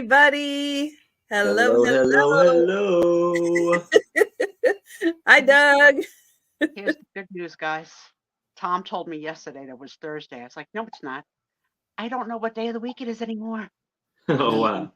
everybody. Hello, Hello, hello, hello. Hi, Doug. Here's the good news, guys. Tom told me yesterday that it was Thursday. I was like, no, it's not. I don't know what day of the week it is anymore. Oh, wow.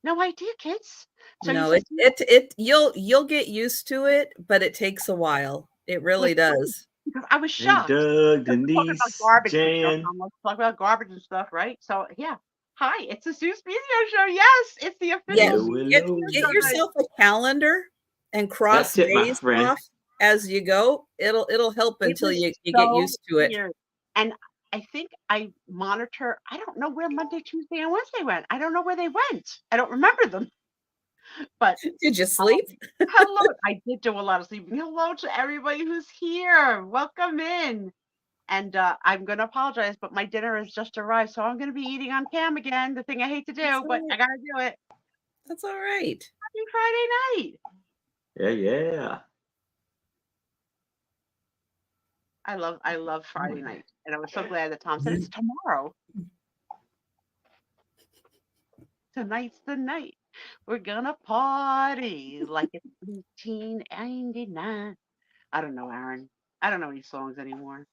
No idea, kids. So No, he says, you'll get used to it, but it takes a while. It really does. because I was Hey, shocked. Doug, We're talking about Denise, garbage and stuff. Jan. I'm like, talk about garbage and stuff, right? So yeah. Hi, it's the Sue Spiezio show. Yes, it's the official. Hello, Sue Get, hello. Spiezio get show. yourself a calendar and cross That's it, my days friend. off as you go. It'll help It until was you get so used to it. weird. And I think I monitor. I don't know where Monday, Tuesday, and Wednesday went. I don't know where they went. I don't remember them. But Did you sleep? hello, I did do a lot of sleeping. Hello to everybody who's here. Welcome in. And I'm going to apologize, but my dinner has just arrived, so I'm going to be eating on cam again. The thing I hate to do, That's but all I got to do it. That's all right. Happy Friday night. Yeah. I love Friday night, and I was so glad that Tom said it's tomorrow. Tonight's the night. We're gonna party like it's 1999. I don't know, Aaron. I don't know any songs anymore.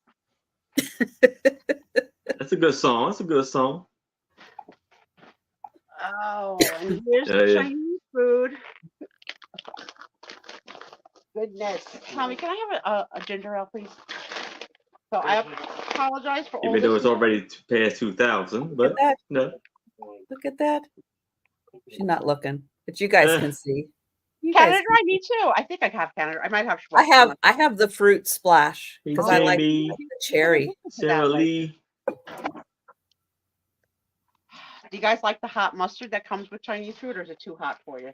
That's a good song. That's a good song. Oh, and here's the Yeah. Chinese food. Goodness. Tommy, can I have a ginger ale, please? So I apologize for all Even though this. it's already past 2000, but that. no. Look at that. She's not looking, but you guys can see. You guys Canada can Dry, me too. I think I have Canada. I might have. I have the fruit splash Hey, because I like Jamie, the cherry. Sarah Lee. Do you guys like the hot mustard that comes with Chinese food, or is it too hot for you?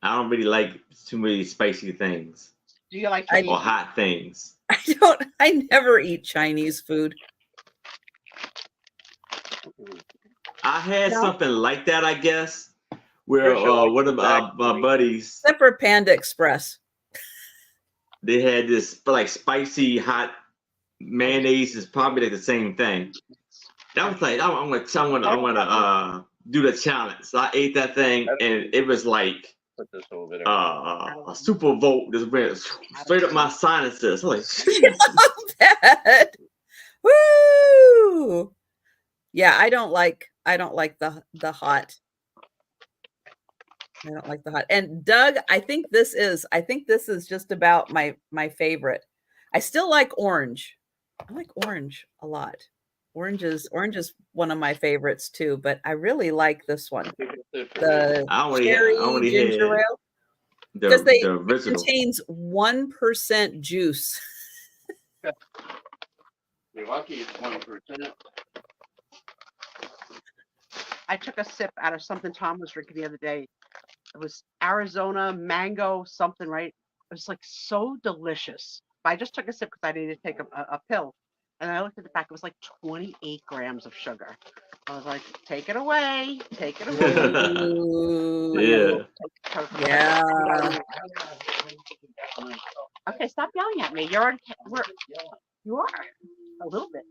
I don't really like too many spicy things Do you like or Chinese? hot things. I never eat Chinese food. I had No? something like that, I guess, where one of my buddies, Except for Panda Express. they had this like spicy hot mayonnaise is probably like the same thing. That was like I'm gonna do the challenge. So I ate that thing and it was like a super volt just went straight up my sinuses. I'm like, That. Woo! Yeah, I don't like the hot. I don't like the hot. And Doug, I think this is just about my favorite. I still like orange. I like orange a lot. Orange is one of my favorites too, but I really like this one. The cherry ginger ale. Because the it original. contains 1% juice. You're lucky it's 1%. I took a sip out of something Tom was drinking the other day. It was Arizona mango something, right? It was like so delicious. But I just took a sip because I needed to take a pill. And I looked at the back, it was like 28 grams of sugar. I was like, take it away. Take it away. Ooh. Yeah. Yeah. Okay, stop yelling at me. You're on. You are a little bit.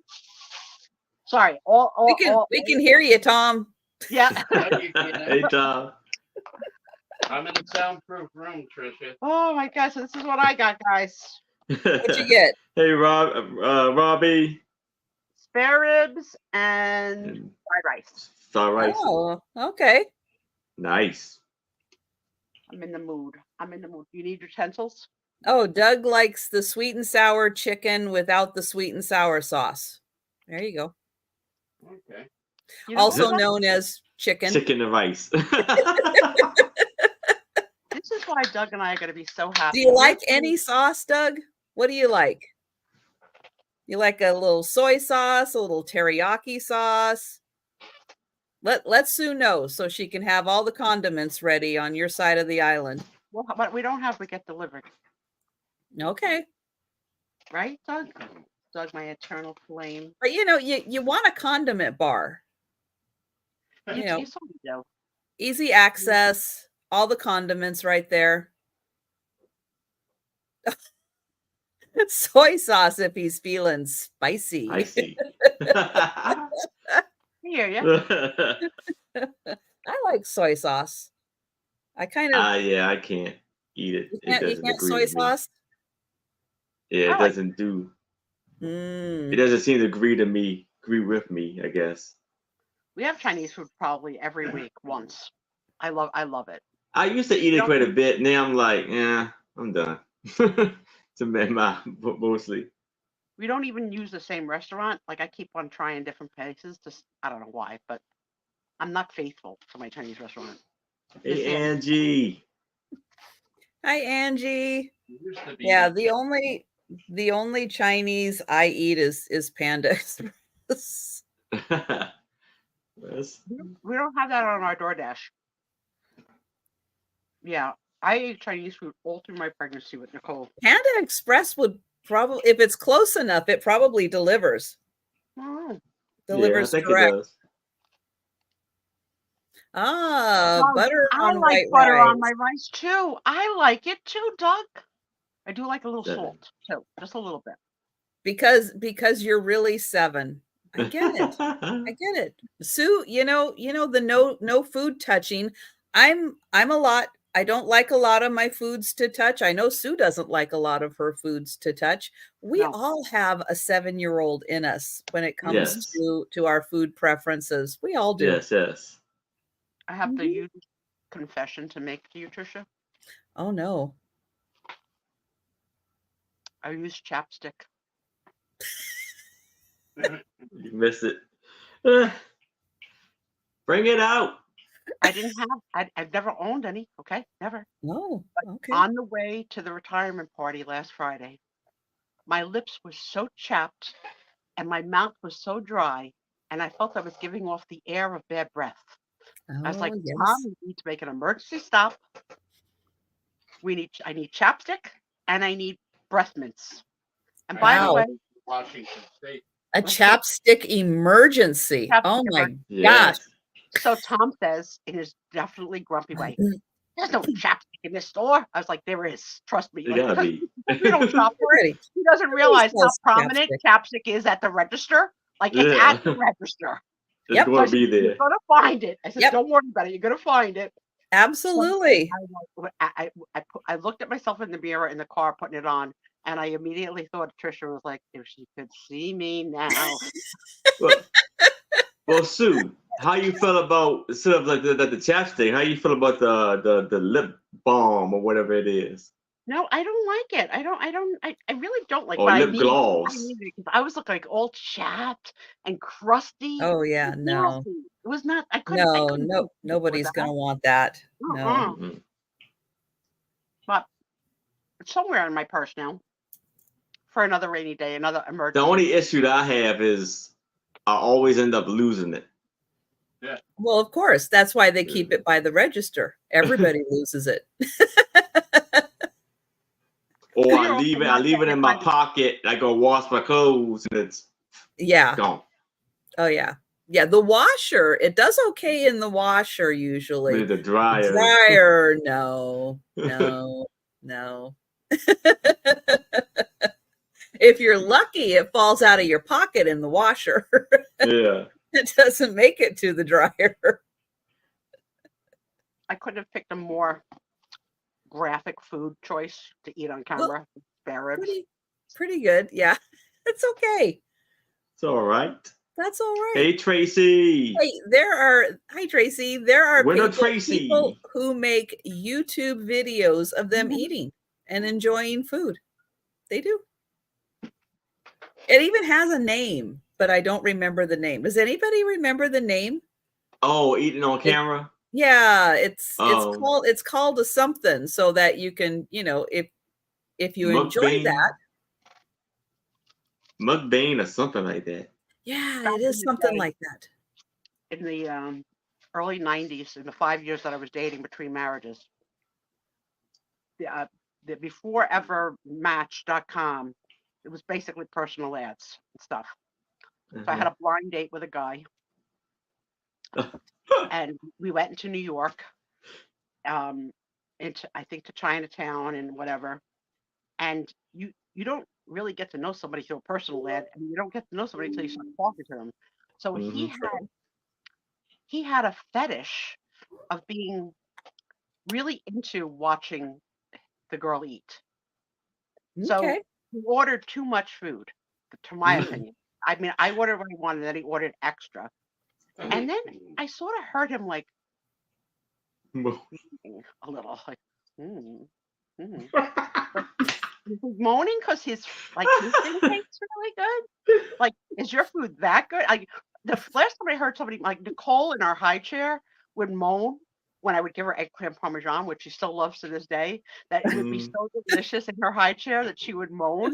Sorry. We can hear you, Tom. Yeah. Hey, Tom. I'm in a soundproof room, Tricia. Oh my gosh, so this is what I got, guys. What'd you get? Hey, Robbie. Spare ribs and fried rice. Fried rice. Oh, okay. Nice. I'm in the mood. You need utensils? Oh, Doug likes the sweet and sour chicken without the sweet and sour sauce. There you go. Okay. Also known as chicken. Chicken and rice. This is why Doug and I are going to be so happy. Do you like any sauce, Doug? What do you like? You like a little soy sauce, a little teriyaki sauce? Let Sue know so she can have all the condiments ready on your side of the island. Well, but we don't have to get delivered. Okay. Right, Doug? Doug, my eternal flame. But you want a condiment bar. You sort of do. Easy access, all the condiments right there. Soy sauce if he's feeling spicy. I see. I hear you. I like soy sauce. I kind of Yeah, I can't eat it. It you doesn't can't agree soy with me. sauce. Yeah, I it like doesn't do. It Mm. doesn't seem to agree with me, I guess. We have Chinese food probably every week once. I love it. I used to eat We it don't quite a bit. Now I'm like, yeah, I'm done. To mostly. we don't even use the same restaurant. Like I keep on trying different places. Just I don't know why, but I'm not faithful to my Chinese restaurant. This Hey, is Angie. Hi, Angie. You used to be Yeah, that the only Chinese I eat is Panda Express. Yes. we don't have that on our DoorDash. Yeah, I ate Chinese food all through my pregnancy with Nicole. Panda Express would probably, if it's close enough, it probably delivers. Oh, Yeah, I think it Direct. does. Ah, butter I on like white butter rice. on my rice too. I like it too, Doug. I do like a little Seven. salt too, just a little bit. Because you're really 7. I get it. I get it. Sue, you know the no food touching. I'm a lot. I don't like a lot of my foods to touch. I know Sue doesn't like a lot of her foods to touch. We No. all have a 7-year-old in us when it comes Yes. to our food preferences. We all do. Yes. I have the Mhm. huge confession to make to you, Tricia. Oh no. I use chapstick. You missed it. Uh, Bring it out. I didn't have. I've never owned any. Okay, never. No. Okay. On the way to the retirement party last Friday, my lips were so chapped and my mouth was so dry, and I felt I was giving off the air of bad breath. I was Oh like, Tom, yes. we need to make an emergency stop. I need chapstick and I need breath mints. And by the Wow. way, Washington State. A let's get chapstick emergency. chapstick Oh my emergency. gosh. Yes. So Tom says in his definitely grumpy way, there's no chapstick in this store. I was like, there is. Trust me. It Like, gotta because be. we don't shop for it. Already. He doesn't realize how sells prominent chapstick is at the register. Like it's Yeah. at the register. It's Yep. So I gonna said, be you're there. gonna find it. I said, Yep. don't worry about it. You're gonna find it. So Absolutely. I looked at myself in the mirror in the car putting it on, and I immediately thought Trisha was like, if she could see me now. Well, Sue, how you feel about instead of like the chapstick? How you feel about the lip balm or whatever it is, No, I don't like it. I really don't like. or But I lip need gloss? it because I was looking like all chapped and crusty. Oh It yeah, was no. nasty. It was not. I couldn't do it with Nobody's that. gonna want that. No. Uh-uh. Mhm. But it's somewhere in my purse now for another rainy day, another The emergency. only issue that I have is I always end up losing it. Well, of course, that's why they keep it by the register. Everybody loses it. Or You're I also leave not it getting in it my by the- pocket. I go wash my clothes and it's Yeah. gone. Oh yeah. Yeah. The washer, it does okay in the washer usually. With the dryer. Dryer, no. No. If you're lucky, it falls out of your pocket in the washer. Yeah. It doesn't make it to the dryer. I couldn't have picked a more graphic food choice to eat on camera. Spare ribs. Pretty good. Yeah. It's okay. It's all right. That's all right. Hey, Tracy. Hey, hi Tracy. There are Winner people Tracy. who make YouTube videos of them eating and enjoying food. They do. It even has a name, but I don't remember the name. Does anybody remember the name? Oh, eating on camera? Yeah, it's Oh. called a something so that you can, if you enjoy Mukbang. that. Mukbang or something like that. Yeah, Back it in is the something day, like that. in the early 90s, in the 5 years that I was dating between marriages, the before ever match.com, it was basically personal ads and stuff. So I had a blind date with a guy, and we went into New York, into I think to Chinatown and whatever. And you don't really get to know somebody through a personal ad, and you don't get to know somebody until you start talking to them. So he had a fetish of being really into watching the girl eat. So Okay. he ordered too much food, to my opinion. I mean, I ordered what he wanted, then he ordered extra. And then I sort of heard him like a little like, like he's moaning because his thing tastes really good. Like, is your food that good? Like the last time I heard somebody like Nicole in our high chair would moan when I would give her eggplant parmesan, which she still loves to this day, that it would be so delicious in her high chair that she would moan.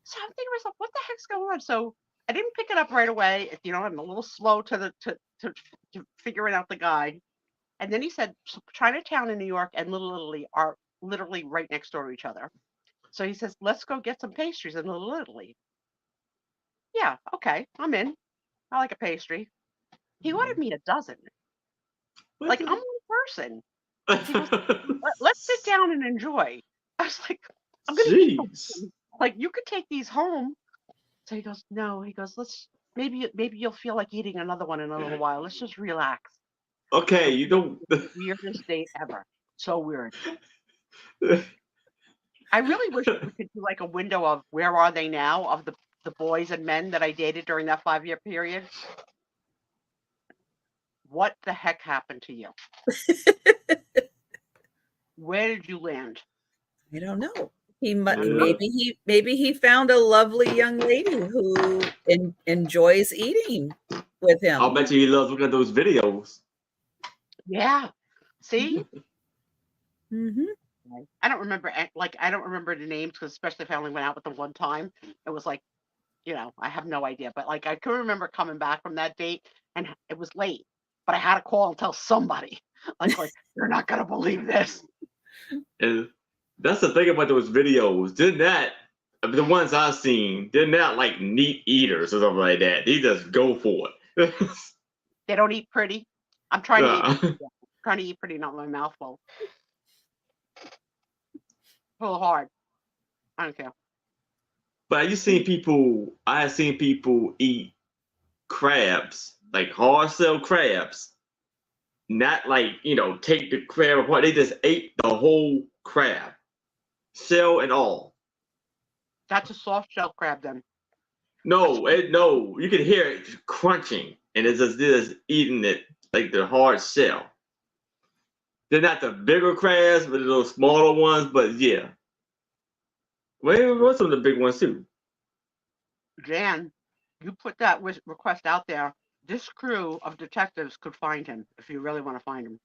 So I'm thinking to myself, what the heck's going on? So I didn't pick it up right away. You know, I'm a little slow to figuring out the guide. And then he said, Chinatown in New York and Little Italy are literally right next door to each other. So he says, let's go get some pastries in Little Italy. Yeah, okay, I'm in. I like a pastry. He ordered me a dozen. Like, I'm one person. He goes, let's sit down and enjoy. I was like, I'm going to eat them. Like, you could take these home. So he goes, no. He goes, maybe you'll feel like eating another one in a little while. Let's just relax. Okay, you don't. Weirdest date ever. So weird. I really wish we could do like a window of where are they now of the boys and men that I dated during that 5-year period. What the heck happened to you? Where did you land? I don't know. Maybe he found a lovely young lady who enjoys eating with him. I'll bet you he loves looking at those videos. Yeah. See? Mm-hmm. I don't remember the names because especially if I only went out with them one time, it was like, you know, I have no idea. But like I can remember coming back from that date and it was late, but I had to call and tell somebody. Like you're not gonna believe this. And that's the thing about those videos. The ones I've seen, they're not like neat eaters or something like that. They just go for it. They don't eat pretty. I'm trying to eat pretty, not my mouth full. A little hard. I don't care. But I have seen people eat crabs, like hard shell crabs. Not like, take the crab apart. They just ate the whole crab, shell and all. That's a soft shell crab then. No, you can hear it crunching, and it's just eating it like the hard shell. They're not the bigger crabs, but the little smaller ones. But yeah, well, what's some of the big ones too? Jan, you put that request out there. This crew of detectives could find him if you really want to find him.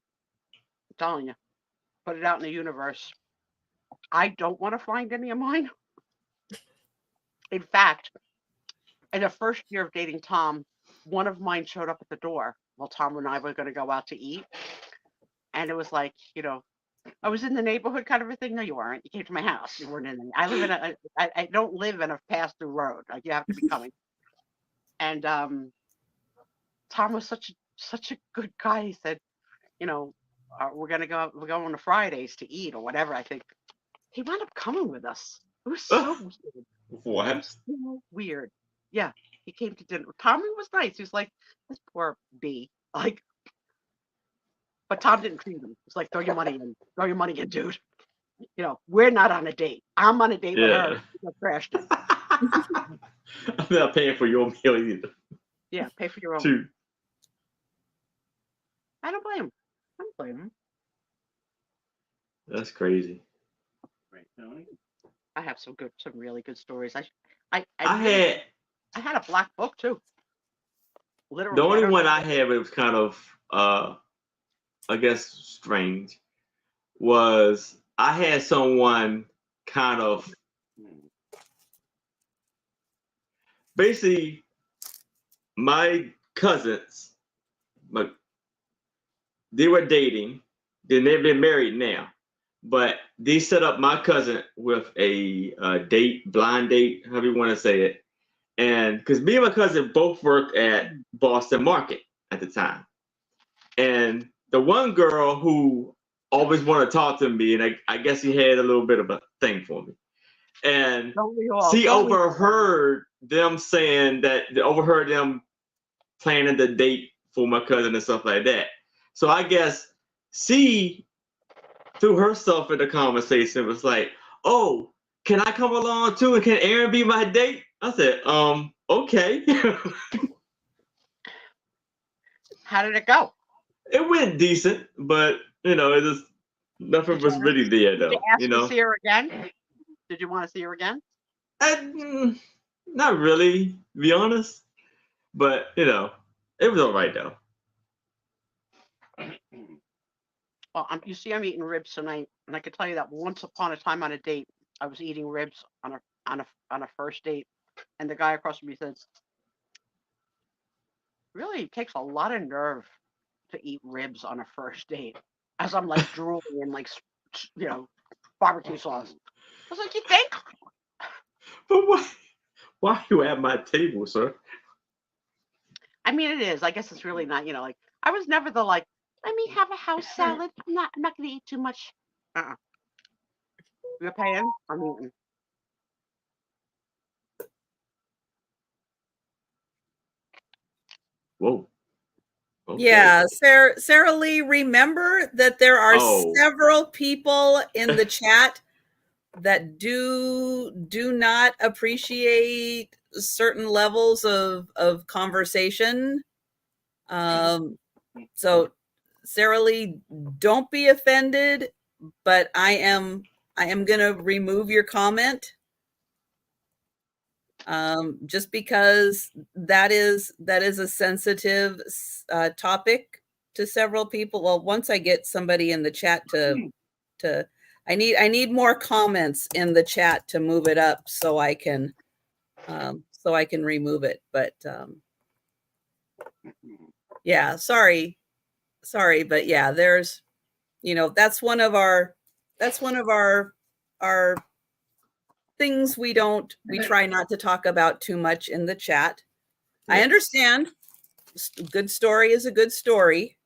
I'm telling you, put it out in the universe. I don't want to find any of mine. In fact, in the first year of dating Tom, one of mine showed up at the door while Tom and I were going to go out to eat. And it was like, I was in the neighborhood kind of a thing. No, you weren't. You came to my house. You weren't in I don't live in a pass-through road. Like you have to be coming. And Tom was such a good guy. He said, we're going on to Fridays to eat or whatever. I think he wound up coming with us. It was so weird. What? It was so weird. Yeah, he came to dinner. Tommy was nice. He was like, this poor bee. Like, but Tom didn't treat him. It's like, throw your money in, dude. We're not on a date. I'm on a date with her. You crashed it. I'm not paying for your meal either. Yeah, pay for your own. Too. I don't blame him. That's crazy. Right, Tony? I have some really good stories. I had a black book too. Literally. The only one I had, it was kind of, I guess, strange, was I had someone kind of, basically, my cousins, they were dating. They've been married now, but they set up my cousin with a blind date, however you want to say it. And because me and my cousin both worked at Boston Market at the time. And the one girl who always wanted to talk to me, and I guess he had a little bit of a thing for me. And she overheard them planning the date for my cousin and stuff like that. So I guess she threw herself in the conversation. Was like, "Oh, can I come along too? And can Aaron be my date?" I said, okay." How did it go? It went decent, but it just nothing Did you was really there Did you though. ask to see her again? Did you want to see her again? Not really, to be honest. But it was all right though. Well, you see, I'm eating ribs tonight, and I can tell you that once upon a time on a date, I was eating ribs on a first date, and the guy across from me said, "Really, it takes a lot of nerve to eat ribs on a first date." As I'm like drooling in like barbecue sauce. I was like, "You think?" But why are you at my table, sir? I mean, it is. I guess it's really not. Like I was never the like, let me have a house salad. I'm not gonna eat too much. You're paying? I'm eating. Whoa. Okay. Yeah, Sarah Lee, remember that there are several people in the chat that do not appreciate certain levels of conversation. So Sarah Lee, don't be offended, but I am going to remove your comment. Just because that is a sensitive topic to several people. Well, once I get somebody in the chat to I need more comments in the chat to move it up so I can remove it. But yeah, sorry, but yeah, there's that's one of our things we try not to talk about too much in the chat. Yeah. I understand. Good story is a good story,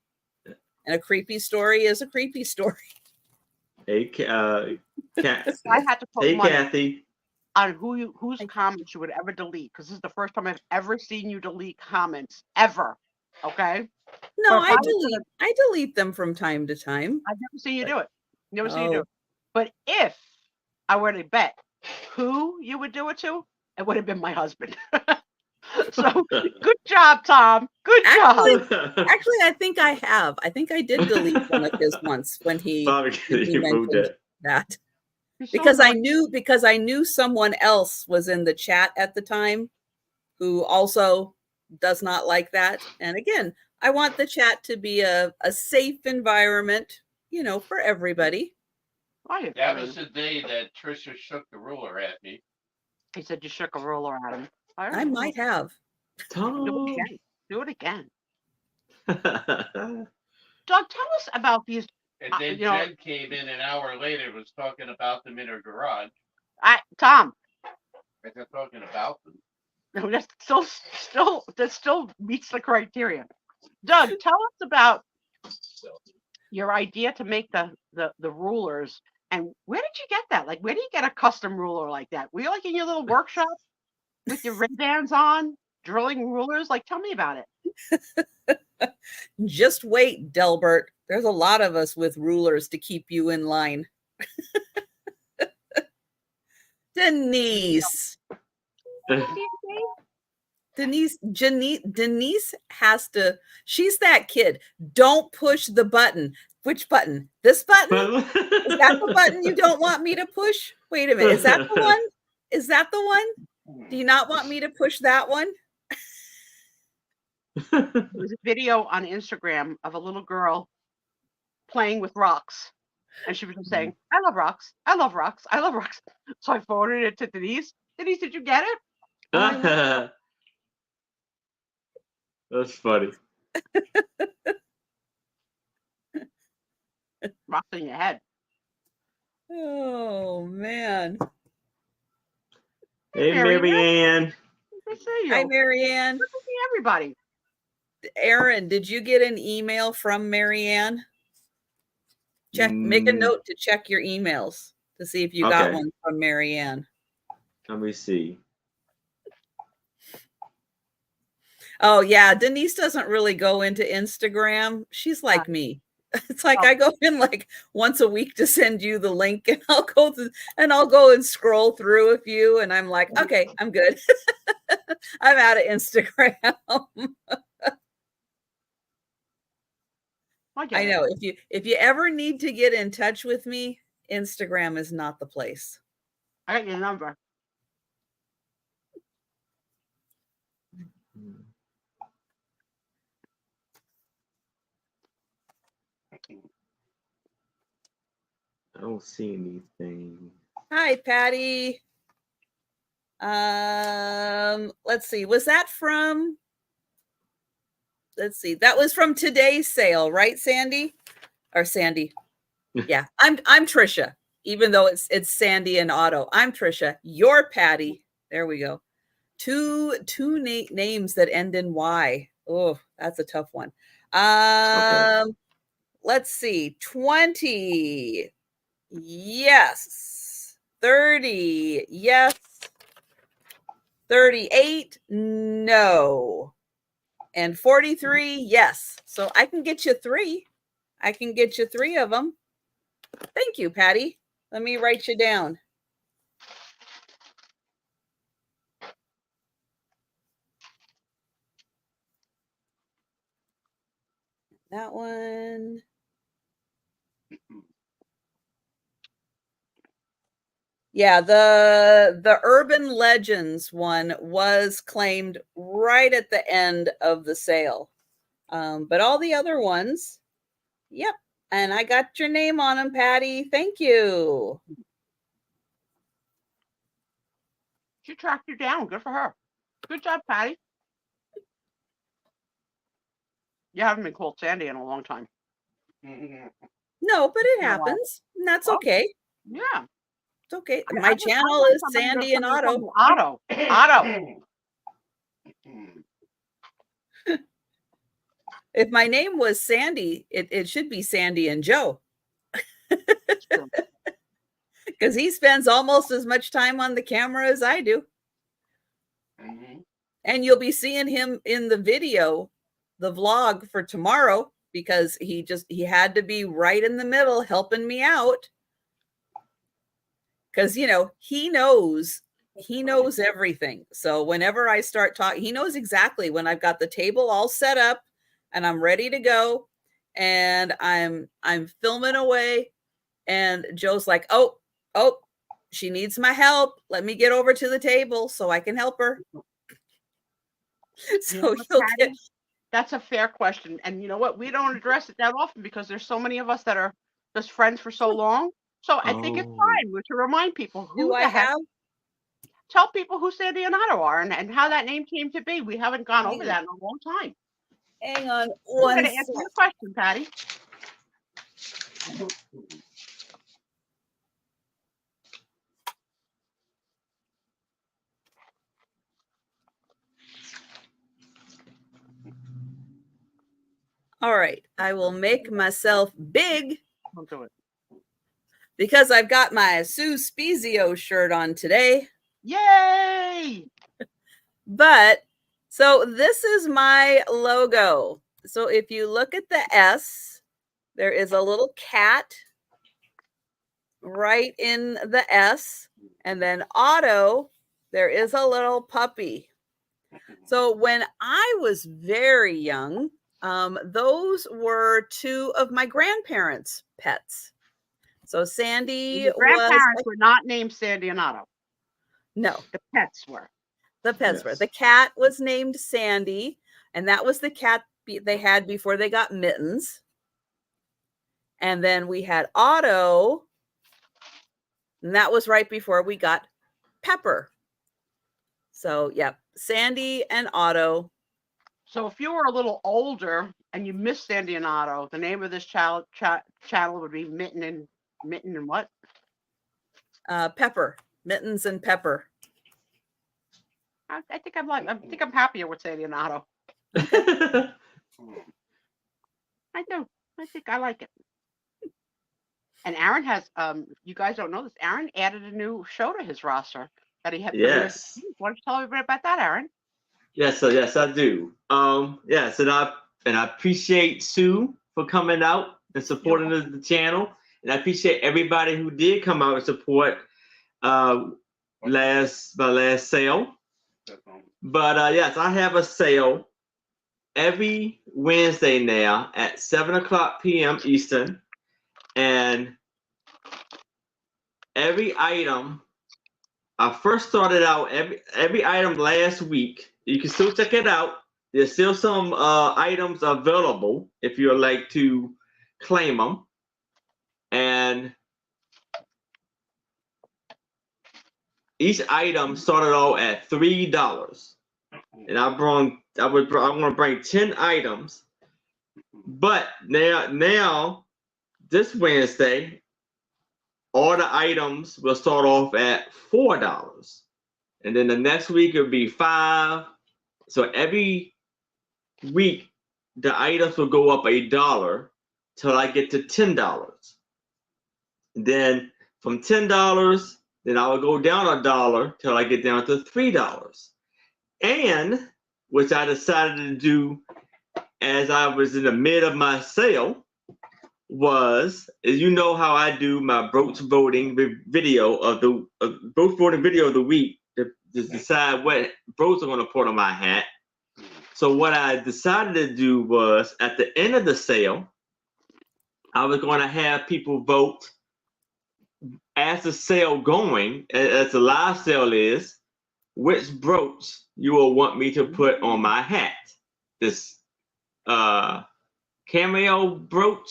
and a creepy story is a creepy story. Hey, Kathy. I had to put Kathy. On whose comments you would ever delete, because this is the first time I've ever seen you delete comments ever. Okay. No, I delete them from time to time. I've never seen you do it. Never seen you do it. But if I were to bet who you would do it to, it would have been my husband. So good job, Tom. Good job. Actually, I think I have. I think I did delete one of his once when he mentioned that. Because I knew someone else was in the chat at the time who also does not like that. And again, I want the chat to be a safe environment, for everybody. That was the day that Trisha shook the ruler at me. He said you shook a ruler at him. I might have. Do it again. Doug, tell us about these. And then Jen came in an hour later, was talking about them in her garage. Tom. They're talking about them. No, that still meets the criteria. Doug, tell us about your idea to make the rulers, and where did you get that? Like, where do you get a custom ruler like that? Were you like in your little workshop with your Ray-Bans on, drilling rulers? Like, tell me about it. Just wait, Delbert. There's a lot of us with rulers to keep you in line. Denise has to, she's that kid. Don't push the button. Which button? This button? Is that the button you don't want me to push? Wait a minute. Is that the one? Is that the one? Do you not want me to push that one? There was a video on Instagram of a little girl playing with rocks. And she was just saying, I love rocks. I love rocks. I love rocks. So I forwarded it to Denise. Denise, did you get it? That's funny. Rocks in your head. Oh, man. Hey, Marianne. Good to see you. Hi, Marianne. Good to see everybody. Aaron, did you get an email from Marianne? Make a note to check your emails to see if you got one from Marianne. Let me see. Oh, yeah. Denise doesn't really go into Instagram. She's like me. It's like Oh. I go in like once a week to send you the link, and I'll go and scroll through a few, and I'm like, okay, I'm good. I'm out of Instagram. I I know if you ever need to get in touch with me, Instagram is not the place. I got your number. I don't see anything. Hi, Patty. Let's see. Was that from? Let's see. That was from today's sale, right, Sandy? Or Sandy? Yeah, I'm Trisha. Even though it's Sandy and Otto, I'm Trisha. You're Patty. There we go. Two names that end in Y. Oh, that's a tough one. Let's see. 20. Yes. 30. Yes. 38. No. And 43. Yes. So I can get you 3. I can get you 3 of them. Thank you, Patty. Let me write you down. That one. Yeah, the Urban Legends one was claimed right at the end of the sale. But all the other ones, yep. And I got your name on them, Patty. Thank you. She tracked you down. Good for her. Good job, Patty. You haven't been called Sandy in a long time. No, but it happens. And that's Oh. okay. Yeah. It's okay. I My was channel wondering is somebody Sandy was and coming Otto. from Otto. Otto. If my name was Sandy, it should be Sandy and Joe. Because he spends almost as much time on the camera as I do. And you'll be seeing him in the video, the vlog for tomorrow, because he had to be right in the middle helping me out. Because, you know, he knows everything. So whenever I start talking, he knows exactly when I've got the table all set up and I'm ready to go and I'm filming away. And Joe's like, oh, she needs my help. Let me get over to the table so I can help her. So You know what, Patty? That's a fair question. And you know what? We don't address it that often because there's so many of us that are just friends for so long. So I think it's time to remind people who do I have? Tell people who Sandy and Otto are and how that name came to be. We haven't gone over that in a long time. Hang on I'm one going to answer your question, Patty. All right, I will make myself big Don't do it. because I've got my Sue Spiezio shirt on today. Yay! But so this is my logo. So if you look at the S, there is a little cat right in the S, and then Otto, there is a little puppy. So when I was very young, those were 2 of my grandparents' pets. So Sandy Your grandparents were not named Sandy and Otto. No. The pets were. The pets were. The cat was named Sandy, and that was the cat they had before they got Mittens. And then we had Otto, and that was right before we got Pepper. So, yeah, Sandy and Otto. So if you were a little older and you missed Sandy and Otto, the name of this channel would be Mitten and what? Pepper. Mittens and Pepper. I think I'm happier with Sandy and Otto. I do. I think I like it. And Aaron has you guys don't know this. Aaron added a new show to his roster that he had. Yes. Why don't you tell everybody about that, Aaron? Yes, I do. Yes, and I appreciate Sue for coming out and supporting the channel. And I appreciate everybody who did come out and support my last sale. But yes, I have a sale every Wednesday now at 7:00 p.m. Eastern, and every item. I first started out every item last week. You can still check it out. There's still some items available if you'd like to claim them. And each item started out at $3. And I want to bring 10 items. But now this Wednesday, all the items will start off at $4. And then the next week it'll be $5. So every week the items will go up $1 till I get to $10. Then from $10, then I will go down $1 till I get down to $3. And which I decided to do as I was in the mid of my sale is you know how I do my brooch voting video of the brooch voting video of the week to decide what brooch I'm going to put on my hat. So what I decided to do was at the end of the sale, I was going to have people vote as the sale going, as the live sale is, which brooch you will want me to put on my hat. This cameo brooch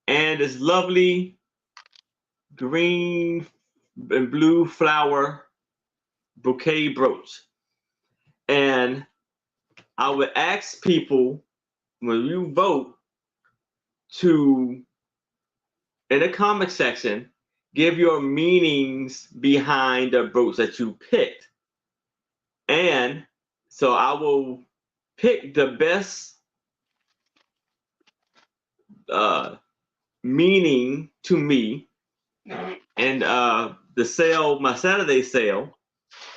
and this lovely green and blue flower bouquet brooch. And I would ask people when you vote to, in the comment section, give your meanings behind the brooch that you picked. And so I will pick the best meaning to me and the sale, my Saturday sale,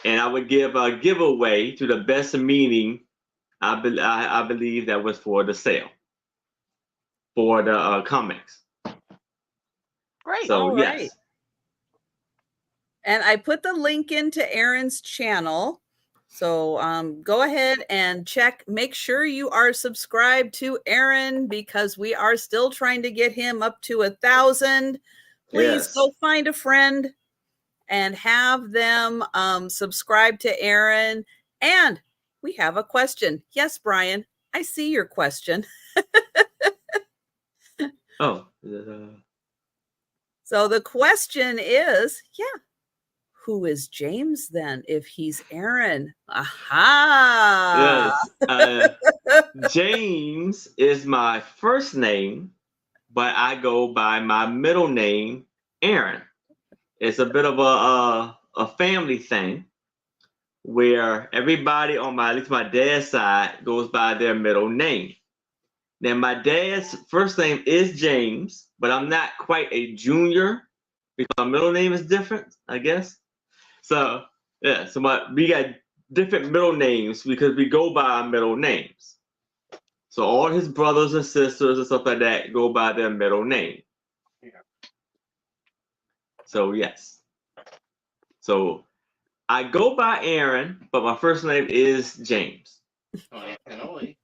and I would give a giveaway to the best meaning I believe that was for the sale, for the comics. Great. So All yes. right. And I put the link into Aaron's channel. So go ahead and check. Make sure you are subscribed to Aaron because we are still trying to get him up to 1,000. Please Yes. go find a friend and have them subscribe to Aaron. And we have a question. Yes, Brian, I see your question. Oh. So the question is, who is James then if he's Aaron? Aha! Yes. James is my first name, but I go by my middle name, Aaron. It's a bit of a family thing where everybody on at least my dad's side goes by their middle name. Now my dad's first name is James, but I'm not quite a junior because my middle name is different, I guess. So yeah, so we got different middle names because we go by our middle names. So all his brothers and sisters and stuff like that go by their middle name. Yeah. So yes. So I go by Aaron, but my first name is James. Cannoli.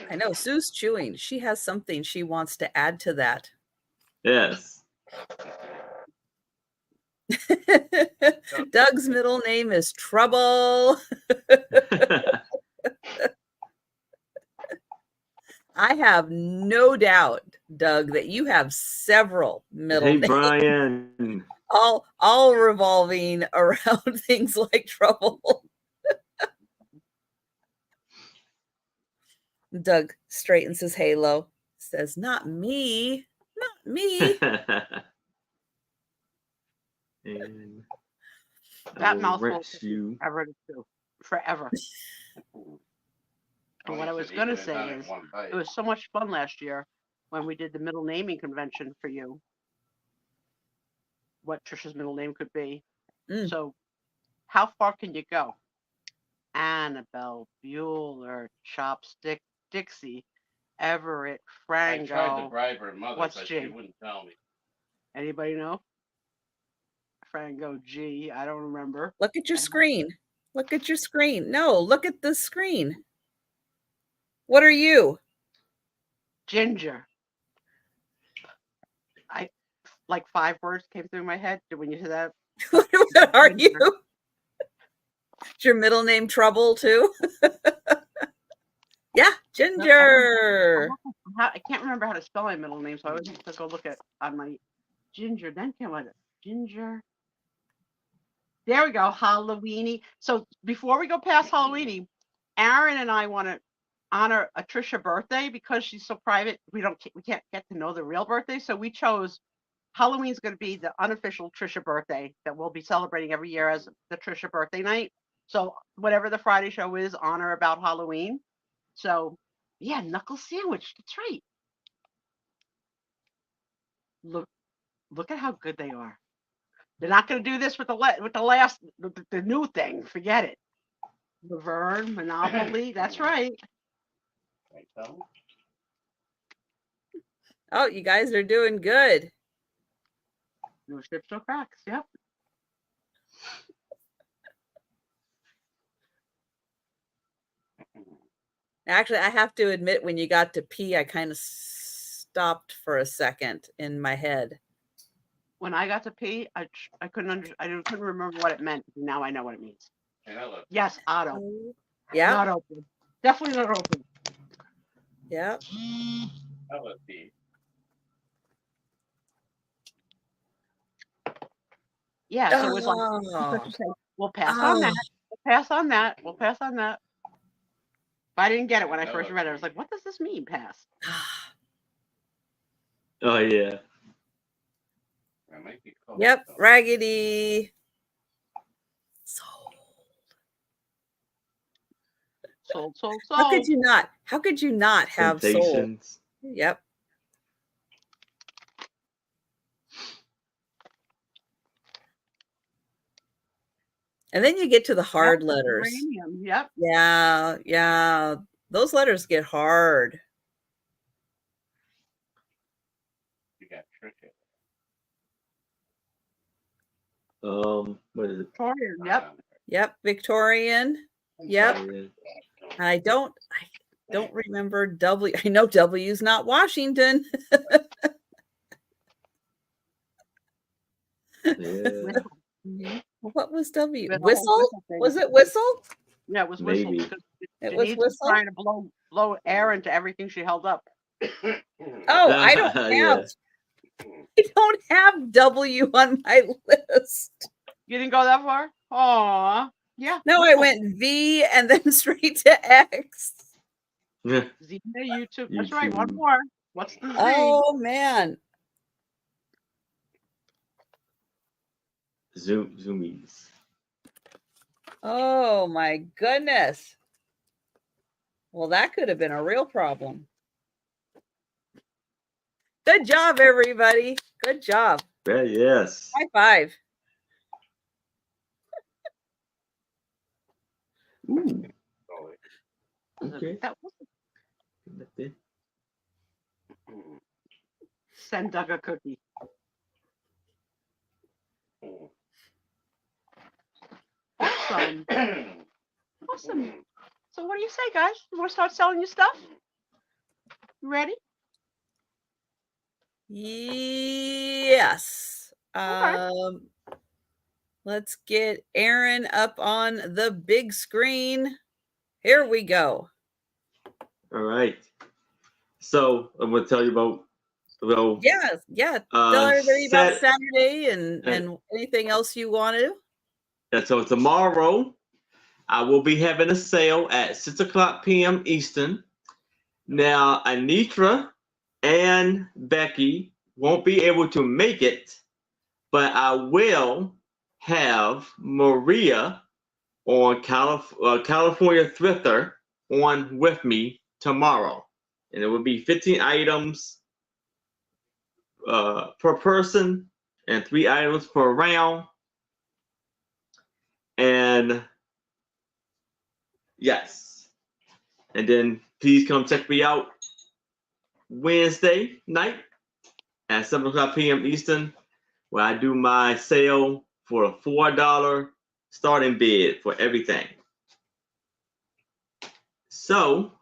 I know Sue's chewing. She has something she wants to add to that. Yes. Doug's middle name is Trouble. I have no doubt, Doug, that you have several middle Hey names, Brian. all revolving around things like Trouble. Doug straightens his halo, says, "Not me, not me." And That will mouthful rinse you. forever to do. Forever. And what I was going to say is, it was so much fun last year when we did the middle naming convention for you. What Trisha's middle name could be. Mm. So, how far can you go? Annabelle, Bueller, Chopstick, Dixie, Everett, I tried to Frango. bribe her mother, What's but G? she wouldn't tell me. Anybody know? Frango G. I don't remember. Look at your screen. Look at your screen. No, look at the screen. What are you? Ginger. I like 5 words came through my head when you said that. What are Ginger. you? Is your middle name Trouble too? Yeah, Ginger. I can't remember how to spell my middle name, so I always have to go look at on my Ginger. Then came on Ginger. There we go, Halloweeny. So before we go past Halloweeny, Aaron and I want to honor a Trisha birthday because she's so private. We can't get to know the real birthday, so we chose Halloween's going to be the unofficial Trisha birthday that we'll be celebrating every year as the Trisha birthday night. So whatever the Friday show is, honor about Halloween. So yeah, knuckle sandwich. That's right. Look at how good they are. They're not going to do this with the new thing. Forget it. Laverne, Monopoly. That's right. Right, so? Oh, you guys are doing good. No ships, no cracks. Yep. Actually, I have to admit, when you got to P, I kind of stopped for a second in my head. When I got to P, I couldn't remember what it meant. Now I know what it means. Yes, auto. Yeah. Not open. Definitely not open. Yeah. That was the Yeah, so it was like, we'll pass on that. We'll pass on that. We'll pass on that. But I didn't get it when I first read it. I was like, what does this mean, pass? Oh yeah. that might be close, Yep. though. Raggedy. Sold. How could you not? How could you not have soul? Temptations. Yep. And then you get to the hard letters. Uranium. Yep. Yeah. Those letters get hard. You got tricky. What is it? Victorian. Yep. Yep. Victorian. Yep. Victorian. And I don't remember W. I know W's not Washington. Yeah. What was W? The whole Whistle? thing. Was it whistle? Yeah, it was whistle. Maybe. Because It was Denise was whistle. trying to blow air into everything she held up. Oh, I don't have. I don't have W on my list. You didn't go that far? Aw. Yeah. No, I went V and then straight to X. Yeah. Z YouTube. That's right. One YouTube. more. What's the Z? Oh man. Zoomies. Oh my goodness. Well, that could have been a real problem. Good job, everybody. Good job. Yeah, yes. High five. Ooh. Okay. That was Send Doug a cookie. Awesome. Awesome. So what do you say, guys? You want to start selling your stuff? You ready? Yes. Let's get Aaron up on the big screen. Here we go. All right. So I'm going to tell you about. Well, yeah. Tell everybody about Saturday and anything else you want to. Yeah, so tomorrow I will be having a sale at 6:00 p.m. Eastern. Now, Anitra and Becky won't be able to make it, but I will have Maria on California Thrifter on with me tomorrow. And it will be 15 items per person and 3 items per round. And Yes. And then please come check me out Wednesday night at 7 o'clock p.m. Eastern, where I do my sale for a $4 starting bid for everything. So,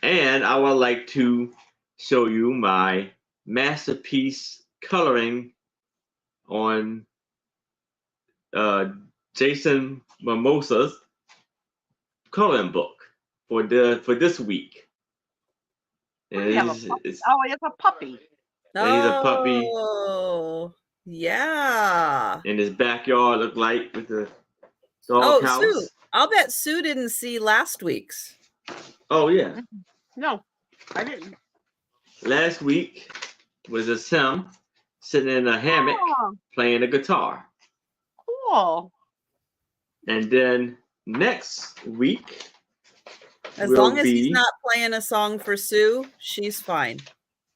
and I would like to show you my masterpiece coloring on Jason Mimosa's coloring book for this week. And Oh, he has a puppy. And he's a puppy. Oh, yeah. In his backyard, look like with the Oh, dog house. Sue, I'll bet Sue didn't see last week's. Oh yeah. No, I didn't. Last week was just him sitting in a hammock playing the guitar. Cool. And then next week, As long as he's not playing a song for Sue, she's fine.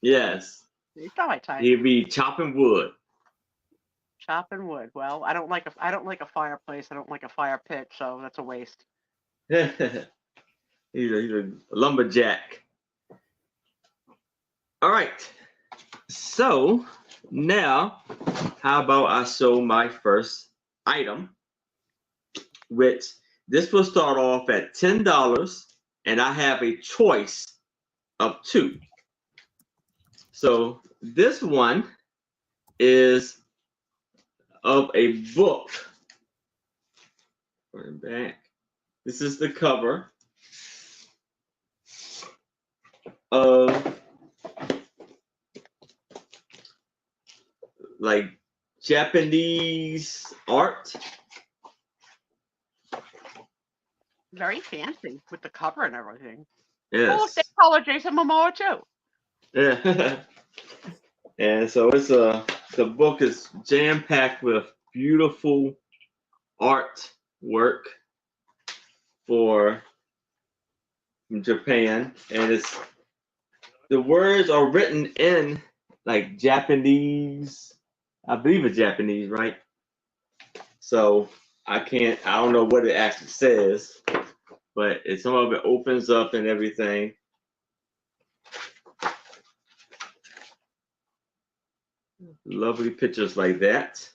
Yes. It's not my time. He'll be chopping wood. Chopping wood. Well, I don't like a fireplace. I don't like a fire pit, so that's a waste. He's a lumberjack. All right. So now, how about I show my first item, which this will start off at $10, and I have a choice of 2. So this one is of a book. Turn back. This is the cover of like Japanese art. Very fancy with the cover and everything. Yes. Oh, they color Jason Momoa too. Yeah. And so the book is jam-packed with beautiful artwork from Japan, and the words are written in like Japanese. I believe it's Japanese, right? So I don't know what it actually says, but some of it opens up and everything. Lovely pictures like that.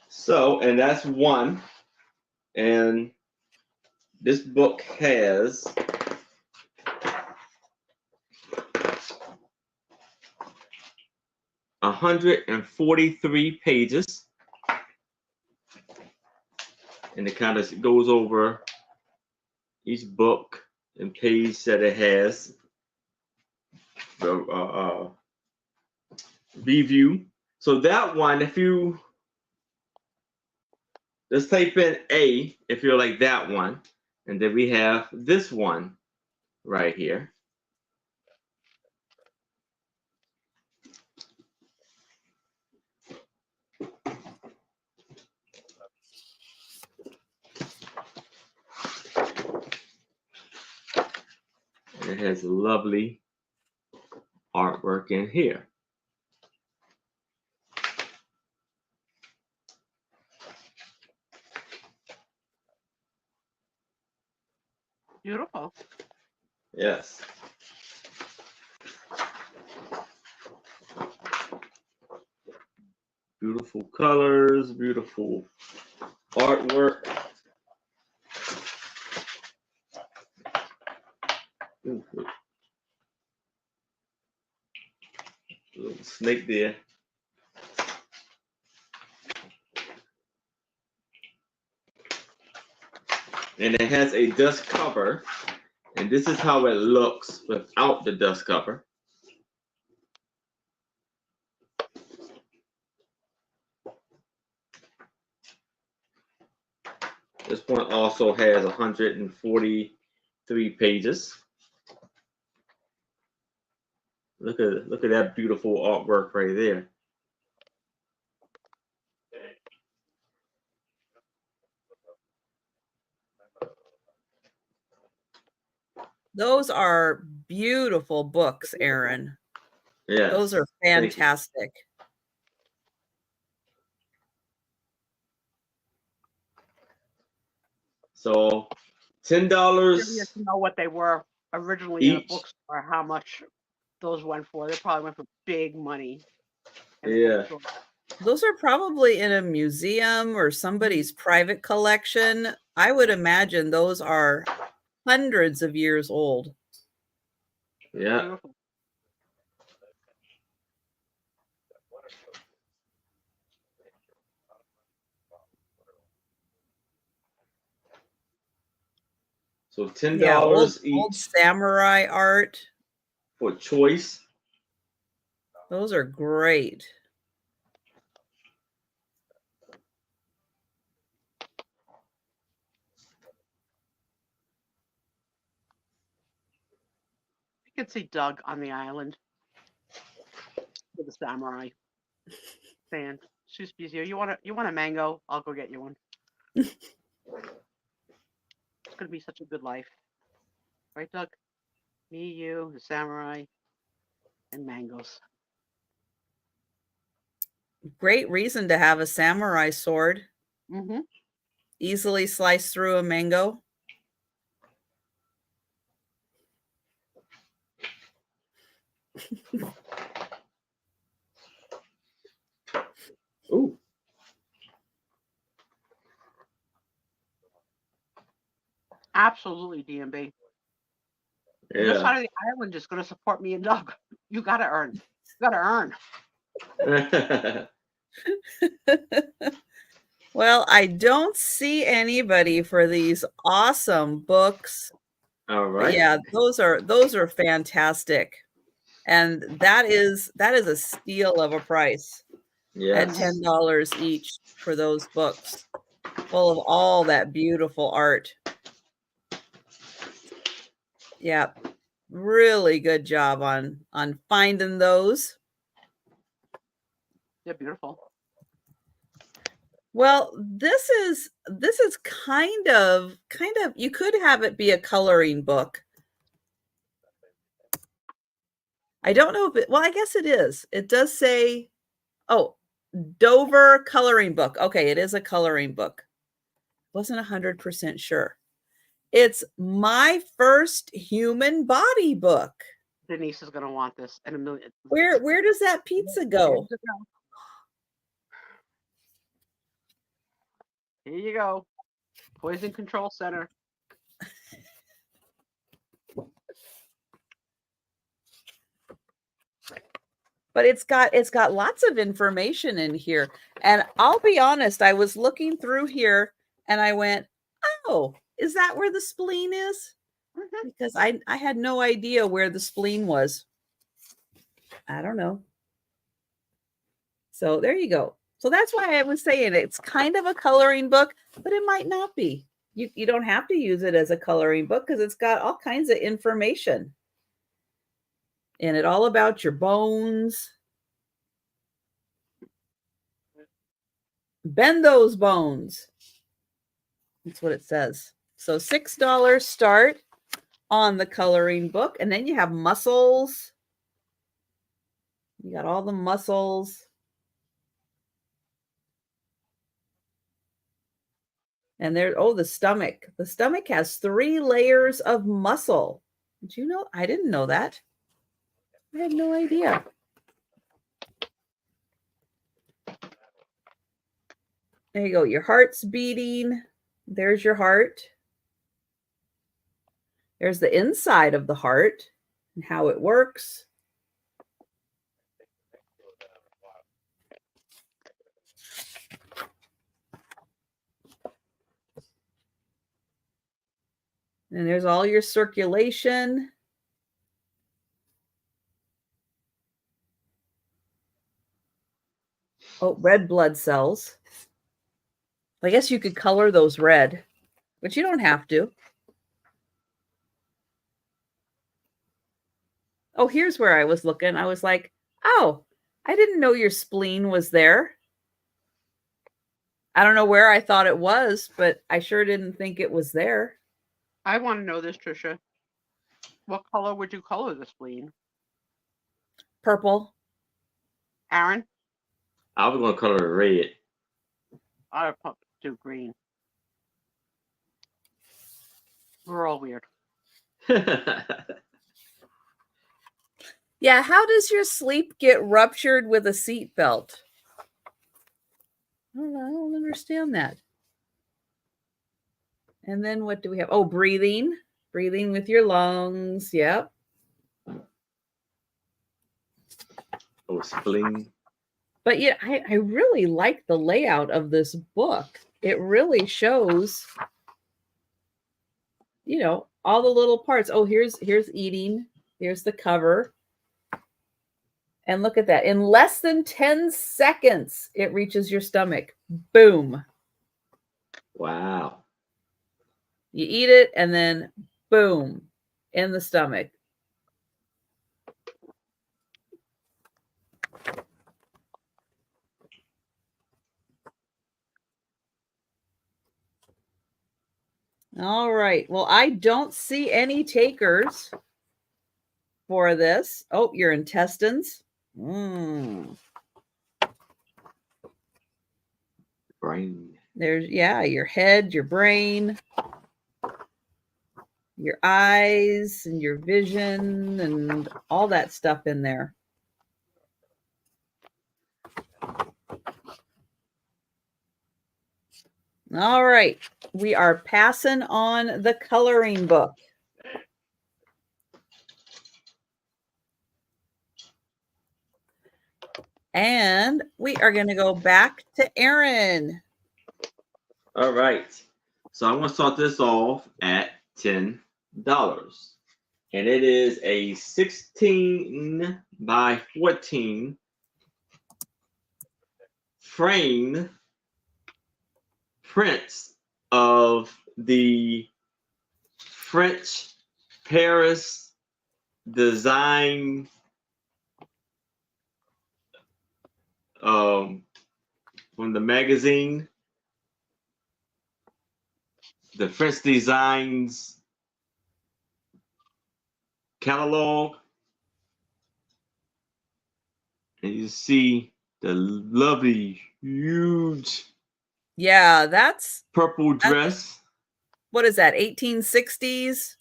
So, and that's one. And this book has 143 pages. And it kind of goes over each book and page that it has. The review. So that one, if you just type in A, if you're like that one, and then we have this one right here. And it has lovely artwork in here. Beautiful. Yes. Beautiful colors, beautiful artwork. Ooh, little snake there. And it has a dust cover, and this is how it looks without the dust cover. This one also has 143 pages. Look at that beautiful artwork right there. Those are beautiful books, Aaron. Yes. Those are Thank you. fantastic. So $10 Curious to know what they were originally in a each. bookstore, how much those went for. They probably went for big money. in a Yeah. bookstore. Those are probably in a museum or somebody's private collection. I would imagine those are hundreds of years old. Yeah. Beautiful. So $10 Yeah, old each samurai art. for choice. Those are great. You can see Doug on the island with a samurai saying, Sue Spiezio, you want a mango? I'll go get you one. It's gonna be such a good life. Right, Doug? Me, you, the samurai, and mangoes. Great reason to have a samurai sword. Mm-hmm. Easily slice through a mango. Ooh. Absolutely, DMB. This Yeah. side of the island is gonna support me and Doug. You gotta earn. You gotta earn. Well, I don't see anybody for these awesome books. All But right. yeah, those are fantastic. And that is a steal of a price at Yes. $10 each for those books, full of all that beautiful art. Yeah, really good job on finding those. They're beautiful. Well, this is kind of you could have it be a coloring book. I don't know if it, well, I guess it is. It does say, oh, Dover coloring book. Okay, it is a coloring book. Wasn't 100% sure. It's my first human body book. Denise is gonna want this in a million. Where does that pizza go? Here you go. Poison Control Center. But it's got lots of information in here. And I'll be honest, I was looking through here and I went, "Oh, is that where the spleen is?" Mhm. Because I had no idea where the spleen was. I don't know. So there you go. So that's why I was saying it's kind of a coloring book, but it might not be. You don't have to use it as a coloring book because it's got all kinds of information in it, all about your bones. Bend those bones. That's what it says. So $6 start on the coloring book, and then you have muscles. You got all the muscles. And there, oh, the stomach. The stomach has 3 layers of muscle. Did you know? I didn't know that. I had no idea. There you go. Your heart's beating. There's your heart. There's the inside of the heart and how it works. And there's all your circulation. Oh, red blood cells. I guess you could color those red, but you don't have to. Oh, here's where I was looking. I was like, oh, I didn't know your spleen was there. I don't know where I thought it was, but I sure didn't think it was there. I want to know this, Trisha. What color would you color the spleen? Purple. Aaron? I was gonna color it red. I would do green. We're all weird. Yeah, how does your sleep get ruptured with a seatbelt? I don't understand that. And then what do we have? Oh, breathing. Breathing with your lungs. Yep. Oh, spleen. But yeah, I really like the layout of this book. It really shows, you know, all the little parts. Oh, here's eating. Here's the cover. And look at that. In less than 10 seconds, it reaches your stomach. Boom. Wow. You eat it and then boom, in the stomach. All right. Well, I don't see any takers for this. Oh, your intestines. Brain. There's, yeah, your head, your brain, your eyes, and your vision, and all that stuff in there. All right. We are passing on the coloring book. And we are going to go back to Aaron. All right. So I'm gonna start this off at $10. And it is a 16 by 14 framed prints of the French Paris design from the magazine, the French Designs catalog, and you see the lovely, huge Yeah, that's purple dress. what is that? 1860s?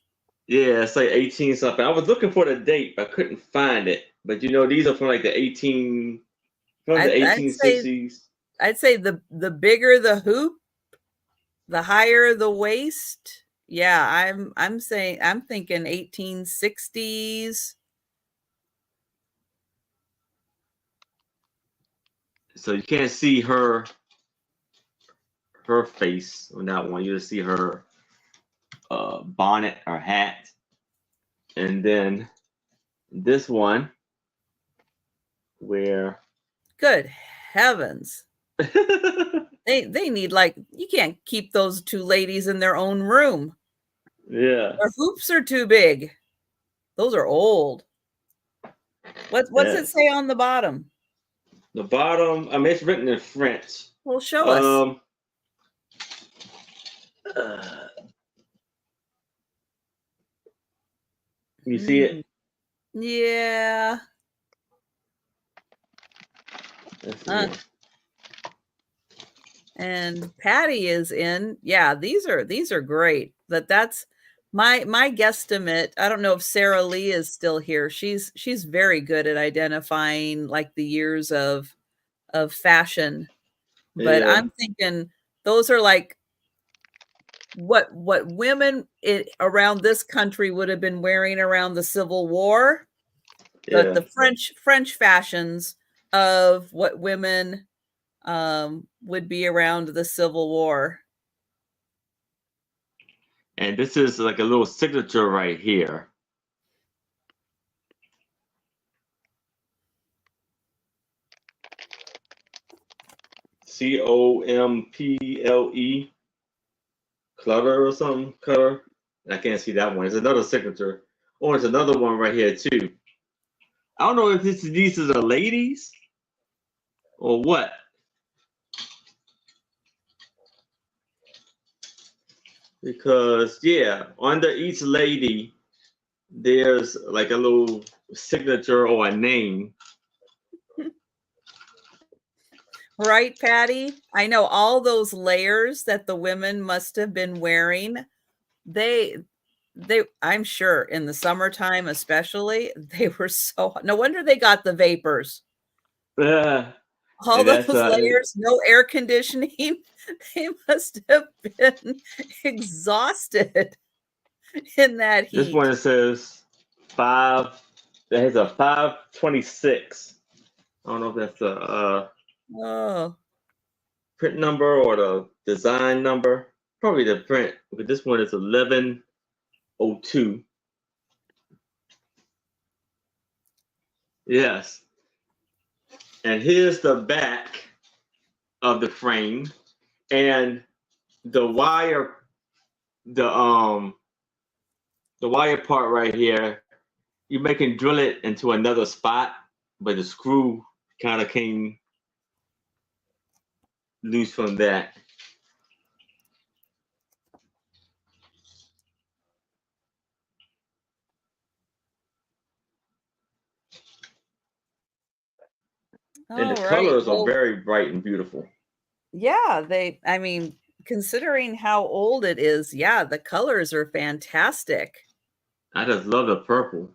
Yeah, it's like 18 something. I was looking for the date, but I couldn't find it. But you know, these are from like the 1860s. I'd say the bigger the hoop, the higher the waist. Yeah, I'm thinking 1860s. So you can't see her face on that one. You just see her bonnet or hat. And then this one where Good heavens. They need, like, you can't keep those two ladies in their own room. yeah. Their hoops are too big. Those are old. What's it say on the bottom? The bottom, I mean, it's written in French. Well, show us. You see it? Yeah. And Patty is in. Yeah, these are great. That's my guesstimate. I don't know if Sarah Lee is still here. She's very good at identifying like the years of fashion. But Yeah. I'm thinking those are like what women around this country would have been wearing around the Civil War. Yeah. The French fashions of what women would be around the Civil War. And this is like a little signature right here. COMPLE, Clutter or something, Cutter. I can't see that one. There's another signature. Oh, there's another one right here too. I don't know if these are the ladies or what. Because yeah, under each lady there's like a little signature or a name. Right, Patty? I know all those layers that the women must have been wearing. They I'm sure in the summertime especially, they were so no wonder they got the vapors. Yeah. All And those that's layers, no air conditioning. They must have been exhausted in that this heat. one says 5. That has a 526. I don't know if that's a Oh, print number or the design number. Probably the print, but this one is 1102. Yes. And here's the back of the frame, and the wire, the wire part right here, you can drill it into another spot, but the screw kind of came loose from that. And the all right. colors are Well, very bright and beautiful. yeah, I mean, considering how old it is, yeah, the colors are fantastic. I just love the purple.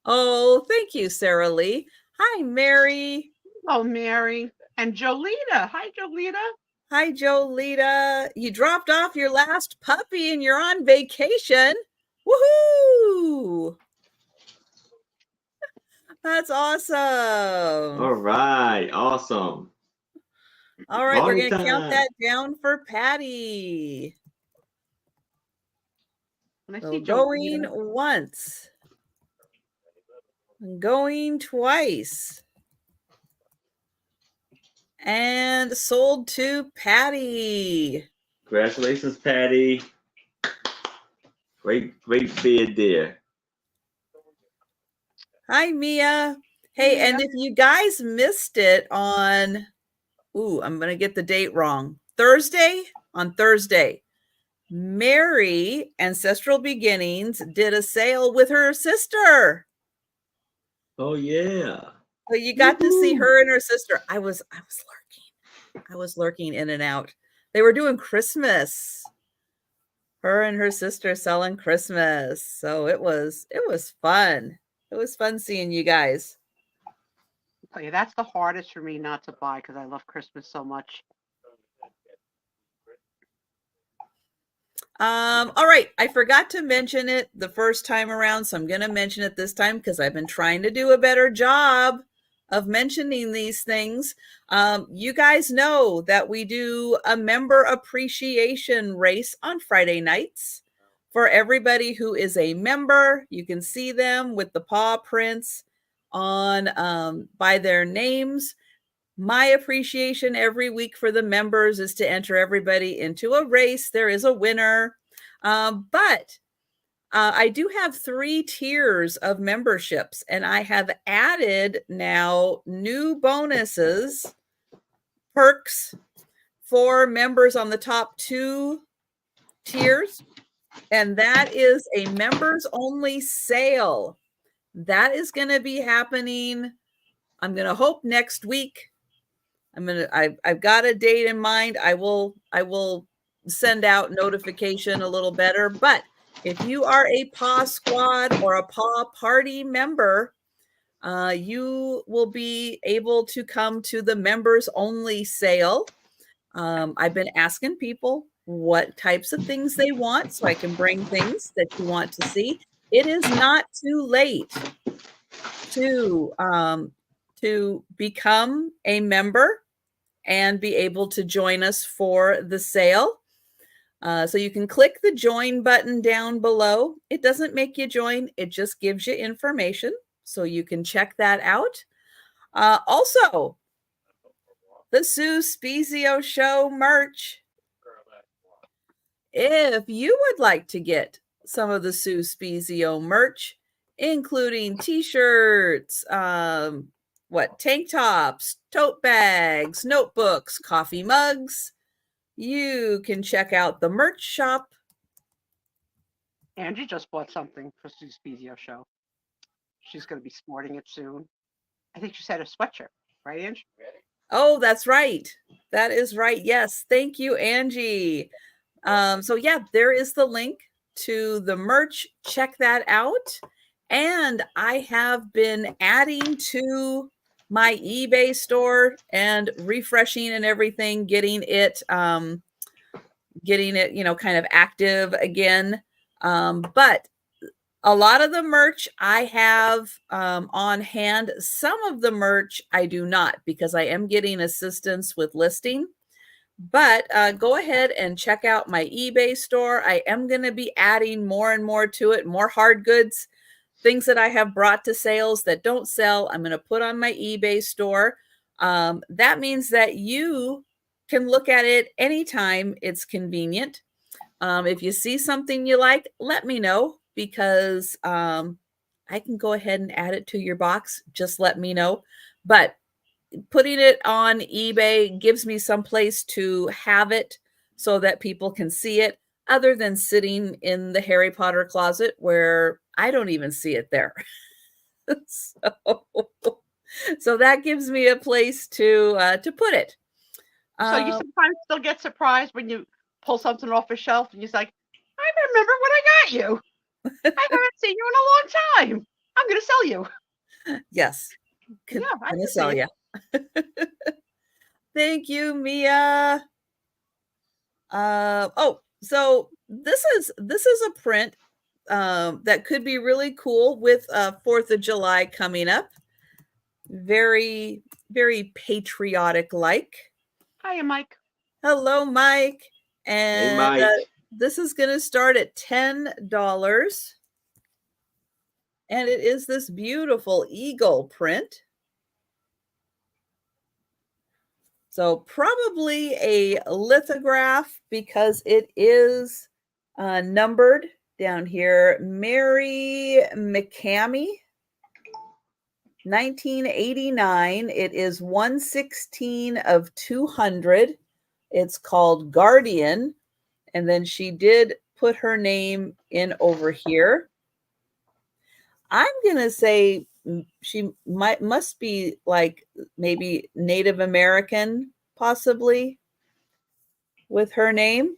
Oh, thank you, Sarah Lee. Hi, Mary. Oh, Mary. And Jolita. Hi, Jolita. Hi, Jolita. You dropped off your last puppy and you're on vacation. Woohoo! That's awesome. All right, awesome. All right, we're Party going to count time. that down for Patty. When I So see going Jolita, once, going twice, and sold to Patty. Congratulations, Patty. Great bid there. Hi, Mia. Hey, Mia. and if you guys missed it on, I'm going to get the date wrong. On Thursday, Mary, Ancestral Beginnings, did a sale with her sister. Oh yeah. So you got to see her and her sister. I was lurking. I was lurking in and out. They were doing Christmas. Her and her sister selling Christmas. So it was fun. It was fun seeing you guys. I'll tell you, that's the hardest for me not to buy because I love Christmas so much. All right. I forgot to mention it the first time around, so I'm going to mention it this time because I've been trying to do a better job of mentioning these things. You guys know that we do a member appreciation race on Friday nights for everybody who is a member. You can see them with the paw prints on by their names. My appreciation every week for the members is to enter everybody into a race. There is a winner. But I do have 3 tiers of memberships, and I have added now new bonuses, perks for members on the top 2 tiers. And that is a members only sale. That is going to be happening, I'm going to hope next week. I've got a date in mind. I will send out notification a little better. But if you are a Paw Squad or a Paw Party member, you will be able to come to the members only sale. I've been asking people what types of things they want so I can bring things that you want to see. It is not too late to become a member and be able to join us for the sale. So you can click the join button down below. It doesn't make you join. It just gives you information. So you can check that out. Also, the Sue Spiezio Show merch. If you would like to get some of the Sue Spiezio merch, including t-shirts, tank tops, tote bags, notebooks, coffee mugs, you can check out the merch shop Angie just bought something for Sue Spiezio show. She's going to be sporting it soon. I think she said a sweatshirt, right, Angie? Oh, that's right. That is right. Yes. Thank you, Angie. So yeah, there is the link to the merch. Check that out. And I have been adding to my eBay store and refreshing and everything, getting it, kind of active again. But a lot of the merch I have on hand. Some of the merch I do not, because I am getting assistance with listing. But go ahead and check out my eBay store. I am going to be adding more and more to it, more hard goods, things that I have brought to sales that don't sell. I'm going to put on my eBay store. That means that you can look at it anytime it's convenient. If you see something you like, let me know, because I can go ahead and add it to your box. Just let me know. But putting it on eBay gives me some place to have it so that people can see it, other than sitting in the Harry Potter closet where I don't even see it there. so that gives me a place to put it. So you sometimes still get surprised when you pull something off a shelf and you're like, I remember when I got you. I haven't seen you in a long time. I'm going to sell you. Yes. Yeah, I Gonna can sell see you. it. Thank you, Mia. So this is a print that could be really cool with 4th of July coming up. Very, very patriotic like. Hiya, Mike. Hello, Mike. Hey, And Mike. this is going to start at $10. And it is this beautiful eagle print. So probably a lithograph, because it is numbered down here. Mary McCamey, 1989. It is 1/16 of 200. It's called Guardian. And then she did put her name in over here. I'm going to say she must be like maybe Native American, possibly, with her name.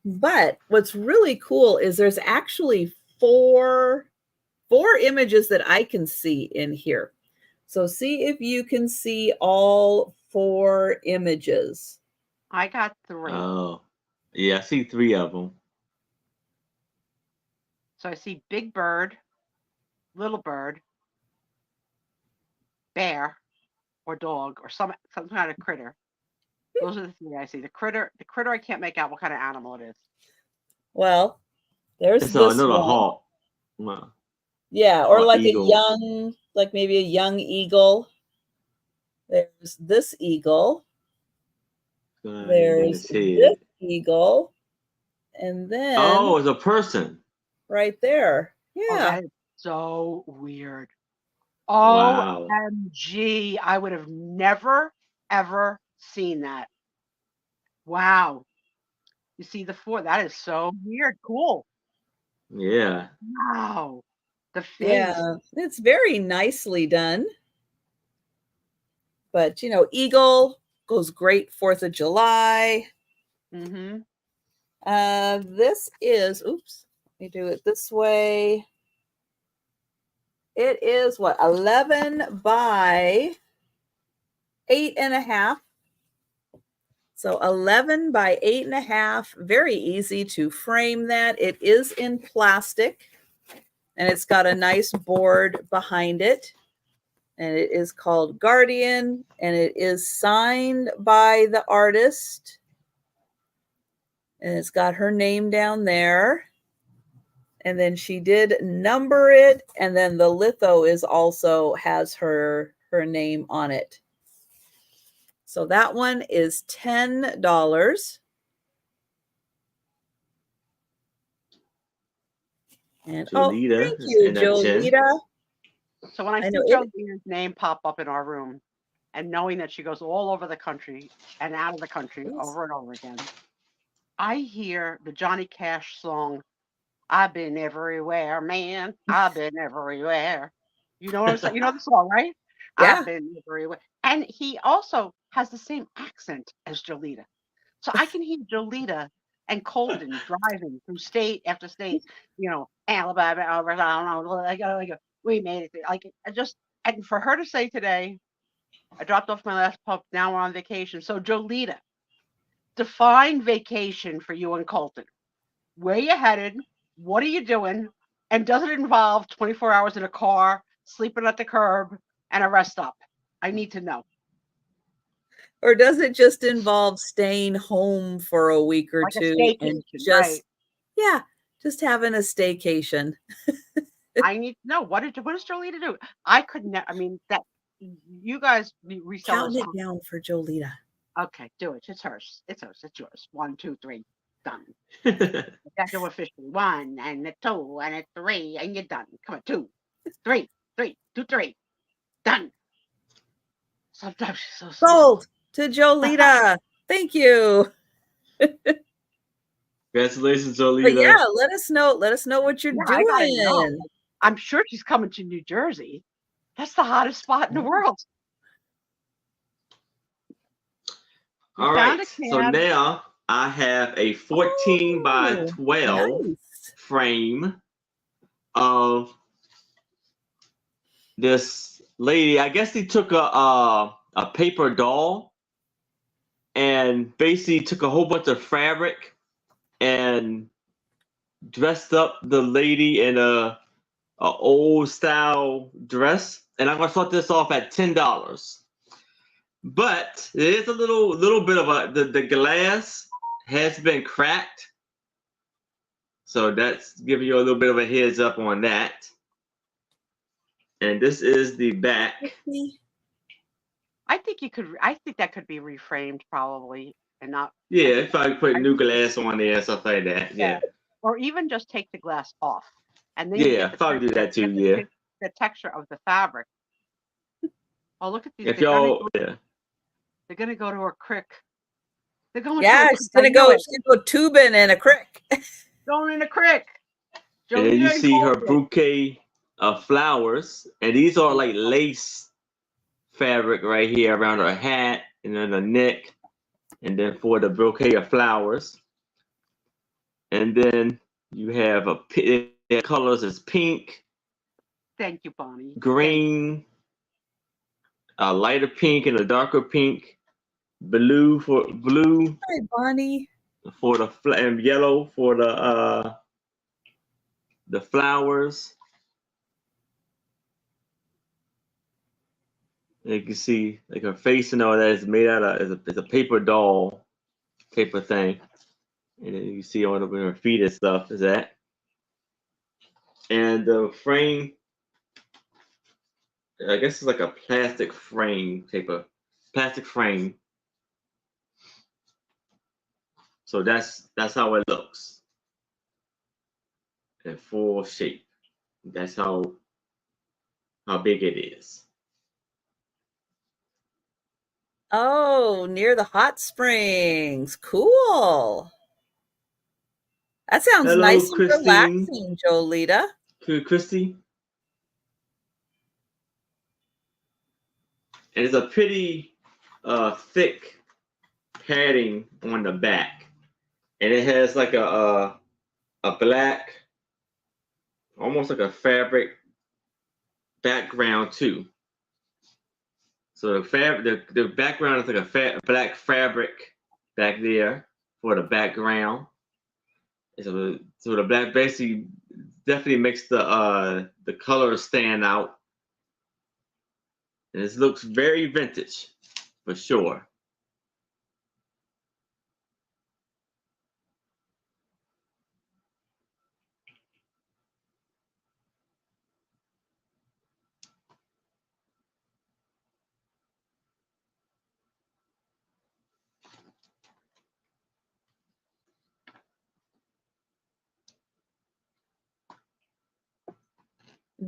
But what's really cool is there's actually four images that I can see in here. So see if you can see all 4 images. I got 3. Oh, yeah, I see 3 of them. So I see big bird, little bird, bear, or dog, or some kind of critter. Those are the 3 I see. The critter I can't make out what kind of animal it is. Well, there's It's this another one. hawk. Well, Yeah, or like eagle. maybe a young eagle. There's this eagle. There's this eagle. And then Oh, it's a person. right there. Oh, Yeah. that is so weird. Wow. OMG. I would have never, ever seen that. Wow. You see the 4. That is so weird. Cool. Yeah. Wow. The face. Yeah, it's very nicely done. But, eagle goes great 4th of July. Mm-hmm. This is, oops, let me do it this way. It is what, 11 by 8.5. So 11 by 8.5, very easy to frame that. It is in plastic, and it's got a nice board behind it. And it is called Guardian, and it is signed by the artist. And it's got her name down there. And then she did number it, and then the litho is also has her name on it. So that one is $10. And Jolita thank is you, in that 10. Jolita. So when I see Jolita's name pop up in our room, and knowing that she goes all over the country and out of the country over and over again, I hear the Johnny Cash song, I've been everywhere, man. I've been everywhere. You know what I'm saying? You know the song, right? Yeah. I've been everywhere. And he also has the same accent as Jolita. So I can hear Jolita and Colton driving through state after state, you know, Alabama, Alabama, I don't know, like, we made it. Like, and for her to say today, I dropped off my last pup, now we're on vacation. So Jolita, define vacation for you and Colton. Where you headed? What are you doing? And does it involve 24 hours in a car, sleeping at the curb, and a rest stop? I need to know. Or does it just involve staying home for a week or Like a two and staycation, just, right? yeah, just having a staycation? I need to know what does Jolita do? I could never. I mean, that you guys resell Counting this. it down for Jolita. Okay, do it. It's hers. It's hers. It's yours. 1, 2, 3, done. Got to officially 1 and a 2 and a 3, and you're done. Come on, 2, 3, 3, 2, 3, done. Sometimes she's so slow. Sold to Jolita. Thank you. Congratulations, But Jolita. yeah, let us know what you're Yeah, I gotta know. doing. I'm sure she's coming to New Jersey. That's the hottest spot in the world. We All found right. a So cab. now I have a 14 by Oh, 12 nice. frame of this lady. I guess he took a paper doll and basically took a whole bunch of fabric and dressed up the lady in a old style dress. And I'm gonna start this off at $10. But there's a little bit of the glass has been cracked. So that's giving you a little bit of a heads up on that. And this is the back. I think that could be reframed probably and not. Yeah, if I put new glass on there and stuff like that. Yeah. Or even just take the glass off. And then you Yeah, get probably do that too, yeah. the texture of the fabric. Oh, look at these. If They're y'all, yeah. gonna go to a creek. They're going to Yeah, a she's creek. gonna go tubing in a creek. Going in a creek. And then you Jolita see her Colton. bouquet of flowers, and these are like lace fabric right here around her hat and then the neck, and then for the bouquet of flowers. And then you have the colors is pink, Thank you, Bonnie. green, a lighter pink and a darker pink, blue Hi, Bonnie. for the and yellow for the flowers. And you can see like her face and all that is made out of is a paper doll, paper thing. And then you see all of her feet and stuff is that. And the frame, I guess it's like a plastic frame, plastic frame. So that's how it looks in full shape. That's how big it is. Oh, near the hot springs. Cool. That sounds Hello, nice and Christine. relaxing, Jolita. Christy. And it's a pretty thick padding on the back, and it has like a black, almost like a fabric background too. So the background is like a black fabric back there for the background. So the black basically definitely makes the colors stand out. And this looks very vintage, for sure.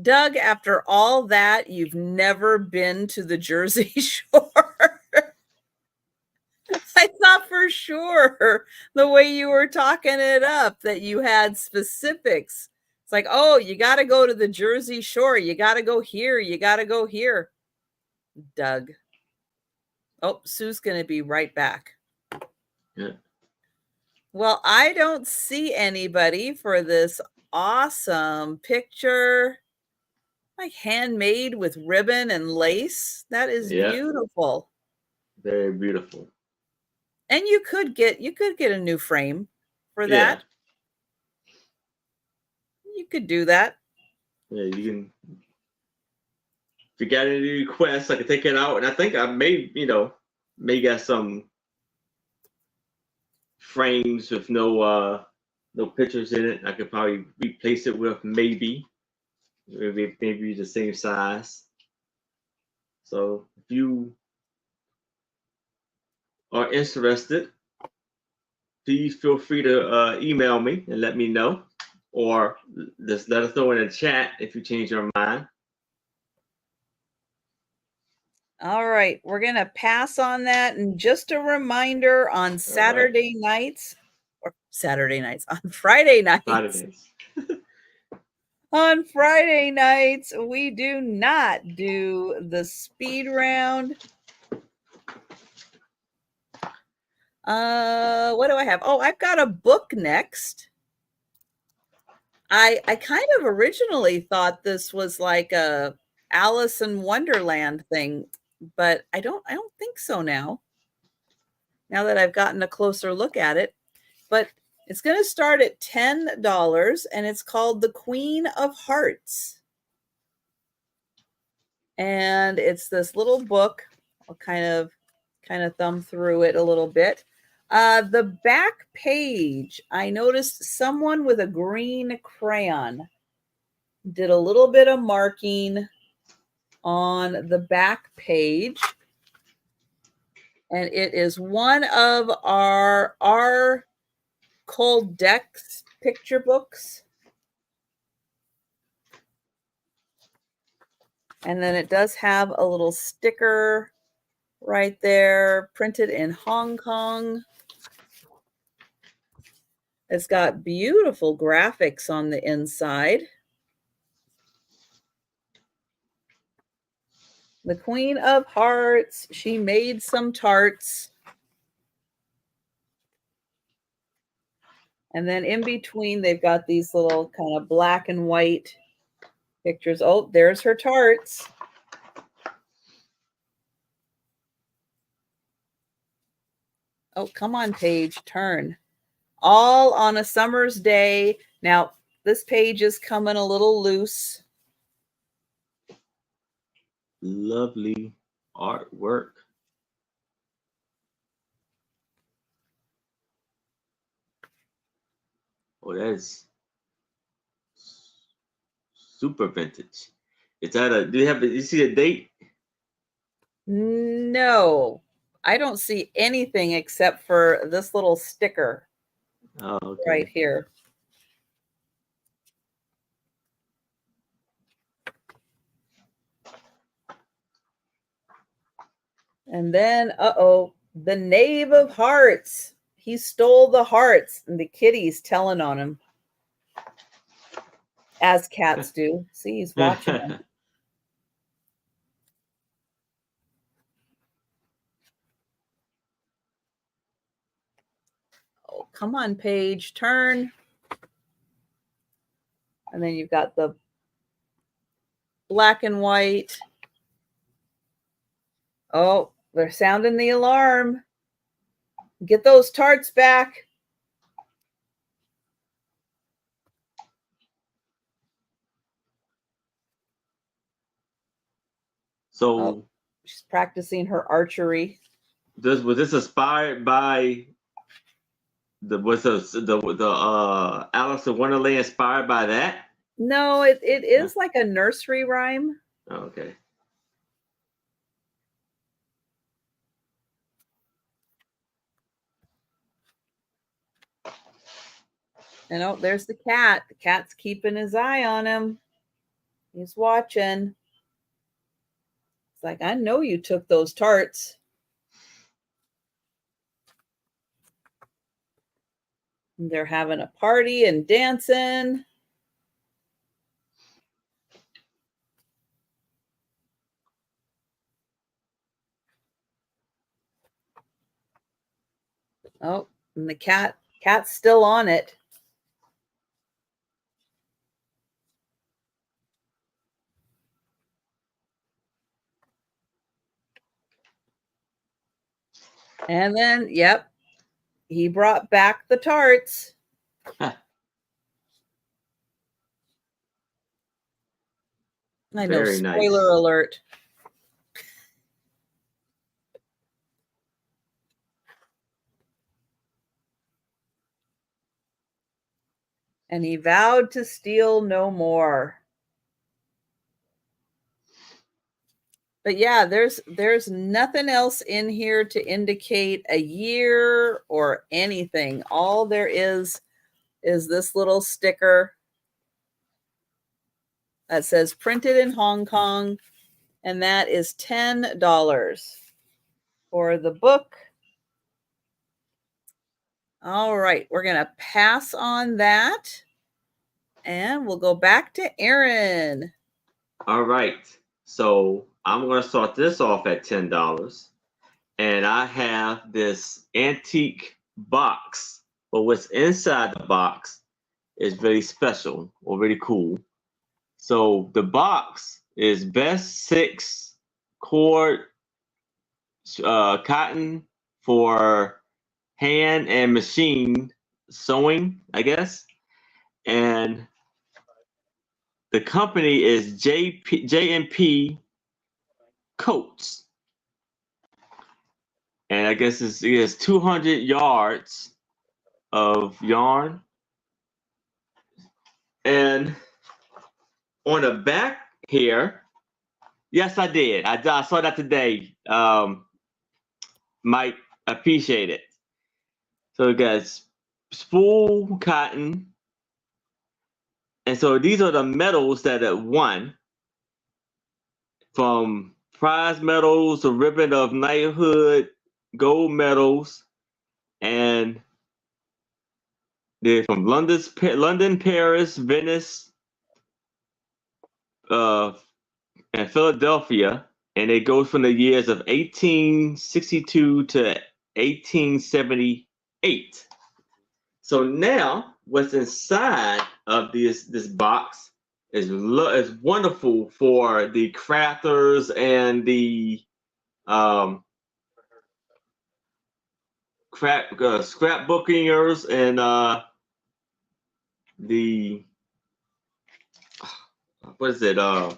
Doug, after all that, you've never been to the Jersey Shore. I thought for sure the way you were talking it up that you had specifics. It's like, oh, you got to go to the Jersey Shore. You got to go here. You got to go here. Doug. Oh, Sue's going to be right back. Yeah. Well, I don't see anybody for this awesome picture. Like handmade with ribbon and lace. That is beautiful. Very beautiful. And you could get a new frame for that. You could do that. Yeah, you can. If you got any requests, I can take it out. And I think I may got some frames with no pictures in it. I could probably replace it with maybe the same size. So if you are interested, please feel free to email me and let me know, or just let us know in the chat if you change your mind. All right, we're going to pass on that. And just a reminder, on on Friday nights, on Friday nights, we do not do the speed round. What do I have? Oh, I've got a book next. I kind of originally thought this was like a Alice in Wonderland thing, but I don't think so now. Now that I've gotten a closer look at it, but it's going to start at $10 and it's called The Queen of Hearts. And it's this little book. I'll kind of thumb through it a little bit. The back page, I noticed someone with a green crayon did a little bit of marking on the back page. And it is one of our Cold Decks picture books. And then it does have a little sticker right there, printed in Hong Kong. It's got beautiful graphics on the inside. The Queen of Hearts, she made some tarts. And then in between, they've got these little kind of black and white pictures. Oh, there's her tarts. Oh, come on, page, turn. All on a summer's day. Now, this page is coming a little loose. Lovely artwork. Oh, that's super vintage. Is that do you see a date? No, I don't see anything except for this little sticker right here. And then, the Knave of Hearts. He stole the hearts, and the kitty's telling on him. As cats do. See, he's watching them. Oh, come on, page, turn. And then you've got the black and white. Oh, they're sounding the alarm. Get those tarts back. So she's practicing her archery. Was this inspired by the Alice in Wonderland inspired by that? No, it is like a nursery rhyme. Oh, okay. And oh, there's the cat. The cat's keeping his eye on him. He's watching. It's like, I know you took those tarts. They're having a party and dancing. Oh, and the cat's still on it. And then, yep, he brought back the tarts. I know, Very spoiler nice. alert. And he vowed to steal no more. But yeah, there's nothing else in here to indicate a year or anything. All there is this little sticker that says printed in Hong Kong, and that is $10 for the book. All right, we're going to pass on that, and we'll go back to Aaron. All right. So I'm going to start this off at $10. And I have this antique box. But what's inside the box is very special or very cool. So the box is best 6 cord cotton for hand and machine sewing, I guess. And the company is J&P Coats. And I guess it is 200 yards of yarn. And on the back here, yes, I did. I saw that today. Might appreciate it. So it got spool cotton. And so these are the medals that it won, from prize medals, a ribbon of knighthood, gold medals, and they're from London, Paris, Venice, and Philadelphia, and it goes from the years of 1862 to 1878. So now, what's inside of this box is wonderful for the crafters and the scrapbookingers and the what is it? I'm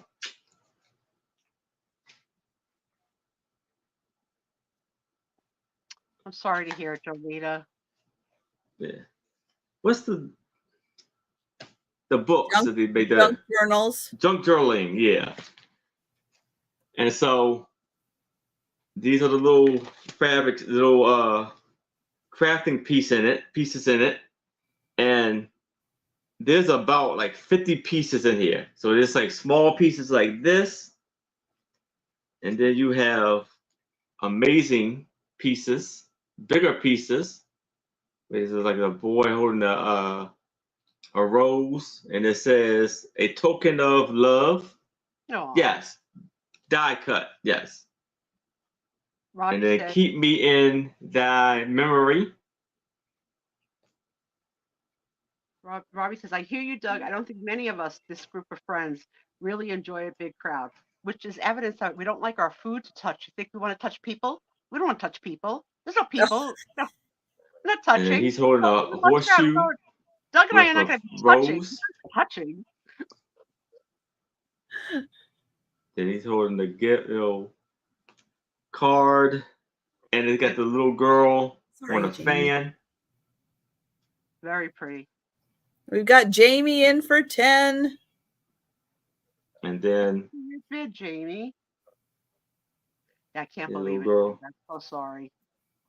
sorry to hear it, Jolita. Yeah. What's the books that they made? Junk journals. Junk journaling, yeah. And so these are the little crafting pieces in it, and there's about like 50 pieces in here. So there's like small pieces like this, and then you have amazing pieces, bigger pieces. This is like a boy holding a rose, and it says a token of love. Aww. Yes, die cut. Yes. Robbie And then said, keep me in thy memory. Robbie says, I hear you, Doug. I don't think many of us, this group of friends, really enjoy a big crowd, which is evidence that we don't like our food to touch. You think we want to touch people? We don't want to touch people. There's no people. No, we're not touching. And he's holding a horseshoe. Doug and I are not going to be touching. Touching. Then he's holding the card, and it's got the little girl on a fan. Very pretty. We've got Jamie in for 10. And then You did, Jamie. I can't the believe little girl I'm so sorry.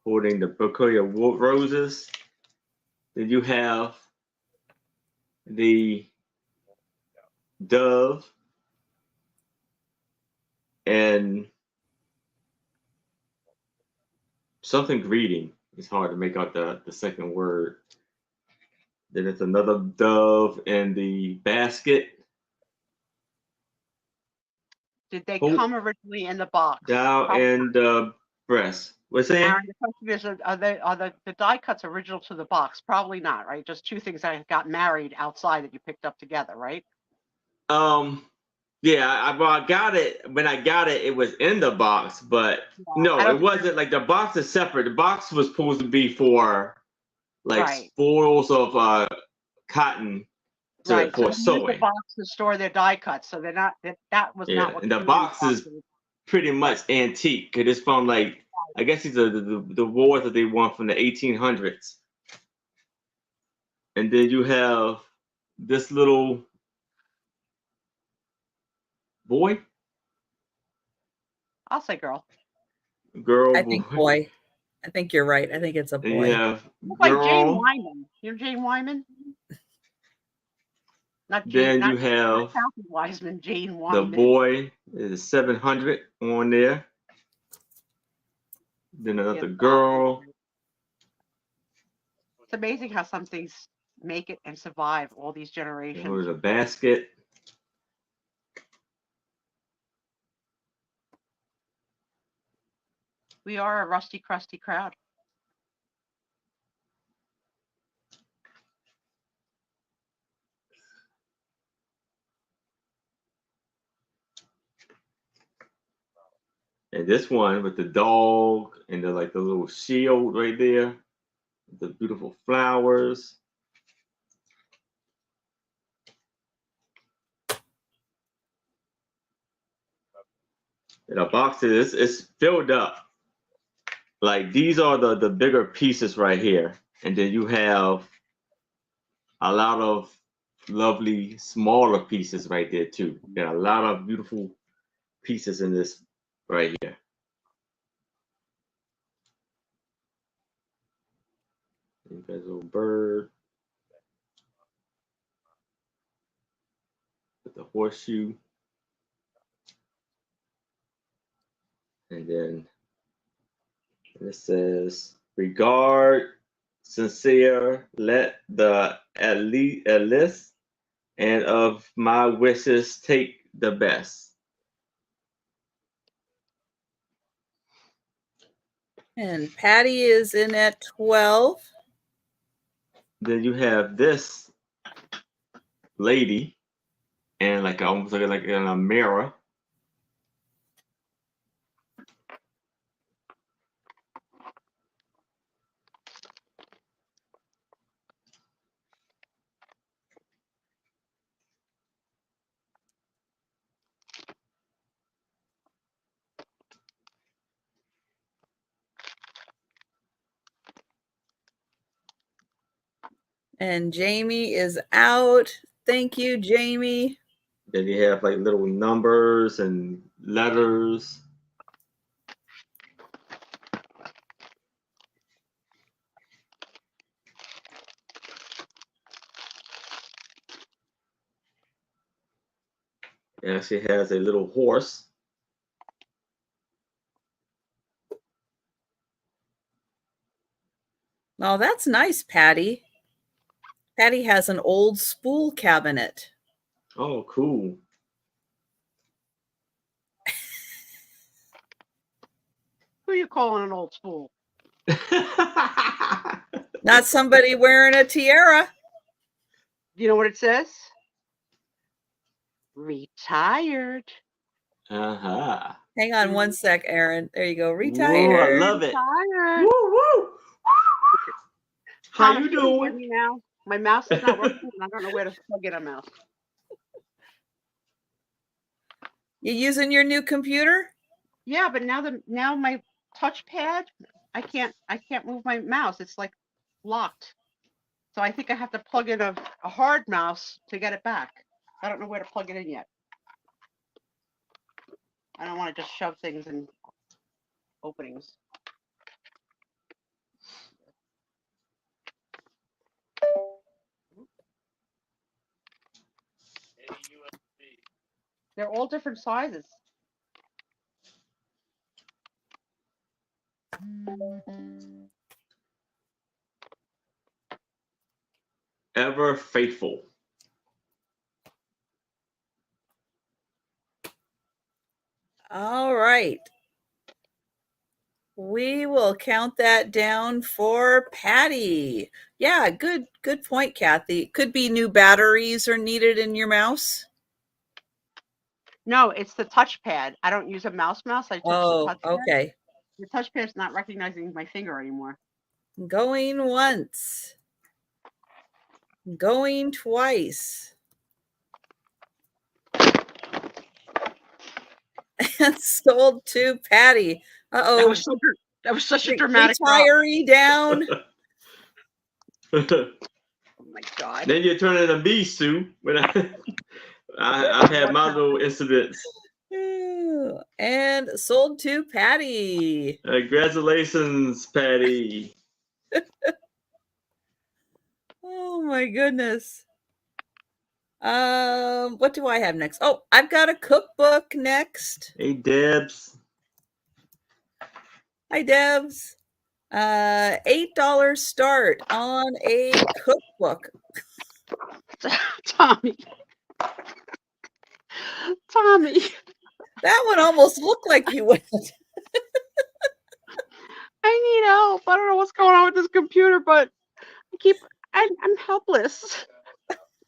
holding the bouquet of roses. Then you have the dove and something greeting. It's hard to make out the second word. Then there's another dove in the basket. Did they Oh. come originally in the box? Down Probably in the breast. What's that? Aaron, the question is, are the die cuts original to the box? Probably not, right? Just two things that got married outside that you picked up together, right? Yeah, I got it. When I got it, it was in the box, but I no, don't it wasn't. Like the box is separate. The box was supposed to be for like Right. spoils of cotton Right. for So they use the sewing. box to store their die cuts. So they're not that was Yeah, not what and the came in box is pretty much antique. It is from like I guess these are the wars that they won from the 1800s. And then you have this little boy, I'll say girl. girl, I think boy. boy. I think you're right. I think it's a And you boy. have Look like Jane girl. Wyman. You know Jane Wyman? Not Jane, Then not you have Kathy Wiseman, Jane the Wyman. boy is 700 on there. Then another Yeah, girl. It's amazing how some things make it and survive all these Then generations. go to the basket. We are a rusty, crusty crowd. And this one with the dog and the like the little shield right there. The beautiful flowers. And the box is filled up. Like these are the bigger pieces right here. And then you have a lot of lovely smaller pieces right there too. You got a lot of beautiful pieces in this right here. You got a little bird with the horseshoe. And then it says, regard, sincere, let the least and of my wishes take the best. And Patty is in at 12. Then you have this lady and like almost like in a mirror. And Jamie is out. Thank you, Jamie. Then you have like little numbers and letters. And she has a little horse. Oh, that's nice, Patty. Patty has an old spool cabinet. Oh, cool. Who are you calling an old spool? Not somebody wearing a tiara. You know what it says? Retired. Uh-huh. Hang on one sec, Aaron. There you go. Whoa, I Retired. love it. Retired. Woo, woo. How Thomas, you can hear doing? me now? My mouse is not working, and I don't know where to plug in a mouse. You using your new computer? Yeah, but now my touchpad, I can't move my mouse. It's like locked. So I think I have to plug in a hard mouse to get it back. I don't know where to plug it in yet. I don't want to just shove things in openings. They're all different sizes. ever faithful. All right. We will count that down for Patty. Yeah, good point, Kathy. Could be new batteries are needed in your mouse. No, it's the touchpad. I don't use a mouse. I touch the Oh, touchpad. okay. The touchpad's not recognizing my finger anymore. Going once. Going twice. And sold to Patty. Uh-oh. That was such a dramatic drop. Retiree down. Oh my God. Then you turn into me, Sue. When I've had my little incidents. And sold to Patty. Congratulations, Patty. Oh my goodness. What do I have next? Oh, I've got a cookbook next. Hey, Debs. Hi, Debs. $8 start on a cookbook. Tommy. That one almost looked like you went. I need help. I don't know what's going on with this computer, but I'm helpless.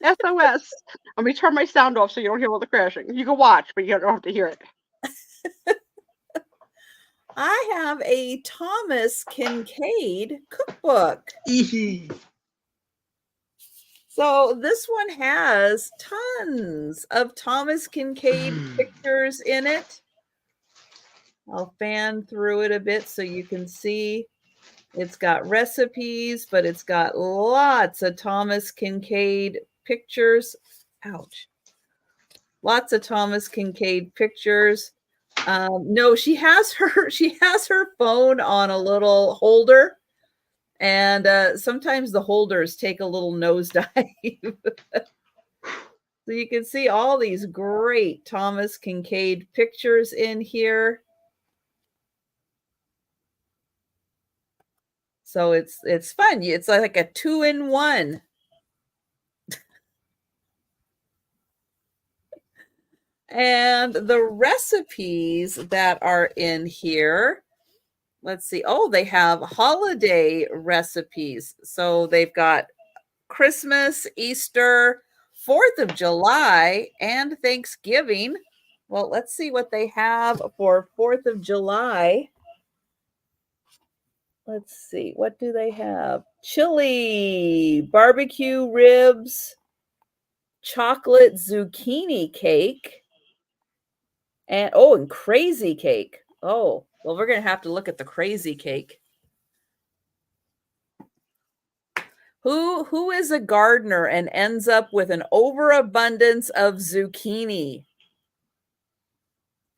SOS. Let me turn my sound off so you don't hear all the crashing. You can watch, but you don't have to hear it. I have a Thomas Kincaid cookbook. So this one has tons of Thomas Kincaid pictures in it. I'll fan through it a bit so you can see. It's got recipes, but it's got lots of Thomas Kincaid pictures. Ouch. Lots of Thomas Kincaid pictures. No, she has her phone on a little holder, and sometimes the holders take a little nosedive. So you can see all these great Thomas Kincaid pictures in here. So it's fun. It's like a 2-in-1. And the recipes that are in here, let's see. Oh, they have holiday recipes. So they've got Christmas, Easter, 4th of July, and Thanksgiving. Well, let's see what they have for 4th of July. Let's see. What do they have? Chili, barbecue ribs, chocolate zucchini cake, and crazy cake. Oh, well, we're going to have to look at the crazy cake. Who is a gardener and ends up with an overabundance of zucchini?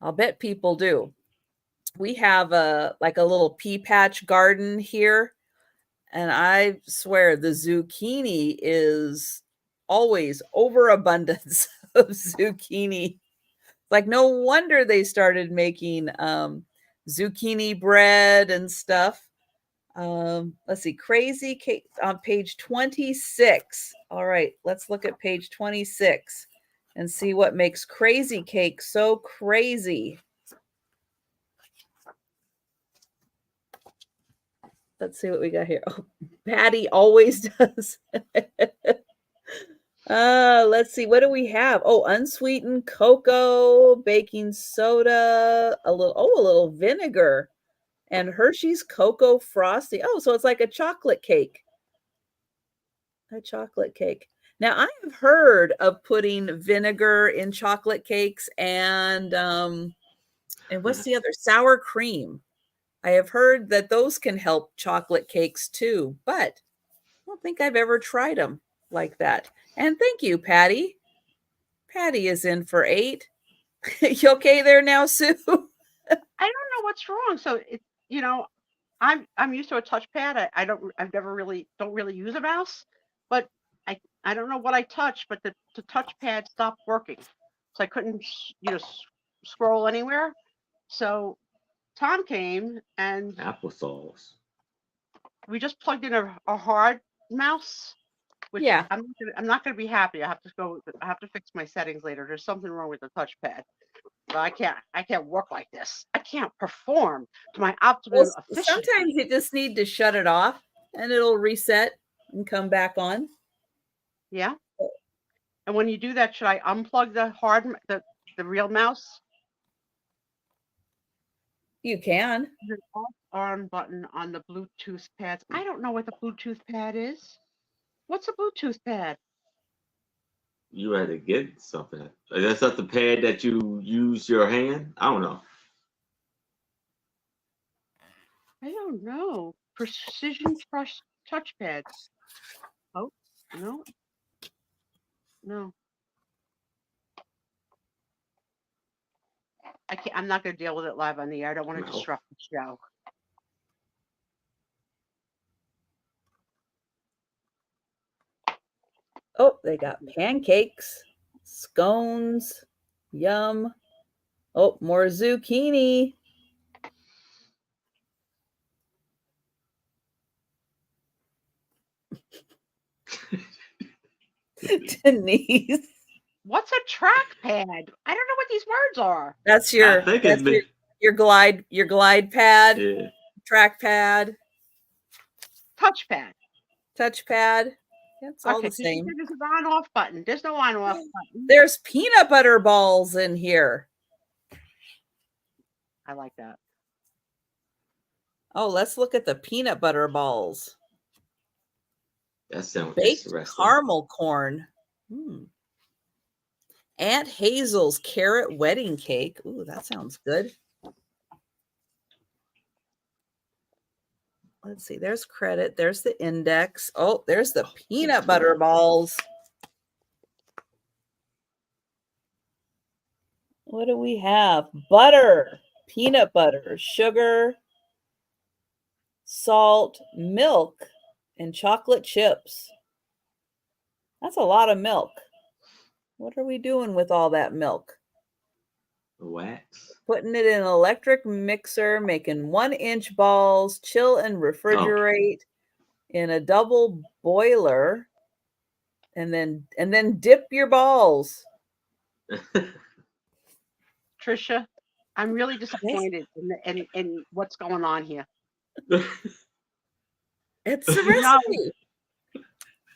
I'll bet people do. We have a little pea patch garden here, and I swear the zucchini is always overabundance of zucchini. Like, no wonder they started making zucchini bread and stuff. Let's see, crazy cake on page 26. All right, let's look at page 26 and see what makes crazy cake so crazy. Let's see what we got here. Oh, Patty always does. Let's see, what do we have? Oh, unsweetened cocoa, baking soda, a little vinegar, and Hershey's Cocoa Frosty. Oh, so it's like a chocolate cake. A chocolate cake. Now, I have heard of putting vinegar in chocolate cakes and what's the other? Sour cream. I have heard that those can help chocolate cakes too, but I don't think I've ever tried them like that. And thank you, Patty. Patty is in for 8. You okay there now, Sue? I don't know what's wrong. So I'm used to a touchpad. I've never really don't really use a mouse, but I don't know what I touched, but the touchpad stopped working, so I couldn't scroll anywhere. So Tom came and Applesauce. we just plugged in a hard mouse, which Yeah. I'm not gonna be happy. I have to fix my settings later. There's something wrong with the touchpad. But I can't work like this. I can't perform to my optimum Well, efficiency. sometimes you just need to shut it off and it'll reset and come back on. Yeah. And when you do that, should I unplug the real mouse? You can. There's an off on button on the Bluetooth pads. I don't know what the Bluetooth pad is. What's a Bluetooth pad? You had to get something. That's not the pad that you use your hand. I don't know. I don't know. Precision touchpad. Oh, no. No. I'm not going to deal with it live on the air. I don't want to No. disrupt the show. Oh, they got pancakes, scones, yum. Oh, more zucchini. Denise. What's a trackpad? I don't know what these words are. That's I think it's been. your glide pad, Yeah. track pad, Touchpad. touchpad. It's all Okay, the so she same. said there's an on-off button. There's no on-off button. There's peanut butter balls in here. I like that. Oh, let's look at the peanut butter balls. That sounds Baked interesting. caramel corn. Aunt Hazel's carrot wedding cake. Ooh, that sounds good. Let's see. There's credit. There's the index. Oh, there's the peanut butter balls. What do we have? Butter, peanut butter, sugar, salt, milk, and chocolate chips. That's a lot of milk. What are we doing with all that milk? Wax. Putting it in an electric mixer, making 1-inch balls, chill and refrigerate in a double boiler, and then dip your balls. Trisha, I'm really disappointed in what's going on here. It's the recipe.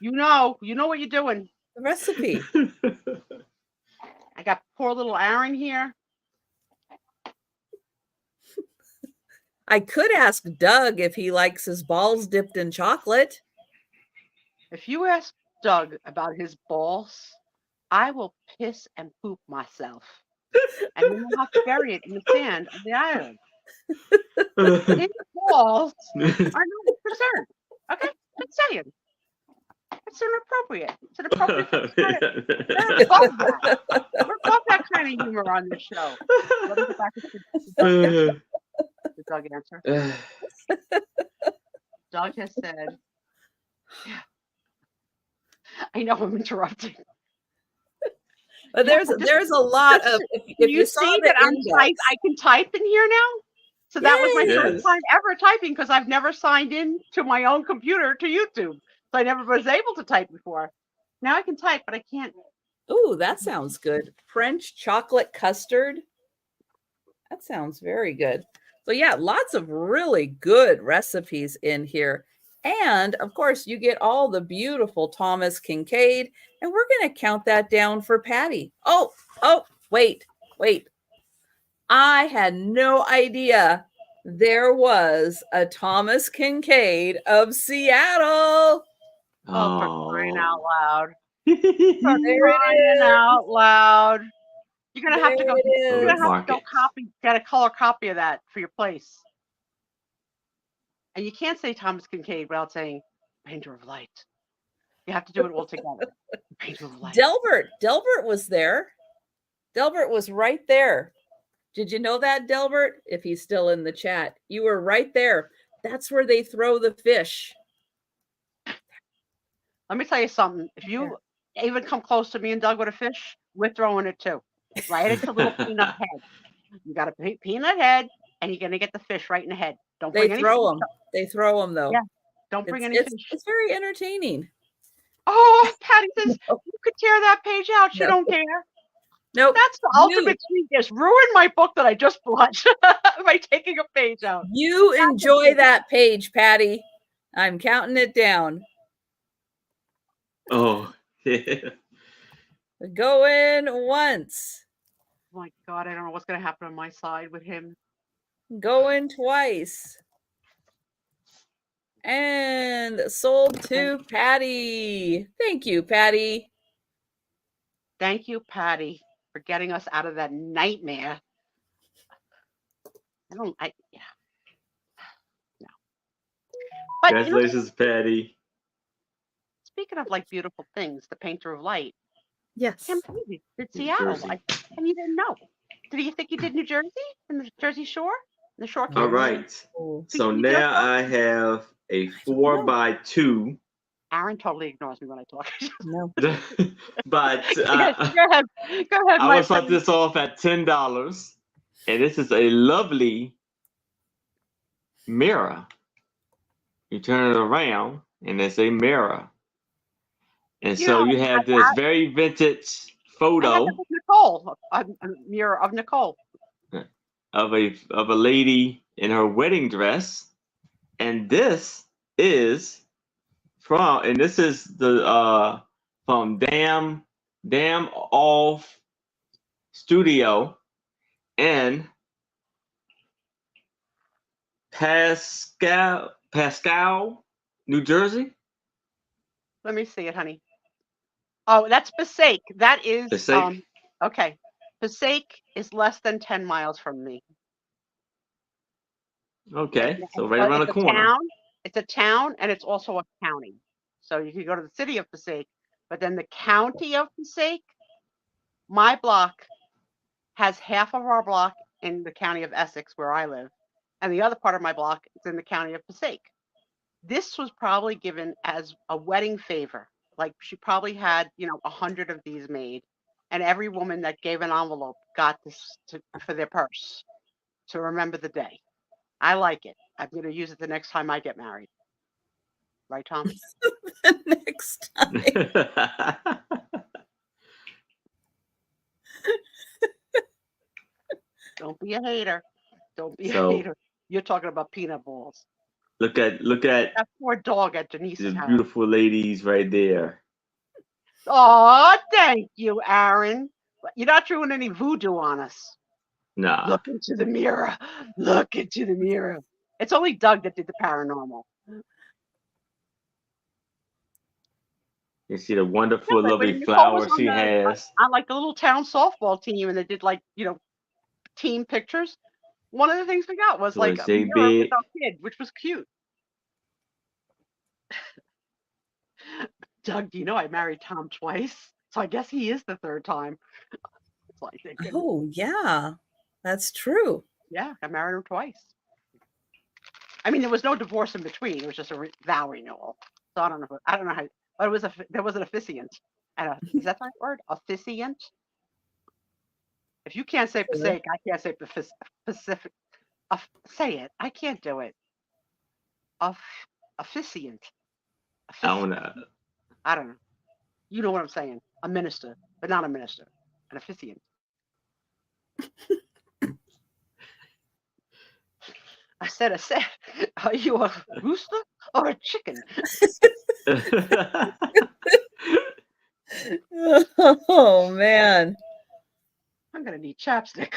You know what you're doing. The recipe. I got poor little Aaron here. I could ask Doug if he likes his balls dipped in chocolate. If you ask Doug about his balls, I will piss and poop myself. And then we'll have to bury it in the sand of the island. His balls are not concerned. Okay? I'm saying. It's inappropriate. It's an appropriate thing. We're above that. We're above that kind of humor on this show. Let me go back to the Doug answer. Doug has said, I know I'm interrupting. But there's a lot of if you saw see the that index, I can type in here now. So that was my Yes. first time ever typing because I've never signed in to my own computer to YouTube. So I never was able to type before. Now I can type, but I can't. ooh, that sounds good. French chocolate custard. That sounds very good. So yeah, lots of really good recipes in here. And of course, you get all the beautiful Thomas Kincaid, and we're going to count that down for Patty. Oh, wait. I had no idea there was a Thomas Kincaid of Seattle. Oh, for crying out loud. There it Crying is. out loud. You're gonna have to go. There it You're is. gonna have to go get a color copy of that for your place. And you can't say Thomas Kincaid without saying Painter of Light. You have to do it all together. Painter of Light. Delbert was there. Delbert was right there. Did you know that, Delbert? If he's still in the chat, you were right there. That's where they throw the fish. Let me tell you something. If you even come close to me and Doug with a fish, we're throwing it too. Right at the little peanut head. You got a peanut head, and you're gonna get the fish right in the head. Don't bring They any throw fish them. They throw them though. Yeah. Don't bring any fish. It's very entertaining. Oh, Patty says you could tear that page out. She No. don't care. Nope. That's the ultimate sweetness. Ruin my book that I just bought by taking a page out. You enjoy that page, Patty. I'm counting it down. Oh, yeah. Going once. Oh my God, I don't know what's going to happen on my side with him. Going twice. And sold to Patty. Thank you, Patty. Thank you, Patty, for getting us out of that nightmare. Yeah. No. But Congratulations, Patty. Speaking of like beautiful things, the painter of light. Yes. Kim Peavy did Seattle. Jersey. And you didn't know. Did you think he did New Jersey? In the Jersey Shore? The Shore All Campus? right. Oh. So Did you just now I have a 4x2. Aaron totally ignores me when I talk. No. But Go ahead. Go ahead, I my will start friend. this off at $10. And this is a lovely mirror. You turn it around and it's a mirror. And so you have this very vintage I photo had that with Nicole, a mirror of Nicole. of a lady in her wedding dress. And this is from the from Damn Off Studio in Pascal, New Jersey. Let me see it, honey. Oh, that's Passaic. That is Passaic? okay. Passaic is less than 10 miles from me. Okay, so right around the corner. It's a town and it's also a county. So you can go to the city of Passaic, but then the county of Passaic, my block has half of our block in the county of Essex where I live, and the other part of my block is in the county of Passaic. This was probably given as a wedding favor. Like she probably had, 100 of these made, and every woman that gave an envelope got this for their purse to remember the day. I like it. I'm going to use it the next time I get married. Right, Tom? The next time. Don't be a hater. Don't be So- a hater. You're talking about peanut balls. Look at That poor dog at the Denise's house. beautiful ladies right there. Oh, thank you, Aaron. You're not doing any voodoo on us. Nah. Look into the mirror. Look into the mirror. It's only Doug that did the paranormal. You see the wonderful, but lovely when Nicole was flowers on she has. on like the little town softball team, and they did like, team pictures. One of the things we got was So like it's a a mirror with big- our kid, which was cute. Doug, do you know I married Tom twice? So I guess he is the third time. It's like, Oh, yeah. That's true. yeah, I married him twice. I mean, there was no divorce in between. It was just a vow renewal. So I don't know how, but there was an officiant. Is that the right word? Officiant? If you can't say Passaic, I can't say Pacific. Say it. I can't do it. Officiant. I don't know. I don't know. You know what I'm saying. A minister, but not a minister. An officiant. I said, are you a rooster or a chicken? Oh, man. I'm going to need chapstick.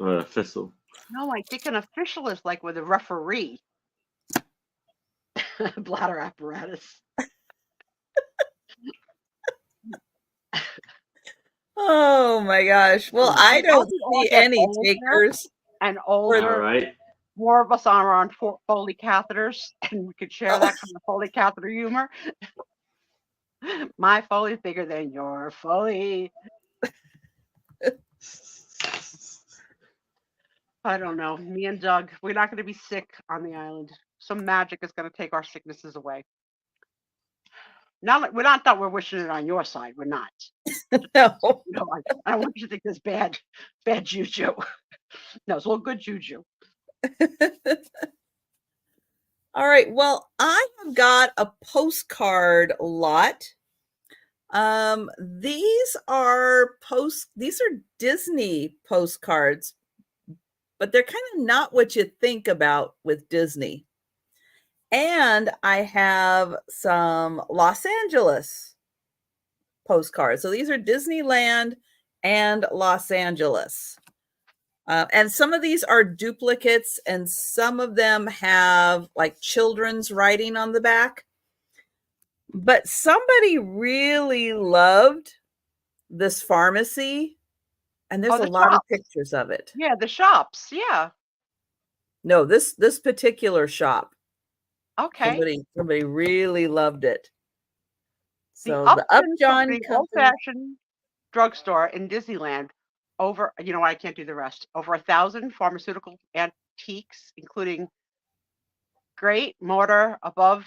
Or official. No, I think an official is like with a referee. Bladder apparatus. Oh my gosh. Well, I don't see any takers. And All older, right. more of us are on Foley catheters, and we could share that kind of Foley catheter humor. My Foley's bigger than your Foley. I don't know. Me and Doug, we're not going to be sick on the island. Some magic is going to take our sicknesses away. We're not that we're wishing it on your side. We're not. No. I don't want you to think there's bad juju. No, it's all good juju. All right. Well, I have got a postcard lot. These are Disney postcards, but they're kind of not what you think about with Disney. And I have some Los Angeles postcards. So these are Disneyland and Los Angeles. And some of these are duplicates, and some of them have like children's writing on the back. But somebody really loved this pharmacy, and there's a the lot of shops. pictures of it. Yeah, the shops. Yeah. No, this particular shop, Okay. somebody really loved it. The So the Upton Upjohn Company Company, old-fashioned drugstore in Disneyland. Over, you know what? I can't do the rest. Over 1,000 pharmaceutical antiques, including great mortar above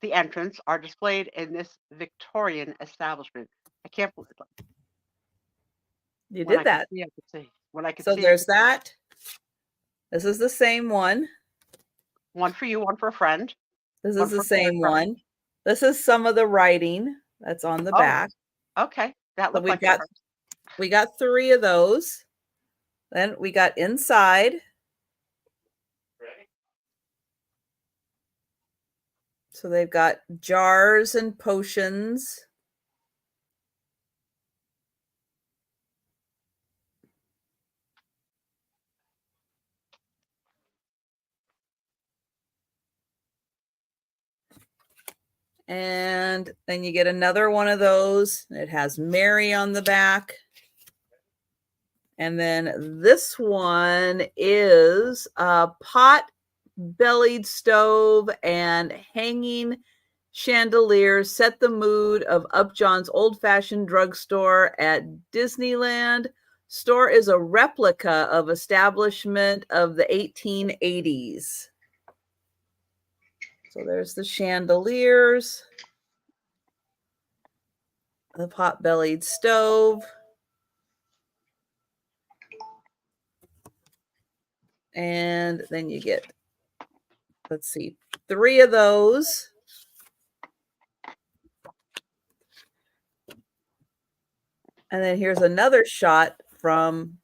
the entrance, are displayed in this Victorian establishment. I can't believe it. you When did I that. could see, I could see. When I could So see, there's that. This is the same one. one for you, one for a friend. This One is the for third same friend. one. This is some of the writing that's on the Oh, back. okay. That So looked we've like got hers. we got 3 of those. Then we got inside. Ready? So they've got jars and potions. And then you get another one of those. It has Mary on the back. And then this one is a pot-bellied stove and hanging chandeliers set the mood of Upjohn's old-fashioned drugstore at Disneyland. Store is a replica of establishment of the 1880s. So there's the chandeliers, the pot-bellied stove, and then you get, let's see, 3 of those. And then here's another shot from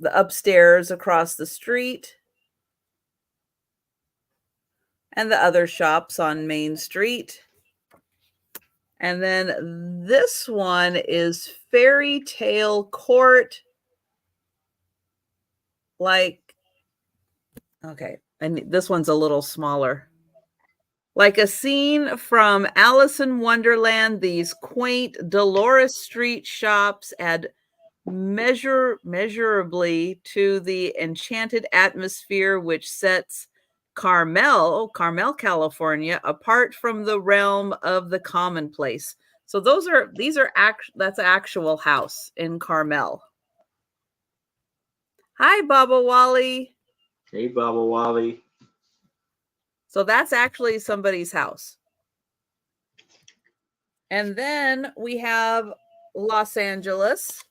the upstairs across the street and the other shops on Main Street. And then this one is Fairy Tale Court. Okay, and this one's a little smaller. Like a scene from Alice in Wonderland, these quaint Dolores Street shops add measurably to the enchanted atmosphere which sets Carmel, California, apart from the realm of the commonplace. So that's actual house in Carmel. Hi, Baba Wally. Hey, Baba Wally. So that's actually somebody's house. And then we have Los Angeles.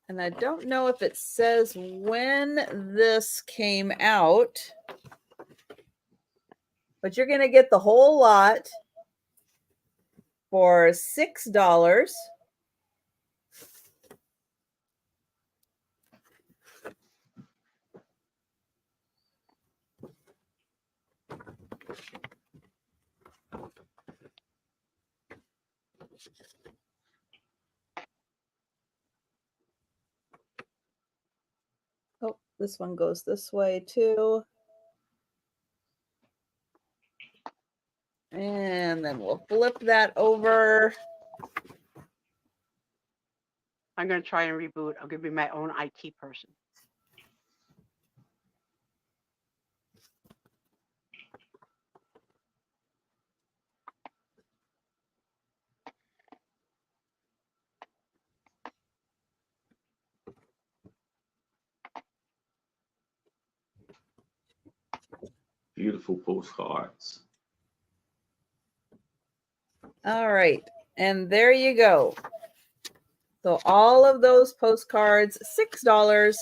And I don't know if it says when this came out, but you're going to get the whole lot for $6. Oh, this one goes this way too. And then we'll flip that over. I'm going to try and reboot. I'm going to be my own IT person. Beautiful postcards. All right. And there you go. So all of those postcards, $6.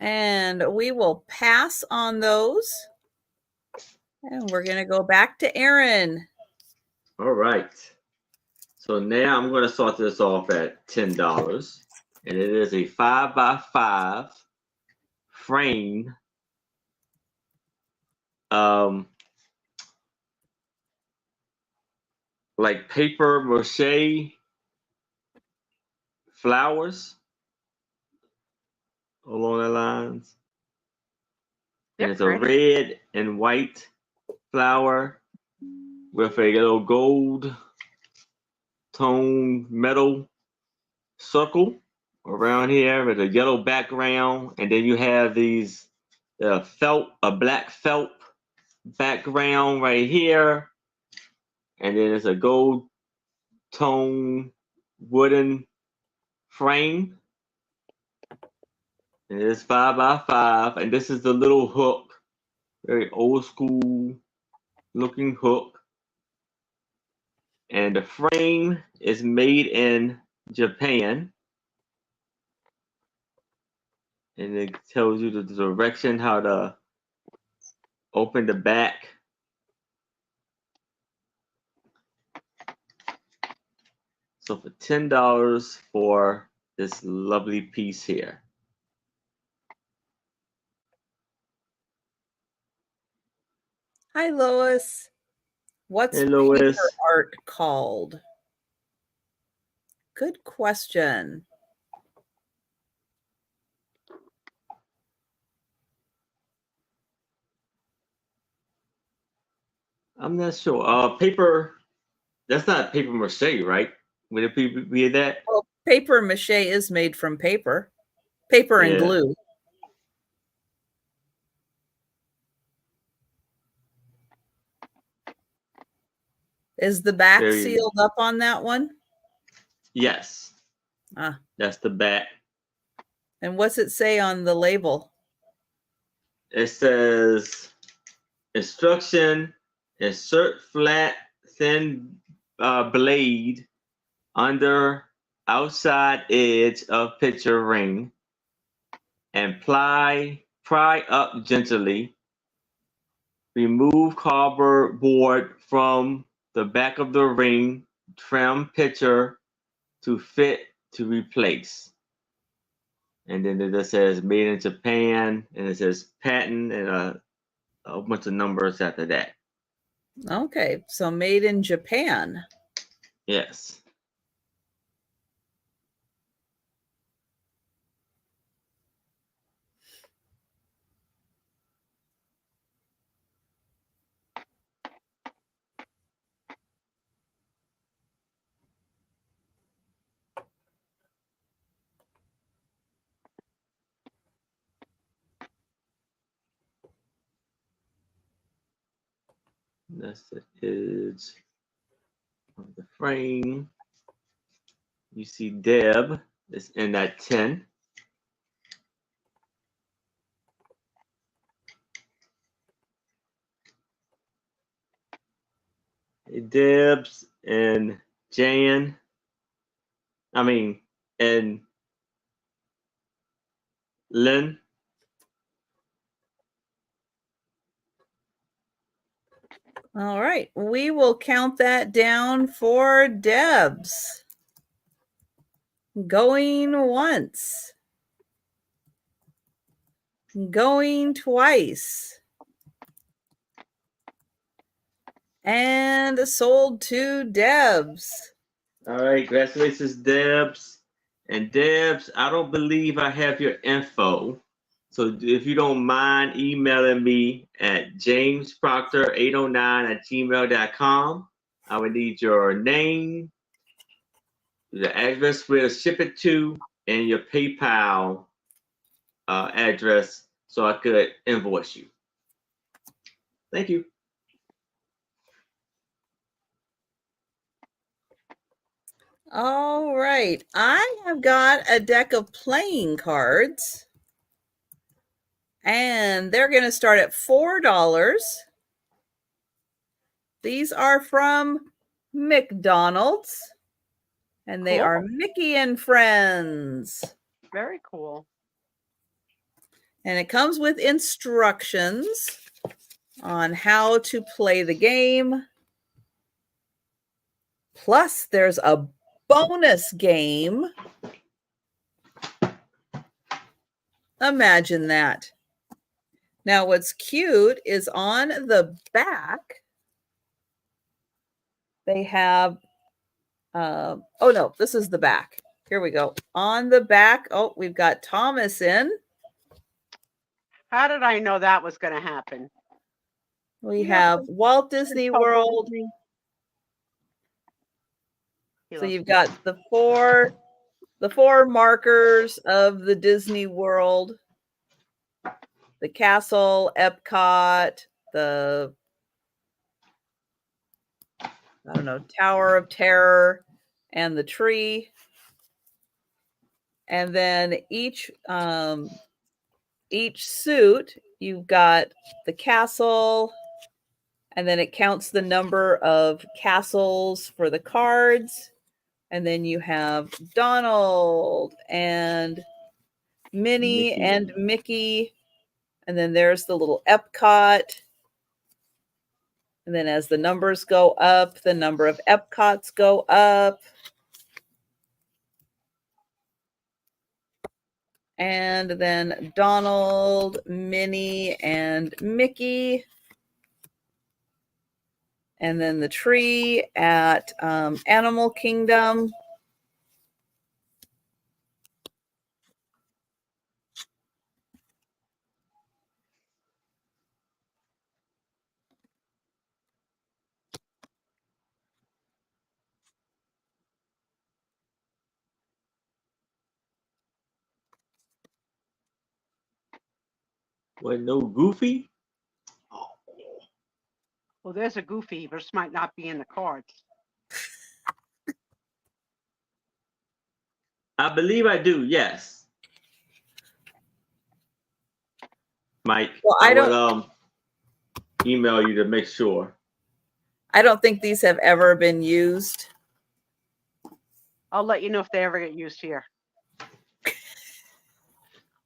And we will pass on those. And we're going to go back to Aaron. All right. So now I'm going to start this off at $10. And it is a 5x5 frame. Like paper mache flowers along the lines. And They're it's a pretty. red and white flower with a little gold tone metal circle around here with a yellow background, and then you have these a black felt background right here, and then it's a gold tone wooden frame, and it's 5x5, and this is the little hook, very old school looking hook, and the frame is made in Japan. And it tells you the direction, how to open the back. So for $10 for this lovely piece here. Hi, Lois. What's Hey, Lois. paper art called? Good question. I'm not sure. Paper, that's not paper mache, right? Would it be that? Well, paper mache is made from paper and Yeah. glue. Is the back sealed up on that one? Yes. Ah. That's the back. And what's it say on the label? It says, instruction, insert flat, thin blade under outside edge of picture ring and pry up gently. Remove cardboard from the back of the ring, trim picture to fit to replace. And then it just says made in Japan, and it says patent and a bunch of numbers after that. Okay, so made in Japan. Yes. That's the edge of the frame. You see Deb is in that 10. Hey, Debs and Jan. And Lynn. All right, we will count that down for Debs. Going once. Going twice. And sold to Debs. All right, congratulations, Debs. And Debs, I don't believe I have your info. So if you don't mind emailing me at jamesproctor809@gmail.com, I would need your name, the address where to ship it to, and your PayPal address so I could invoice you. Thank you. All right, I have got a deck of playing cards. And they're going to start at $4. These are from McDonald's. And they are Mickey and Friends. Very cool. And it comes with instructions on how to play the game. Plus, there's a bonus game. Imagine that. Now, what's cute is on the back, they have, oh no, this is the back. Here we go. On the back, oh, we've got Thomas in. How did I know that was going to happen? We have Walt Disney World. So you've got the four markers of the Disney World, the castle, Epcot, the, I don't know, Tower of Terror, and the tree. And then each suit, you've got the castle, and then it counts the number of castles for the cards. And then you have Donald and Minnie and Mickey. And then there's the little Epcot. And then as the numbers go up, the number of Epcots go up. And then Donald, Minnie, and Mickey. And then the tree at Animal Kingdom. What, no Goofy? Well, there's a Goofy, but this might not be in the cards. I believe I do, yes. Mike, Well, I don't email you to make sure. I don't think these have ever been used. I'll let you know if they ever get used here.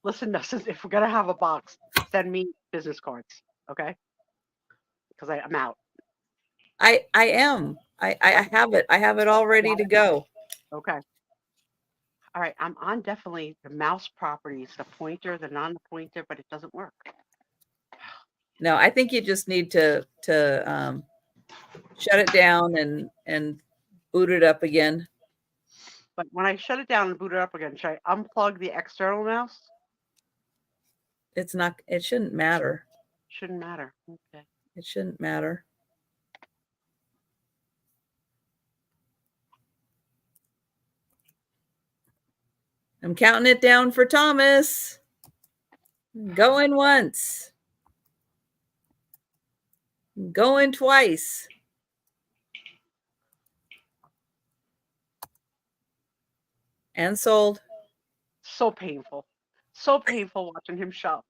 Listen, if we're gonna have a box, send me business cards, okay? Because I'm out. I am. I have it. I have it all ready to go. Okay. All right, I'm on definitely the mouse properties, the pointer, the non-pointer, but it doesn't work. No, I think you just need to shut it down and boot it up again. But when I shut it down and boot it up again, should I unplug the external mouse? It shouldn't matter. Shouldn't matter. Okay. It shouldn't matter. I'm counting it down for Thomas. Going once. Going twice. And sold. So painful. So painful watching him shop.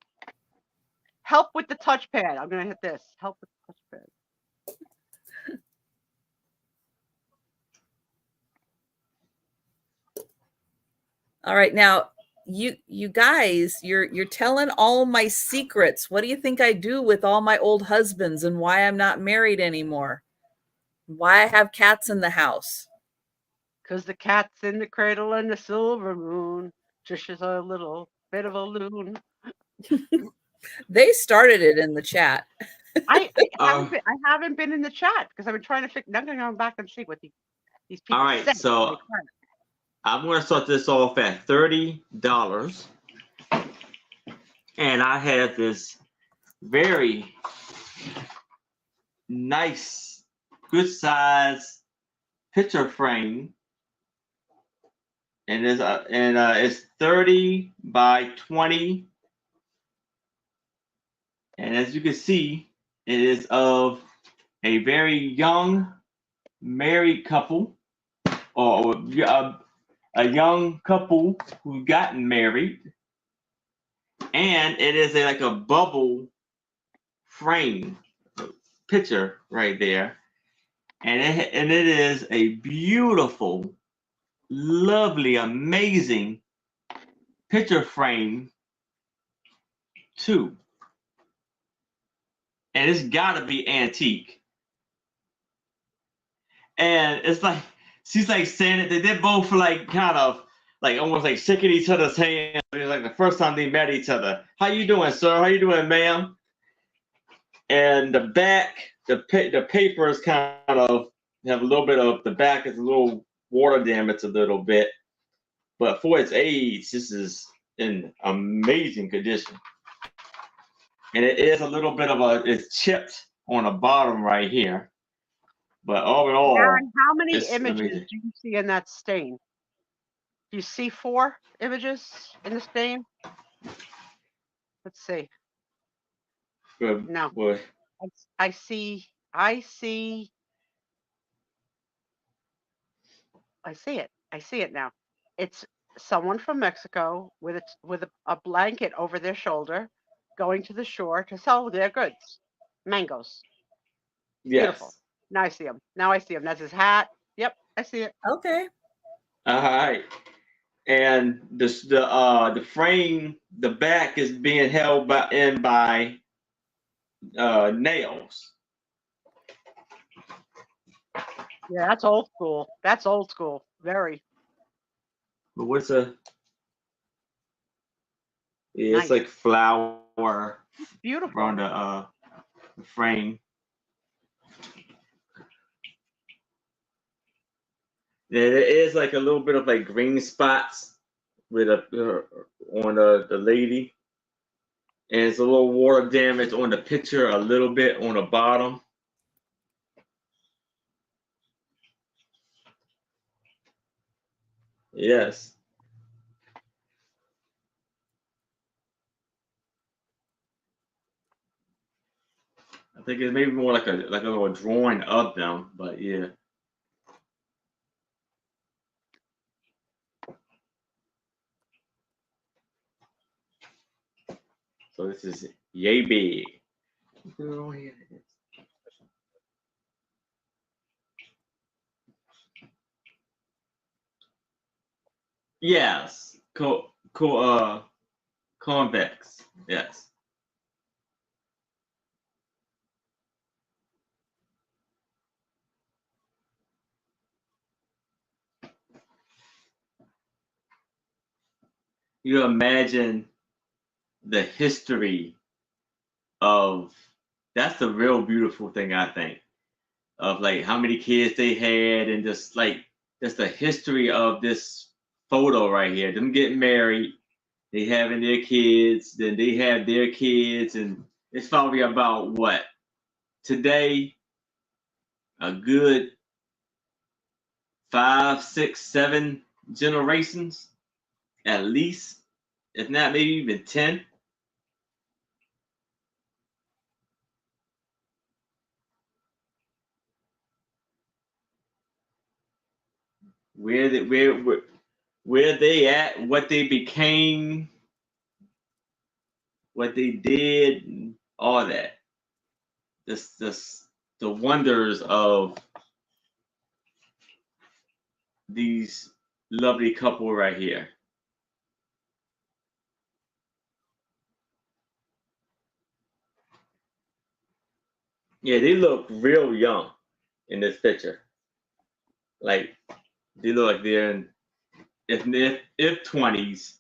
Help with the touchpad. I'm going to hit this. Help with the touchpad. All right, now you guys, you're telling all my secrets. What do you think I do with all my old husbands and why I'm not married anymore? Why I have cats in the house? Because the cat's in the cradle and the silver moon. Trisha's a little bit of a loon. They started it in the chat. I haven't been in the chat because I've been trying to figure. I'm going to go back and see what these people All right, said. so I'm going to start this off at $30. And I have this very nice, good size picture frame. And it's 30 by 20. And as you can see, it is of a very young married couple, or a young couple who've gotten married. And it is like a bubble frame picture right there. And it is a beautiful, lovely, amazing picture frame too. And it's gotta be antique. And it's like she's like saying it. They're both like kind of like almost like shaking each other's hands. It's like the first time they met each other. How you doing, sir? How you doing, ma'am? And the back, the paper is kind of have a little bit of the back is a little water damage a little bit, but for its age, this is in amazing condition. And it is a little bit of it's chipped on the bottom right here, but all in all, Aaron, how many it's images amazing. do you see in that stain? Do you see 4 images in the stain? Let's see. Good No, boy. I see it. I see it now. It's someone from Mexico with a blanket over their shoulder, going to the shore to sell their goods, mangoes. Beautiful. Yes. Now I see him. That's his hat. Yep, I see it. Okay. All right. And the frame, the back is being held by nails. Yeah, that's old school. That's old school. Very But what's a yeah, it's nice. like flower Beautiful. around the frame. Yeah, there is like a little bit of like green spots with on the lady, and it's a little water damage on the picture, a little bit on the bottom. Yes. I think it's maybe more like a little drawing of them, but yeah. So this is yay big. Yes. Convex. Yes. You imagine the history of that's the real beautiful thing I think of like how many kids they had and just like just the history of this photo right here. Them getting married, they having their kids, then they have their kids, and it's probably about what today a good 5, 6, 7 generations at least, if not maybe even 10. Where they at, what they became, what they did, and all that. This the wonders of these lovely couple right here. Yeah, they look real young in this picture. Like they look like they're in if 20s.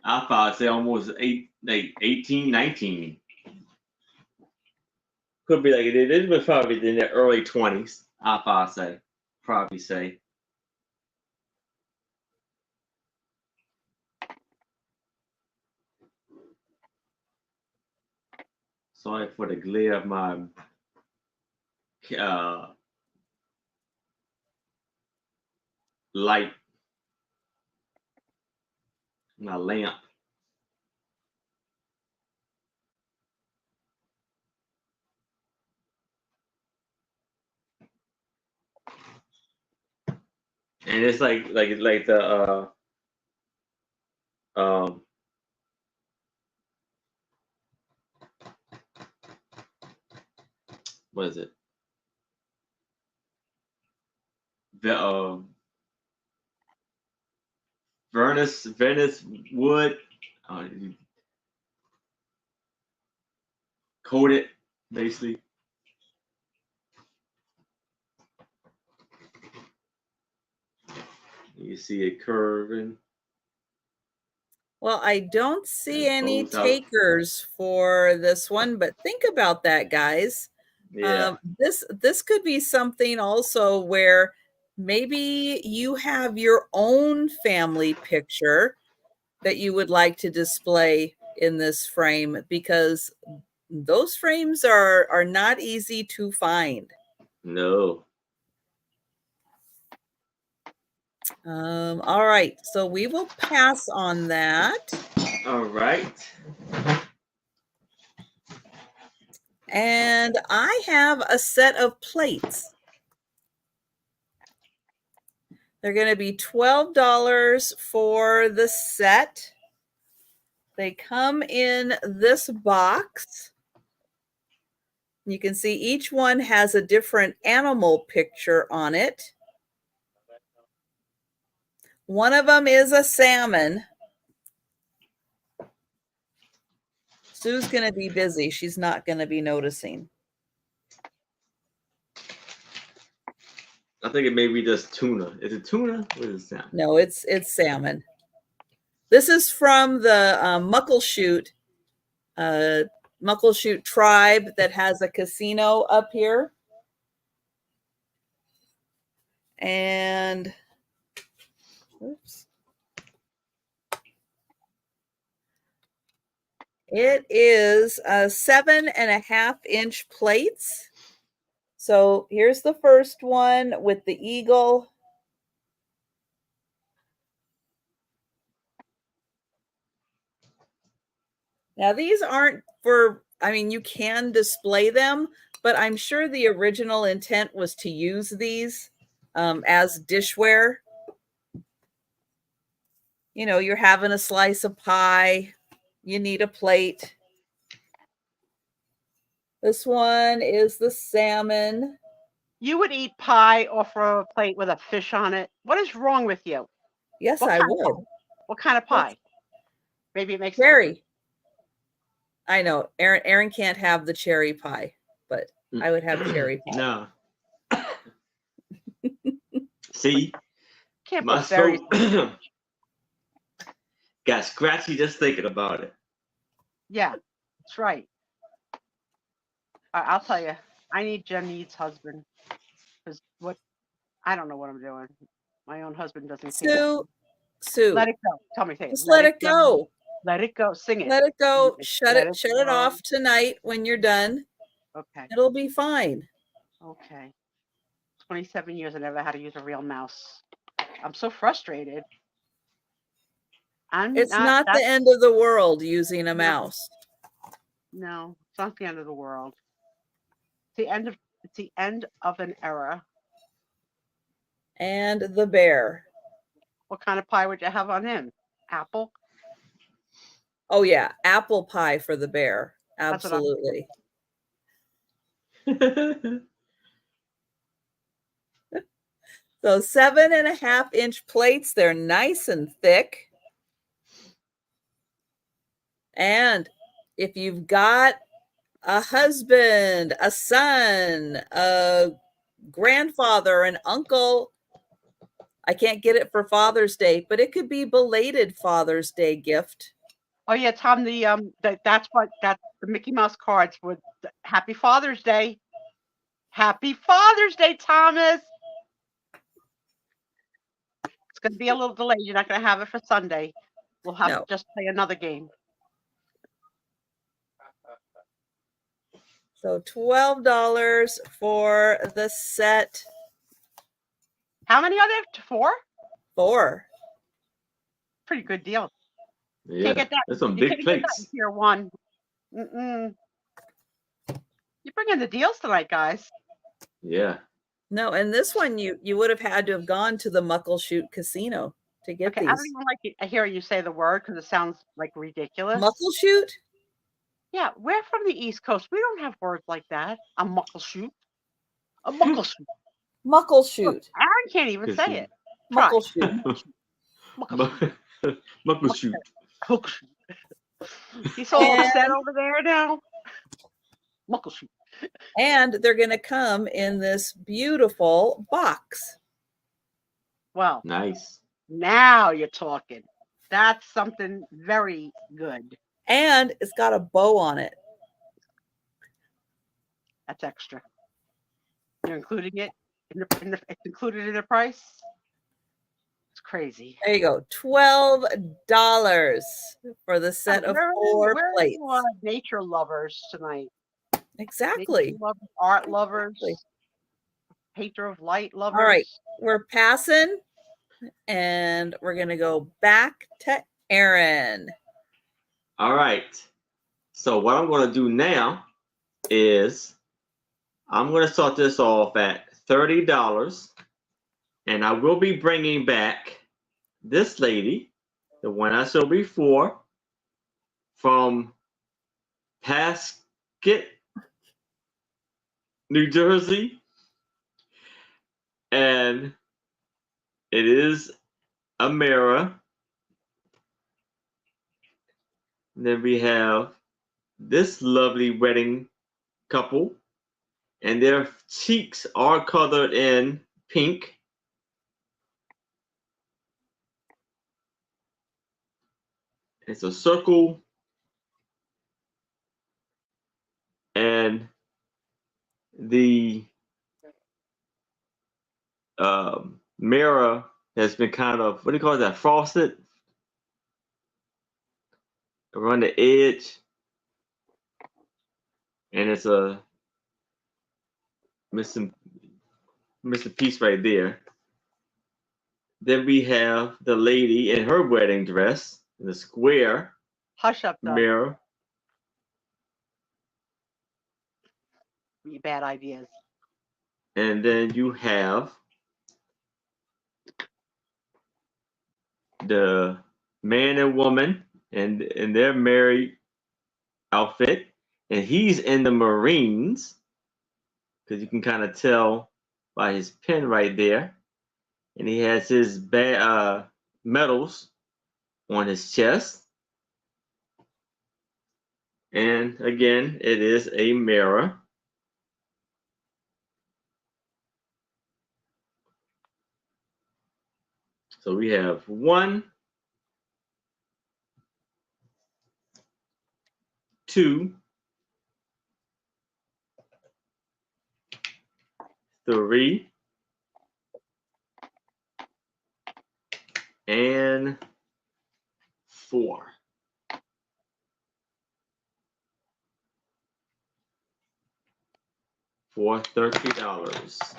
I thought say almost 18, 19. Could be like this was probably in their early 20s. I thought say probably say. Sorry for the glare of my light, my lamp. And it's like the um what is it? The Venice wood. Uh, coated, basically. You see it curving. Well, I don't see And any folds out. takers for this one, but think about that, guys. Yeah. This could be something also where maybe you have your own family picture that you would like to display in this frame, because those frames are not easy to find. No. All right, so we will pass on that. All right. And I have a set of plates. They're going to be $12 for the set. They come in this box. You can see each one has a different animal picture on it. One of them is a salmon. Sue's going to be busy. She's not going to be noticing. I think it may be just tuna. Is it tuna or is it salmon? No, it's salmon. This is from the Muckleshoot tribe that has a casino up here. And oops. It is 7.5-inch plates. So here's the first one with the eagle. Now these aren't for, I mean, you can display them, but I'm sure the original intent was to use these as dishware. You know, you're having a slice of pie, you need a plate. This one is the salmon. You would eat pie off of a plate with a fish on it. What is wrong with you? Yes, What I kind of would. pie? What kind of pie? Maybe it makes sense. Cherry. I know Aaron can't have the cherry pie, but I would have cherry pie. No. See, Can't my put berries. throat got scratchy just thinking about it. Yeah, that's right. I'll tell you, I need Jen Need's husband, because I don't know what I'm doing. My own husband doesn't care. Sue, Let it go. Tell me, say it. just let it go. Let it go. Sing it. Let it go. Let Shut it off tonight when you're done. Okay. It'll be fine. Okay. 27 years I never had to use a real mouse. I'm so frustrated. It's not the end of the world using a mouse. No, it's not the end of the world. It's the end of an era. And the bear. What kind of pie would you have on him? Apple? Oh yeah, apple pie for the bear. Absolutely. So 7.5-inch plates. They're nice and thick. And if you've got a husband, a son, a grandfather, an uncle, I can't get it for Father's Day, but it could be belated Father's Day gift. Oh yeah, Tom. That's the Mickey Mouse cards with Happy Father's Day. Happy Father's Day, Thomas. It's going to be a little delayed. You're not going to have it for Sunday. We'll have to just play another game. So $12 for the set. How many are there? 4? 4. Pretty good deal. Yeah, Can't get that. that's some You big can't get that plates. in Tier 1. You're bringing the deals tonight, guys. Yeah. No, and this one you would have had to have gone to the Muckleshoot Casino to get these. I don't even like to hear you say the word because it sounds like ridiculous. Muckleshoot? Yeah, we're from the East Coast. We don't have words like that. A muckleshoot. A muckleshoot. Muckleshoot. Aaron can't even say it. Muckleshoot. Muckleshoot. He's so upset over there now. Muckleshoot. And they're going to come in this beautiful box. Well, Nice. now you're talking. That's something very good. And it's got a bow on it. That's extra. You're including it it's included in the price. It's crazy. There you go. $12 for the set of four plates. Where are nature lovers tonight? Exactly. Nature lovers, art lovers, Exactly. painter of light lovers. All right. We're passing and we're going to go back to Aaron. All right. So what I'm going to do now is I'm going to start this off at $30. And I will be bringing back this lady, the one I saw before, from Pasket, New Jersey. And it is a mirror. And then we have this lovely wedding couple. And their cheeks are colored in pink. It's a circle. And the mirror has been kind of, what do you call that, frosted around the edge. And it's a missing piece right there. Then we have the lady in her wedding dress in the square Hush up, Doug. mirror. Bad ideas. And then you have the man and woman in their married outfit. And he's in the Marines, because you can kind of tell by his pin right there. And he has his medals on his chest. And again, it is a mirror. So we have 1, 2, 3, and 4. For $30.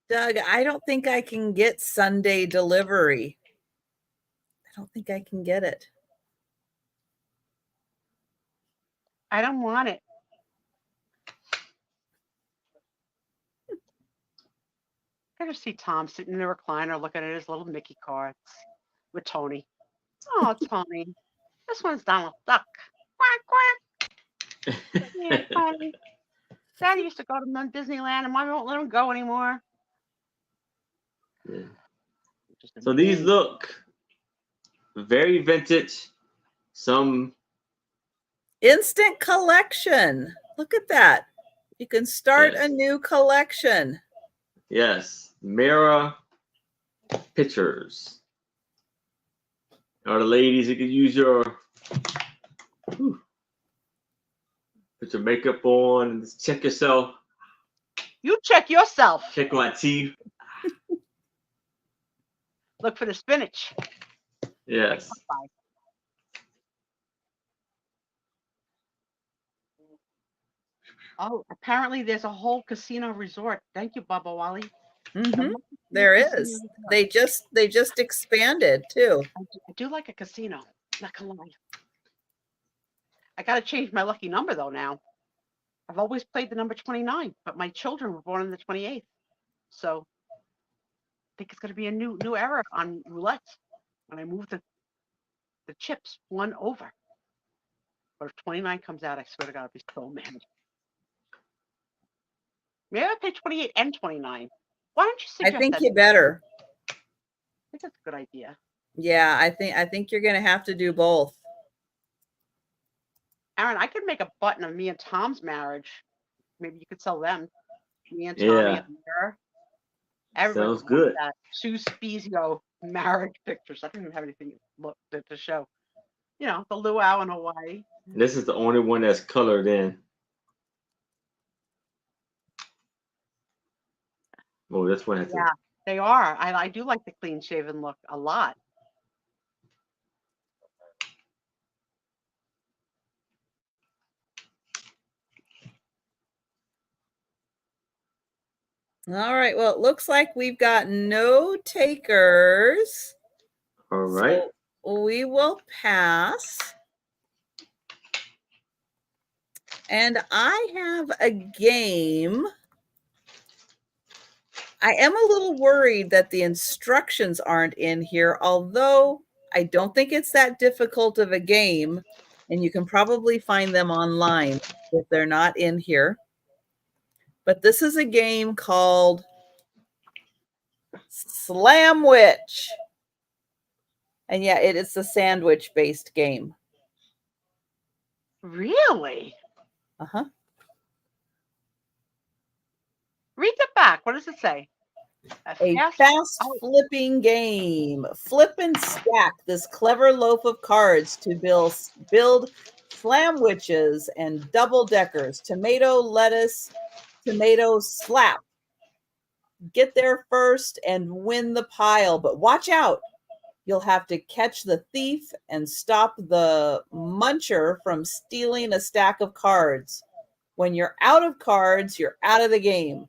Doug, I don't think I can get Sunday delivery. I don't think I can get it. I don't want it. I just see Tom sitting in the recliner looking at his little Mickey cards with Tony. Oh, Tony, this one's Donald Duck. Quack, quack. Yeah, Tony. Daddy used to go to Disneyland and Mommy won't let him go anymore. Yeah. Just a So these big- look very vintage. Some Instant collection. Look at that. You can start Yes. a new collection. yes, mirror pictures. Or the ladies, you can use your put your makeup on and just check yourself. You check yourself. Check my teeth. Look for the spinach. Yes. Oh, apparently there's a whole casino resort. Thank you, Bubba Wally. Mhm. There is. They just expanded too. I do like a casino. Not gonna lie. I gotta change my lucky number though now. I've always played the number 29, but my children were born on the 28th. So I think it's gonna be a new era on roulette when I move the chips one over. But if 29 comes out, I swear to God, I'll be so mad. Maybe I pay 28 and 29. Why don't you I suggest think that? you better. I think that's a good idea. Yeah, I think you're gonna have to do both. Aaron, I could make a button of me and Tom's marriage. Maybe you could sell them. Me and Tommy Yeah. at the mirror. Everybody Sounds would want good. that. Sue Spiezio marriage pictures. I don't even have anything to show. You know, the luau in Hawaii. This is the only one that's colored in. Oh, this one has Yeah, they are. I do like the clean shaven look a lot. All right. Well, it looks like we've got no takers. all right. So we will pass. And I have a game. I am a little worried that the instructions aren't in here, although I don't think it's that difficult of a game. And you can probably find them online if they're not in here. But this is a game called Slamwich. And yeah, it is a sandwich-based game. Really? Uh-huh. Read the back. What does it say? A fast flipping game. Flip and stack this clever loaf of cards to build slamwiches and double deckers. Tomato, lettuce, tomato, slap. Get there first and win the pile, but watch out. You'll have to catch the thief and stop the muncher from stealing a stack of cards. When you're out of cards, you're out of the game.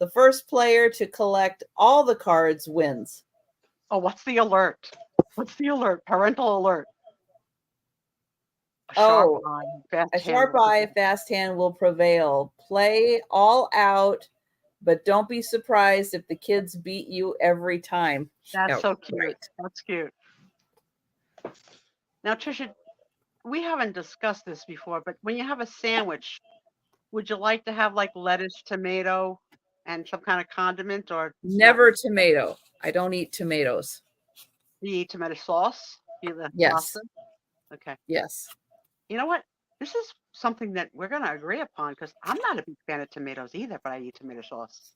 The first player to collect all the cards wins. Oh, what's the alert? What's the alert? Parental alert. A sharp eye, a fast hand will prevail. Play all out, but don't be surprised if the kids beat you every time. That's so cute. Right. That's cute. Now, Trisha, we haven't discussed this before, but when you have a sandwich, would you like to have like lettuce, tomato, and some kind of condiment, or never tomato? I don't eat tomatoes. Do you eat tomato sauce? Yes. Pasta? Okay. Yes. You know what? This is something that we're going to agree upon because I'm not a big fan of tomatoes either, but I eat tomato sauce.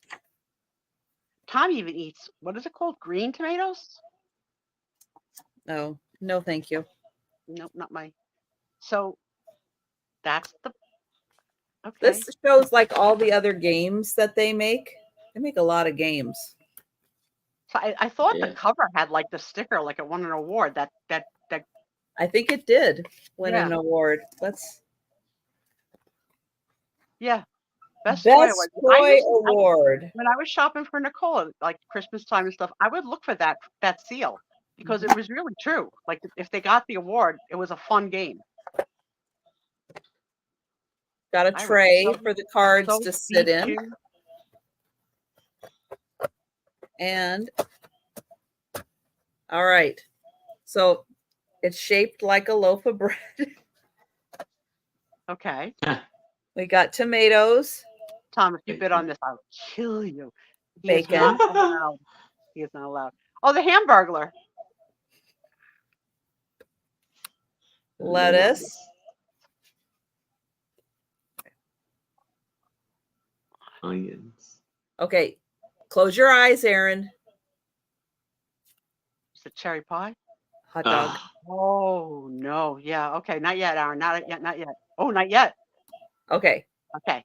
Tom even eats, what is it called? Green tomatoes? No, no, thank you. Nope, not my. So that's the. Okay. This shows like all the other games that they make. They make a lot of games. So I thought the cover had like the sticker, like it won an award. That. I think it did win an award. Best toy award. When I was shopping for Nicole, like Christmas time and stuff, I would look for that seal because it was really true. Like if they got the award, it was a fun game. Got a tray for the cards to sit in. And all right. So it's shaped like a loaf of bread. Okay. We got tomatoes. Tom, if you bid on this, I'll kill you. Bacon. He is not allowed. Oh, the Hamburglar. Lettuce. Onions. Okay. Close your eyes, Aaron. Is it cherry pie? Hot dog. Oh, no. Yeah. Okay. Not yet, Aaron. Not yet. Not yet. Oh, not yet. Okay. Okay.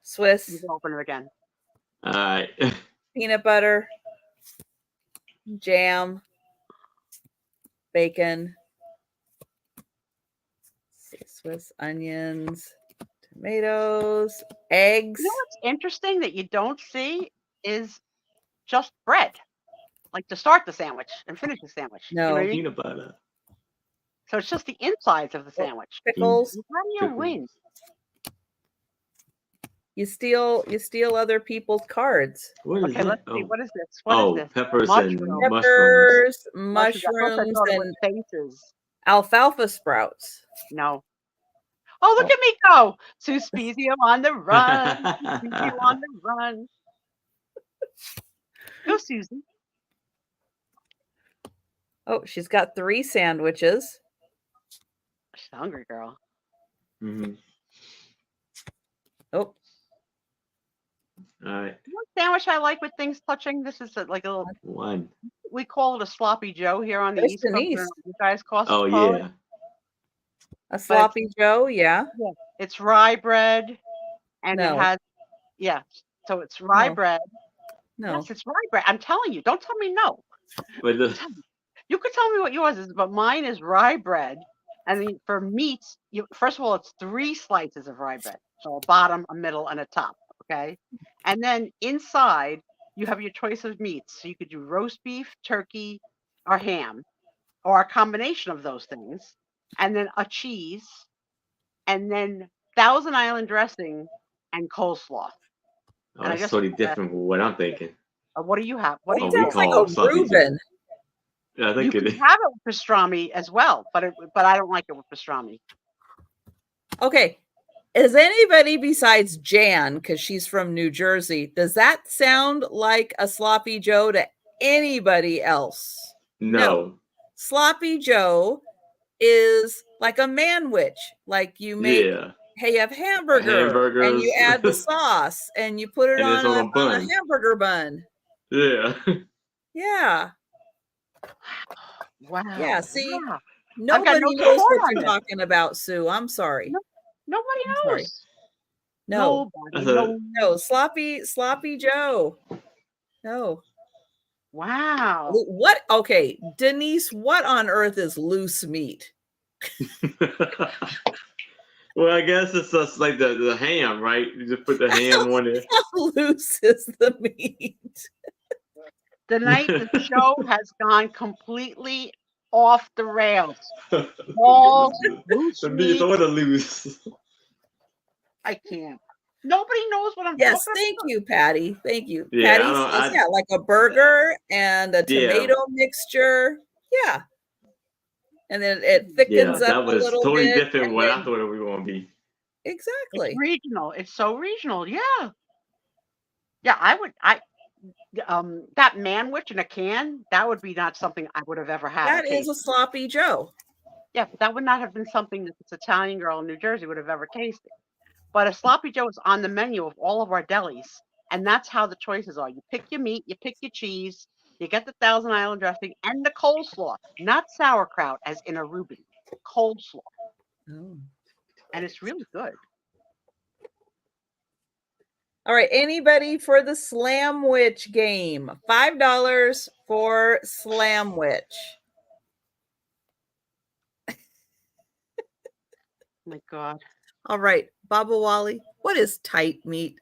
Swiss. You can open it again. All right. Peanut butter. Jam. Bacon. Swiss onions. Tomatoes. Eggs. You know what's interesting that you don't see is just bread. Like to start the sandwich and finish the sandwich. No. You know what I mean? Peanut butter. So it's just the insides of the sandwich. Pickles. How do you win? You steal other people's cards. Okay, let's see. What is this? What is this? Peppers Mushrooms. and Peppers, mushrooms, and faces. Alfalfa sprouts. No. Oh, look at me go. Sue Spiezio on the run. Spiezio on the run. Go, Susie. Oh, she's got 3 sandwiches. She's a hungry girl. Mm-hmm. Oh, All right. You know what sandwich I like with things touching? This is like a little. One. We call it a sloppy Joe here on the there's East Coast. I don't know Denise. what you guys call it. Yeah. A sloppy Joe, yeah. Yeah, it's rye bread, and it No, has So it's rye no, bread. no. Yes, it's rye bread. I'm telling you. Don't tell me no. But the, You could tell me what yours is, but mine is rye bread. And then for meats, first of all, it's 3 slices of rye bread. So a bottom, a middle, and a top. Okay. And then inside, you have your choice of meats. So you could do roast beef, turkey, or ham, or a combination of those things. And then a cheese, and then Thousand Island dressing and coleslaw. oh, And I it's just totally different from what I'm thinking. what do you have? What do It you we sounds call it? like call a sloppy Joe. Reuben. Yeah, I You think it can is. have it with pastrami as well, but I don't like it with pastrami. Okay. Is anybody besides Jan, because she's from New Jersey, does that sound like a sloppy Joe to anybody else? No. Sloppy Joe is like a manwich. Like you make, Yeah. hey, you have hamburger and you Hamburgers. add the sauce and you put it And on it's on a a bun. hamburger bun. Yeah. Yeah. Wow. Yeah. See, Wow. I've got nobody no knows support what on you're this. talking about, Sue. I'm sorry. No, nobody I'm sorry. knows. No. Nobody That's a- knows. No. Sloppy Joe. No. Wow. What? Okay, Denise, what on earth is loose meat? Well, I guess it's just like the ham, right? You just put the ham on it. How loose is the meat? Tonight the show has gone completely off the rails. All loose The meat meat. or the loose. I can't. Nobody knows what I'm Yes, talking thank you, Patty. Thank you. Yeah, I Patty don't- says, I- yeah, like a burger and a Yeah. tomato mixture. Yeah. And then it thickens Yeah, up that a was little totally bit. different and what I then- thought it was going to be. It's Exactly. regional. It's so regional. Yeah. Yeah, that manwich in a can, that would be not something I would have ever had. That is a sloppy Joe. Yeah, but that would not have been something that this Italian girl in New Jersey would have ever tasted. But a sloppy Joe is on the menu of all of our delis, and that's how the choices are. You pick your meat, you pick your cheese, you get the Thousand Island dressing and the coleslaw, not sauerkraut as in a Reuben, coleslaw, Oh. and it's really good. All right. Anybody for the Slamwich game? $5 for Slamwich. Oh my God. All right. Baba Wally, what is tight meat?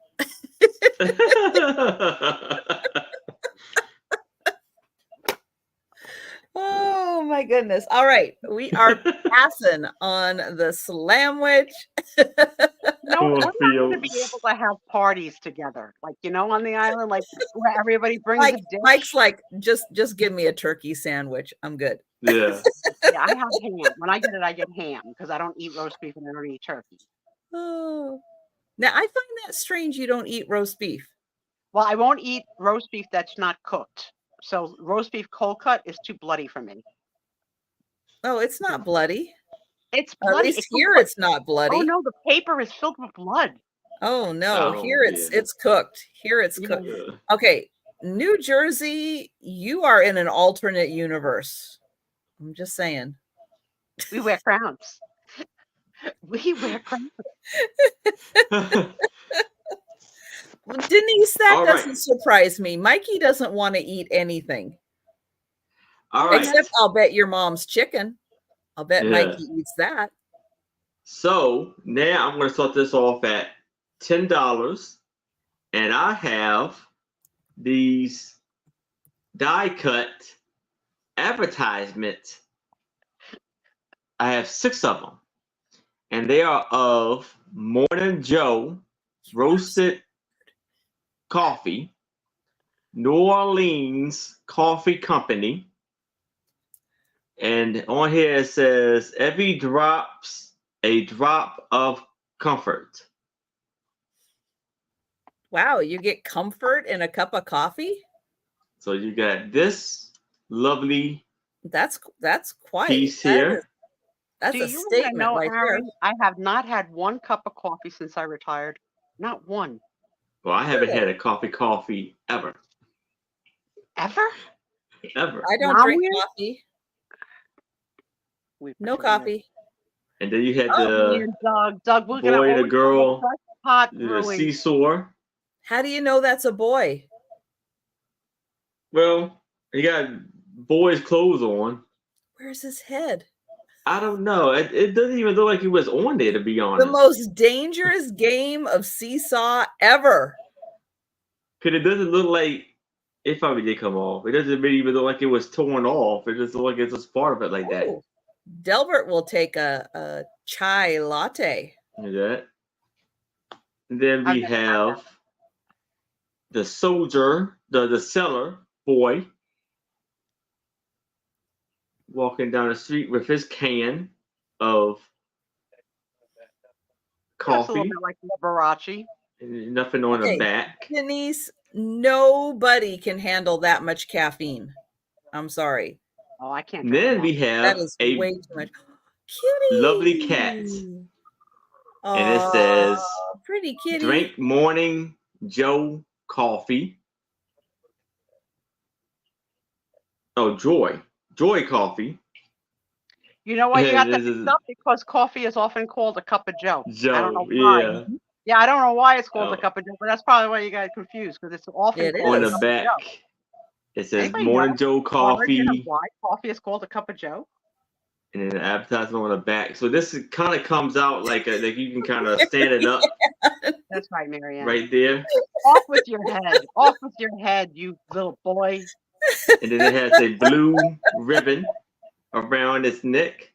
Oh my goodness. All right. We are passing on the Slamwich. No, we're not going to be able to have parties together, like on the island, like where everybody brings a dish. Mike's like, just give me a turkey sandwich. I'm good. Yeah. Yeah, I have ham. When I get ham because I don't eat roast beef and I don't eat turkey. Oh. Now I find that strange you don't eat roast beef. Well, I won't eat roast beef that's not cooked. So roast beef cold cut is too bloody for me. Oh, it's not bloody. It's Or bloody. at least here it's not bloody. Oh no, the paper is filled with blood. Oh no, Oh, here it's cooked. Here it's Yeah. cooked. Yeah. Okay, New Jersey, you are in an alternate universe. I'm just saying. We wear crowns. We wear crowns. Well, Denise, that All right. doesn't surprise me. Mikey doesn't want to eat anything. All right. Except I'll bet your mom's chicken. I'll bet Yeah. Mikey eats that. So now I'm going to start this off at $10, and I have these die cut advertisements. I have 6 of them, and they are of Morning Joe roasted coffee, New Orleans Coffee Company, and on here it says every drop's a drop of comfort. Wow, you get comfort in a cup of coffee? So you got this lovely That's quite piece that here. is- That's Do a you want to statement know, right there. Aaron? I have not had one cup of coffee since I retired. Not one. Well, I haven't Really? had a coffee ever. Ever? Ever. I don't Now drink we're- coffee. We No pretend that. coffee. And then you had Oh, the Man, Doug, we're boy gonna and a always have girl, fresh pot the brewing. seesaw. How do you know that's a boy? Well, he got boy's clothes on. Where's his head? I don't know. It doesn't even look like he was on there, to be honest. The most dangerous game of seesaw ever. Because it doesn't look like it probably did come off. It doesn't really even look like it was torn off. It just looks like it's just part of it like that. Ooh. Delbert will take a chai latte. Look at that. And then I've we never had have the soldier, the seller boy, walking down the street with his can of Looks a little coffee. bit like Liberace. And nothing on the Okay. back. Denise, nobody can handle that much caffeine. I'm sorry. Oh, I can't. And drink then that. we That have is a way too much. Kitty. lovely cat. And it says, pretty kitty. drink Morning Joe coffee. Oh, Joy coffee. You know why you Yeah, got that this is- mixed up? Because coffee is often called a cup of Joe. I don't know Joe, why. yeah. Yeah, I don't know why it's called a Oh. cup of Joe, but that's probably why you got confused because it's often It called On a the is. cup back, of Joe. it says Anybody Morning know Joe Origin of coffee, why coffee is called a cup of Joe? and then an advertisement on the back. So this kind of comes out like you can kind of stand it up That's right, Marianne. right there, Off with your head. Off with your head, you little boy. and then it has a blue ribbon around its neck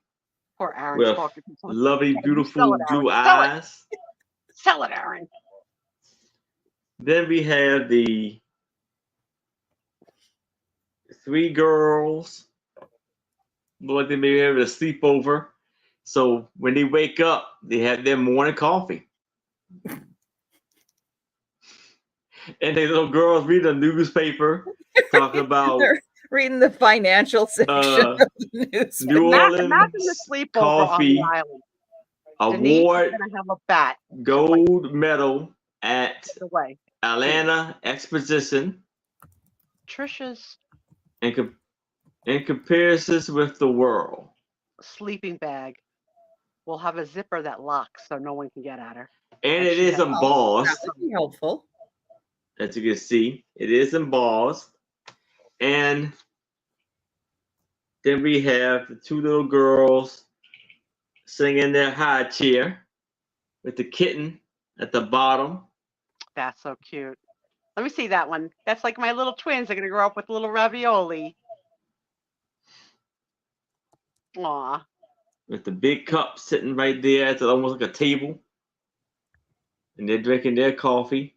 Poor Aaron with talking to someone. lovely, you beautiful sell it, blue Aaron. Sell it. eyes. Sell it, Aaron. Then we have the 3 girls. Look like they may be having a sleepover. So when they wake up, they have their morning coffee. And the little girls read a newspaper talking about They're reading the financial section of the news. New Imagine the Orleans sleepover coffee on the island. Denise is award gonna have a bat gold medal at the way. Atlanta Exposition Trisha's in comparisons with the world. sleeping bag will have a zipper that locks so no one can get at her. And And it she is has- embossed, That would be helpful. as you can see. It is embossed. And then we have the 2 little girls sitting in their high chair with the kitten at the bottom. That's so cute. Let me see that one. That's like my little twins. They're gonna grow up with little ravioli. Aw. With the big cup sitting right there. It's almost like a table. And they're drinking their coffee.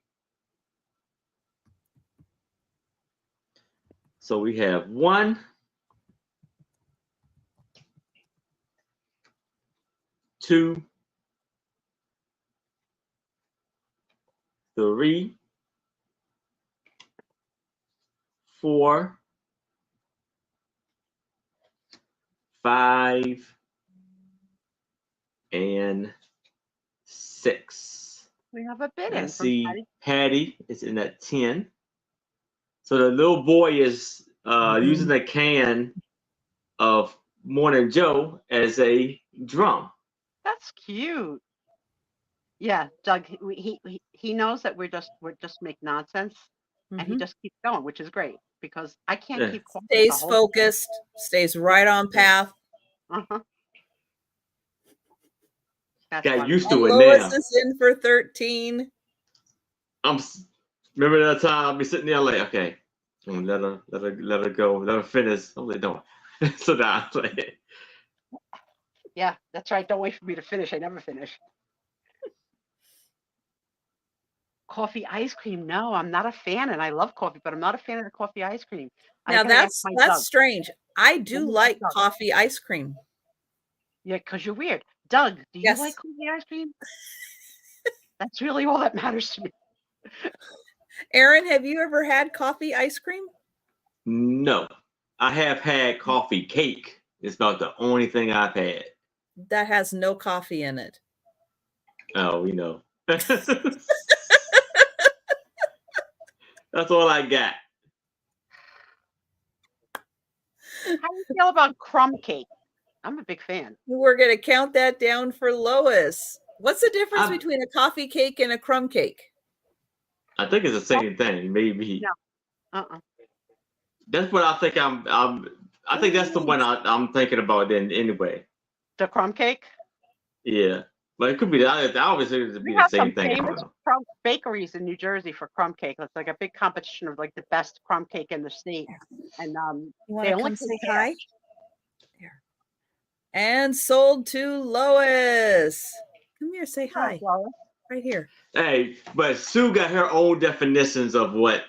So we have 1, 2, 3, 4, 5, and 6. We have a bid I in from see Patty. Patty is in at 10. So the little boy is using a can of Morning Joe as a drum. That's cute. Yeah, Doug. He knows that we're just make nonsense, and he Mhm. just keeps going, which is great because I can't Yeah. keep quiet. Stays focused, stays right on path. Uh-huh. That's Got funny. used And to it Lois now. is in for 13. Remember that time I'll be sitting there like, okay, let her go, let her finish. I'm like, don't. So now I'm like, Yeah, that's right. Don't wait for me to finish. I never finish. Coffee ice cream. No, I'm not a fan, and I love coffee, but I'm not a fan of the coffee ice cream. I Now gotta ask that's my Doug. strange. I do me like Doug. coffee ice cream. Yeah, because you're weird. Doug, do you Yes. like coffee ice cream? That's really all that matters to me. Aaron, have you ever had coffee ice cream? no. I have had coffee cake. It's about the only thing I've had. that has no coffee in it. Oh, we know. That's all I got. How do you feel about crumb cake? I'm a big fan. We're going to count that down for Lois. What's the difference I'm- between a coffee cake and a crumb cake? I think it's the same thing, maybe. No. Uh-uh. That's what I think. I think that's the one I'm thinking about. Then anyway, The crumb cake? yeah, but it could be. I always think it would be We the have some same thing. I don't famous know. crumb bakeries in New Jersey for crumb cake. It's like a big competition of like the best crumb cake in the state. And You they want to only come say take hi? cash. Here. And sold to Lois. Come here, say hi. Well, Right here. Hey, but Sue got her own definitions of what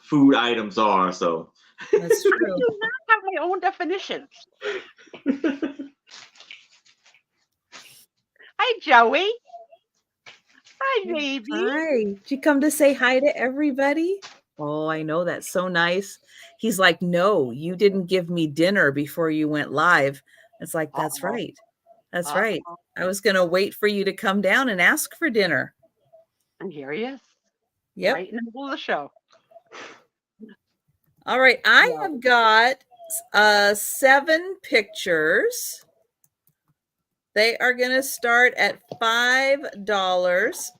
food items are. So That's I true. do not have my own definitions. Hi, Joey. Hi, baby. Hi. Did you come to say hi to everybody? Oh, I know. That's so nice. He's like, no, you didn't give me dinner before you went live. It's like, that's Uh-oh. right. That's Uh-oh. right. I was going to wait for you to come down and ask for dinner. And here he is. Yep. Right in the middle of the show. All right. I Yeah. have got 7 pictures. They are going to start at $5.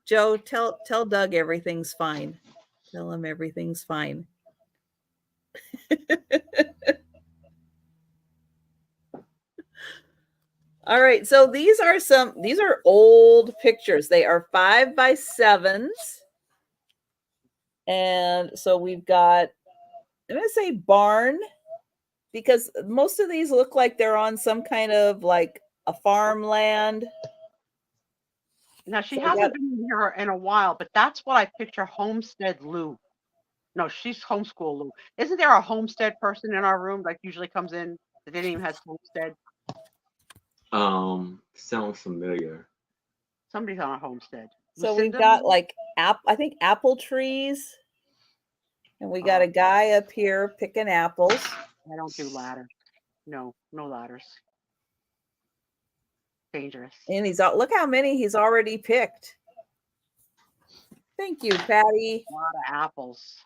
Joe, tell Doug everything's fine. Tell him everything's fine. All right, so these are old pictures. They are 5x7s. And so we've got, I'm going to say barn, because most of these look like they're on some kind of like a farmland. Now, she So we hasn't been here in a while, but that's what I picture Homestead Lou. No, she's homeschool Lou. Isn't there a homestead person in our room that usually comes in that didn't even have homestead? sounds familiar. Somebody's on a homestead. So we've Lucinda? got like I think apple trees. And we got a guy up here picking apples. I don't do ladders. No ladders. Dangerous. And look how many he's already picked. Thank you, Patty. A lot of apples.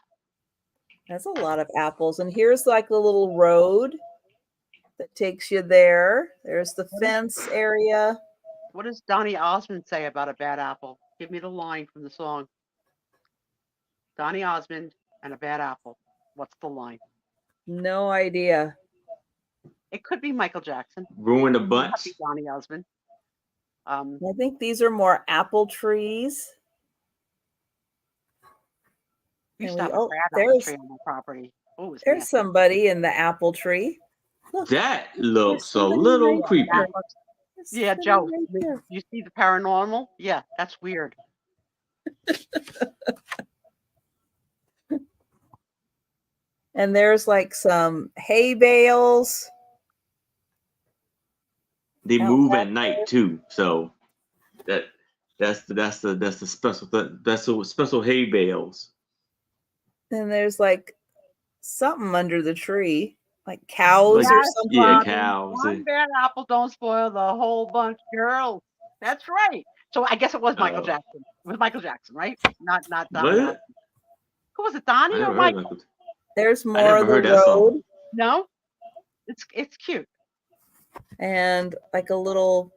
That's a lot of apples. And here's like the little road that takes you there. There's the fence area. What does Donny Osmond say about a bad apple? Give me the line from the song. Donny Osmond and a bad apple. What's the line? No idea. It could be Michael Jackson. Ruin the It could bunch. be Donny Osmond. I think these are more apple trees. Used And to have we- a bad apple there's- tree on my property. Oh, it was There's nasty. somebody in the apple tree. Look, That looks a somebody little right creepy. That looks- there's Yeah, somebody Joe, right there. you see the paranormal? Yeah, that's weird. And there's like some hay bales. They Out move that at night too, so that's the special hay bales. And there's like something under the tree, like cows Like- or Yes, something. Yeah, Robin, cows. One bad apple don't spoil the whole bunch, girls. That's right. So I guess it was Michael Oh. Jackson. It was Michael Jackson, right? Not Donny What? Osmond. Who was it, I Donny or never heard Michael? Michael. There's I more never of the heard that song. road No? It's cute. and like a little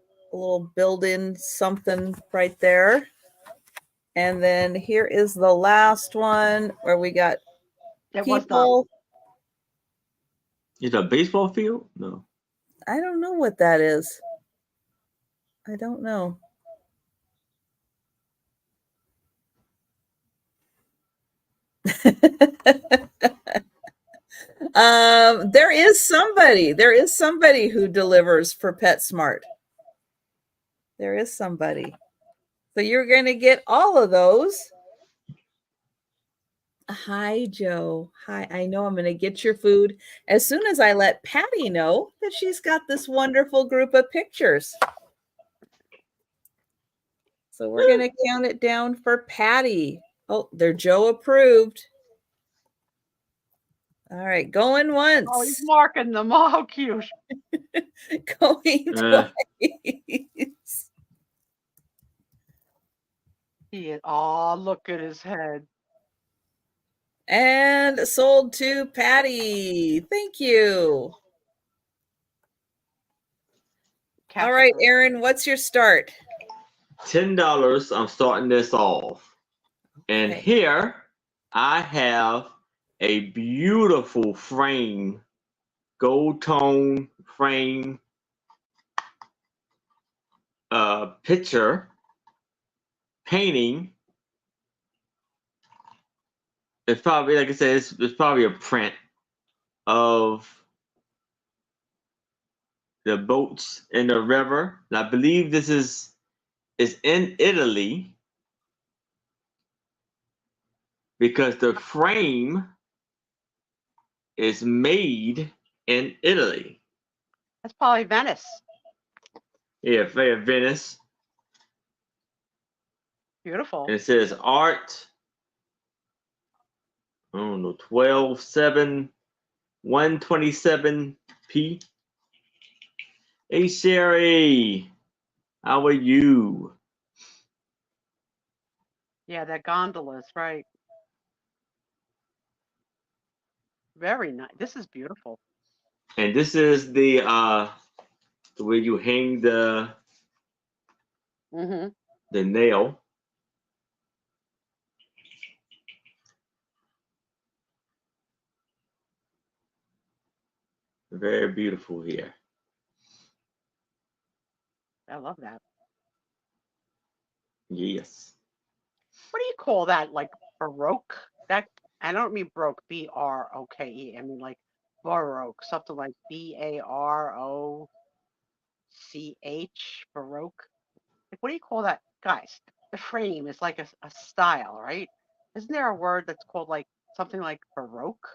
building something right there. And then here is the last one where we got It was Donny. people. Is it a baseball field? No. I don't know what that is. I don't know. There is somebody who delivers for PetSmart. There is somebody. So you're going to get all of those. Hi, Joe. Hi. I know I'm going to get your food as soon as I let Patty know that she's got this wonderful group of pictures. So we're going to count it down for Patty. Oh, they're Joe approved. All right, going once. Oh, he's marking them. Oh, how cute. Going Uh, twice. He is. Oh, look at his head. And sold to Patty. Thank you. All right, Aaron, what's your start? $10. I'm starting this off. And Okay. here I have a beautiful frame, gold tone frame picture painting. It's probably, like I said, it's probably a print of the boats in the river. And I believe this is in Italy because the frame is made in Italy. That's probably Venice. Yeah, Venice. Beautiful. And it says art. I don't know, 12/7/127p. Hey Sherry, how are you? Yeah, that gondolas, right. Very nice. This is beautiful. And this is the way you hang the Mm-hmm. nail. Very beautiful here. I love that. Yes. What do you call that? Like Baroque? That I don't mean broke, Broke. I mean like Baroque, something like Baroch, Baroque. Like, what do you call that, guys? The frame is like a style, right? Isn't there a word that's called like something like Baroque?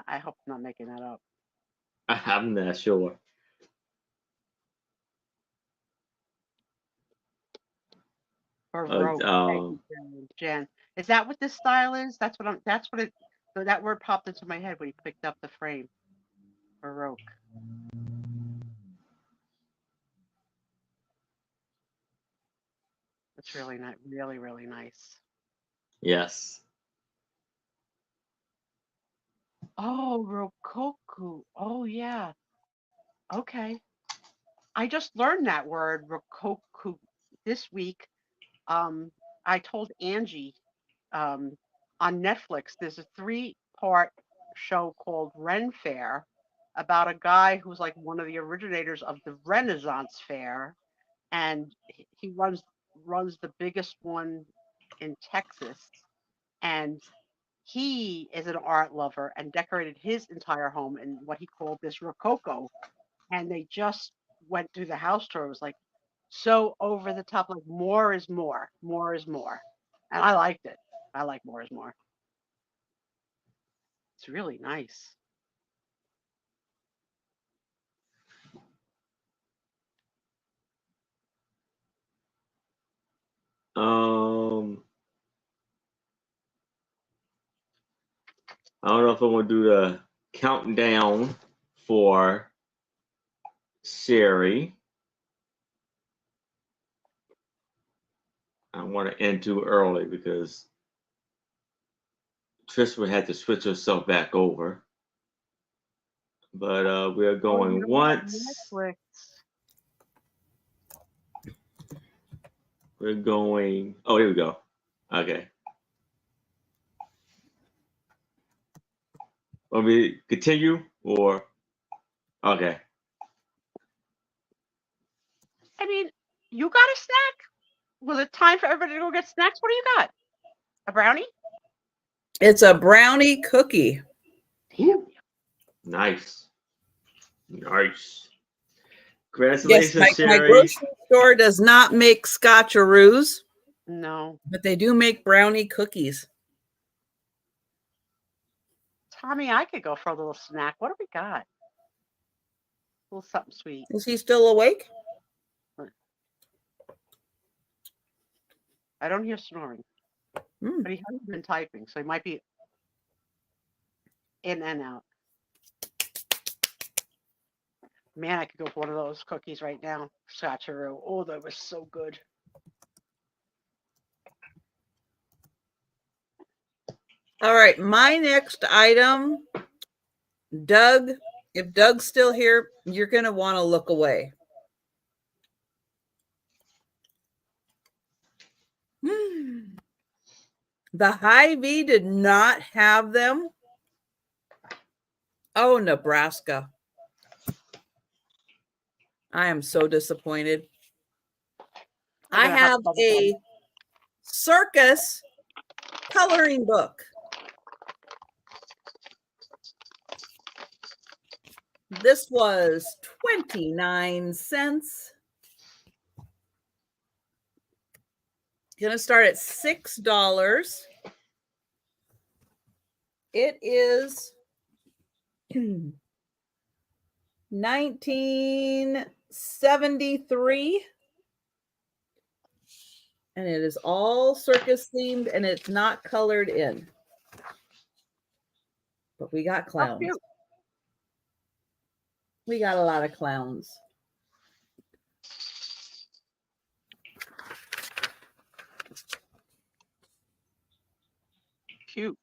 I hope I'm not making that up. I'm not sure. Baroque. Thank you, Jen. Is that what this style is? That's what it, so that word popped into my head when you picked up the frame. Baroque. It's really nice, really, really nice. Yes. Oh, Rococo. Oh, yeah. Okay. I just learned that word, Rococo, this week. I told Angie um, on Netflix, there's a 3-part show called Ren Fair about a guy who's like one of the originators of the Renaissance Fair, and he runs the biggest one in Texas. And he is an art lover and decorated his entire home in what he called this Rococo. And they just went through the house tour. It was like so over the top, like more is more, more is more. And I liked it. I like more is more. It's really nice. I don't know if I'm gonna do the countdown for Sherry. I want to end too early because Trisha had to switch herself back over. But we're going you don't once. have Netflix. We're going. Oh, here we go. Okay. Want me to continue or? Okay. I mean, you got a snack? Was it time for everybody to go get snacks? What do you got? A brownie? It's a brownie cookie. Damn. Nice. Nice. Yes, Congratulations, my Sherry. grocery store does not make scotcheroos, No. but they do make brownie cookies. Tommy, I could go for a little snack. What do we got? A little something sweet. Is he still awake? I don't hear snoring, but he hasn't been typing, so he might be. in and out. Man, I could go for one of those cookies right now. Scotcheroo. Oh, that was so good. All right, my next item, Doug. If Doug's still here, you're going to want to look away. The Hy-Vee did not have them. Oh, Nebraska. I am so disappointed. We're I gonna have bubble a gum. circus coloring book. This was 29 cents. Gonna start at $6. It is 1973. And it is all circus themed and it's not colored in. But we got clowns. cute. We got a lot of clowns. Cute.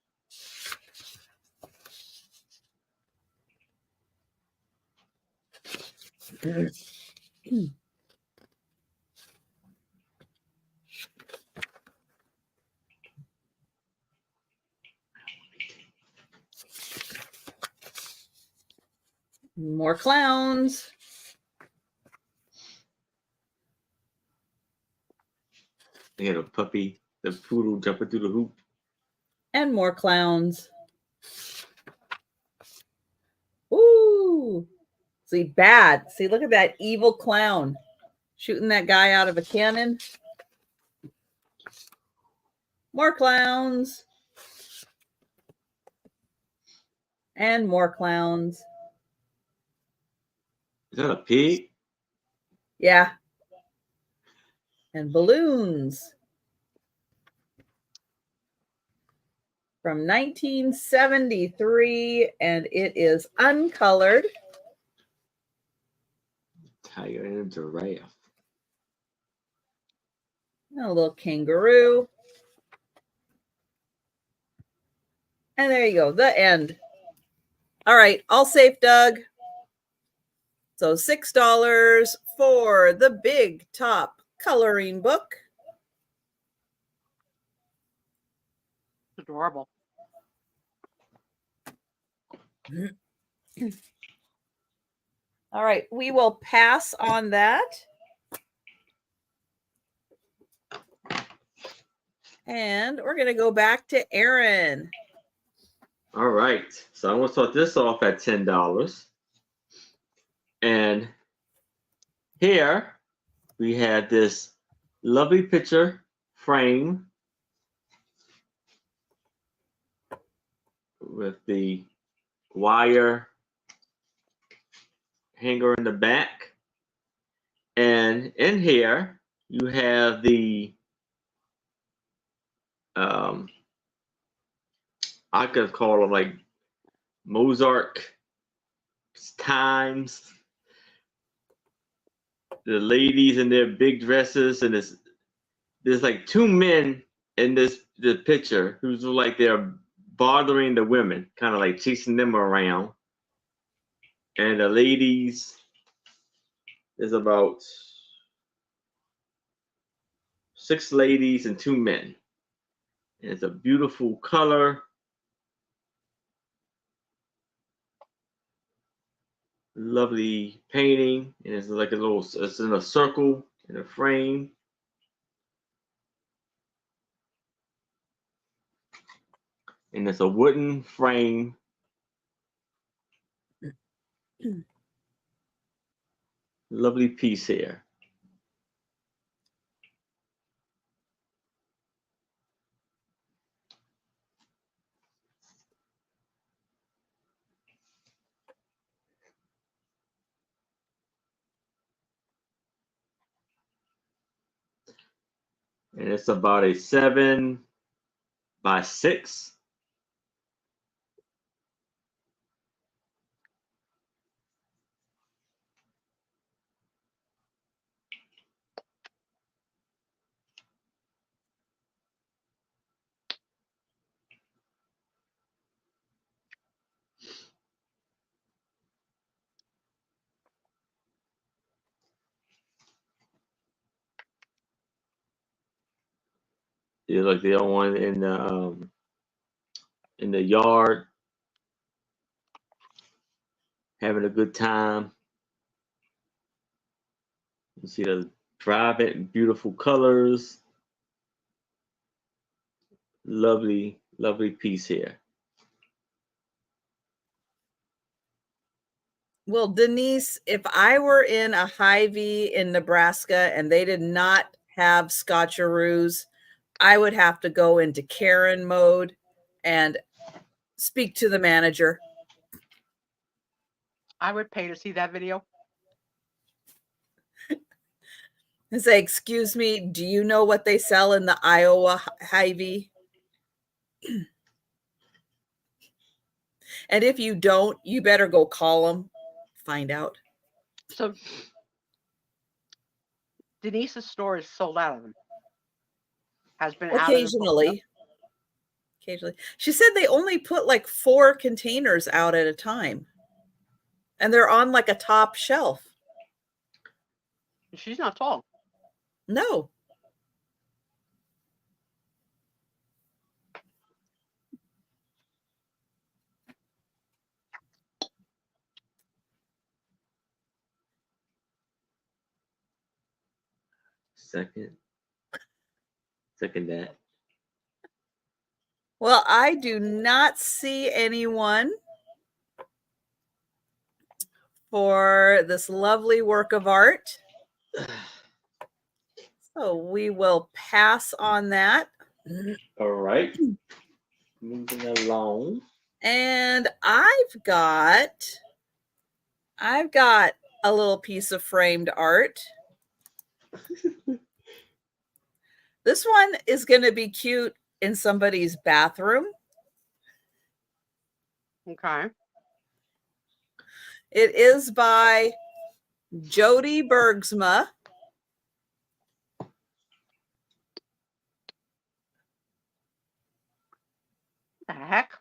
More clowns. They had a puppy, the poodle jumping through the hoop. And more clowns. Ooh. See, bad. See, look at that evil clown shooting that guy out of a cannon. More clowns. And more clowns. Is that a pig? Yeah. And balloons. From 1973, and it is uncolored. Tiger and a giraffe. And a little kangaroo. And there you go, the end. All right, all safe, Doug. So $6 for the big top coloring book. Adorable. All right, we will pass on that. And we're going to go back to Aaron. All right. So I'm going to start this off at $10. And here we have this lovely picture frame with the wire hanger in the back. And in here, you have the, I could call them like Mozart times. The ladies in their big dresses, and there's like two men in the picture who's like they're bothering the women, kind of like chasing them around. And the ladies, there's about 6 ladies and 2 men. And it's a beautiful color. Lovely painting, and it's like it's in a circle in a frame. And it's a wooden frame. Lovely piece here. And it's about a 7 by 6. Yeah, like the other one in the yard, having a good time. You see the private, beautiful colors. Lovely, lovely piece here. Well, Denise, if I were in a Hy-Vee in Nebraska and they did not have Scotcheroos, I would have to go into Karen mode and speak to the manager I would pay to see that video. and say, "Excuse me, do you know what they sell in the Iowa Hy-Vee? And if you don't, you better go call them, find out." So Denise's store is sold out of them. Has been out of the Occasionally. She said they only put like 4 containers out at a time. And they're on like a top shelf. She's not tall. No. Second that. Well, I do not see anyone for this lovely work of art. So we will pass on that. All right. Moving along. And I've got a little piece of framed art. This one is going to be cute in somebody's bathroom. Okay. It is by Jody Bergsma. The heck?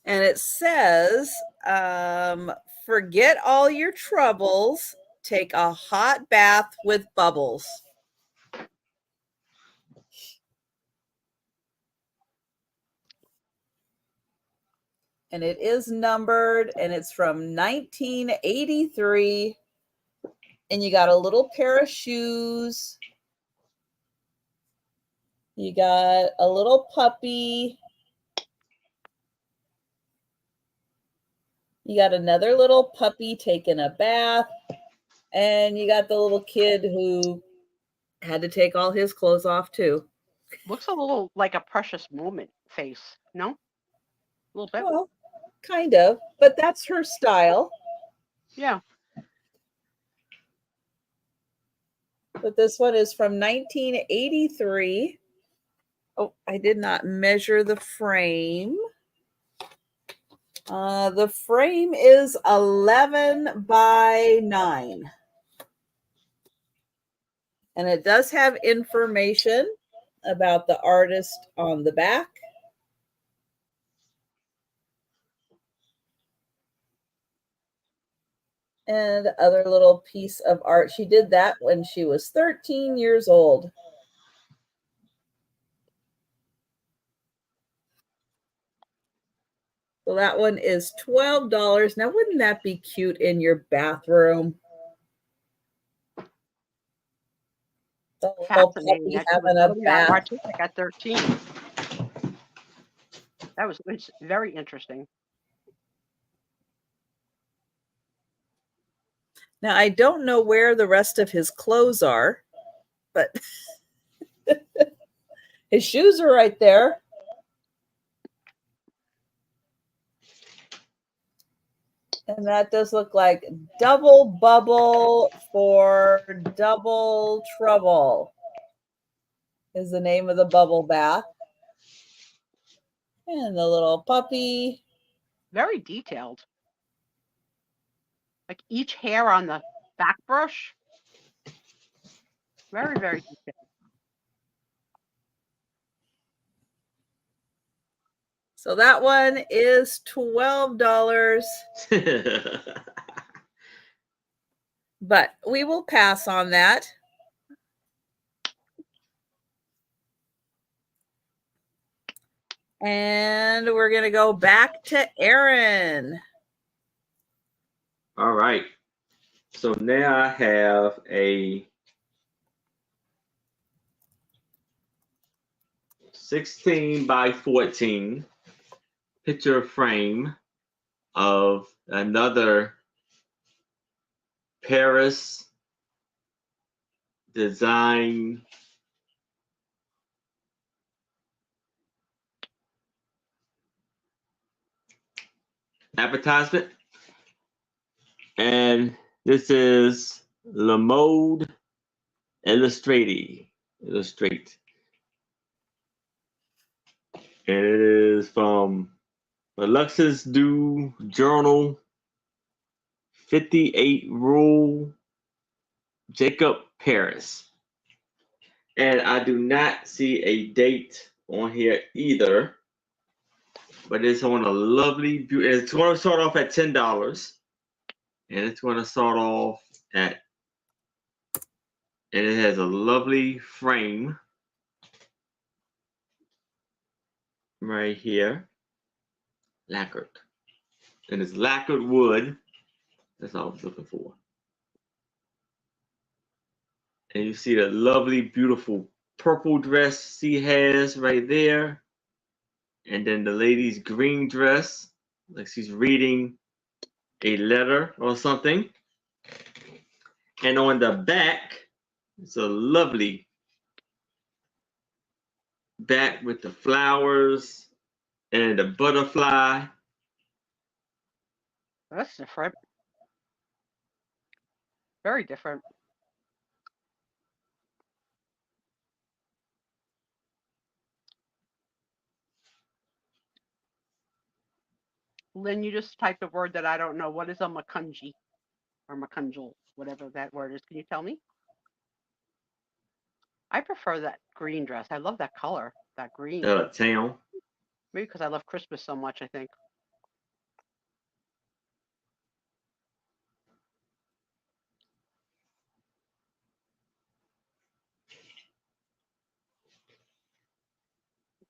And it says, forget all your troubles, take a hot bath with bubbles. And it is numbered, and it's from 1983. And you got a little pair of shoes. You got a little puppy. You got another little puppy taking a bath. And you got the little kid who had to take all his clothes off too. Looks a little like a Precious Moment face. No? A little bit. Well, kind of, but that's her style. Yeah. But this one is from 1983. Oh, I did not measure the frame. The frame is 11 by 9. And it does have information about the artist on the back. And other little piece of art. She did that when she was 13 years old. So that one is $12. Now, wouldn't that be cute in your bathroom? The little Fascinating. puppy That she was having a really that bath. artistic at 13. It's very interesting. Now, I don't know where the rest of his clothes are, but his shoes are right there. And that does look like double bubble for double trouble is the name of the bubble bath. And the little puppy. Very detailed. Like each hair on the back brush. Very, very detailed. So that one is $12. But we will pass on that. And we're going to go back to Aaron. All right. So now I have a 16 by 14 picture frame of another Paris design advertisement. And this is Le Mode Illustrate. And it is from the Luxus Du Journal 58 Rule Jacob Paris. And I do not see a date on here either. But it's on a lovely, beautiful. It's going to start off at $10. And it's going to start off at, and it has a lovely frame right here. Lacquered. And it's lacquered wood. That's all I was looking for. And you see the lovely, beautiful purple dress she has right there. And then the lady's green dress, like she's reading a letter or something. And on the back, it's a lovely back with the flowers and the butterfly. That's different. Very different. Lynn, you just typed a word that I don't know. What is a makunji or makunjal, whatever that word is? Can you tell me? I prefer that green dress. I love that color, that green. Town. Maybe because I love Christmas so much, I think.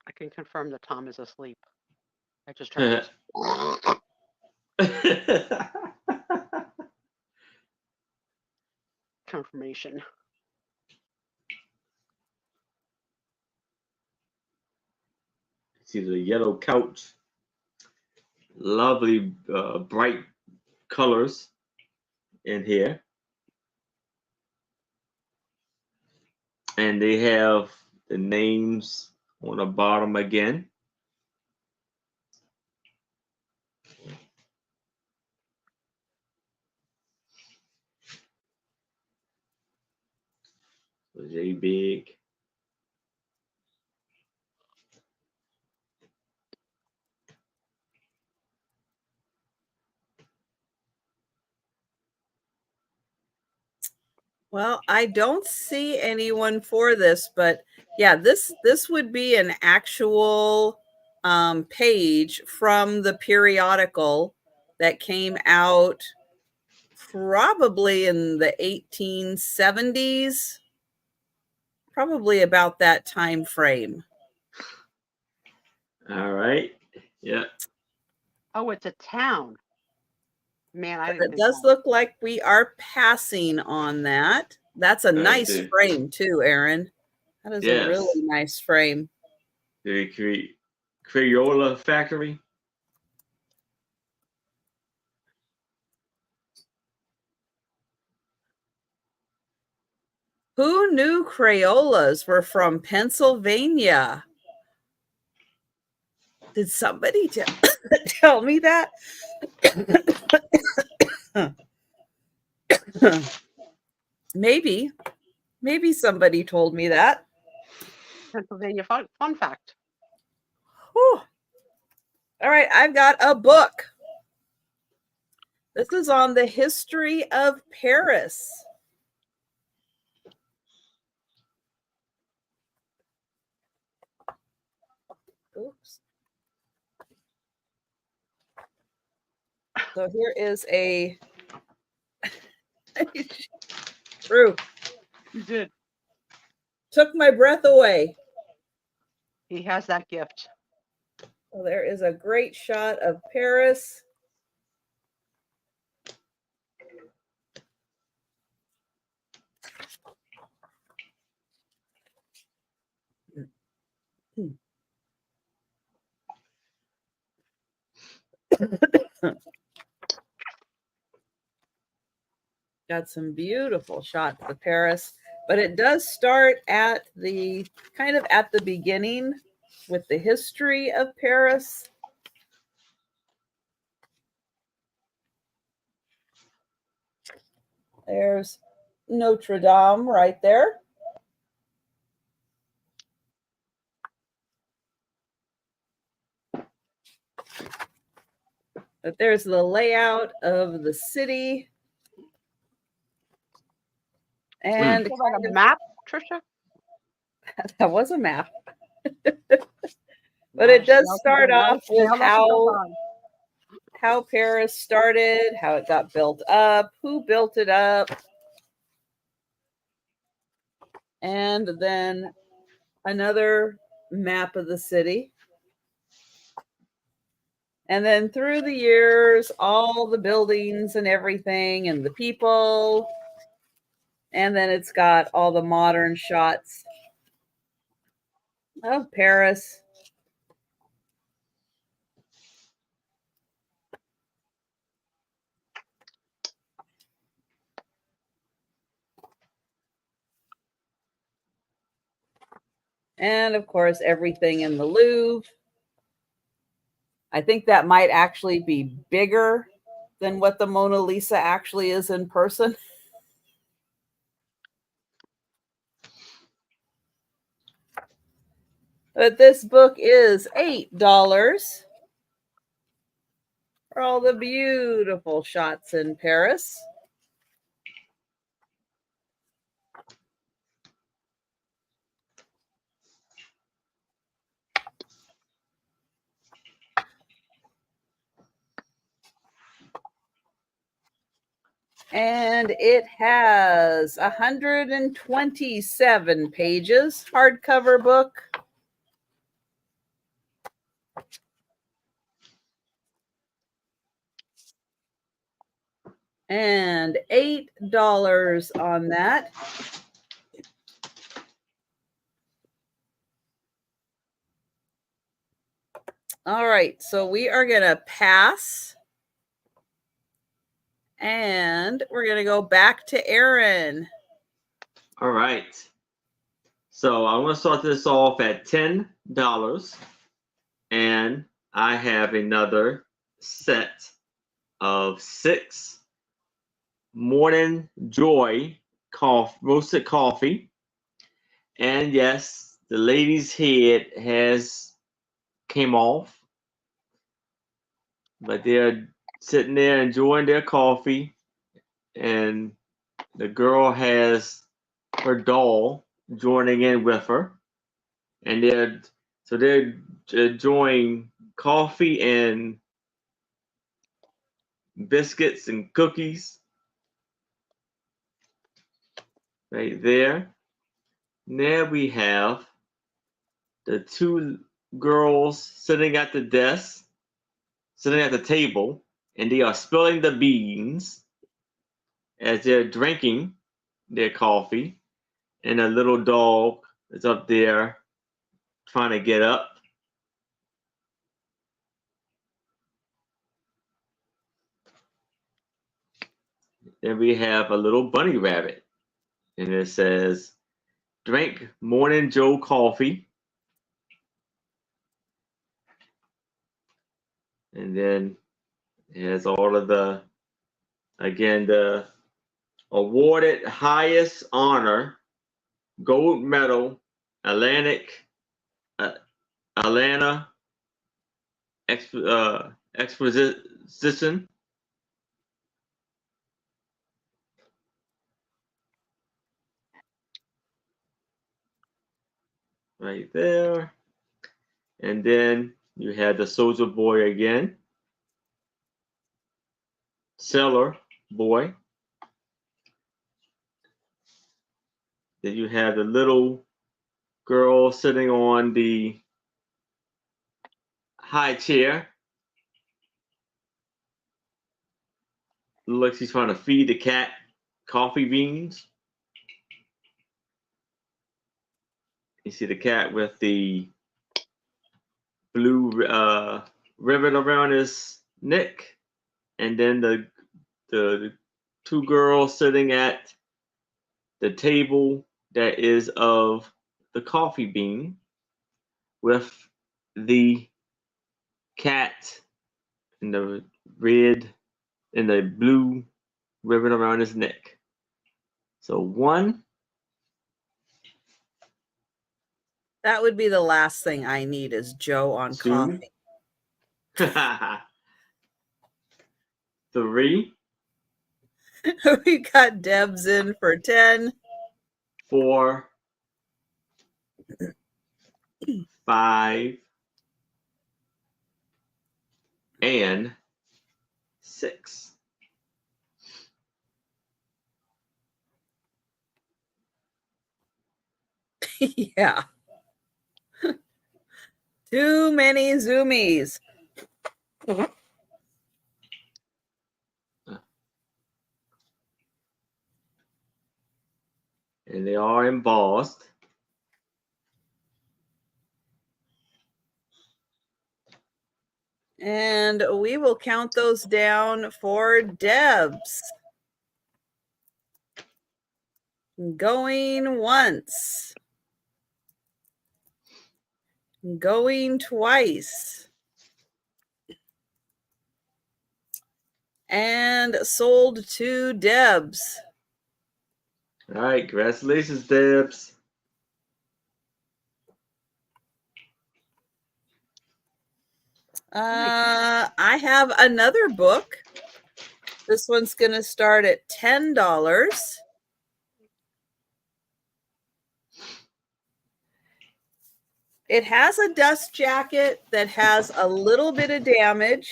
I can confirm that Tom is asleep. I just heard confirmation. See the yellow couch. Lovely, bright colors in here. And they have the names on the bottom again. So J Big. Well, I don't see anyone for this, but yeah, this would be an actual page from the periodical that came out probably in the 1870s, probably about that time frame. All right. Yeah. Oh, it's a town. Man, I But didn't it think does that. look like we are passing on that. That's a nice do. frame too, Aaron. That is a Yes. really nice frame. They create Crayola Factory. Who knew Crayolas were from Pennsylvania? Did somebody tell me that? Maybe somebody told me that. Pennsylvania fun fact. Whew. All right, I've got a book. This is on the history of Paris. Oops. So here is a True. You did. Took my breath away. He has that gift. Well, there is a great shot of Paris. Got some beautiful shots of Paris, but it does start at the kind of at the beginning with the history of Paris. There's Notre Dame right there. But there's the layout of the city. And Is that a map, Trisha? that was a map. But it does start off with how Paris started, how it got built up, who built it up, and then another map of the city. And then through the years, all the buildings and everything and the people. And then it's got all the modern shots of Paris. And of course, everything in the Louvre. I think that might actually be bigger than what the Mona Lisa actually is in person. But this book is $8 for all the beautiful shots in Paris. And it has 127 pages, hardcover book. And $8 on that. All right, so we are going to pass. And we're going to go back to Aaron. All right. So I'm going to start this off at $10. And I have another set of 6 Morning Joy roasted coffee. And yes, the lady's head has came off. But they're sitting there enjoying their coffee. And the girl has her doll joining in with her. And they're enjoying coffee and biscuits and cookies right there. Now we have the 2 girls sitting at the desk, sitting at the table, and they are spilling the beans as they're drinking their coffee. And a little dog is up there trying to get up. Then we have a little bunny rabbit, and it says, "Drink Morning Joe coffee." And then it has all of the awarded highest honor, gold medal, Atlanta Exposition. Right there. And then you had the Soldier Boy again. Sailor Boy. Then you have the little girl sitting on the high chair. Looks like she's trying to feed the cat coffee beans. You see the cat with the blue ribbon around his neck, and then the two girls sitting at the table that is of the coffee bean with the cat in the red and the blue ribbon around his neck. So 1, That would be the last thing I need is Joe on 2, coffee. 3, We got Debs in for 10. 4, 5, and 6. Yeah. Too many zoomies. And they are embossed. And we will count those down for Debs. Going once. Going twice. And sold to Debs. All right, congratulations, Debs. I have another book. This one's going to start at $10. It has a dust jacket that has a little bit of damage.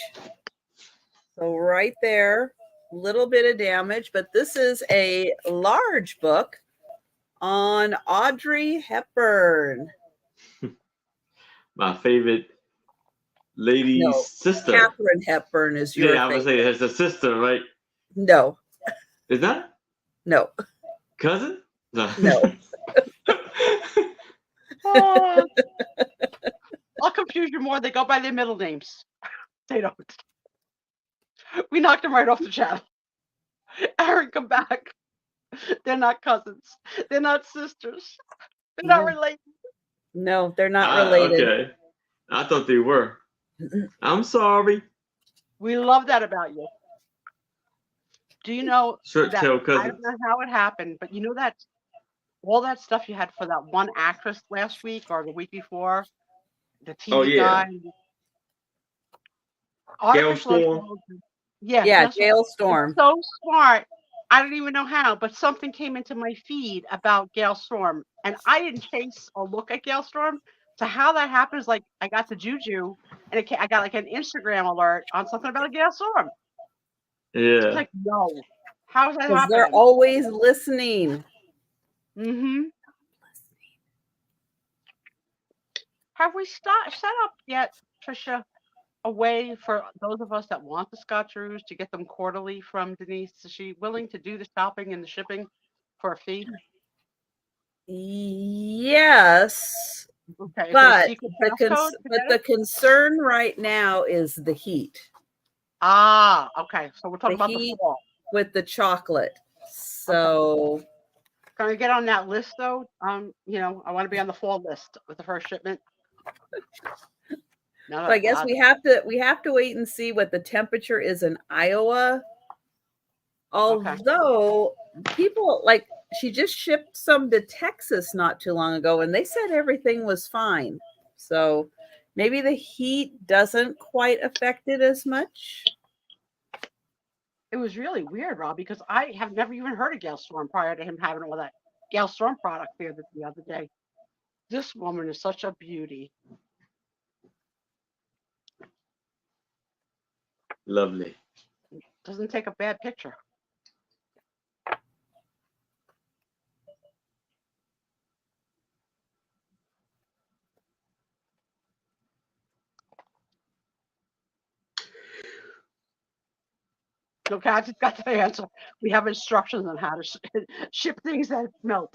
So right there, a little bit of damage, but this is a large book on Audrey Hepburn. My favorite lady's No, sister. Katharine Hepburn is your Yeah, I was favorite. saying it's a sister, right? No, Is that no, cousin? No. no. Oh, I'll confuse you more. They go by their middle names. They don't. We knocked them right off the channel. Aaron, come back. They're not cousins. They're not sisters. They're not No. related. No, they're not related. Okay. I thought they were. I'm sorry. We love that about you. Do you know Short that? tail I cousins. don't know how it happened, but you know that all that stuff you had for that one actress last week or the week before, the TV Oh, yeah. guy. Gail Artificial Storm. intelligence. Yeah, Yeah, Gail Jail Storm. Storm. It's so smart. I don't even know how, but something came into my feed about Gail Storm, and I didn't chase or look at Gail Storm. So how that happens, like I got the juju, and I got like an Instagram alert on something about Gail Storm. It's Yeah. like, no, how's that Because they're happening? always listening. Mm-hmm. Have we set up yet, Trisha, a way for those of us that want the Scotcheroos to get them quarterly from Denise? Is she willing to do the shopping and the shipping for a fee? Yes, Okay, is it a but secret passcode to get the it? concern right now is the heat. Ah, okay. So we're The talking about the heat fall. with the chocolate. So Can I get on that list though? You know, I want to be on the fall list with the first shipment. No, I guess we have to wait and see what the temperature is in Iowa. Although people like she just shipped some to Texas not too long ago and they said everything was fine. So maybe the heat doesn't quite affect it as much. It was really weird, Rob, because I have never even heard of Gale Storm prior to him having all that Gale Storm product there the other day. This woman is such a beauty. Lovely. Doesn't take a bad picture. No, Kathy's got the answer. We have instructions on how to ship things that melt.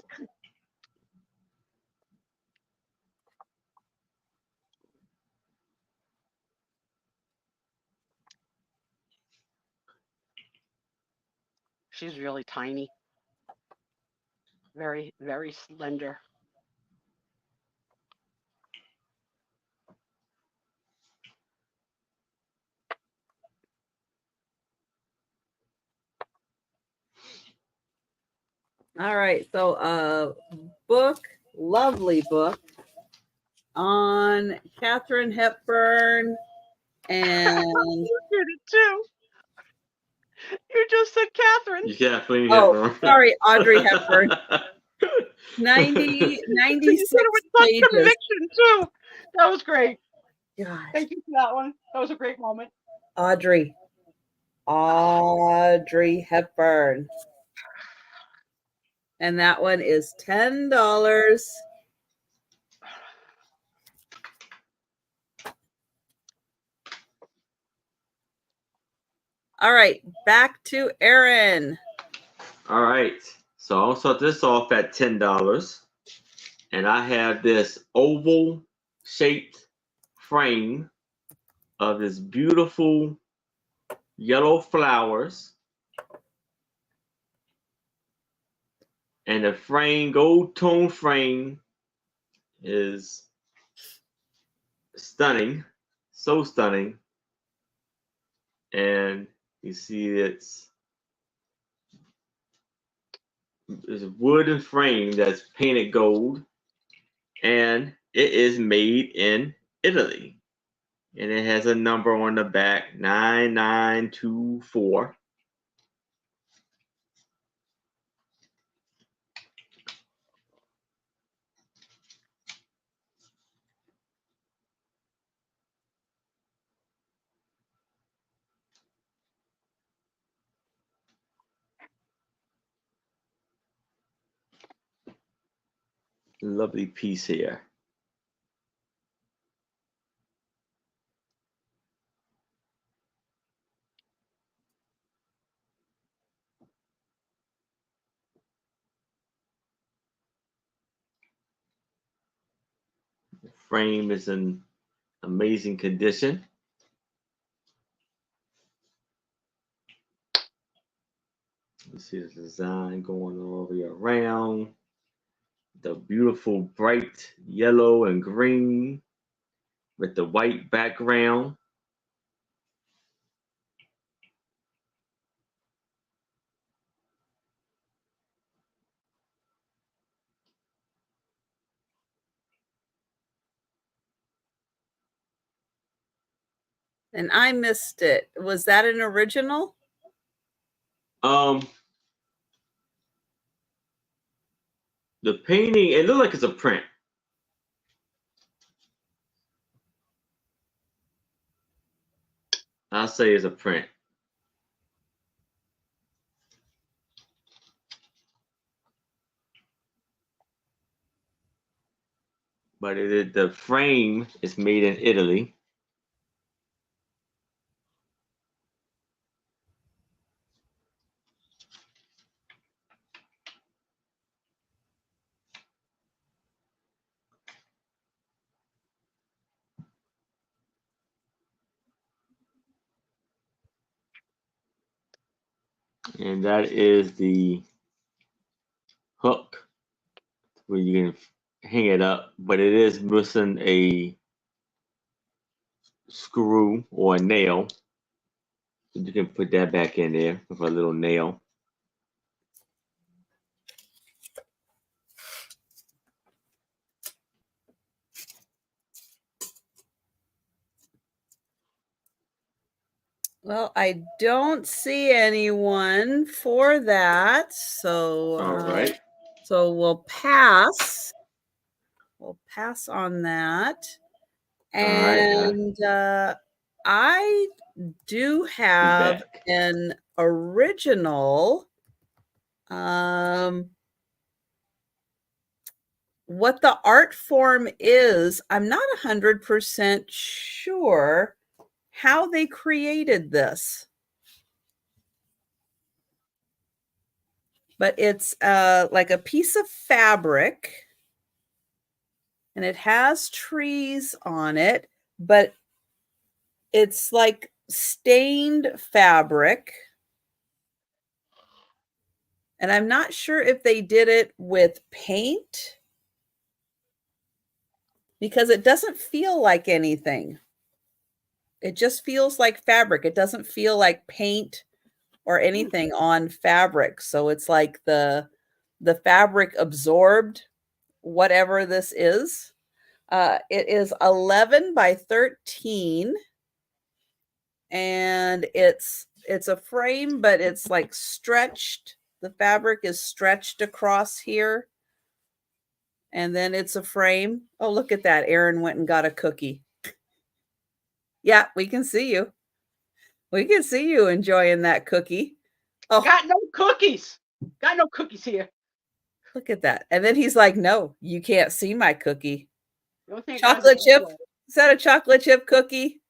She's really tiny. Very, very slender. All right. So book, lovely book on Katharine Hepburn and You did it too. You just said Catherine. You Kathleen oh, Hepburn. sorry, Audrey Hepburn. 96 You said it with such pages. conviction too. That was great. God, Thank you for that one. That was a great moment. Audrey Hepburn. And that one is $10. All right, back to Aaron. All right. So I'll start this off at $10. And I have this oval shaped frame of this beautiful yellow flowers. And the frame, gold tone frame, is stunning. So stunning. And you see it's a wooden frame that's painted gold. And it is made in Italy. And it has a number on the back, 9924. Lovely piece here. The frame is in amazing condition. You see the design going all the way around. The beautiful bright yellow and green with the white background. And I missed it. Was that an original? The painting, it looked like it's a print. I'll say it's a print. But the frame is made in Italy. And that is the hook where you can hang it up, but it is missing a screw or a nail. You can put that back in there with a little nail. Well, I don't see anyone for that. So, All right. So we'll pass. We'll pass on that. And I do have an original. What the art form is, I'm not 100% sure how they created this. but it's like a piece of fabric, and it has trees on it, but it's like stained fabric. And I'm not sure if they did it with paint because it doesn't feel like anything. It just feels like fabric. It doesn't feel like paint or anything on fabric. So it's like the fabric absorbed whatever this is. It is 11 by 13, and it's a frame, but it's like stretched. The fabric is stretched across here, and then it's a frame. Oh, look at that. Erin went and got a cookie. Yeah, we can see you. We can see you enjoying that cookie. Oh, Got no cookies. Got no cookies here. look at that. And then he's like, no, you can't see my cookie. The only thing I got Chocolate is chip? Oreo. Is that a chocolate chip cookie?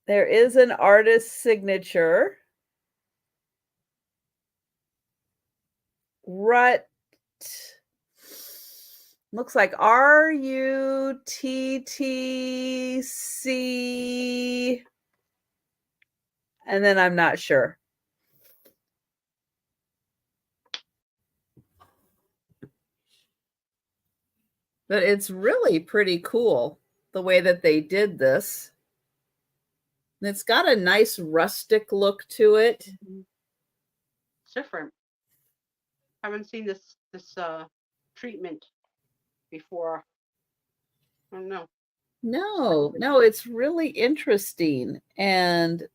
There is an artist's signature. Rut. Looks like RUTTC. And then I'm not sure. But it's really pretty cool the way that they did this. And it's got a nice rustic look to it. It's different. Haven't seen this treatment before. I don't know. No, it's really interesting. And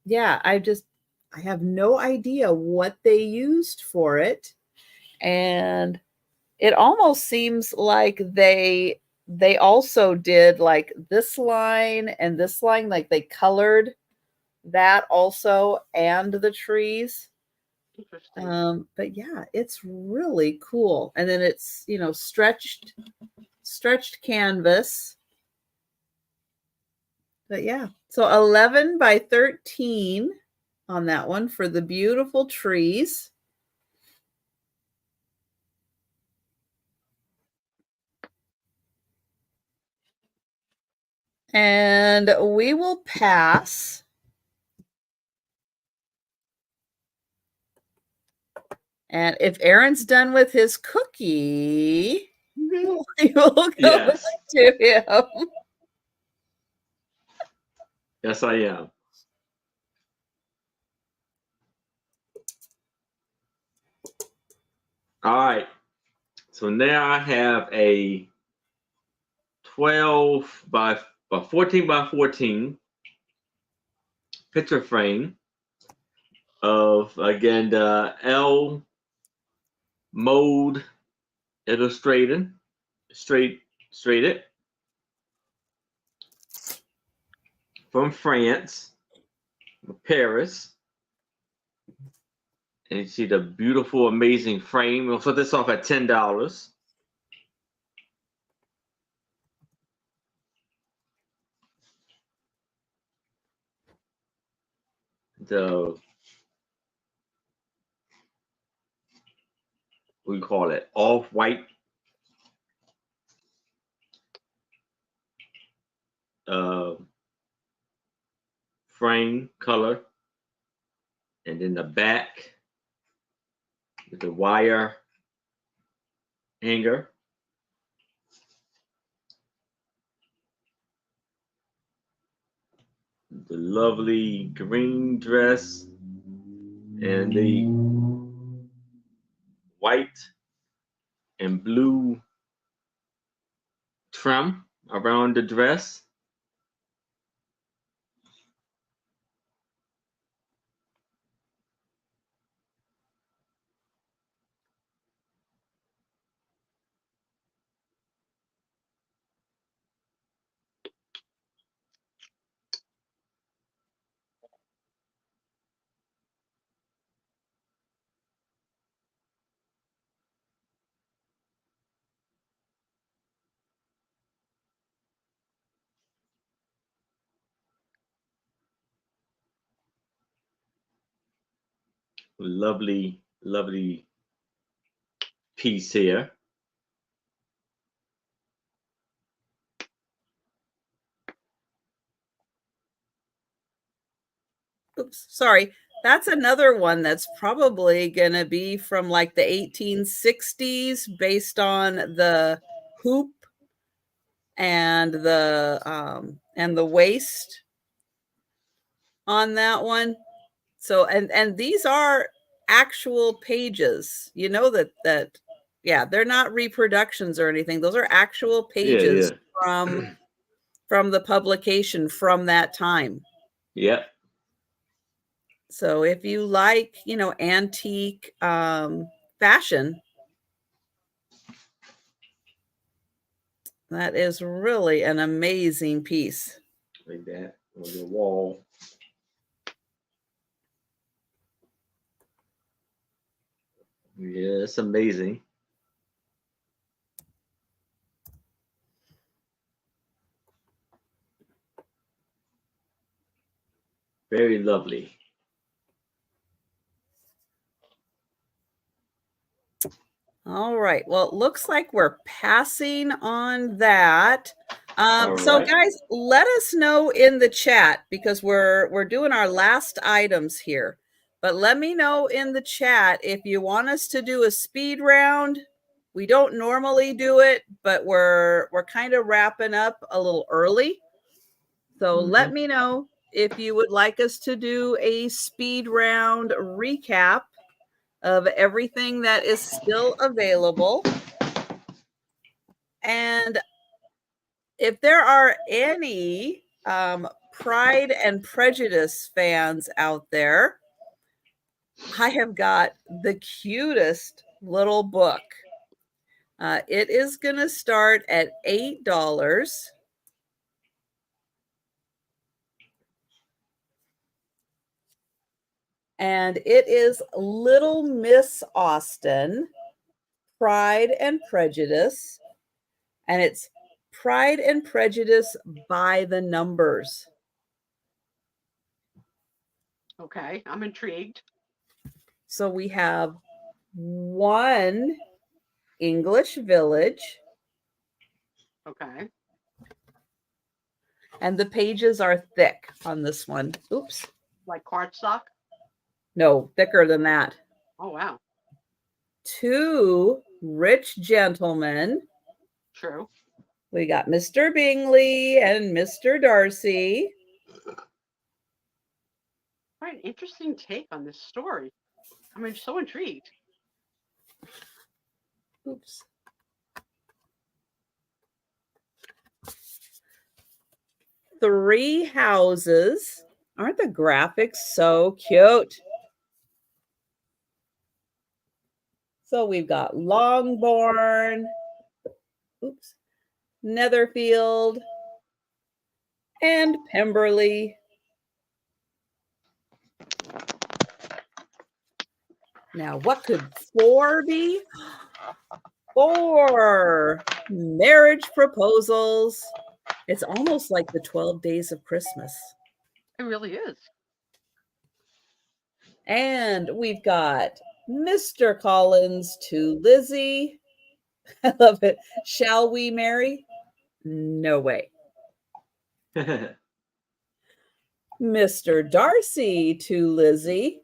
yeah, I have no idea what they used for it. And it almost seems like they also did like this line and this line, like they colored that also and the trees. Interesting. But yeah, it's really cool. And then it's, stretched canvas. But yeah, so 11 by 13 on that one for the beautiful trees. And we will pass. And if Aaron's done with his cookie, Mhm. we will go Yes. back to him. Yes, I am. All right. So now I have a 12 by 14 by 14 picture frame of, again, the L Mode Illustrated, straighted from France, Paris. And you see the beautiful, amazing frame. We'll put this off at $10. The we call it off-white frame color, and then the back with the wire hanger. The lovely green dress and the white and blue trim around the dress. Lovely, lovely piece here. Oops, sorry. That's another one that's probably going to be from like the 1860s based on the hoop and the waist on that one. So and these are actual pages. You know that yeah, they're not reproductions or anything. Those are actual pages Yeah. from the publication from that time. Yep. So if you like, antique fashion, that is really an amazing piece. Like that on your wall. Yeah, it's amazing. Very lovely. All right. Well, it looks like we're passing on that. All So right. guys, let us know in the chat because we're doing our last items here. But let me know in the chat if you want us to do a speed round. We don't normally do it, but we're kind of wrapping up a little early. So let me know if you would like us to do a speed round recap of everything that is still available. And if there are any Pride and Prejudice fans out there, I have got the cutest little book. It is going to start at $8. And it is Little Miss Austen, Pride and Prejudice. And it's Pride and Prejudice by the numbers. Okay, I'm intrigued. So we have one English village. Okay. And the pages are thick on this one. Oops. Like cardstock? No, thicker than that. Oh, wow. Two rich gentlemen. True. We got Mr. Bingley and Mr. Darcy. Quite an interesting take on this story. I'm so intrigued. Oops. Three houses. Aren't the graphics so cute? So we've got Longbourn, oops, Netherfield, and Pemberley. Now, what could 4 be? 4 marriage proposals. It's almost like the 12 Days of Christmas. It really is. And we've got Mr. Collins to Lizzie. I love it. Shall we marry? No way. Mr. Darcy to Lizzie.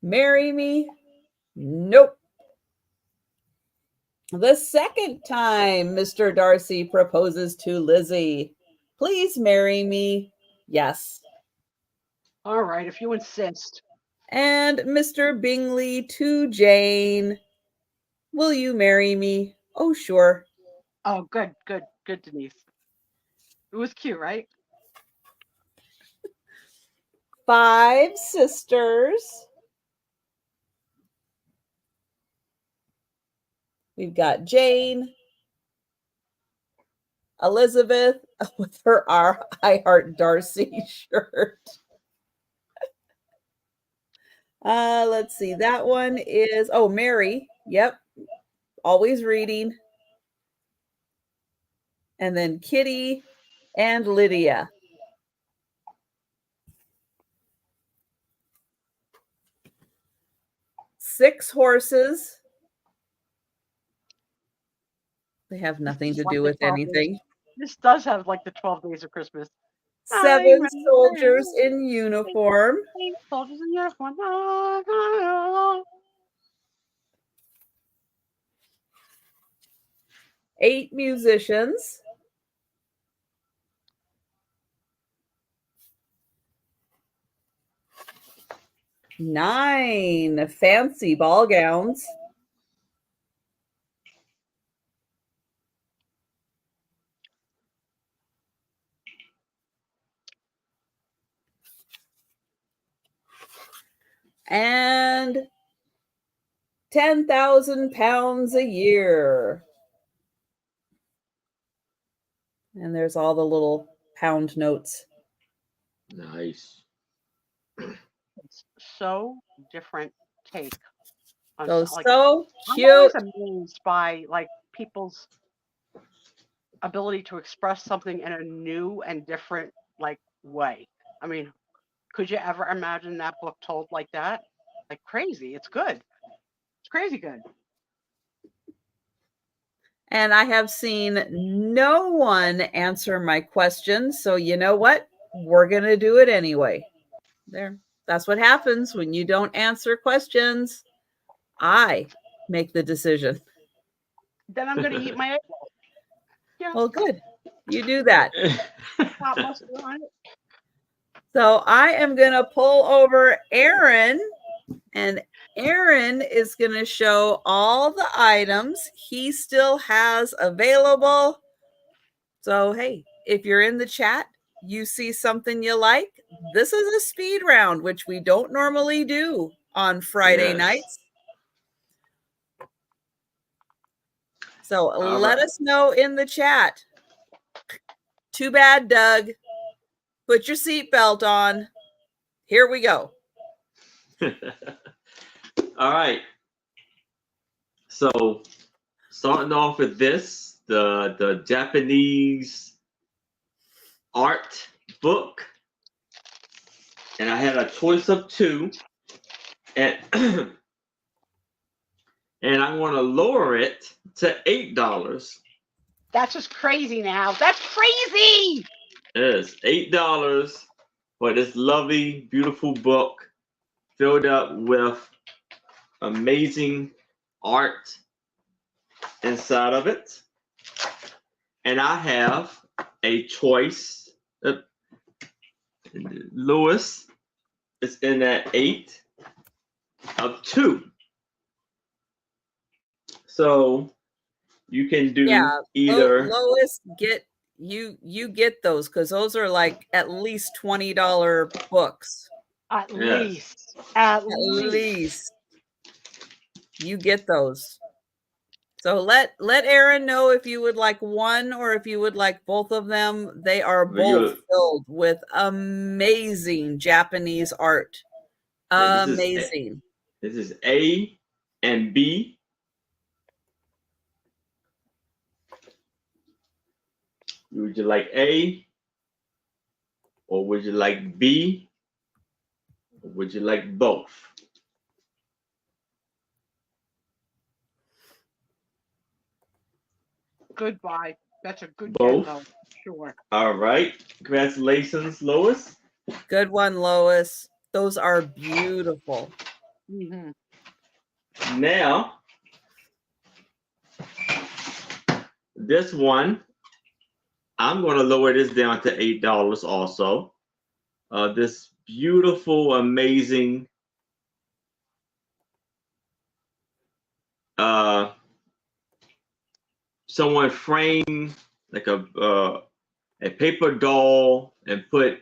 Marry me? Nope. The second time Mr. Darcy proposes to Lizzie. Please marry me. Yes. All right, if you insist. And Mr. Bingley to Jane. Will you marry me? Oh, sure. Oh, good, Denise. It was cute, right? 5 sisters. We've got Jane, Elizabeth with her I Heart Darcy shirt. Let's see. That one is, Mary. Yep. Always reading. And then Kitty and Lydia. 6 horses. They have nothing to Like do the with 12 days. anything. This does have like the 12 days of Christmas. 7 soldiers in uniform. Soldiers in uniform. 8 musicians. 9 fancy ball gowns. 10,000 pounds a year. And there's all the little pound notes. Nice. It's so different take. On So, like, so I'm cute. always amazed by like people's ability to express something in a new and different like way. I mean, could you ever imagine that book told like that? Like crazy. It's good. It's crazy good. And I have seen no one answer my question. So you know what? We're going to do it anyway. There. That's what happens when you don't answer questions. I make the decision. Then I'm gonna eat my egg roll. Yeah. Well, good. You do that. Not mustard on it. So I am going to pull over Aaron, and Aaron is going to show all the items he still has available. So, hey, if you're in the chat, you see something you like, this is a speed round, which we don't normally do on Friday Yes. nights. So All let right. us know in the chat. Too bad, Doug. Put your seatbelt on. Here we go. All right. So starting off with this, the Japanese art book. And I had a choice of 2. And and I'm going to lower it to $8. That's just crazy now. That's crazy. It is $8 for this lovely, beautiful book filled up with amazing art inside of it. And I have a choice. Lewis is in at 8 of 2. So you can do either. Lois, get you get those, because those are like at least $20 books. At Yes. least. At At least. least you get those. So let Aaron know if you would like one or if you would like both of them. They are both filled with amazing Japanese art. Yeah, Amazing. This is A and B. Would you like A? Or would you like B? Or would you like both? Goodbye. That's a good Both. get, though. Sure. All right. Congratulations, Lois. Good one, Lois. Those are beautiful. Mm-hmm. Now, this one, I'm going to lower this down to $8 also. This beautiful, amazing someone framed like a paper doll and put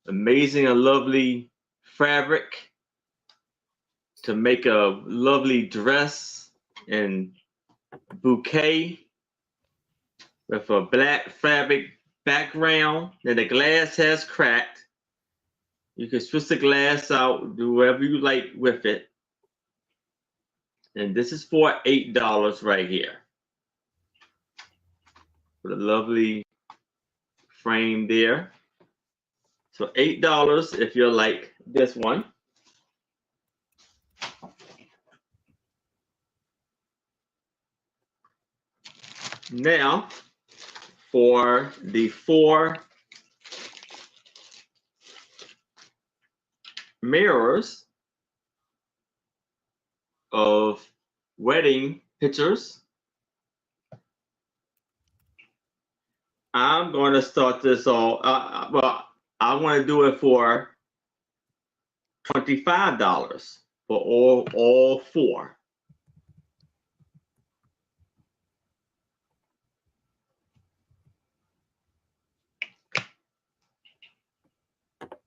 amazing and lovely fabric to make a lovely dress and bouquet with a black fabric background. And the glass has cracked. You can switch the glass out, do whatever you like with it. And this is for $8 right here. With a lovely frame there. So $8 if you like this one. Now, for the 4 mirrors of wedding pictures, I'm going to start this all. Well, I want to do it for $25 for all 4.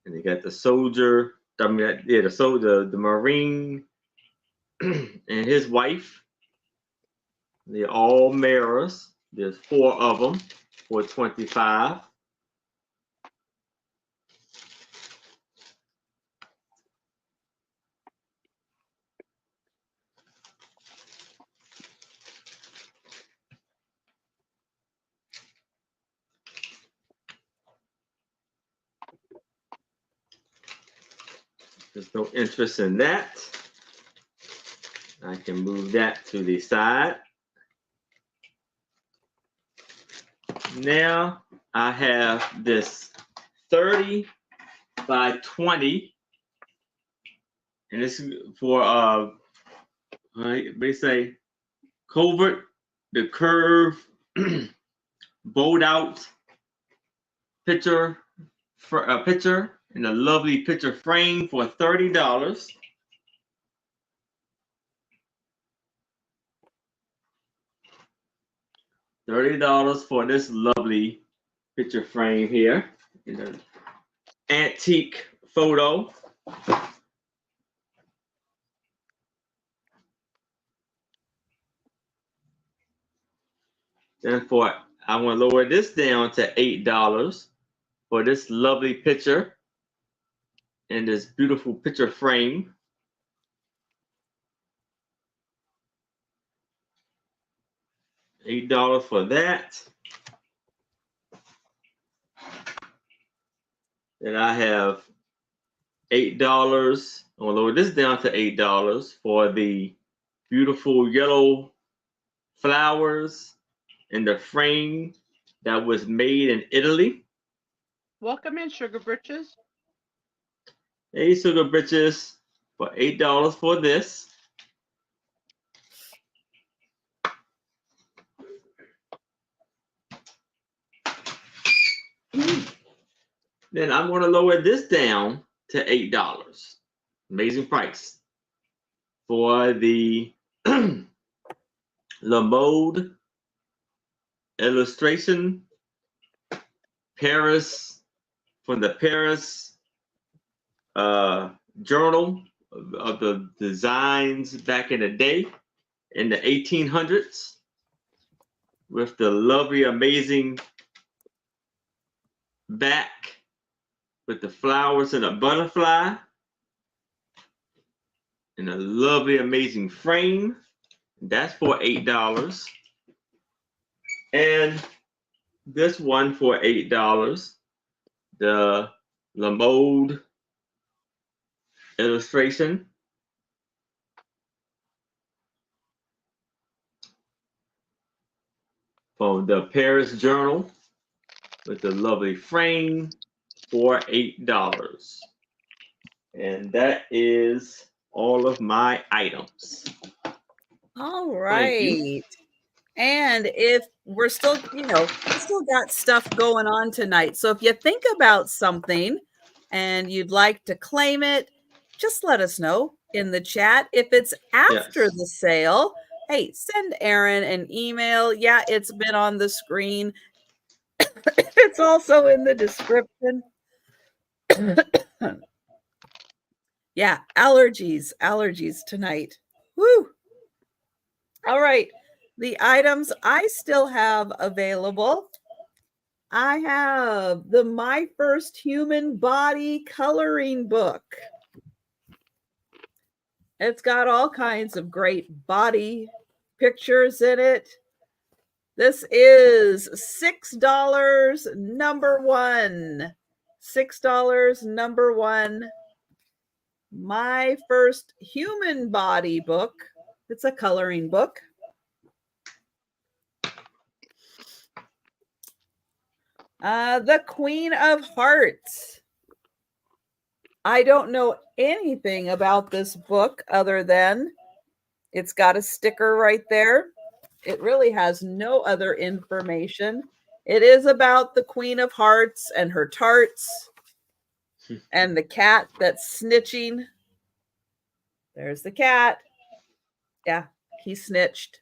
And you got the soldier, the soldier, the Marine, and his wife. They're all mirrors. There's 4 of them for $25. There's no interest in that. I can move that to the side. Now I have this 30 by 20, and this is for they say covert, the curve, bowed out picture for a picture in a lovely picture frame for $30. $30 for this lovely picture frame here in an antique photo. Then I want to lower this down to $8 for this lovely picture in this beautiful picture frame. $8 for that. Then I have $8. I'm gonna lower this down to $8 for the beautiful yellow flowers in the frame that was made in Italy. Welcome in, Sugar Britches. Hey, Sugar Britches, for $8 for this. Then I'm going to lower this down to $8. Amazing price for the La Mode illustration Paris, from the Paris journal of the designs back in the day in the 1800s, with the lovely, amazing back with the flowers and a butterfly in a lovely, amazing frame. That's for $8. And this one for $8, the La Mode illustration. From the Paris Journal with the lovely frame for $8. And that is all of my items. All Thank you. right. And if we're still, we still got stuff going on tonight. So if you think about something and you'd like to claim it, just let us know in the chat. If it's after Yes. the sale, hey, send Aaron an email. Yeah, it's been on the screen. It's also in the description. Yeah, allergies tonight. Woo! All right. The items I still have available. I have the My First Human Body coloring book. It's got all kinds of great body pictures in it. This is $6, number 1. $6, number 1. My First Human Body book. It's a coloring book. The Queen of Hearts. I don't know anything about this book other than it's got a sticker right there. It really has no other information. It is about the Queen of Hearts and her tarts and the cat that's snitching. There's the cat. Yeah, he snitched.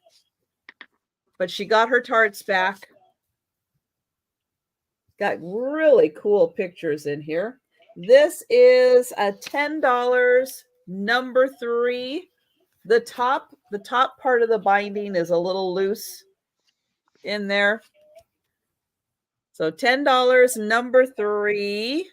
But she got her tarts back. Got really cool pictures in here. This is a $10, number 3. The top part of the binding is a little loose in there. So $10, number 3.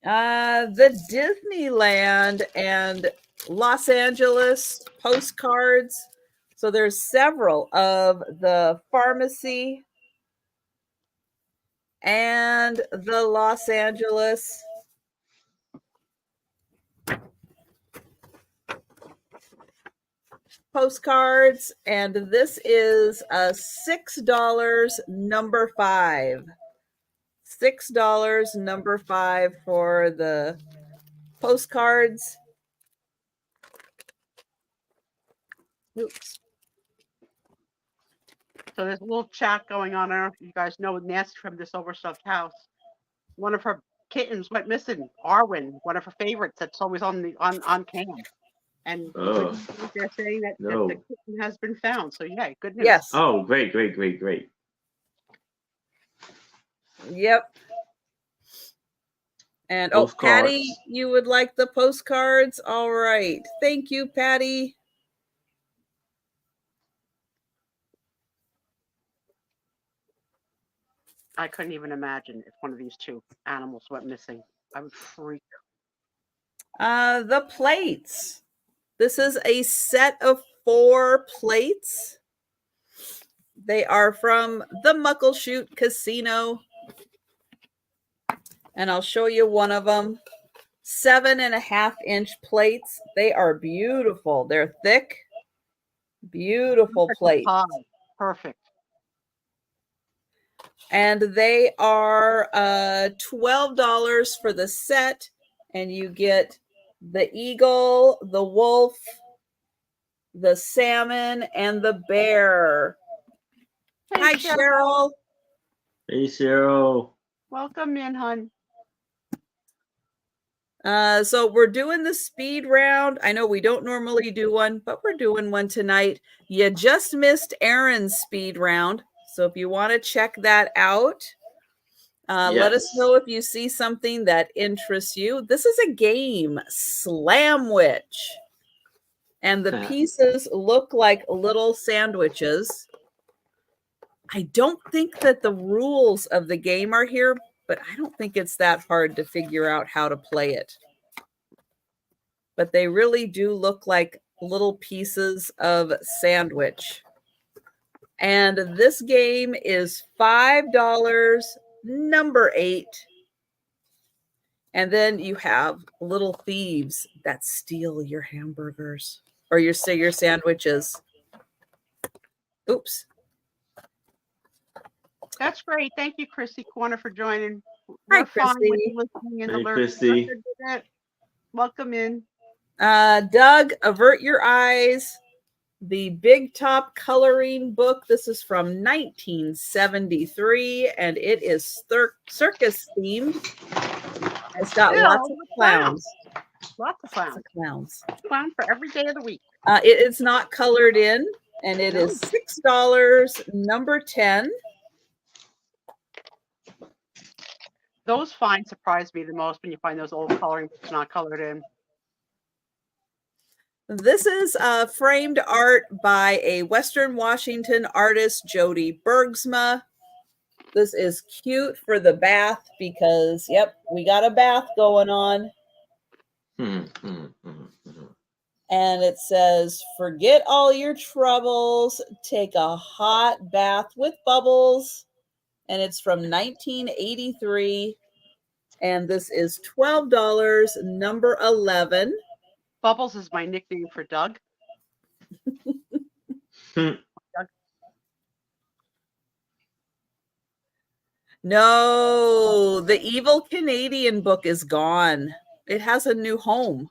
The Disneyland and Los Angeles postcards. So there's several of the pharmacy and the Los Angeles postcards. And this is a $6, number 5. $6, number 5 for the postcards. Oops. So there's a little chat going on. I don't know if you guys know Nancy from This Overstuffed House. One of her kittens went missing. Arwen, one of her favorites that's always on cam. And Oh, they're saying that, no. that the kitten has been found. So yeah, good news. Yes. Oh, great, great, great, great. Yep. And Postcards. Patty, you would like the postcards? All right. Thank you, Patty. I couldn't even imagine if one of these two animals went missing. I would freak. The plates. This is a set of 4 plates. They are from the Muckleshoot Casino. And I'll show you one of them. 7.5-inch plates. They are beautiful. They're thick. Beautiful plates. Perfect. And they are $12 for the set. And you get the eagle, the wolf, the salmon, and the bear. Hey, Hi, Cheryl. Hey, Cheryl. Welcome in, hon. So we're doing the speed round. I know we don't normally do one, but we're doing one tonight. You just missed Aaron's speed round. So if you want to check that out, let us know if you see something that interests you. This is a game, Slamwich. And the pieces look like little sandwiches. I don't think that the rules of the game are here, but I don't think it's that hard to figure out how to play it. But they really do look like little pieces of sandwich. And this game is $5, number 8. And then you have little thieves that steal your hamburgers or your sandwiches. Oops. That's great. Thank you, Chrissy Corner, for joining. Hi, We're fine with Chrissy. you listening in the Hey, lurk. Chrissy. Welcome in. Doug, avert your eyes. The Big Top coloring book. This is from 1973, and it is circus themed. It's got lots of clowns. Lots of clowns. Clown for every day of the week. It's not colored in, and it is $6, number 10. Those finds surprise me the most when you find those old coloring books not colored in. This is framed art by a Western Washington artist, Jody Bergsma. This is cute for the bath because, yep, we got a bath going on. And it says, forget all your troubles, take a hot bath with bubbles. And it's from 1983. And this is $12, number 11. Bubbles is my nickname for Doug. Doug. No, the Evil Canadian book is gone. It has a new home.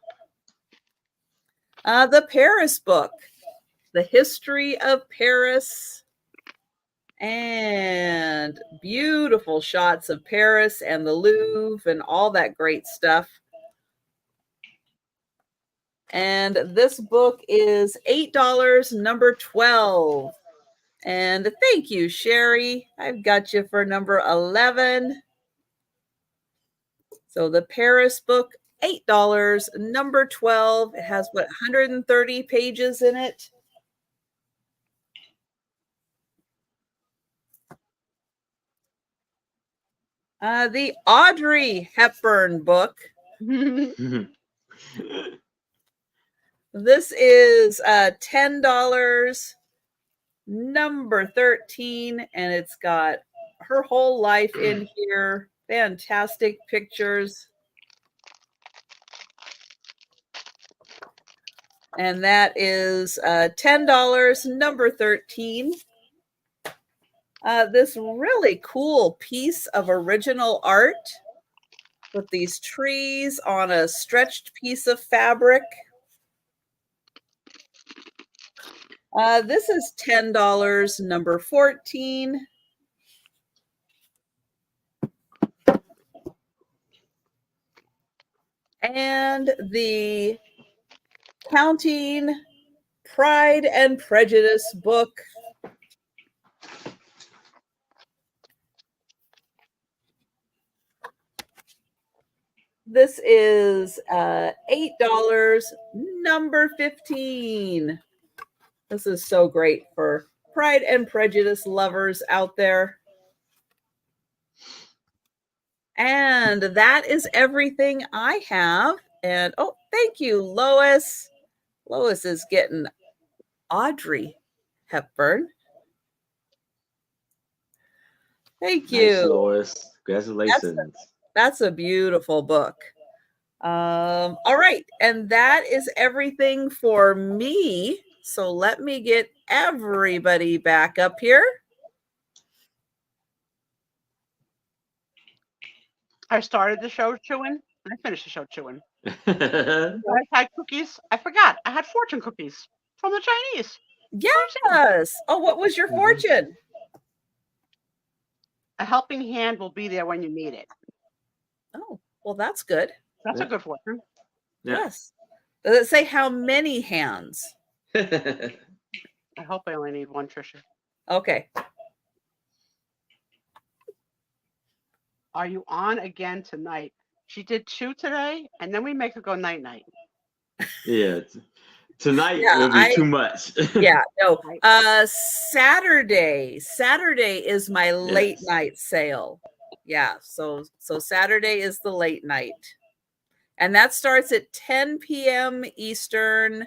The Paris book, The History of Paris, and beautiful shots of Paris and the Louvre and all that great stuff. And this book is $8, number 12. And thank you, Sherry. I've got you for number 11. So the Paris book, $8, number 12. It has, what, 130 pages in it? The Audrey Hepburn book. This is $10, number 13, and it's got her whole life in here. Fantastic pictures. And that is $10, number 13. This really cool piece of original art with these trees on a stretched piece of fabric. This is $10, number 14. And the Counting Pride and Prejudice book. This is $8, number 15. This is so great for Pride and Prejudice lovers out there. And that is everything I have. And oh, thank you, Lois. Lois is getting Audrey Hepburn. Thank you. Nice, Lois. Congratulations. That's a beautiful book. All right. And that is everything for me. So let me get everybody back up here. I started the show chewing. I finished the show chewing. I had cookies. I forgot. I had fortune cookies from the Chinese. Yes. Oh, what was your fortune? A helping hand will be there when you need it. Oh, well, that's good. That's a good fortune. Yes. Does it say how many hands? I hope I only need one, Trisha. Okay. Are you on again tonight? She did 2 today, and then we make her go night-night. Yeah. Tonight will be too much. Yeah, no. Saturday is my late night sale. Yeah, so Saturday is the late night. And that starts at 10 p.m. Eastern,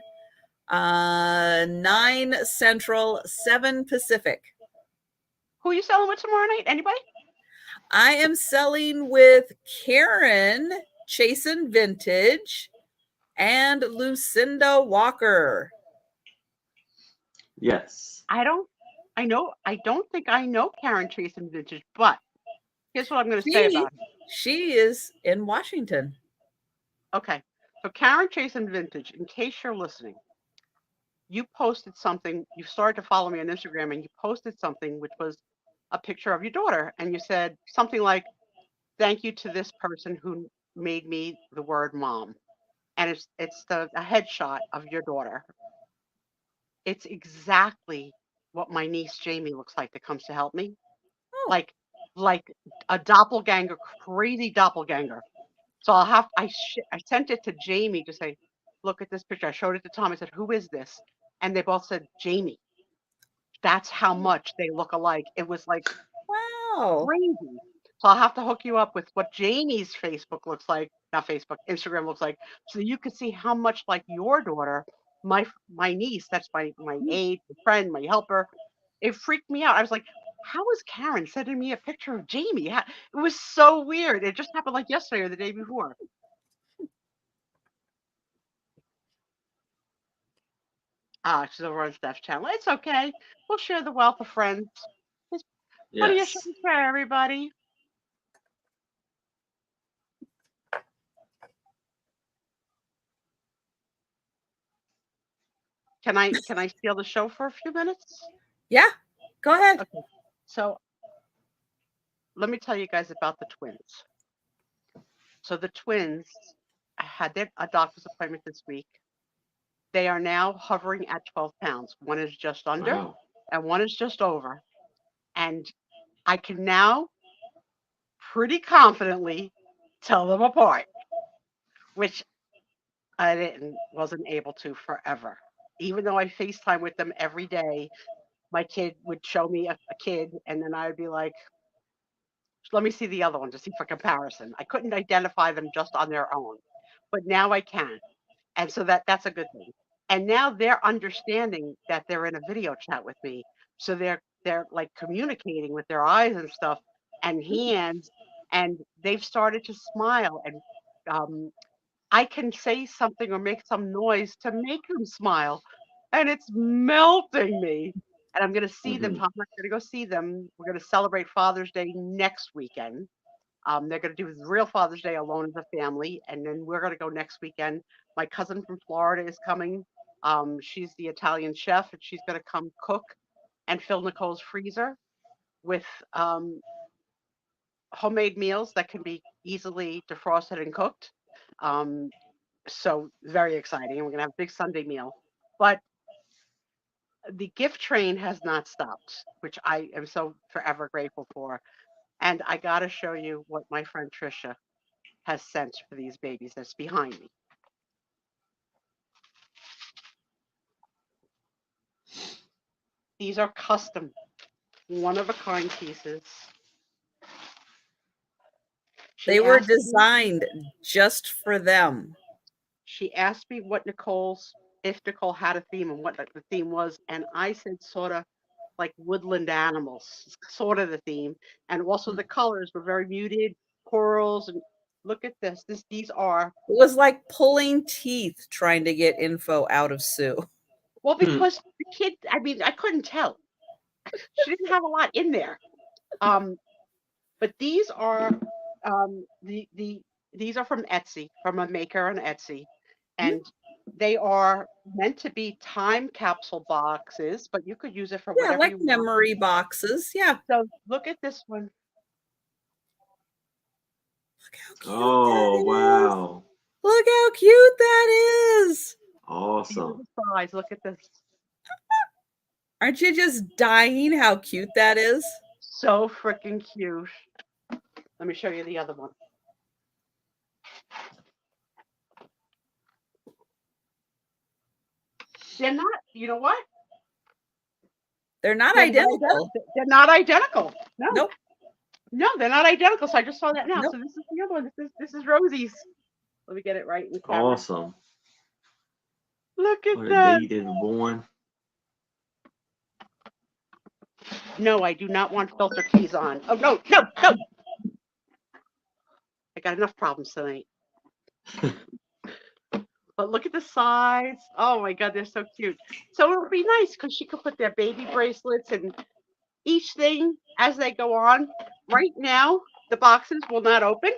9 Central, 7 Pacific. Who are you selling with tomorrow night? Anybody? I am selling with Karen Chasen Vintage and Lucinda Walker. Yes. I don't think I know Karen Chasen Vintage, but here's what I'm going to say about her. She is in Washington. Okay. So Karen Chasen Vintage, in case you're listening, you posted something. You started to follow me on Instagram, and you posted something which was a picture of your daughter, and you said something like, "Thank you to this person who made me the word mom," and it's a headshot of your daughter. It's exactly what my niece Jamie looks like that comes to help me, like a doppelganger, crazy doppelganger. So I sent it to Jamie to say, "Look at this picture." I showed it to Tom. I said, "Who is this?" And they both said, "Jamie." That's how much they look alike. It was like, wow, crazy. So I'll have to hook you up with what Jamie's Facebook looks like, not Facebook, Instagram looks like, so you can see how much like your daughter, my niece, that's my aide, my friend, my helper. It freaked me out. I was like, how is Karen sending me a picture of Jamie? It was so weird. It just happened like yesterday or the day before. She's over on Steph's channel. It's okay. We'll share the wealth of friends. What do you share, everybody? Can I steal the show for a few minutes? Yeah, go ahead. Okay. So let me tell you guys about the twins. So the twins had a doctor's appointment this week. They are now hovering at 12 pounds. One is just under Wow. and one is just over. And I can now pretty confidently tell them apart, which I wasn't able to forever. Even though I FaceTime with them every day, my kid would show me a kid, and then I would be like, let me see the other one to see for comparison. I couldn't identify them just on their own, but now I can. And so that's a good thing. And now they're understanding that they're in a video chat with me. So they're like communicating with their eyes and stuff and hands, and they've started to smile. And I can say something or make some noise to make them smile, and it's melting me. And I'm going to see them. Mhm. Tom, I'm going to go see them. We're going to celebrate Father's Day next weekend. They're going to do the real Father's Day alone as a family, and then we're going to go next weekend. My cousin from Florida is coming. She's the Italian chef, and she's going to come cook and fill Nicole's freezer with homemade meals that can be easily defrosted and cooked. So very exciting. And we're going to have a big Sunday meal. But the gift train has not stopped, which I am so forever grateful for. And I got to show you what my friend Trisha has sent for these babies that's behind me. These are custom, one-of-a-kind pieces. They were designed just for them. She asked me if Nicole had a theme and what the theme was, and I said sort of like woodland animals, sort of the theme, and also the colors were very muted, corals, and look at this. These are. It was like pulling teeth trying to get info out of Sue. Well, because the kid, I mean, I couldn't tell. She didn't have a lot in there. But these are these are from Etsy, from a maker on Etsy, and they are meant to be time capsule boxes, but you could use it for whatever like you want. memory boxes. Yeah. So look at this one. Look how cute Oh, that wow. is. Look how cute that is. Awesome. Size. Look at this. Aren't you just dying how cute that is? So freaking cute. Let me show you the other one. They're not, you know what? They're not identical. They're not identical. No. Nope. No, they're not identical. So I just saw that now. Nope. So this is the other one. This is Rosie's. Let me get it right in the camera. Awesome. Look at What that. a baby is born. No, I do not want filter keys on. Oh, no. I got enough problems tonight. But look at the size. Oh my God, they're so cute. So it would be nice because she could put their baby bracelets and each thing as they go on. Right now, the boxes will not open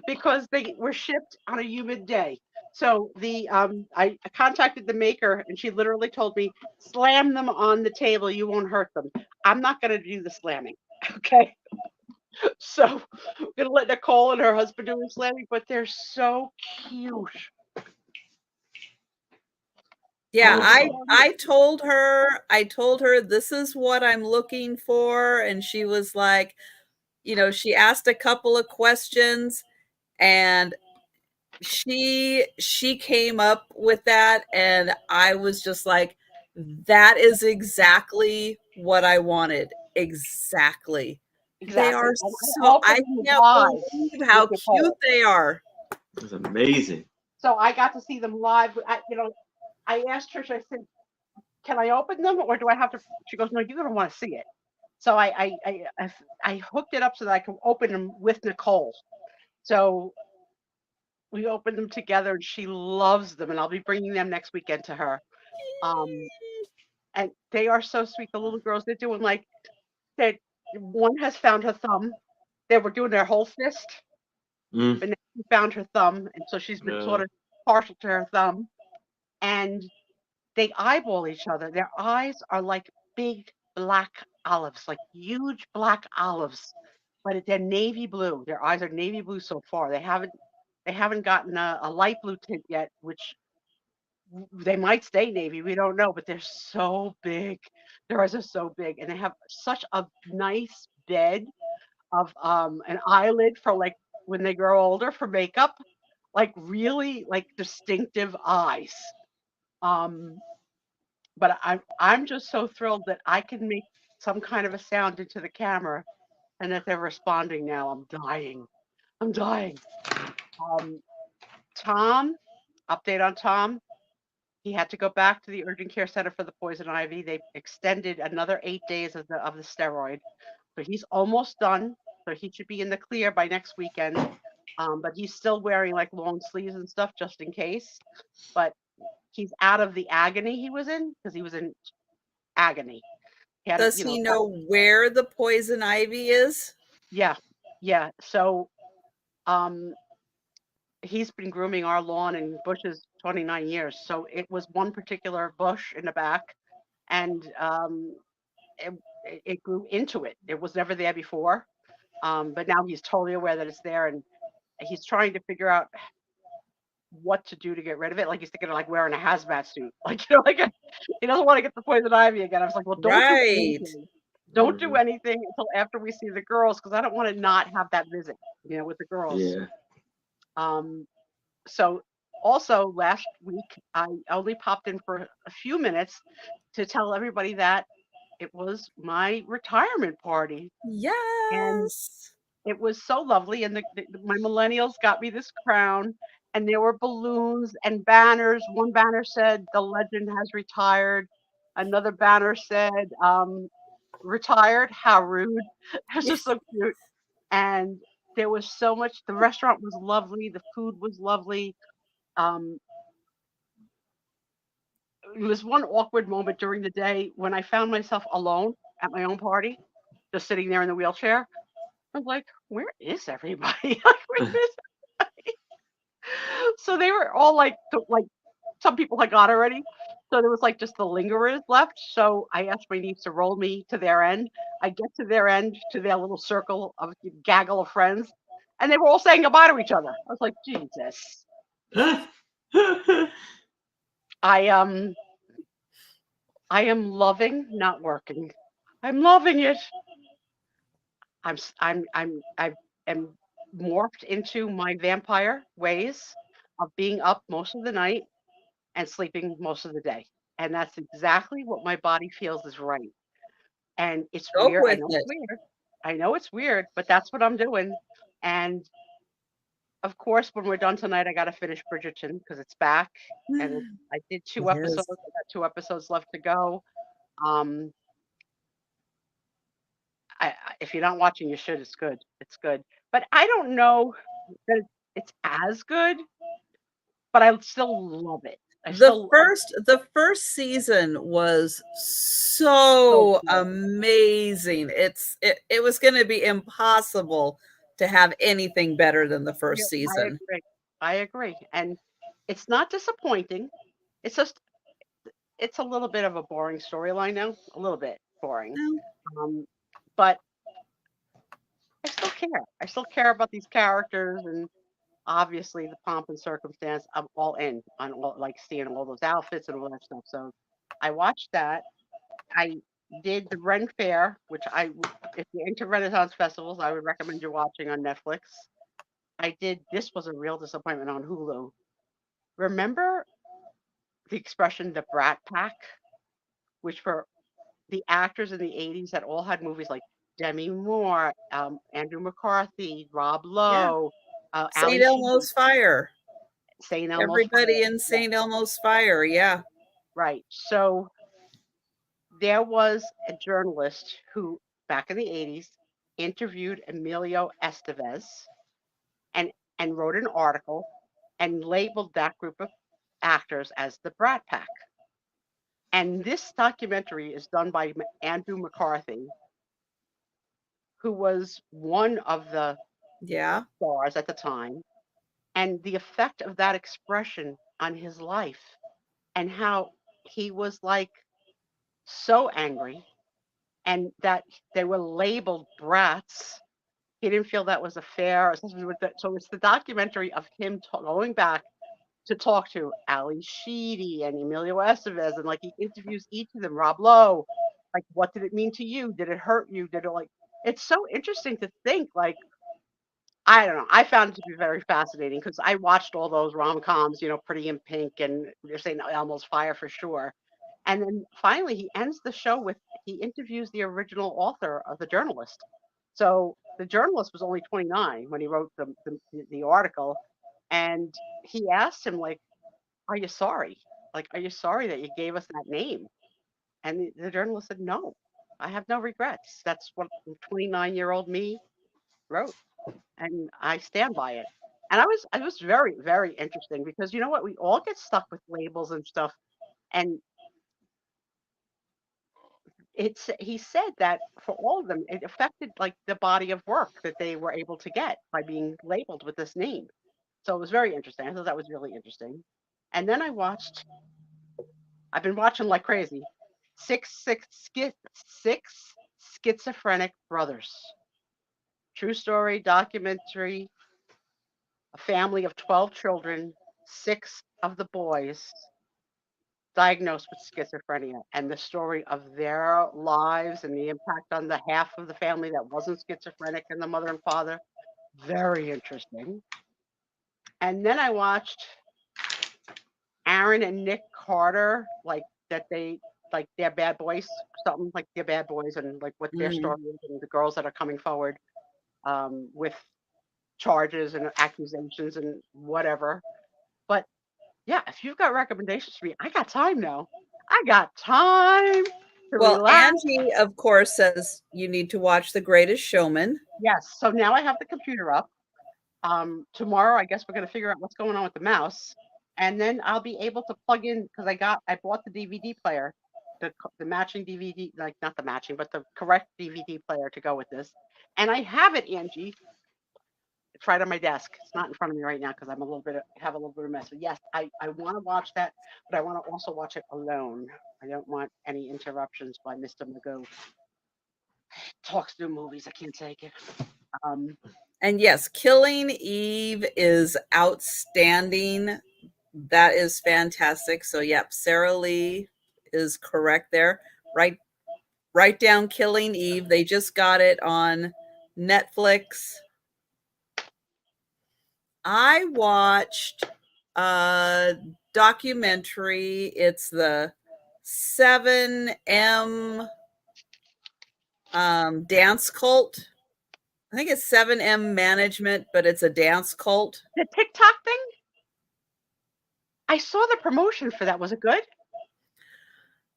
because they were shipped on a humid day. So I contacted the maker and she literally told me, slam them on the table, you won't hurt them. I'm not going to do the slamming. Okay. So I'm going to let Nicole and her husband do the slamming, but they're so cute. Yeah, I told her this is what I'm looking for, and she was like, she asked a couple of questions and she came up with that, and I was just like, that is exactly what I wanted. Exactly. They are so, I can't believe how cute they are. It's amazing. So I got to see them live. I asked her, I said, can I open them or do I have to? She goes, no, you're going to want to see it. So I hooked it up so that I can open them with Nicole. So we opened them together and she loves them, and I'll be bringing them next weekend to her. And they are so sweet. The little girls, they're doing one has found her thumb. They were doing their whole fist, but now she found her thumb, and so she's been sort of partial to her thumb. And they eyeball each other. Their eyes are like big black olives, like huge black olives, but they're navy blue. Their eyes are navy blue so far. They haven't gotten a light blue tint yet, which they might stay navy. We don't know, but they're so big. Their eyes are so big, and they have such a nice bed of an eyelid for like when they grow older for makeup, like really like distinctive eyes. Um, but I'm just so thrilled that I can make some kind of a sound into the camera and that they're responding now. I'm dying. I'm dying. Um, Tom, update on Tom. He had to go back to the urgent care center for the poison ivy. They extended another 8 days of the steroid. So he's almost done. So he should be in the clear by next weekend. But he's still wearing like long sleeves and stuff just in case. But he's out of the agony he was in because he was in agony. He had, Does he know where the poison ivy is? Yeah, yeah. So he's been grooming our lawn and bushes 29 years. So it was one particular bush in the back, and it grew into it. It was never there before. But now he's totally aware that it's there, and he's trying to figure out what to do to get rid of it. Like he's thinking of like wearing a hazmat suit. Like, like he doesn't want to get the poison ivy again. I was like, well, don't do Right. anything. Don't do anything until after we see the girls, because I don't want to not have that visit, with the girls. Yeah. So also last week, I only popped in for a few minutes to tell everybody that it was my retirement party. And Yes. it was so lovely. And my millennials got me this crown, and there were balloons and banners. One banner said, "The legend has retired." Another banner said, "Retired, how rude." It was just so cute. And there was so much. The restaurant was lovely. The food was lovely. It was one awkward moment during the day when I found myself alone at my own party, just sitting there in the wheelchair. I was like, where is everybody? Like, where is everybody? So they were all like some people had gone already. So there was like just the lingerers left. So I asked my niece to roll me to their end. I get to their end, to their little circle of gaggle of friends, and they were all saying goodbye to each other. I was like, Jesus. I am loving not working. I'm loving it. I am morphed into my vampire ways of being up most of the night and sleeping most of the day. And that's exactly what my body feels is right. And it's Go weird. I with know it. it's weird. I know it's weird, but that's what I'm doing. And of course, when we're done tonight, I got to finish Bridgerton because it's back. And I did 2 Yes. episodes. I got 2 episodes left to go. If you're not watching, you should. It's good. It's good. But I don't know that it's as good, but I still love it. The first season was so good. amazing. It was going to be impossible to have anything better than the first season. I agree. And it's not disappointing. It's just it's a little bit of a boring storyline now. A little bit boring. But I still care. I still care about these characters, and obviously the pomp and circumstance. I'm all in on like seeing all those outfits and all that stuff. So I watched that. I did the Ren Fair, which if you're into Renaissance festivals, I would recommend you watching on Netflix. This was a real disappointment on Hulu. Remember the expression "the Brat Pack," which for the actors in the 80s that all had movies like Demi Moore, Andrew McCarthy, Rob Lowe, St. Elmo's Fire. St. Elmo's Everybody in St. Elmo's Fire, yeah. Right. So there was a journalist who, back in the 80s, interviewed Emilio Estevez and wrote an article and labeled that group of actors as the Brat Pack. And this documentary is done by Andrew McCarthy, who was one of the stars at the time, and the effect of that expression on his life and how he was like so angry, and that they were labeled brats. He didn't feel that was a fair. So it's the documentary of him going back to talk to Ali Sheedy and Emilio Estevez, and like he interviews each of them. Rob Lowe, like, what did it mean to you? Did it hurt you? Did it like? It's so interesting to think. Like, I don't know. I found it to be very fascinating because I watched all those rom-coms, Pretty in Pink, and you're saying Elmo's Fire for sure. And then finally, he ends the show with he interviews the original author of the journalist. So the journalist was only 29 when he wrote the article, and he asked him like, "Are you sorry? Like, are you sorry that you gave us that name?" And the journalist said, "No, I have no regrets. That's what 29-year-old me wrote, and I stand by it." And I was very, very interesting because you know what? We all get stuck with labels and stuff, and he said that for all of them, it affected like the body of work that they were able to get by being labeled with this name. So it was very interesting. I thought that was really interesting. And then I've been watching like crazy. Six schizophrenic brothers. True story documentary. A family of 12 children, 6 of the boys diagnosed with schizophrenia, and the story of their lives and the impact on the half of the family that wasn't schizophrenic and the mother and father. Very interesting. And then I watched Aaron and Nick Carter, like that they're bad boys, something like they're bad boys, and like what their Mhm. story is, and the girls that are coming forward with charges and accusations and whatever. But yeah, if you've got recommendations for me, I got time now. I got time to Well, relax. Angie, of course, says you need to watch The Greatest Showman. Yes. So now I have the computer up. Tomorrow, I guess we're gonna figure out what's going on with the mouse, and then I'll be able to plug in because I bought the DVD player, the matching DVD, like not the matching, but the correct DVD player to go with this, and I have it, Angie. It's right on my desk. It's not in front of me right now because have a little bit of mess. But yes, I want to watch that, but I want to also watch it alone. I don't want any interruptions by Mr. Magoo. Talks through movies. I can't take it. And yes, Killing Eve is outstanding. That is fantastic. So, yep, Sarah Lee is correct there. Write down Killing Eve. They just got it on Netflix. I watched a documentary. It's the 7M dance cult. I think it's 7M management, but it's a dance cult. The TikTok thing. I saw the promotion for that. Was it good?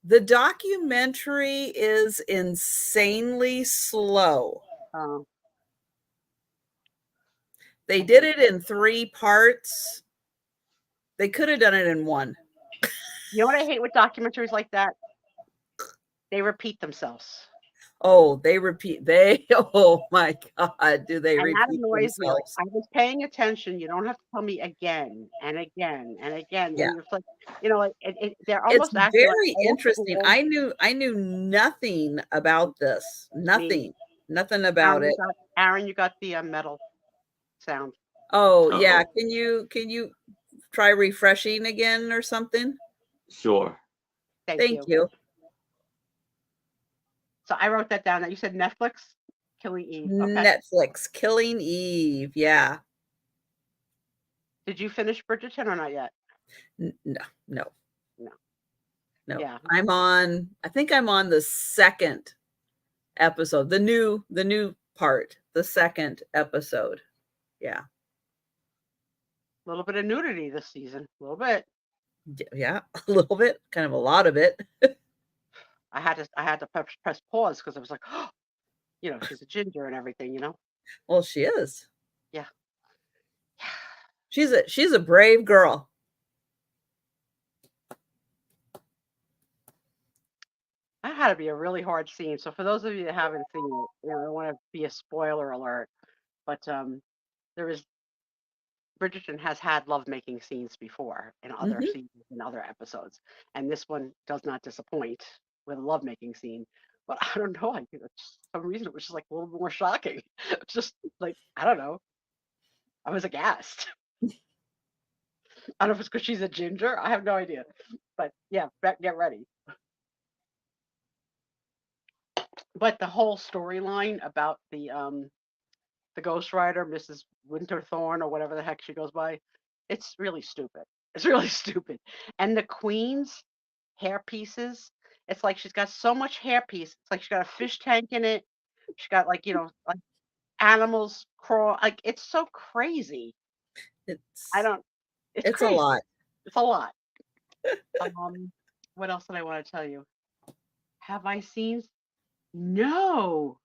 The documentary is insanely slow. Oh. They did it in 3 parts. They could have done it in 1. You know what I hate with documentaries like that? They repeat themselves. Oh, oh my God, do they And that repeat annoys me. Like, themselves? I was paying attention. You don't have to tell me again and again and again. Yeah. And it's like, like they're It's almost acting like very old interesting. school. I knew nothing about this. Nothing about it. Aaron, you got the metal sound. Oh, Uh-oh. yeah. Can you try refreshing again or something? Sure. Thank you. So I wrote that down. That you said Netflix, Killing Eve. Okay. Netflix, Killing Eve. Yeah. Did you finish Bridgerton or not yet? No. Yeah. I think I'm on the 2nd episode, the new part, the 2nd episode. Yeah. A little bit of nudity this season. A little bit. Yeah, a little bit, kind of a lot of it. I had to press pause because I was like, oh, she's a ginger and everything, Well, she is. Yeah. She's a brave girl. That had to be a really hard scene. So for those of you that haven't seen it, I don't want to be a spoiler alert, but there is Bridgerton has had lovemaking scenes before in other Mhm. seasons and other episodes, and this one does not disappoint with a lovemaking scene. But I don't know, for some reason it was just like a little more shocking. It's just like I don't know. I was aghast. I don't know if it's because she's a ginger. I have no idea. But yeah, get ready. But the whole storyline about the ghostwriter, Mrs. Winterthorn, or whatever the heck she goes by, it's really stupid. It's really stupid. And the queen's hair pieces, it's like she's got so much hair piece. It's like she's got a fish tank in it. She's got like, like animals crawl. Like it's so crazy. I It's don't, it's it's a crazy. lot. It's a lot. What else did I want to tell you? Have I seen? No.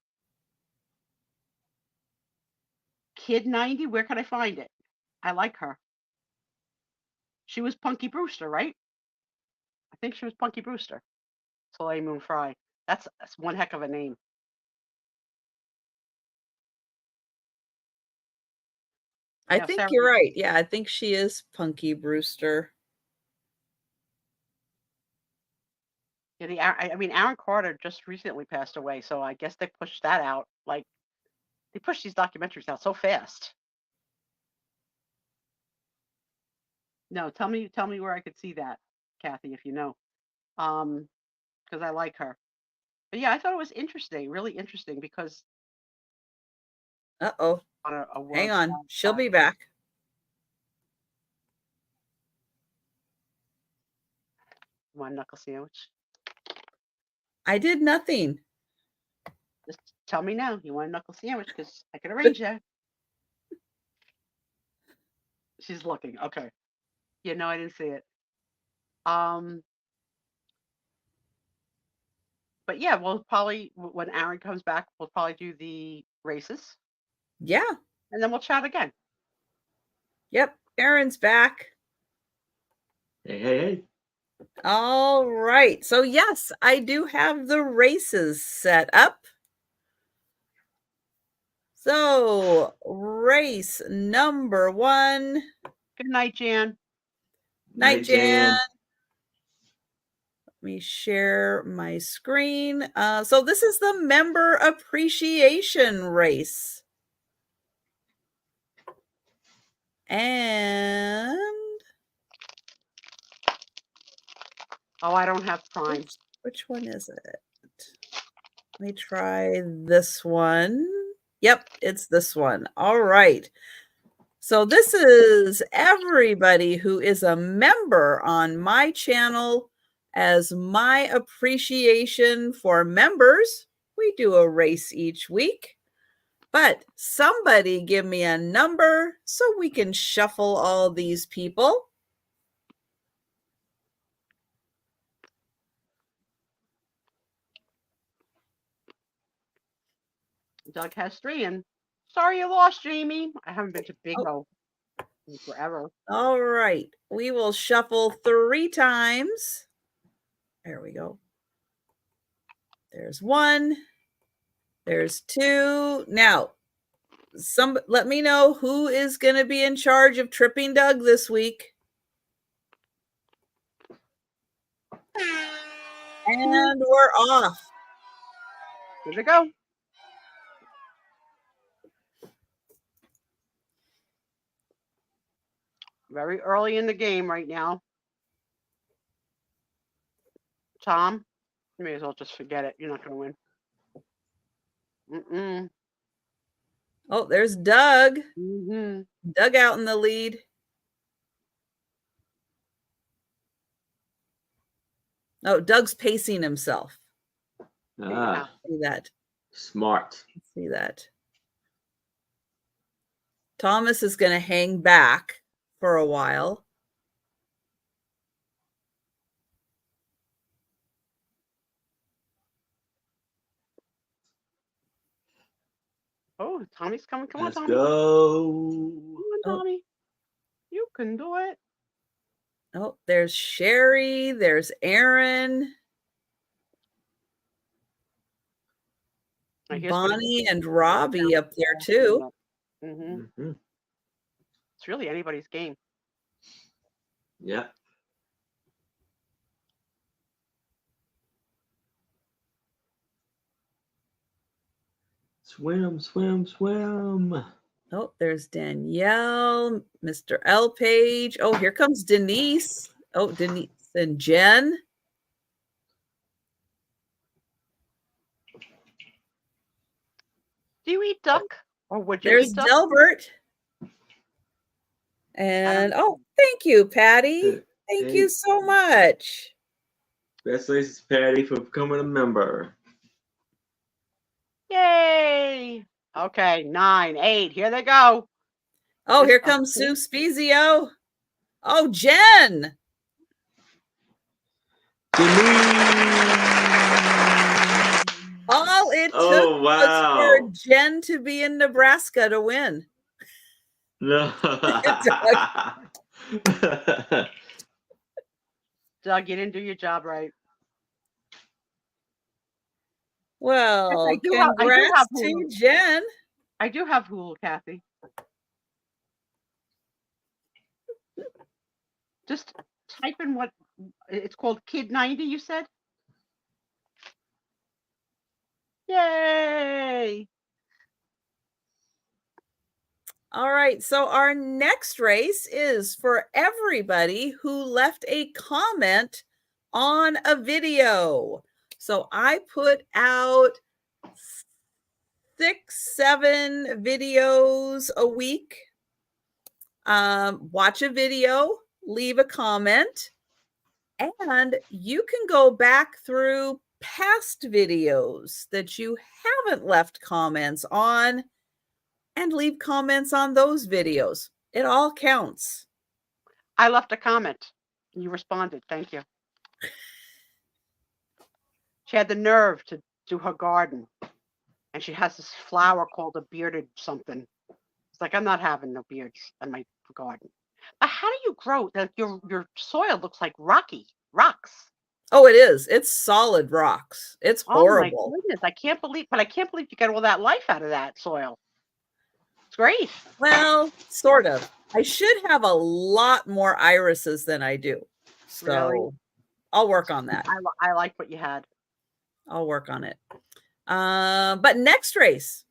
Kid 90, where can I find it? I like her. She was Punky Brewster, right? I think she was Punky Brewster. Soleil Moon Frye. That's one heck of a name. I Yeah, think Sarah. you're right. Yeah, I think she is Punky Brewster. Yeah, I mean, Aaron Carter just recently passed away, so I guess they pushed that out. Like they push these documentaries out so fast. No, tell me where I could see that, Kathy, if you know. Because I like her. But yeah, I thought it was interesting, really interesting, because Uh-oh. on a Hang world on. She'll be back. one knuckle sandwich. I did nothing. Just tell me now. You want a knuckle sandwich? Because I can arrange that. She's looking. Okay. Yeah, no, I didn't see it. But yeah, we'll probably when Aaron comes back, we'll probably do the races, Yeah. and then we'll chat again. Yep. Aaron's back. Hey, hey, hey. All right. So yes, I do have the races set up. So race number 1. Good night, Jan. Night, Jan. Let me share my screen. So this is the member appreciation race. And I don't have Prime. which one is it? Let me try this one. Yep, it's this one. All right. So this is everybody who is a member on my channel. As my appreciation for members, we do a race each week. But somebody give me a number so we can shuffle all these people. Doug has 3, and sorry you lost, Jamie. I haven't been to Bingo in forever. All right. We will shuffle 3 times. There we go. There's 1. There's 2. Now, let me know who is going to be in charge of tripping Doug this week. And we're off. Here we go. Very early in the game right now. Tom, you may as well just forget it. You're not going to win. Oh, there's Doug. Mm-hmm. Doug out in the lead. Oh, Doug's pacing himself. Ah, See that. smart. See that. Thomas is going to hang back for a while. Oh, Tommy's coming. Come on, Let's Tommy. go. Come on, Tommy. You can do it. Oh, there's Sherry. There's Aaron. Bonnie and Robbie up there too. Mm-hmm. Mhm. It's really anybody's game. Yep. Swim, swim, swim. Oh, there's Danielle, Mr. L Page. Oh, here comes Denise. Oh, Denise and Jen. Do you eat duck? Or would you There's eat duck? Delbert. And oh, thank you, Patty. Thank Hey. you so much. Congratulations, Patty, for becoming a member. Yay! Okay, 9, 8. Here they go. Oh, here comes Sue Spiezio. Oh, Jen. All it took was for Jen to be in Nebraska to win. No. Doug, you didn't do your job right. Well, I do have congrats to Hulu. Jen. I do have Hulu, Kathy. Just type in what it's called. Kid 90, you said? Yay! All right, so our next race is for everybody who left a comment on a video. So I put out 6, 7 videos a week. Watch a video, leave a comment, and you can go back through past videos that you haven't left comments on and leave comments on those videos. It all counts. I left a comment. You responded. Thank you. She had the nerve to do her garden. And she has this flower called a bearded something. It's like, I'm not having no beards in my garden. But how do you grow? Your soil looks like rocks. Oh, it is. It's solid rocks. It's horrible. Oh my goodness. I can't believe you get all that life out of that soil. It's great. Well, sort of. I should have a lot more irises than I do. So Really? I'll work on that. I like what you had. I'll work on it. But next race,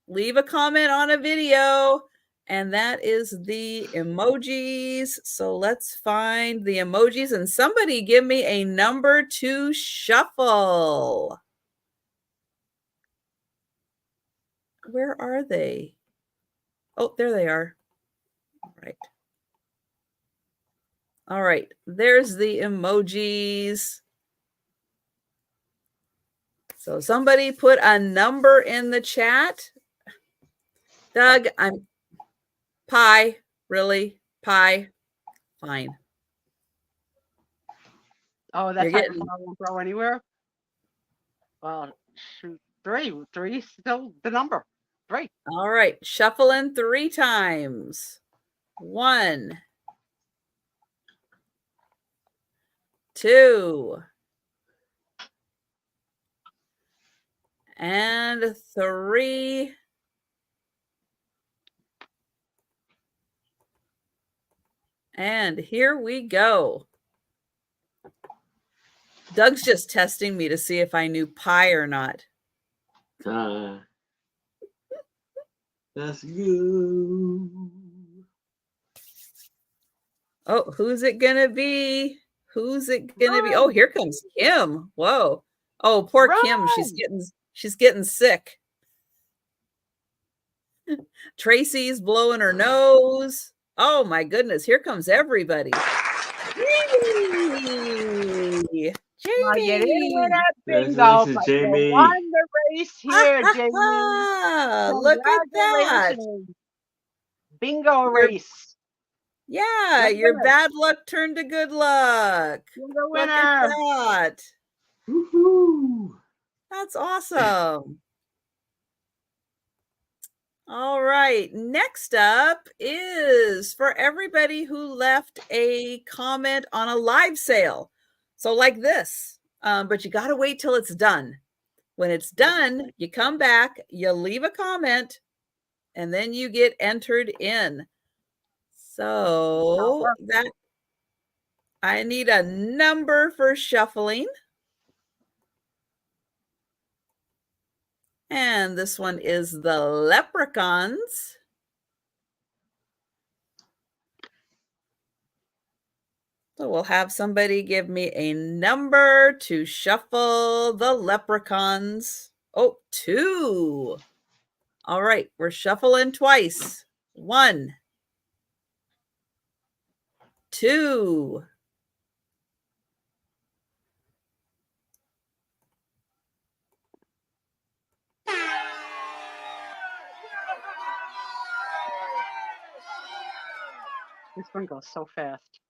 leave a comment on a video, and that is the emojis. So let's find the emojis, and somebody give me a number to shuffle. Where are they? Oh, there they are. All right. All right. There's the emojis. So somebody put a number in the chat. Doug, I'm pie. Really? Pie? Fine. Oh, that's how I won't go anywhere? Well, shoot. 3. 3 is still the number. 3. All right. Shuffling 3 times. 1, 2, and 3. And here we go. Doug's just testing me to see if I knew pie or not. Let's go. Oh, who's it gonna be? Who's it gonna be? Oh, here comes Kim. Whoa. Oh, poor Kim. She's getting sick. Tracy's blowing her nose. Oh my goodness. Here comes everybody. Jamie. Well, you didn't win that bingo, but Jamie. you won the race here, Jamie. Look at that. Bingo race. Yeah, your bad luck turned to good luck. You're the winner. Look at that. Woohoo. That's awesome. All right. Next up is for everybody who left a comment on a live sale. So like this, but you got to wait till it's done. When it's done, you come back, you leave a comment, and then you get entered in. So that I need a number for shuffling. And this one is the leprechauns. So we'll have somebody give me a number to shuffle the leprechauns. Oh, 2. All right, we're shuffling twice. 1, 2. This one goes so fast.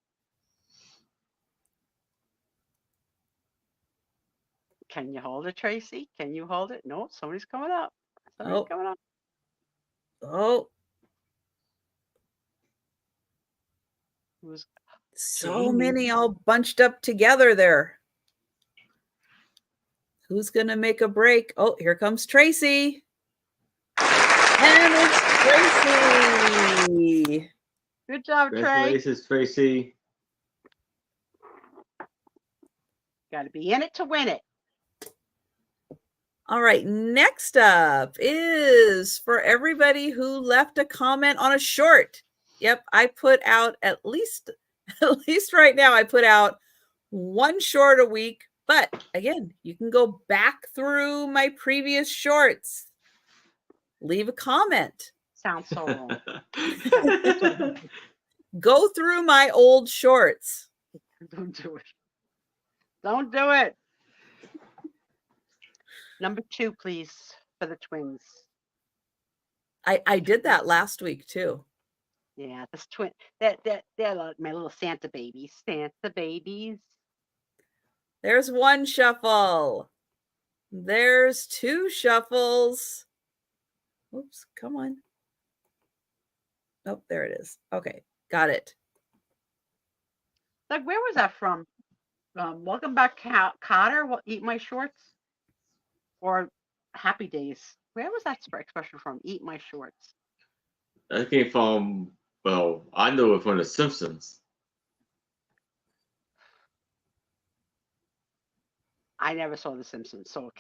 Can you hold it, Tracy? Can you hold it? No, somebody's coming up. Somebody's coming up. Oh. Who's So Jamie? many all bunched up together there. Who's going to make a break? Oh, here comes Tracy. And it's Tracy. Good job, Trey. Congratulations, Tracy. Got to be in it to win it. All right, next up is for everybody who left a comment on a short. Yep, I put out at least right now, I put out 1 short a week. But again, you can go back through my previous shorts. Leave a comment. Sounds so wrong. Go through my old shorts. Don't do it. Don't do it. Number 2, please, for the twins. I did that last week too. Yeah, this twin. They're like my little Santa babies. Santa babies. There's 1 shuffle. There's 2 shuffles. Oops, come on. Oh, there it is. Okay, got it. Like, where was that from? Welcome back, Cotter. Eat my shorts, or Happy Days. Where was that expression from? Eat my shorts. That came from, well, I know it from The Simpsons. I never saw The Simpsons, so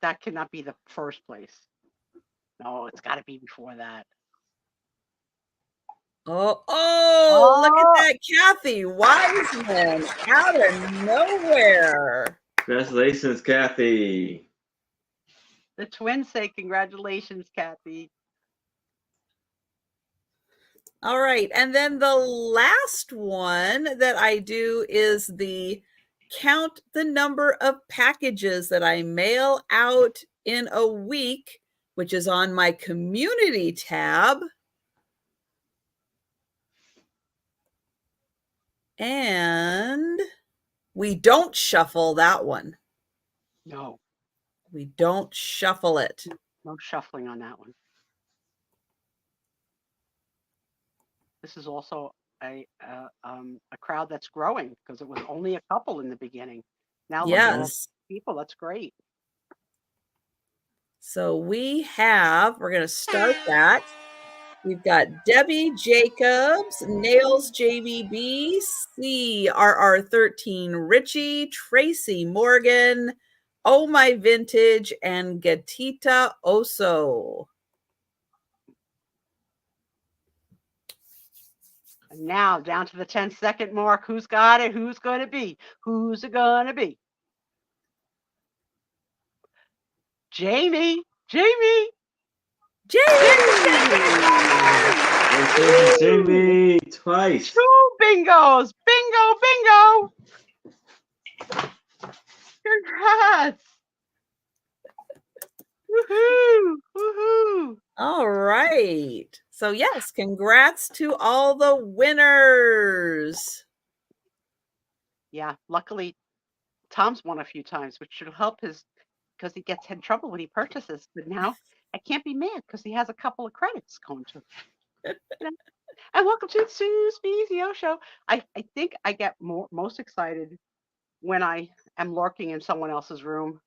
that cannot be the first place. No, it's got to be before that. Oh, look at that, Kathy Wiseman, out of nowhere. Congratulations, Kathy. The twins say congratulations, Kathy. All right, and then the last one that I do is the count the number of packages that I mail out in a week, which is on my community tab. And we don't shuffle that one. No. We don't shuffle it. No shuffling on that one. This is also a crowd that's growing because it was only a couple in the beginning. Now look at all Yes. people. That's great. So we're going to start that. We've got Debbie Jacobs, Nails JVB, CRR13 Richie, Tracy Morgan, Oh My Vintage, and Gatita Oso. And now down to the 10-second mark. Who's got it? Who's going to be? Who's it going to be? Jamie. Jamie. Jamie, twice. 2 bingos. Bingo. Congrats. Woohoo. All right. So yes, congrats to all the winners. Yeah, luckily Tom's won a few times, which should help because he gets in trouble when he purchases. But now I can't be mad because he has a couple of credits going to him. And welcome to the Sue Spiezio show. I think I get most excited when I am lurking in someone else's room,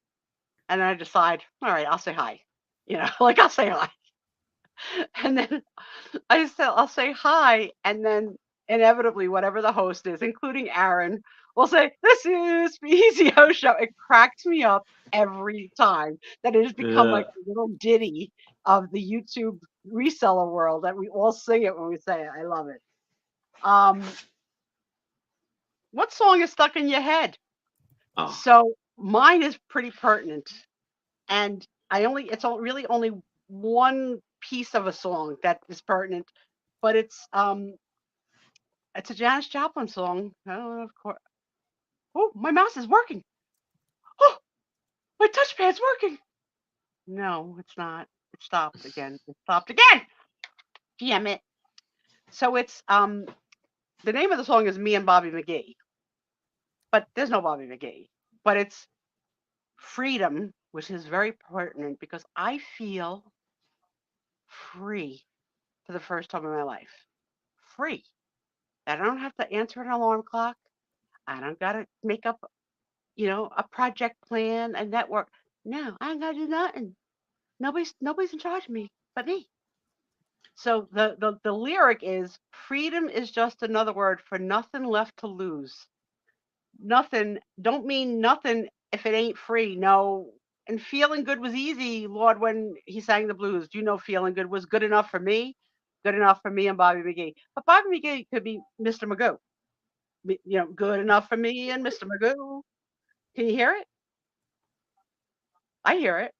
and then I decide, all right, I'll say hi. I'll say hi, and then I'll say hi, and then inevitably, whatever the host is, including Aaron, will say, "The Sue Spiezio show." It cracks me up every time that it has become like a little ditty of the YouTube reseller world that we all sing it when we say it. I love it. What song is stuck in your head? Oh, So mine is pretty pertinent, and really only one piece of a song that is pertinent, but it's a Janis Joplin song. I don't know, of course. Oh, my mouse is working. Oh, my touchpad's working. No, it's not. It stopped again. It stopped again. Damn it. So it's the name of the song is Me and Bobby McGee, but there's no Bobby McGee. But it's Freedom, which is very pertinent because I feel free for the first time in my life. Free. I don't have to answer an alarm clock. I don't gotta make up, a project plan, a network. No, I ain't gotta do nothing. Nobody's in charge of me but me. So the lyric is freedom is just another word for nothing left to lose. Nothing don't mean nothing if it ain't free. No, and feeling good was easy, Lord, when he sang the blues. Do you know feeling good was good enough for me? Good enough for me and Bobby McGee. But Bobby McGee could be Mr. Magoo. Good enough for me and Mr. Magoo. Can you hear it? I hear it.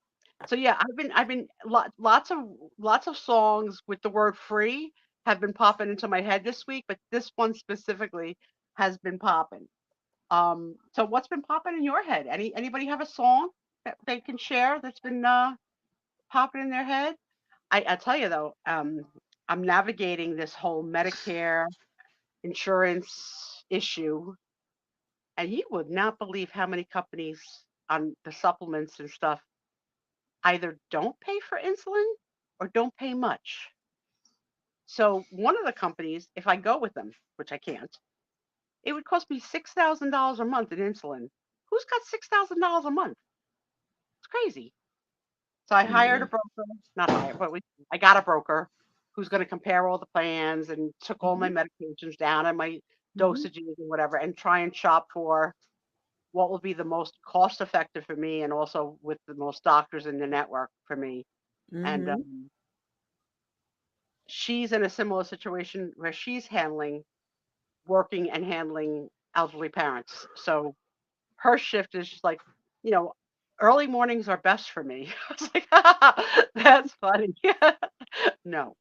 So yeah, I've been lots of songs with the word free have been popping into my head this week, but this one specifically has been popping. So what's been popping in your head? Anybody have a song that they can share that's been popping in their head? I tell you though, I'm navigating this whole Medicare insurance issue, and you would not believe how many companies on the supplements and stuff either don't pay for insulin or don't pay much. So one of the companies, if I go with them, which I can't, it would cost me $6,000 a month in insulin. Who's got $6,000 a month? It's crazy. So I hired a yeah. broker, not hired, but I got a broker who's going to compare all the plans and took all my medications down and my dosages and whatever, and try and shop for what will be the most cost effective for me and also with the most doctors in the network for me. And Mm-hmm. she's in a similar situation where she's working and handling elderly parents. So her shift is just like, you know, early mornings are best for me. I was like, that's funny. No.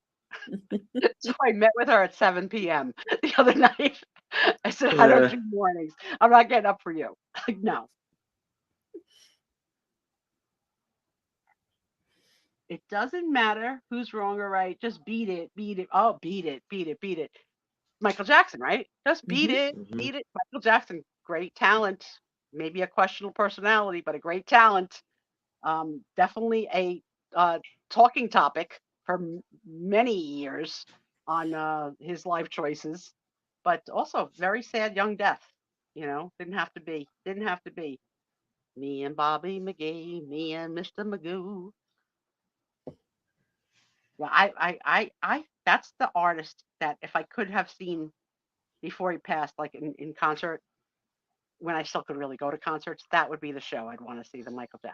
So I met with her at 7 p.m. the other night. I said, I don't Uh, do mornings. I'm not getting up for you. Like, no. It doesn't matter who's wrong or right. Just beat it, beat it. Oh, beat it, beat it, beat it. Michael Jackson, right? Just beat Mm-hmm. it, mhm. beat it. Michael Jackson, great talent. Maybe a questionable personality, but a great talent. Definitely a talking topic for many years on his life choices, but also very sad young death. Didn't have to be. Didn't have to be. Me and Bobby McGee, me and Mr. Magoo. Yeah, that's the artist that if I could have seen before he passed, like in concert, when I still could really go to concerts, that would be the show I'd want to see.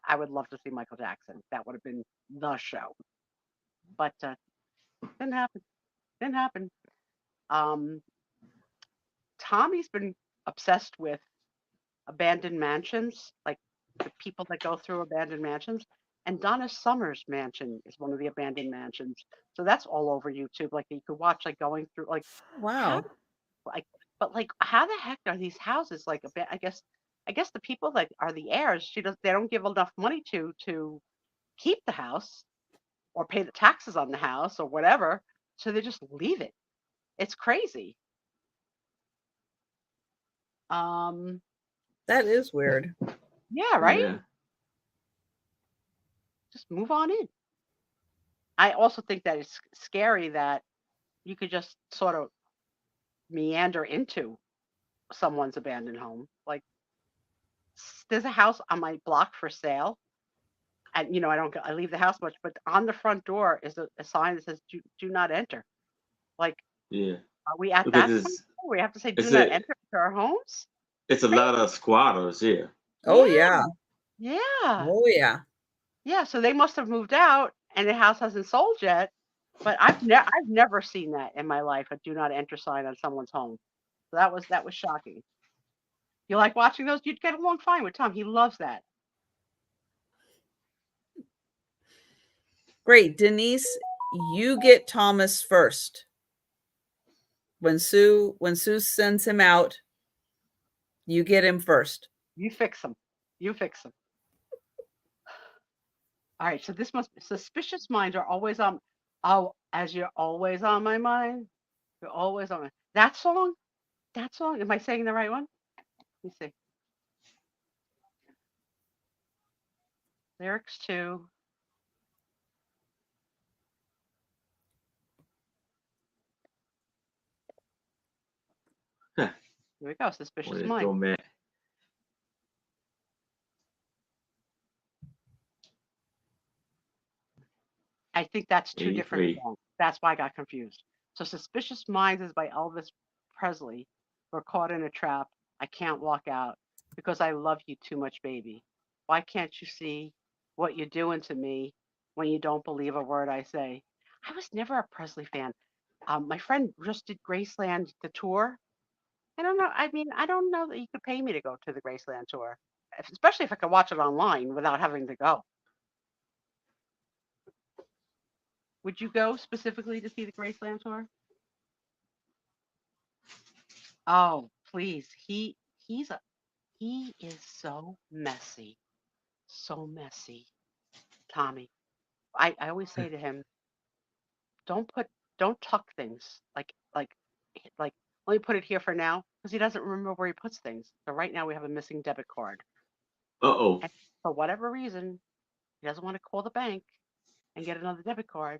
I would love to see Michael Jackson. That would have been the show. But didn't happen. Didn't happen. Um, Tommy's been obsessed with abandoned mansions, like the people that go through abandoned mansions. And Donna Summer's mansion is one of the abandoned mansions. So that's all over YouTube. Like you could watch, like going through, like how, Wow. like, but like how the heck are these houses like? I guess the people that are the heirs, they don't give enough money to keep the house or pay the taxes on the house or whatever. So they just leave it. It's crazy. Um, That is weird. yeah, right? Yeah. Just move on in. I also think that it's scary that you could just sort of meander into someone's abandoned home. Like there's a house on my block for sale, and I leave the house much, but on the front door is a sign that says "Do not enter." Like Yeah. Are we at because that point? We have to say, do it's not a enter into our homes? it's a lot of squatters here. Oh yeah. Yeah. Oh yeah. Yeah. So they must have moved out and the house hasn't sold yet. But I've never seen that in my life, a do not enter sign on someone's home. So that was shocking. You like watching those? You'd get along fine with Tom. He loves that. Great. Denise, you get Thomas first. When Sue sends him out, you get him first. You fix them. You fix them. All right. So this must suspicious minds are always on. Oh, as you're always on my mind. You're always on that song. That song. Am I saying the right one? Let me see. Lyrics to. Huh. Here we go. Suspicious What is mind. so mad? I think that's two different 83. songs. That's why I got confused. So Suspicious Minds is by Elvis Presley. We're caught in a trap. I can't walk out because I love you too much, baby. Why can't you see what you're doing to me when you don't believe a word I say? I was never a Presley fan. My friend just did Graceland, the tour. I don't know. I mean, I don't know that you could pay me to go to the Graceland tour, especially if I could watch it online without having to go. Would you go specifically to see the Graceland tour? Oh, please. He is so messy. So messy. Tommy. I always say to him, don't tuck things. Like let me put it here for now, because he doesn't remember where he puts things. So right now we have a missing debit card. Uh-oh. And for whatever reason, he doesn't want to call the bank and get another debit card.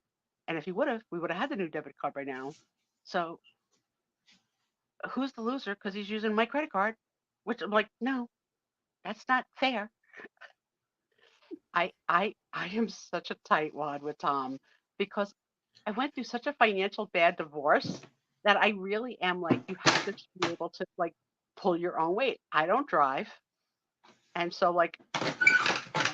And if he would have, we would have had the new debit card by now. So who's the loser? Because he's using my credit card, which I'm like, no, that's not fair. I am such a tightwad with Tom because I went through such a financial bad divorce that I really am like, you have to be able to like pull your own weight. I don't drive. And so like I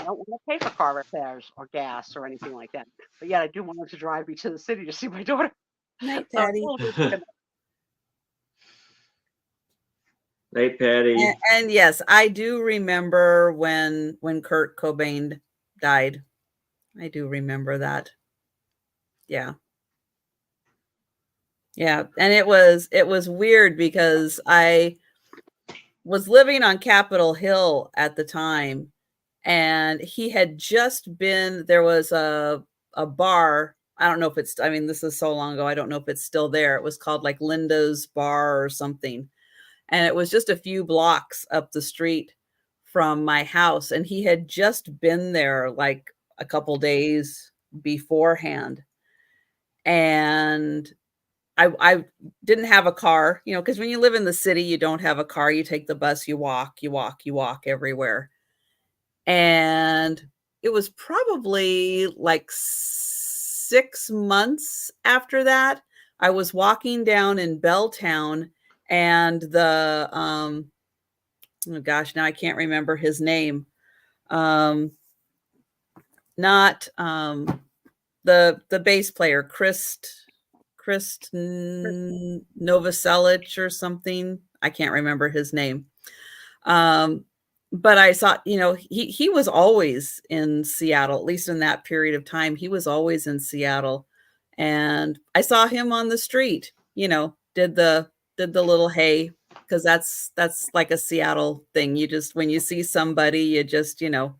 don't want to pay for car repairs or gas or anything like that. But yet I do want him to drive me to the city to see my daughter. Night, So it's a Patty. little bit like a Hey, Patty. And yes, I do remember when Kurt Cobain died. I do remember that. Yeah. Yeah, and it was weird because I was living on Capitol Hill at the time, and he had just been there was a bar. I don't know if it's I mean this is so long ago. I don't know if it's still there. It was called like Linda's Bar or something. And it was just a few blocks up the street from my house, and he had just been there like a couple days beforehand. And I didn't have a car, you know, because when you live in the city, you don't have a car. You take the bus, you walk everywhere. And it was probably like 6 months after that, I was walking down in Belltown, and the oh gosh, now I can't remember his name. Not the bass player, Chris Novoselic or something. I can't remember his name. But I saw, you know, he was always in Seattle, at least in that period of time. He was always in Seattle. And I saw him on the street, you know, did the little hey, because that's like a Seattle thing. You just when you see somebody, you just, you know,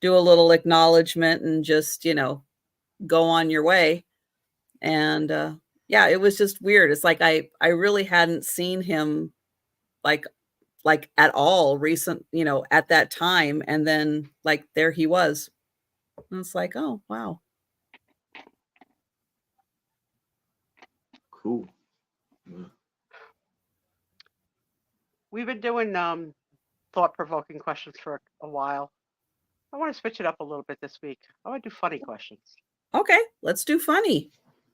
do a little acknowledgement and just, you know, go on your way. And yeah, it was just weird. It's like I really hadn't seen him like at all recent, you know, at that time. And then like there he was. And it's like, oh wow. Cool. Yeah. We've been doing thought-provoking questions for a while. I want to switch it up a little bit this week. I want to do funny questions. Okay, let's do funny.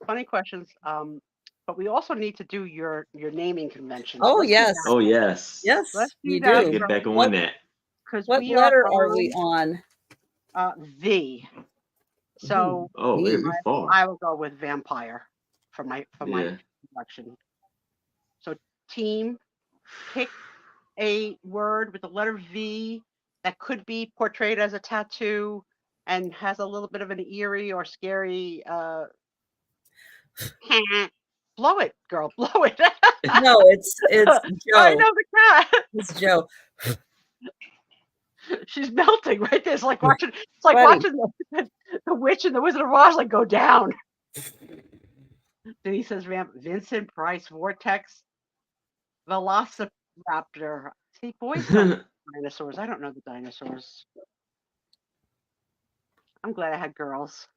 Funny questions. But we also need to do your naming convention. Oh, Let's do yes. that. Oh yes. Yes, Let's do you that. Gotta do. get back What- on that. Because What we letter are we on on? V. So Oh, Me. we far. I will go with vampire for my Yeah. selection. So team, pick a word with the letter V that could be portrayed as a tattoo and has a little bit of an eerie or scary blow it, girl, blow it. No, it's I Joe. know the cat. It's Joe. She's melting right there. It's like watching Buddy. watching the Witch and the Wizard of Oz like go down. Denise says Vincent Price, Vortex, Velociraptor. See, boys know dinosaurs. I don't know the dinosaurs. I'm glad I had girls.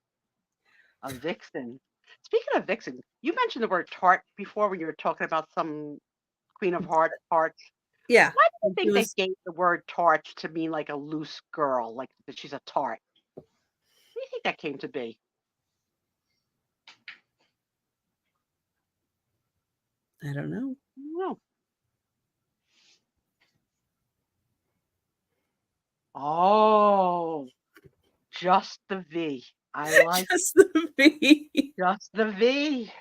A vixen. Speaking of vixen, you mentioned the word tart before when you were talking about some Queen of Hearts tarts. Yeah. Why do you think It was- they gave the word tart to mean like a loose girl, like that she's a tart? What do you think that came to be? I don't know. No. Oh, just the V. I like Just the V. just the V.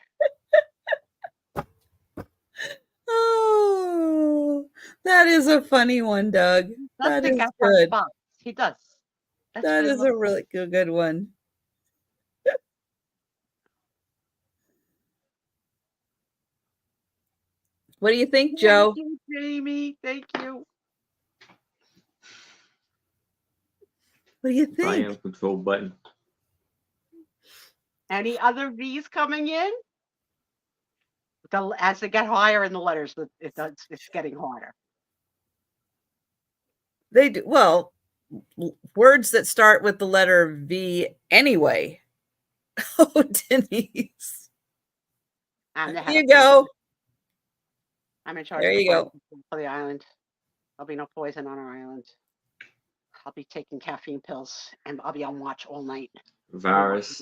Oh, that is a funny one, Doug. That Dustin is got some good. spots. He does. That's That very is well a really good one. What do you think, Joe? Thank you, Jamie. Thank you. What do you think? Volume control button. Any other V's coming in? As they get higher in the letters, it's getting harder. They do well. Words that start with the letter V anyway. Oh, Denise. And they There had you a poison. go. I'm in charge There of the you go. poison for the island. There'll be no poison on our island. I'll be taking caffeine pills and I'll be on watch all night. Virus.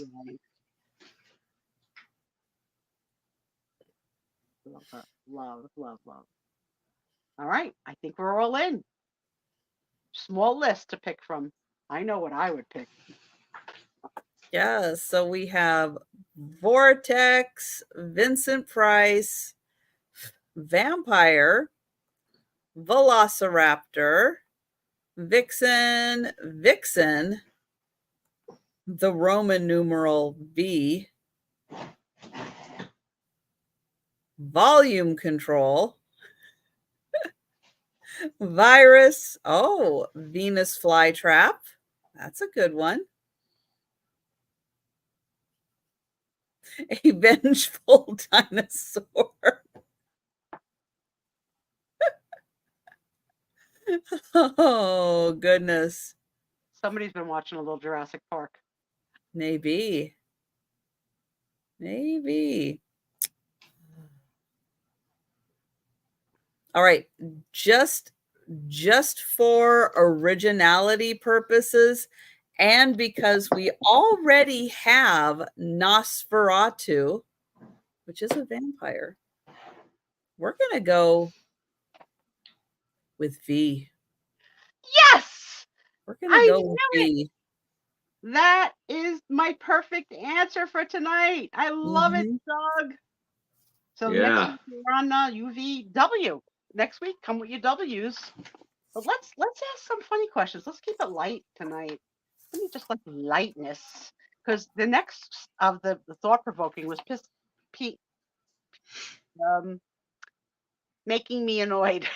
Love. All right. I think we're all in. Small list to pick from. I know what I would pick. Yeah, so we have Vortex, Vincent Price, Vampire, Velociraptor, Vixen, the Roman numeral V, volume control, virus, oh, Venus flytrap. That's a good one. A vengeful dinosaur. Oh, goodness. Somebody's been watching a little Jurassic Park. Maybe. All right. Just for originality purposes, and because we already have Nosferatu, which is a vampire, we're going to go with V. Yes! We're going to go with V. That is my perfect answer for tonight. I love it, Doug. So next week we're on UVW. Next week, come with your W's. But let's ask some funny questions. Let's keep it light tonight. Let me just like lightness, because the next of the thought provoking was Pete making me annoyed.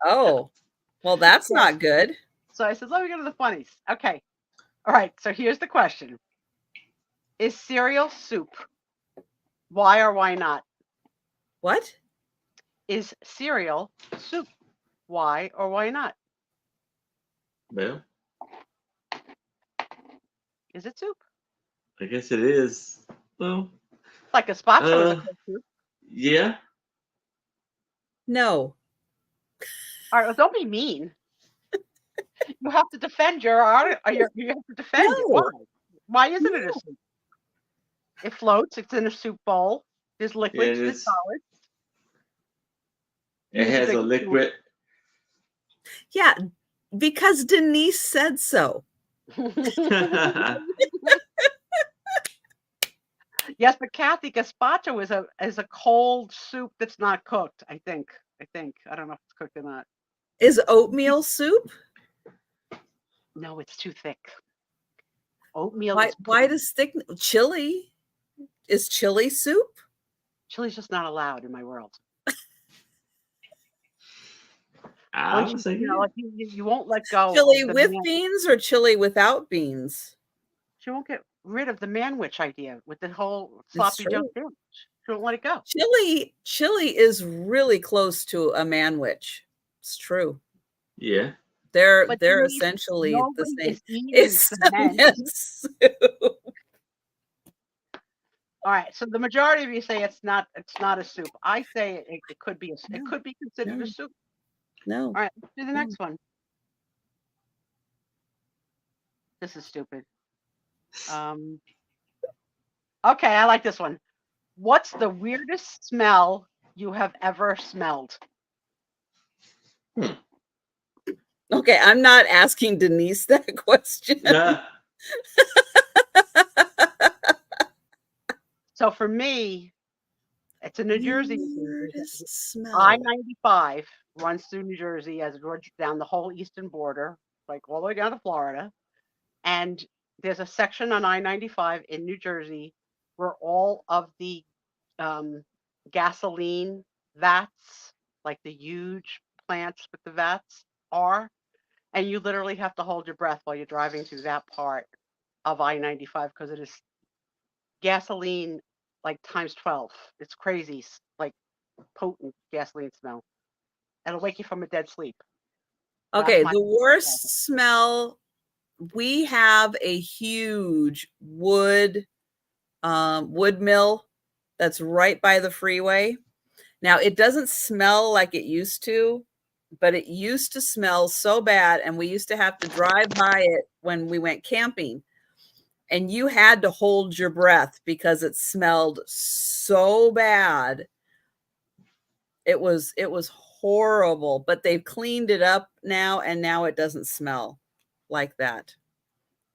Oh, well, that's not good. So I said, let me go to the funnies. Okay. All right. So here's the question. Is cereal soup? Why or why not? What? Is cereal soup? Why or why not? Well, Is it soup? I guess it is. Well, Like a spatula is a soup. yeah. No. All right, well, don't be mean. You have to defend your you have to defend it. No. Why? Why isn't it a soup? It floats. It's in a soup bowl. There's liquids. and There's solids. it Use a has big a liquid. Yeah, because Denise said so. Yes, but Kathy, gazpacho is a cold soup that's not cooked. I think. I don't know if it's cooked or not. Is oatmeal soup? No, it's too thick. Oatmeal Why? is Why does thick chili? Is chili soup? chili's just not allowed in my world. I Once would say you know, yeah. like you won't let go Chili of the with man. beans or chili without beans? She won't get rid of the manwich idea with the whole That's sloppy Joe true. sandwich. She won't let it go. Chili is really close to a manwich. It's true. Yeah. They're But Denise, essentially the nobody same. is eating It's cement. cement soup. All right, so the majority of you say it's not a soup. I say it could be No, it could be considered no. a soup. No. All right, let's do the No. next one. This is stupid. Okay, I like this one. What's the weirdest smell you have ever smelled? Okay, I'm not asking Denise that question. Nah. So for me, it's a New Jersey. Weirdest smell. I-95 runs through New Jersey as it runs down the whole eastern border, like all the way down to Florida. And there's a section on I-95 in New Jersey where all of the gasoline vats, like the huge plants with the vats, are. And you literally have to hold your breath while you're driving through that part of I-95 because it is gasoline like times 12. It's crazy, like potent gasoline smell. It'll wake you from a dead sleep. Okay, That's my the worst smell. We have a huge wood mill that's right by the freeway. Now, it doesn't smell like it used to, but it used to smell so bad, and we used to have to drive by it when we went camping. And you had to hold your breath because it smelled so bad. It was horrible, but they've cleaned it up now, and now it doesn't smell like that.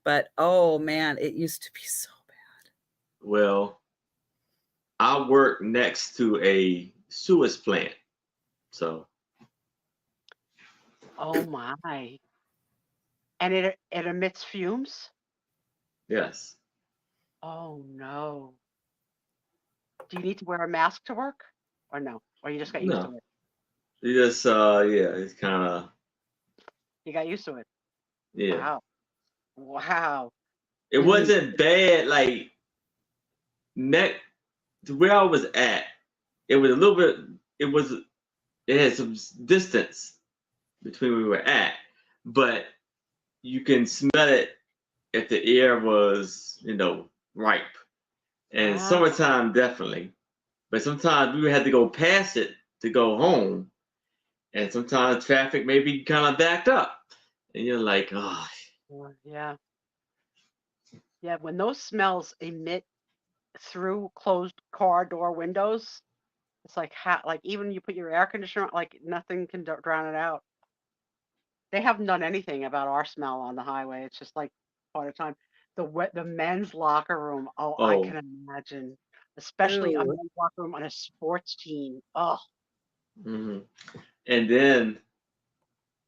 But oh man, it used to be so bad. Well, I work next to a sewage plant, so Oh my. And it emits fumes? yes. Oh no. Do you need to wear a mask to work? Or no? Or you just got used to No, it? it just yeah, it's kind of You got used to it. yeah. Wow. Wow. It You mean wasn't bad like next to where I was at. It was a little bit. It had some distance between where we were at, but you can smell it if the air was, ripe. And ah, summertime definitely, but sometimes we would have to go past it to go home, and sometimes traffic may be kind of backed up, and you're like, oh, yeah. Yeah, when those smells emit through closed car door windows, it's like like even you put your air conditioner on, like nothing can drown it out. They haven't done anything about our smell on the highway. It's just like part of the time. The men's locker room. Oh, I oh, can imagine, especially a Ew. men's locker room on a sports team. Oh, hmm and then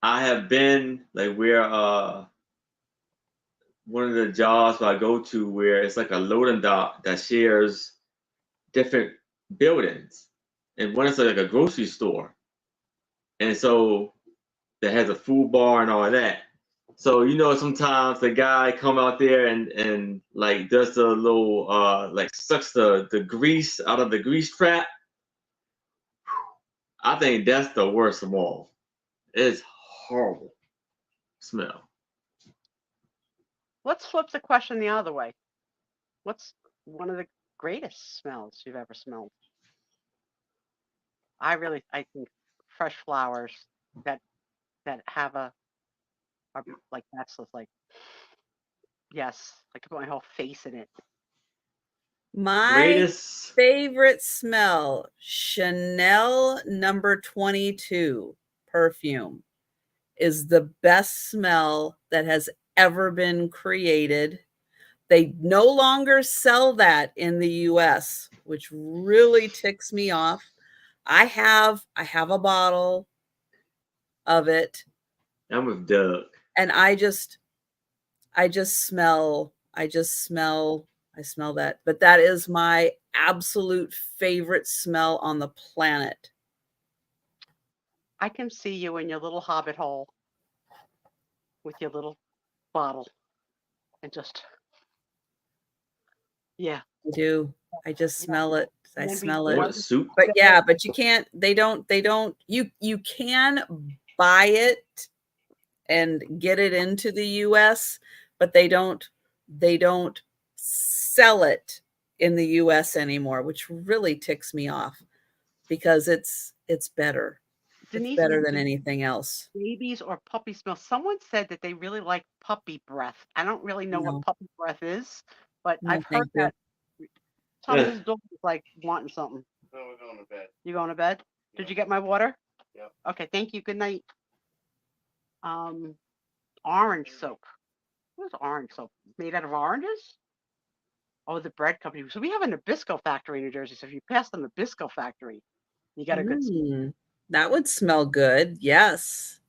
I have been like where one of the jobs where I go to where it's like a loading dock that shares different buildings, and one is like a grocery store, and so that has a food bar and all of that. So sometimes the guy come out there and like does the little like sucks the grease out of the grease trap. I think that's the worst of all. It's horrible smell. let's flip the question the other way. What's one of the greatest smells you've ever smelled? I think fresh flowers that have are like that's just like yes, I could put my whole face in it. My Greatest. favorite smell, Chanel number 22 perfume is the best smell that has ever been created. They no longer sell that in the US, which really ticks me off. I have a bottle of it, I'm with Doug. and I smell that. But that is my absolute favorite smell on the planet. I can see you in your little hobbit hole with your little bottle and just, yeah. I do. I just Yeah. smell it. I Maybe smell Want a it. soup? But yeah, but you can't, they don't, you can buy it and get it into the US, but they don't sell it in the US anymore, which really ticks me off because it's better. It's Denise, better than anything else. babies or puppy smell. Someone said that they really like puppy breath. I don't really know No. what puppy breath is, but No, I've heard thank you. that Thomas's dog is like wanting something. So we're going to bed. You going to bed? Did Yep. you get my water? Yep. Okay, thank you. Good night. Orange soap. What's orange soap? Made out of oranges? Oh, the bread company. So we have a Nabisco factory in New Jersey. So if you pass the Nabisco factory, you got a good smell. Mm, that would smell good. Yes.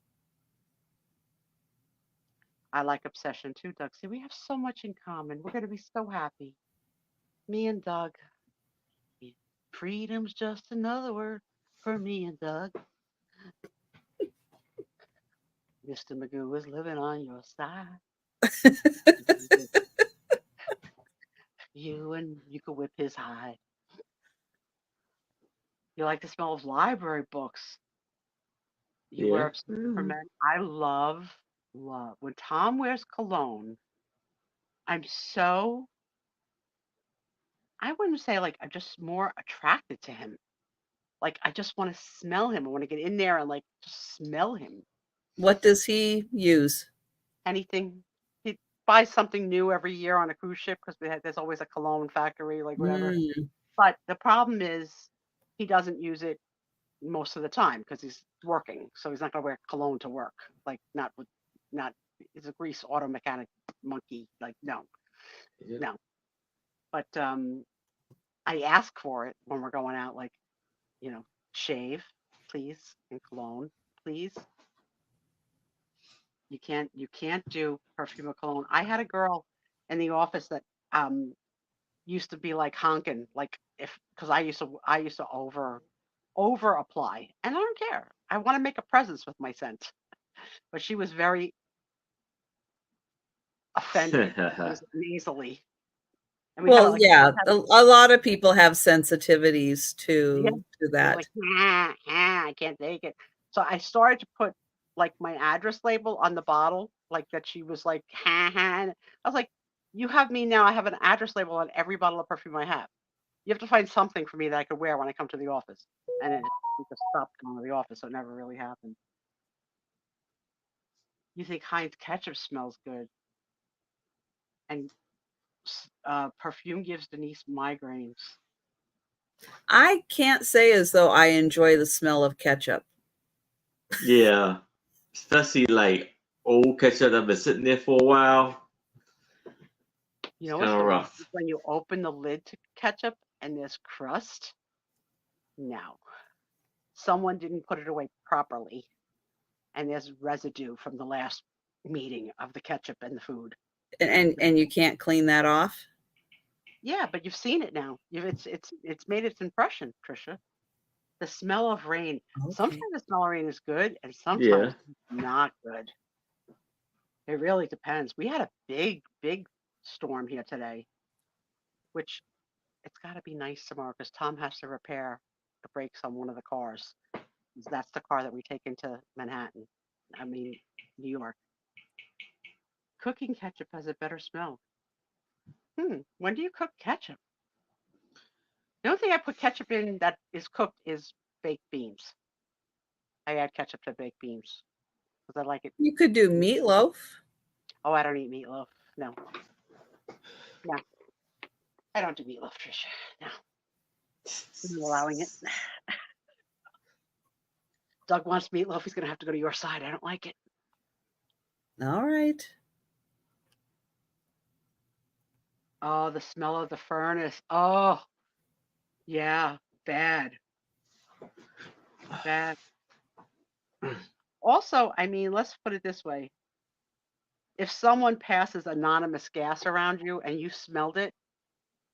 I like obsession too, Doug. See, we have so much in common. We're going to be so happy. Me and Doug. Freedom's just another word for me and Doug. Mr. Magoo is living on your side. You could whip his hide. You like the smell of library books. You wear Yeah. obsession for men. I love. When Tom wears cologne, I'm so, I wouldn't say like I'm just more attracted to him. Like I just want to smell him. I want to get in there and like just smell him. What does he use? Anything. He buys something new every year on a cruise ship because there's always a cologne factory, like whatever. Mm, But the problem is he doesn't use it most of the time because he's working, so he's not gonna wear cologne to work. Like not. He's a grease auto mechanic monkey. Like no. But I ask for it when we're going out. Like shave, please, and cologne, please. You can't do perfume or cologne. I had a girl in the office that used to be like honking, like because I used to over apply, and I don't care. I want to make a presence with my scent, but she was very offended nasally, and we had to well, like yeah, a lot of people have sensitivities yeah, to that. like I can't take it. So I started to put like my address label on the bottle, like that she was like and I was like, you have me now. I have an address label on every bottle of perfume I have. You have to find something for me that I could wear when I come to the office. And then we just stopped going to the office, so it never really happened. You think Heinz ketchup smells good, and perfume gives Denise migraines. I can't say as though I enjoy the smell of ketchup. Yeah. Especially like old ketchup that been sitting there for a while. You know It's what's kinda the rough. worst? When you open the lid to ketchup and there's crust? No. Someone didn't put it away properly, and there's residue from the last meeting of the ketchup and the food. And you can't clean that off? Yeah, but you've seen it now. It's made its impression, Trisha. The smell of rain. Okay. Sometimes the smell of rain is good, and sometimes Yeah. it's not good. It really depends. We had a big storm here today, which it's got to be nice tomorrow because Tom has to repair the brakes on one of the cars. That's the car that we take into Manhattan. I mean, New York. Cooking ketchup has a better smell. When do you cook ketchup? The only thing I put ketchup in that is cooked is baked beans. I add ketchup to baked beans because I like it. You could do meatloaf. Oh, I don't eat meatloaf. No. I don't do meatloaf, Trisha. No, I'm not allowing it. Doug wants meatloaf. He's gonna have to go to your side. I don't like it. All right. Oh, the smell of the furnace. Oh, yeah, bad. Bad. Also, I mean, let's put it this way. If someone passes anonymous gas around you and you smelled it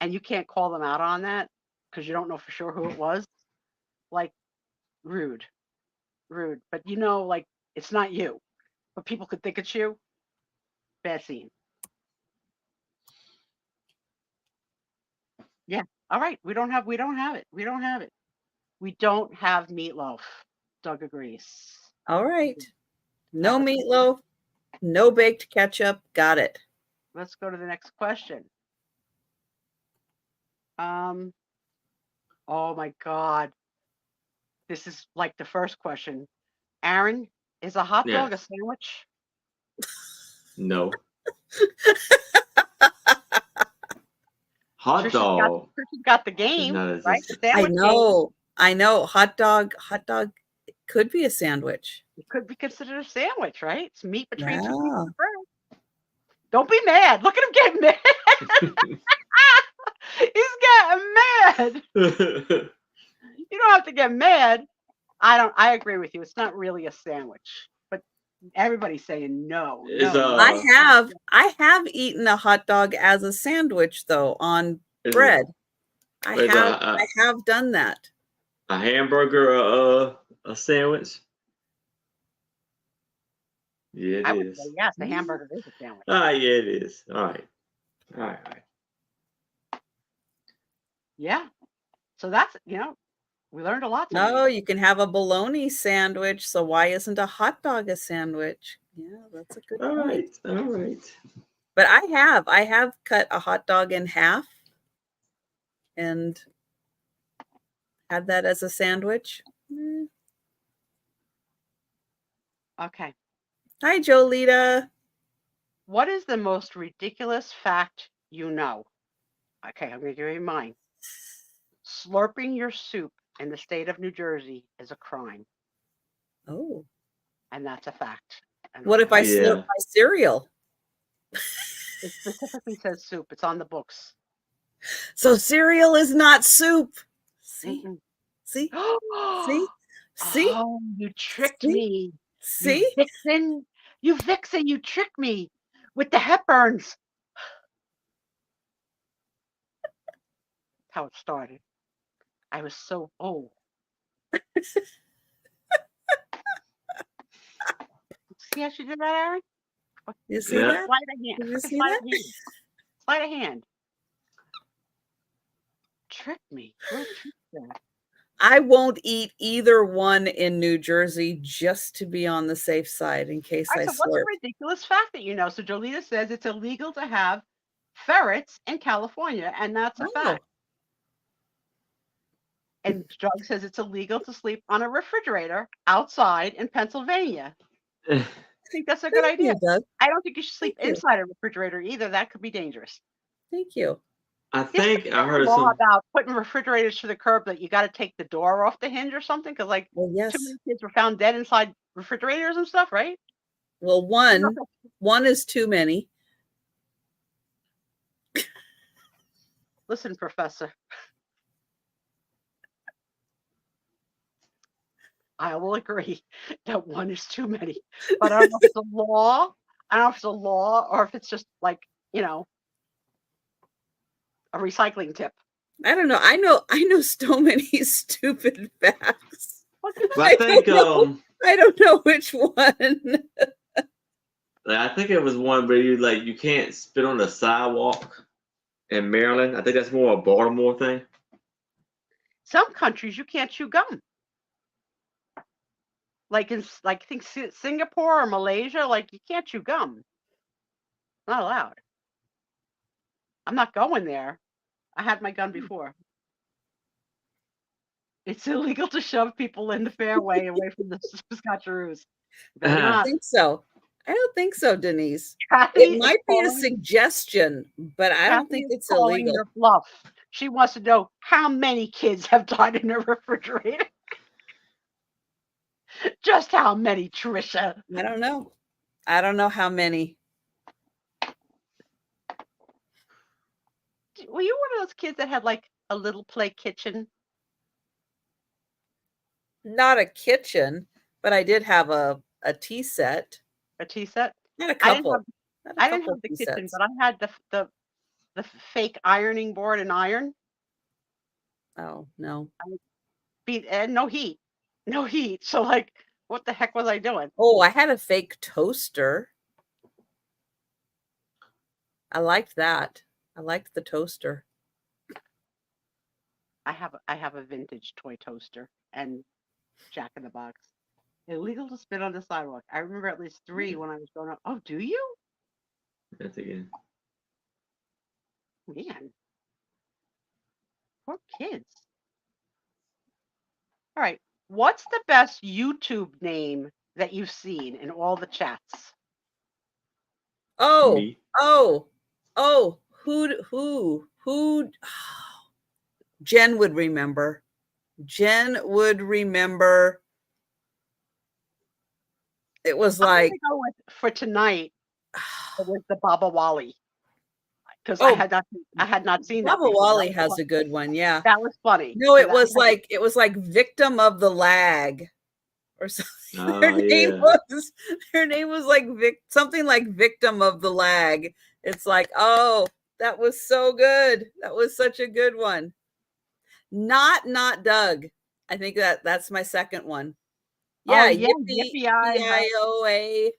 and you can't call them out on that because you don't know for sure who it was, like, rude. Rude. But you know, like, it's not you, but people could think it's you. Bad scene. Yeah. All right. We don't have it. We don't have it. We don't have meatloaf. Doug agrees. All right. That No was- meatloaf, no baked ketchup. Got it. Let's go to the next question. Oh my God. This is like the first question. Aaron, is a hot dog a Yes. sandwich? No. Hot Trisha's dog got the is game, not right? existent. I Sandwich game. know. I know. Hot dog could be a sandwich. It could be considered a sandwich, right? It's meat between two pieces Yeah. of bread. Don't be mad. Look at him getting mad. He's getting mad. You don't have to get mad. I agree with you. It's not really a sandwich, but everybody's saying no. Is, no. I have eaten a hot dog as a sandwich though on Is bread. Is I have done that. a hamburger a sandwich? Yeah, I it would is. say yes, the hamburger is a sandwich. Ah, yeah, it is. All right. All right. Yeah. So that's, we learned a lot tonight. No, you can have a bologna sandwich. So why isn't a hot dog a sandwich? Yeah, that's a good All point. right. All right. But I have cut a hot dog in half and had that as a sandwich. Okay. Hi, Jolita. What is the most ridiculous fact you know? Okay, I'm going to give you mine. Slurping your soup in the state of New Jersey is a crime, Oh, and that's a fact. And what if I Yeah. slurp my cereal? it specifically says soup. It's on the books. So cereal is not soup. See, Mm-mm. see, see, see, Oh, you tricked See? me. see. You vixen. You vixen, you tricked me with the Hepburns. How it started. I was so old. See how she did that, Aaron? You see Yeah. that? Sleight of hand. Did you Frickin' see sleight that? of hand. Sleight of hand. Tricked me. Real trickster. I won't eat either one in New Jersey just to be on the safe side in case All I right, so what's a slurp. ridiculous fact that you know? So Jolita says it's illegal to have ferrets in California, and that's a Oh. fact. And Doug says it's illegal to sleep on a refrigerator outside in Pennsylvania. I think that's a good Thank idea. you, Doug. I don't think you should sleep Thank you. inside a refrigerator either. That could be dangerous. Thank you. I think I heard of Law some. about putting refrigerators to the curb that you got to take the door off the hinge or something because like Well, yes. too many kids were found dead inside refrigerators and stuff, right? Well, one is too many. Listen, Professor. I will agree that one is too many, but I don't know if it's a law. I don't know if it's a law or if it's just like, a recycling tip. I don't know. I know so many stupid facts. What can But I think I don't know which one. I think it was one where you can't spit on the sidewalk in Maryland. I think that's more a Baltimore thing. Some countries you can't chew gum. Like I think Singapore or Malaysia, like you can't chew gum. Not allowed. I'm not going there. I had my gun before. It's illegal to shove people in the fairway away from the Scotcheroos. Better I not. think so. I don't think so, Denise. Kathy It is might be a calling, suggestion, but I don't Kathy think is it's calling illegal. your bluff. She wants to know how many kids have died in the refrigerator. Just how many, Trisha? I don't know. I don't know how many. Were you one of those kids that had like a little play kitchen? Not a kitchen, but I did have a tea set. A tea set? I had a I didn't couple. have I had a I didn't couple have the tea kitchen, sets. but I had the fake ironing board and iron. Oh, no. And no heat. No heat. So like what the heck was I doing? Oh, I had a fake toaster. I liked that. I liked the toaster. I have a vintage toy toaster and Jack in the Box. Illegal to spit on the sidewalk. I remember at least 3 when I was growing up. Oh, do you? That's again. Man, poor kids. All right. What's the best YouTube name that you've seen in all the chats? Oh, Me. oh, who Jen would remember. Jen would remember. It was I'm like, gonna go with for tonight. It was the Baba Wally because oh, I had not seen that Baba before. Wally has a good one. Yeah. That was funny. No, So it was like victim of the lag or something. Oh, yeah. Her name was like something like victim of the lag. It's like, oh, that was so good. That was such a good one. Not Doug. I think that's my second one. Yeah, Oh yeah, Yippee Yippee EIOA.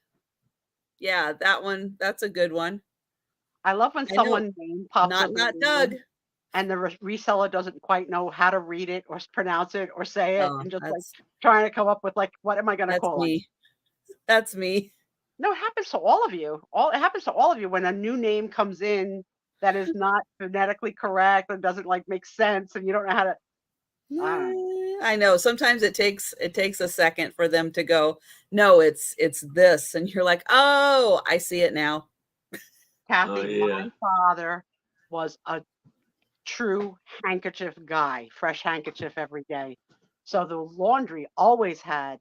Yeah, that one. That's a good one. I love when I know. someone's name pops up Not in Doug. and the reseller doesn't quite know how to read it or pronounce it or say it, Oh, and just like trying to come up with like, what am I going to that's call it? me. That's me. No, it happens to all of you. It happens to all of you when a new name comes in that is not phonetically correct or doesn't like make sense, and you don't know how to. I know. Sometimes it takes a second for them to go, no, it's this, and you're like, oh, I see it now. Kathy, Oh, yeah. my father was a true handkerchief guy, fresh handkerchief every day. So the laundry always had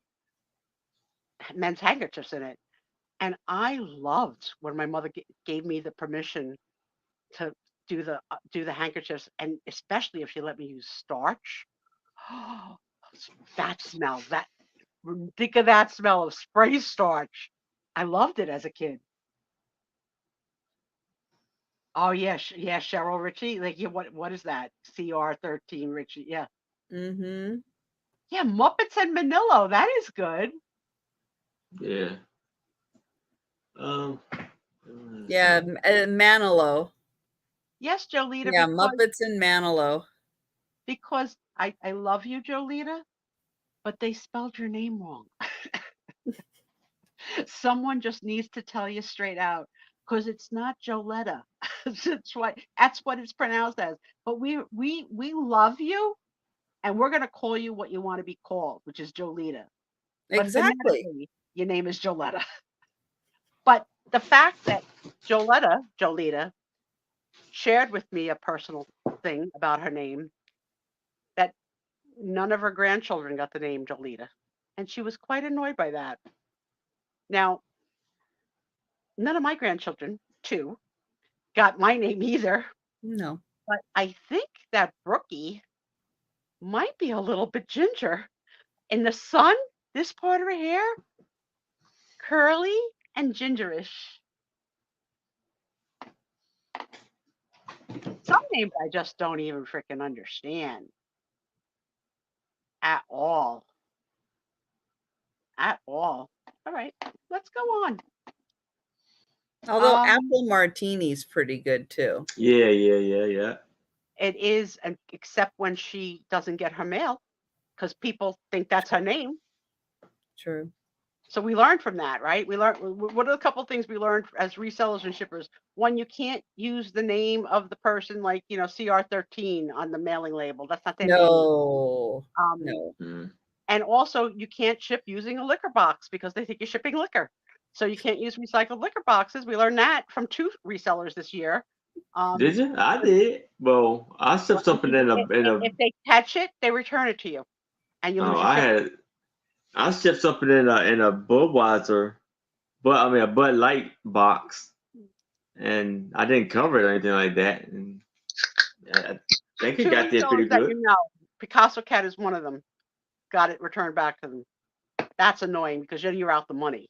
men's handkerchiefs in it. And I loved when my mother gave me the permission to do the handkerchiefs, and especially if she let me use starch. Oh, that smell, think of that smell of spray starch. I loved it as a kid. Oh yeah, yeah, Cheryl Ritchie. Like, yeah, what is that? CR13 Ritchie. Yeah. Mm-hmm. Yeah, Muppets and Manilo. That is good. Yeah. Yeah, Manilow. Yes, Jolita. Yeah, Muppets and Manilow. Because I love you, Jolita, but they spelled your name wrong. Someone just needs to tell you straight out, because it's not Joletta. That's what it's pronounced as. But we love you, and we're gonna call you what you want to be called, which is Jolita. But Exactly. phonetically, your name is Joletta. But the fact that Jolita, shared with me a personal thing about her name, that none of her grandchildren got the name Jolita. And she was quite annoyed by that. Now, none of my grandchildren, 2, got my name either. No. But I think that Brookie might be a little bit ginger. In the sun, this part of her hair, curly and gingerish. Some names I just don't even freaking understand at all. At all. All right, let's go on. Although apple martini's pretty good too. Yeah. It is, except when she doesn't get her mail, because people think that's her name. True. So we learned from that, right? We learned, what are a couple of things we learned as resellers and shippers? One, you can't use the name of the person, like, CR13 on the mailing label. That's not their name. No. And also, you can't ship using a liquor box because they think you're shipping liquor. So you can't use recycled liquor boxes. We learned that from 2 resellers this year. Did you? I did. Well, I shipped something in If they catch it, they return it to you, and you lose oh, your shipment. I shipped something in a Budweiser, a Bud Light box, and I didn't cover it or anything like that. And I think it 2 got there pretty resellers that good. you know. Picasso Cat is one of them. Got it returned back to them. That's annoying because then you're out the money.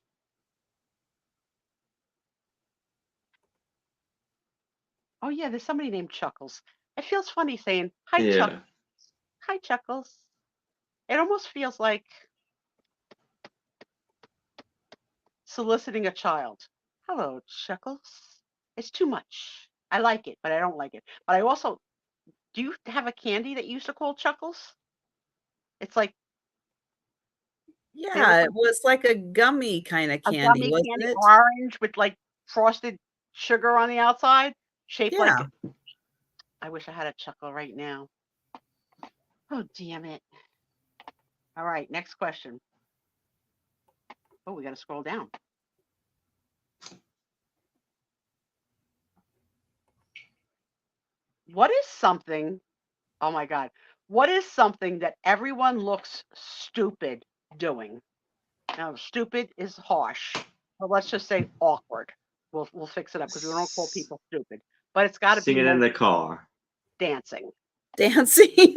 Oh yeah, there's somebody named Chuckles. It feels funny saying hi, Chuck. Yeah. Hi, Chuckles. It almost feels like soliciting a child. Hello, Chuckles. It's too much. I like it, but I don't like it. But I also, do you have a candy that you used to call Chuckles? It's like they look Yeah, like it was like a gummy kind of a candy, gummy wasn't candy, it? orange with like frosted sugar on the outside, shaped like. Yeah. I wish I had a Chuckle right now. Oh, damn it. All right, next question. Oh, we got to scroll down. What is something, oh my God, what is something that everyone looks stupid doing? Now, stupid is harsh, but let's just say awkward. We'll fix it up because we don't call people stupid. But it's got to be Singing in the car. dancing. Dancing.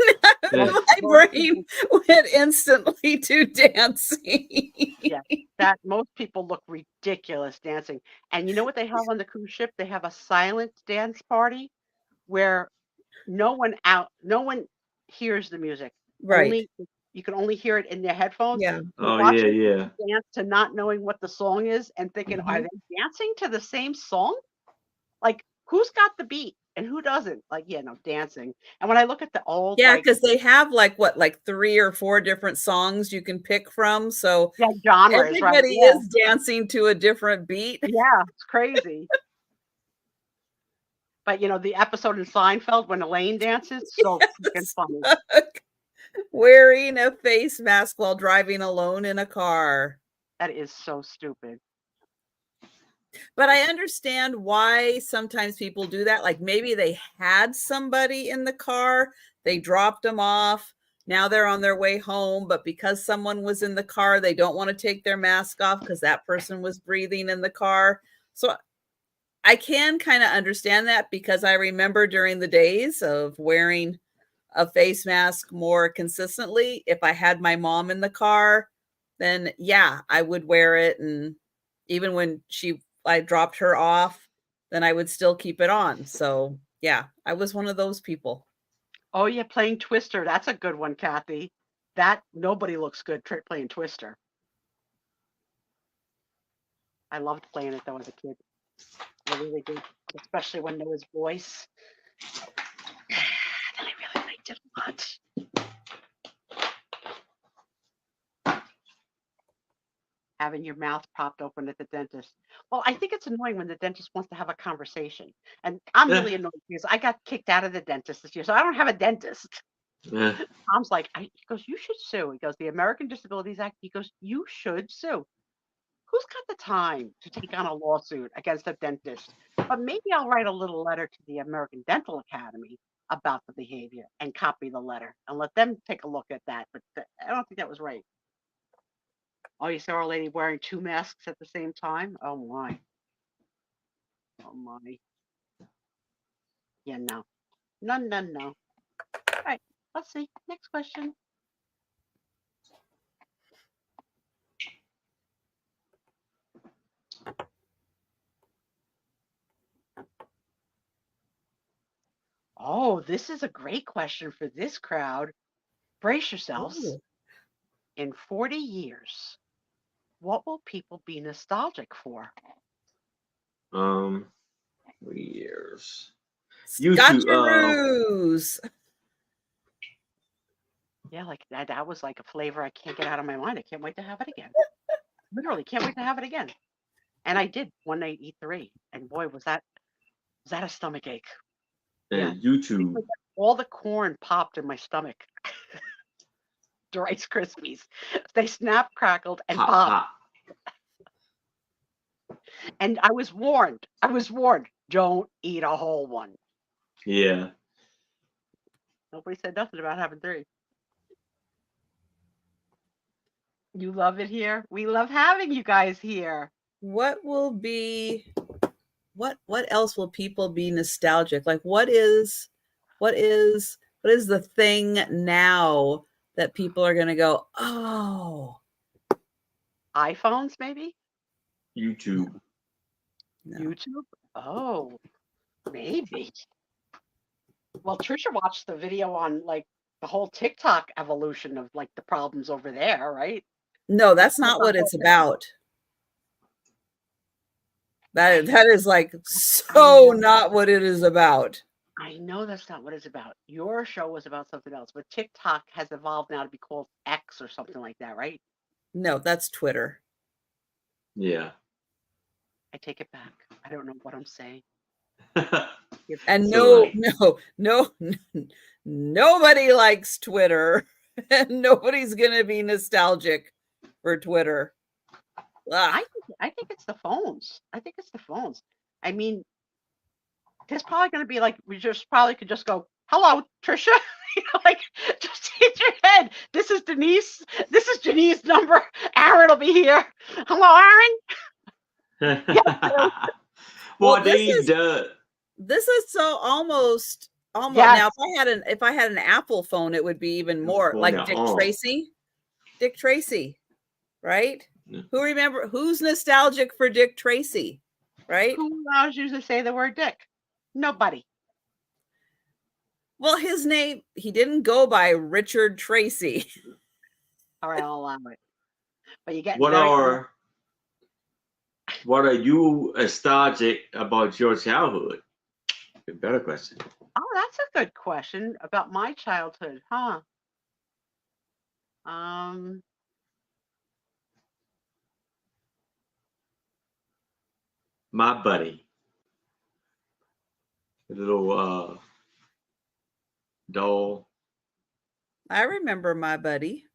Yeah. My brain went instantly to dancing. Yeah, that most people look ridiculous dancing. And you know what they have on the cruise ship? They have a silent dance party where no one hears the music. Right. Only you can only hear it in their headphones. Yeah. You're Oh watching yeah. people dance to not knowing what the song is and thinking, are Mhm. they dancing to the same song? Like, who's got the beat and who doesn't? Like, yeah, no, dancing. And when I look at the old, Yeah, like, because they have like 3 or 4 different songs you can pick from. So yeah, genres, right? everybody Yeah, is dancing to a different beat. yeah, it's crazy. But you know, the episode in Seinfeld when Elaine dances, so freaking Yes. funny. Wearing a face mask while driving alone in a car. That is so stupid. But I understand why sometimes people do that. Like maybe they had somebody in the car, they dropped them off. Now they're on their way home, but because someone was in the car, they don't want to take their mask off because that person was breathing in the car. So I can kind of understand that because I remember during the days of wearing a face mask more consistently, if I had my mom in the car, then yeah, I would wear it. And even when I dropped her off, then I would still keep it on. So yeah, I was one of those people. Oh yeah, playing Twister. That's a good one, Kathy. That nobody looks good playing Twister. I loved playing it though as a kid. I really did, especially when there was voice. I really liked it a lot. Having your mouth popped open at the dentist. Well, I think it's annoying when the dentist wants to have a conversation. And I'm really annoyed because I got kicked out of the dentist this year, so I don't have a dentist. Yeah. Tom's like, he goes, you should sue. He goes, the American Disabilities Act. He goes, you should sue. Who's got the time to take on a lawsuit against a dentist? But maybe I'll write a little letter to the American Dental Academy about the behavior and copy the letter and let them take a look at that. But I don't think that was right. Oh, you saw a lady wearing 2 masks at the same time? Oh my. Oh my. Yeah, no. No, no, no. All right, let's see. Next question. Oh, this is a great question for this crowd. Brace yourselves. Ooh. In 40 years, what will people be nostalgic for? 3 years. Scotcheroos. Yeah, like that was like a flavor I can't get out of my mind. I can't wait to have it again. Literally, can't wait to have it again. And I did one night eat 3, and boy, was that a stomach ache. Yeah. YouTube. All the corn popped in my stomach. The Rice Krispies. They snap, crackled, and Pop, popped. pop. And I was warned. Don't eat a whole one. Yeah. Nobody said nothing about having 3. You love it here. We love having you guys here. What else will people be nostalgic? Like what is the thing now that people are going to go, "Oh, iPhones, maybe? YouTube. no." YouTube? Oh, maybe. Well, Trisha watched the video on like the whole TikTok evolution of like the problems over there, right? No, that's not what it's about. That is like so not what it is about. I know that's not what it's about. Your show was about something else, but TikTok has evolved now to be called X or something like that, right? No, that's Twitter. Yeah. I take it back. I don't know what I'm saying. And So, nobody likes Twitter, and nobody's gonna be nostalgic for Twitter. I think it's the phones. I think it's the phones. I mean, there's probably going to be like we just probably could just go, "Hello, Trisha," like just hit your head. This is Denise. This is Janice's number. Aaron will be here. Hello, Aaron. well, this is so almost Yes. now if I had an Apple phone, it would be even more like Dick Tracy, right? Yeah. Who's nostalgic for Dick Tracy, right? Who allows you to say the word Dick? Nobody. Well, his name, he didn't go by Richard Tracy. All right, I'll allow it. But you get what are you nostalgic about your childhood? A better question. Oh, that's a good question about my childhood, huh? My buddy. The little doll. I remember My Buddy.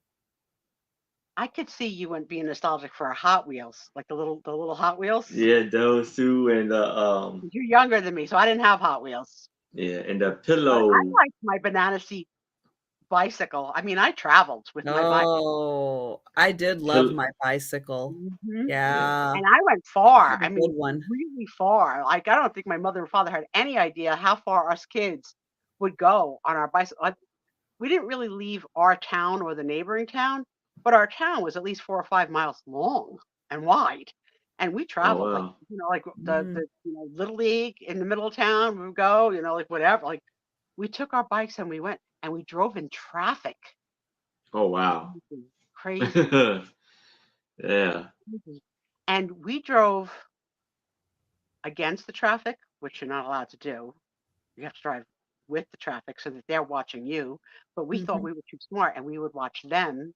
I could see you and being nostalgic for Hot Wheels, like the little Hot Wheels. Yeah, those two and You're younger than me, so I didn't have Hot Wheels. yeah, and the But pillow. I liked my banana seat bicycle. I mean, I traveled with my bike. Oh, I did love my bicycle. Mhm. Yeah. And I went far. That's a I mean, good one. really far. Like, I don't think my mother and father had any idea how far us kids would go on our bicycle. Like, we didn't really leave our town or the neighboring town, but our town was at least 4 or 5 miles long and wide. And we traveled, like, wow. like the Little League in the middle of town, we would go, like whatever. Like, we took our bikes and we went and we drove in traffic. Oh wow. Crazy. Yeah. And we drove against the traffic, which you're not allowed to do. You have to drive with the traffic so that they're watching you. But we thought we were too smart and we would watch them.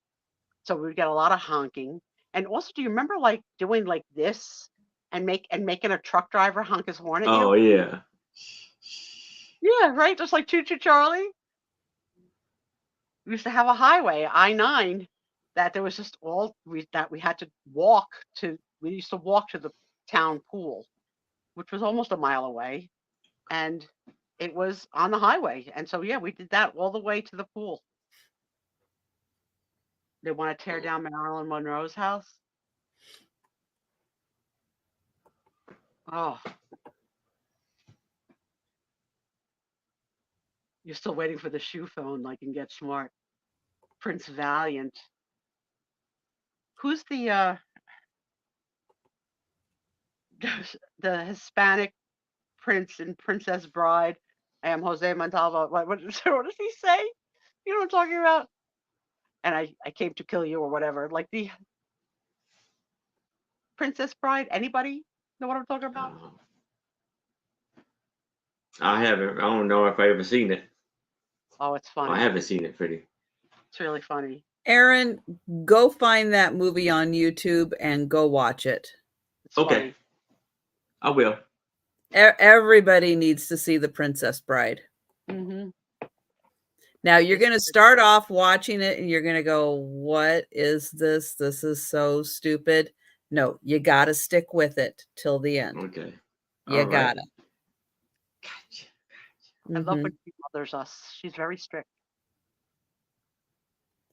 So we would get a lot of honking. And also, do you remember like doing like this and making a truck driver honk his horn at you? Oh yeah. Yeah, right. Just like Choo Choo Charlie. We used to have a highway, I-9, that there was just that we had to walk to. We used to walk to the town pool, which was almost a mile away, and it was on the highway. And so yeah, we did that all the way to the pool. They want to tear down Marilyn Monroe's house. Oh. You're still waiting for the shoe phone like in Get Smart. Prince Valiant. Who's the the Hispanic prince and Princess Bride? I am Jose Montalvo. What does he say? You know what I'm talking about? And I came to kill you or whatever. Like the Princess Bride. Anybody know what I'm talking about? I haven't. I don't know if I ever seen it. Oh, it's funny. I haven't seen it, pretty. It's really funny. Aaron, go find that movie on YouTube and go watch it. It's Okay. funny. I will. Everybody needs to see The Princess Bride. Mm-hmm. Now you're going to start off watching it and you're going to go, what is this? This is so stupid. No, you gotta stick with it till the end. Okay. You All right. gotta. Gotcha. I love Mhm. when she mothers us. She's very strict.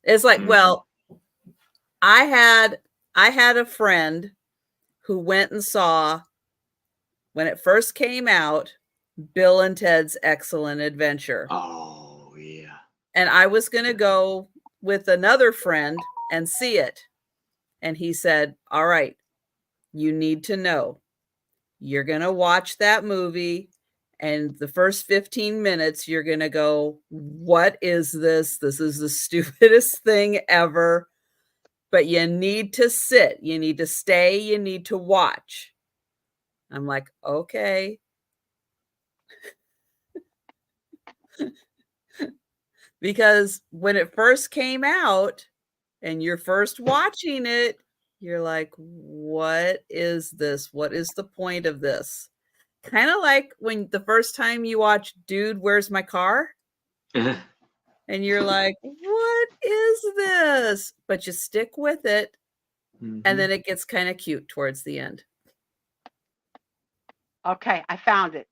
It's like, Mhm. well, I had a friend who went and saw, when it first came out, Bill and Ted's Excellent Adventure. Oh yeah. And I was going to go with another friend and see it. And he said, all right, you need to know. You're going to watch that movie. And the first 15 minutes, you're going to go, what is this? This is the stupidest thing ever. But you need to sit. You need to stay. You need to watch. I'm like, okay. Because when it first came out and you're first watching it, you're like, what is this? What is the point of this? Kind of like when the first time you watch Dude, Where's My Car? And you're like, what is this? But you stick with it. And Mhm. then it gets kind of cute towards the end. Okay, I found it.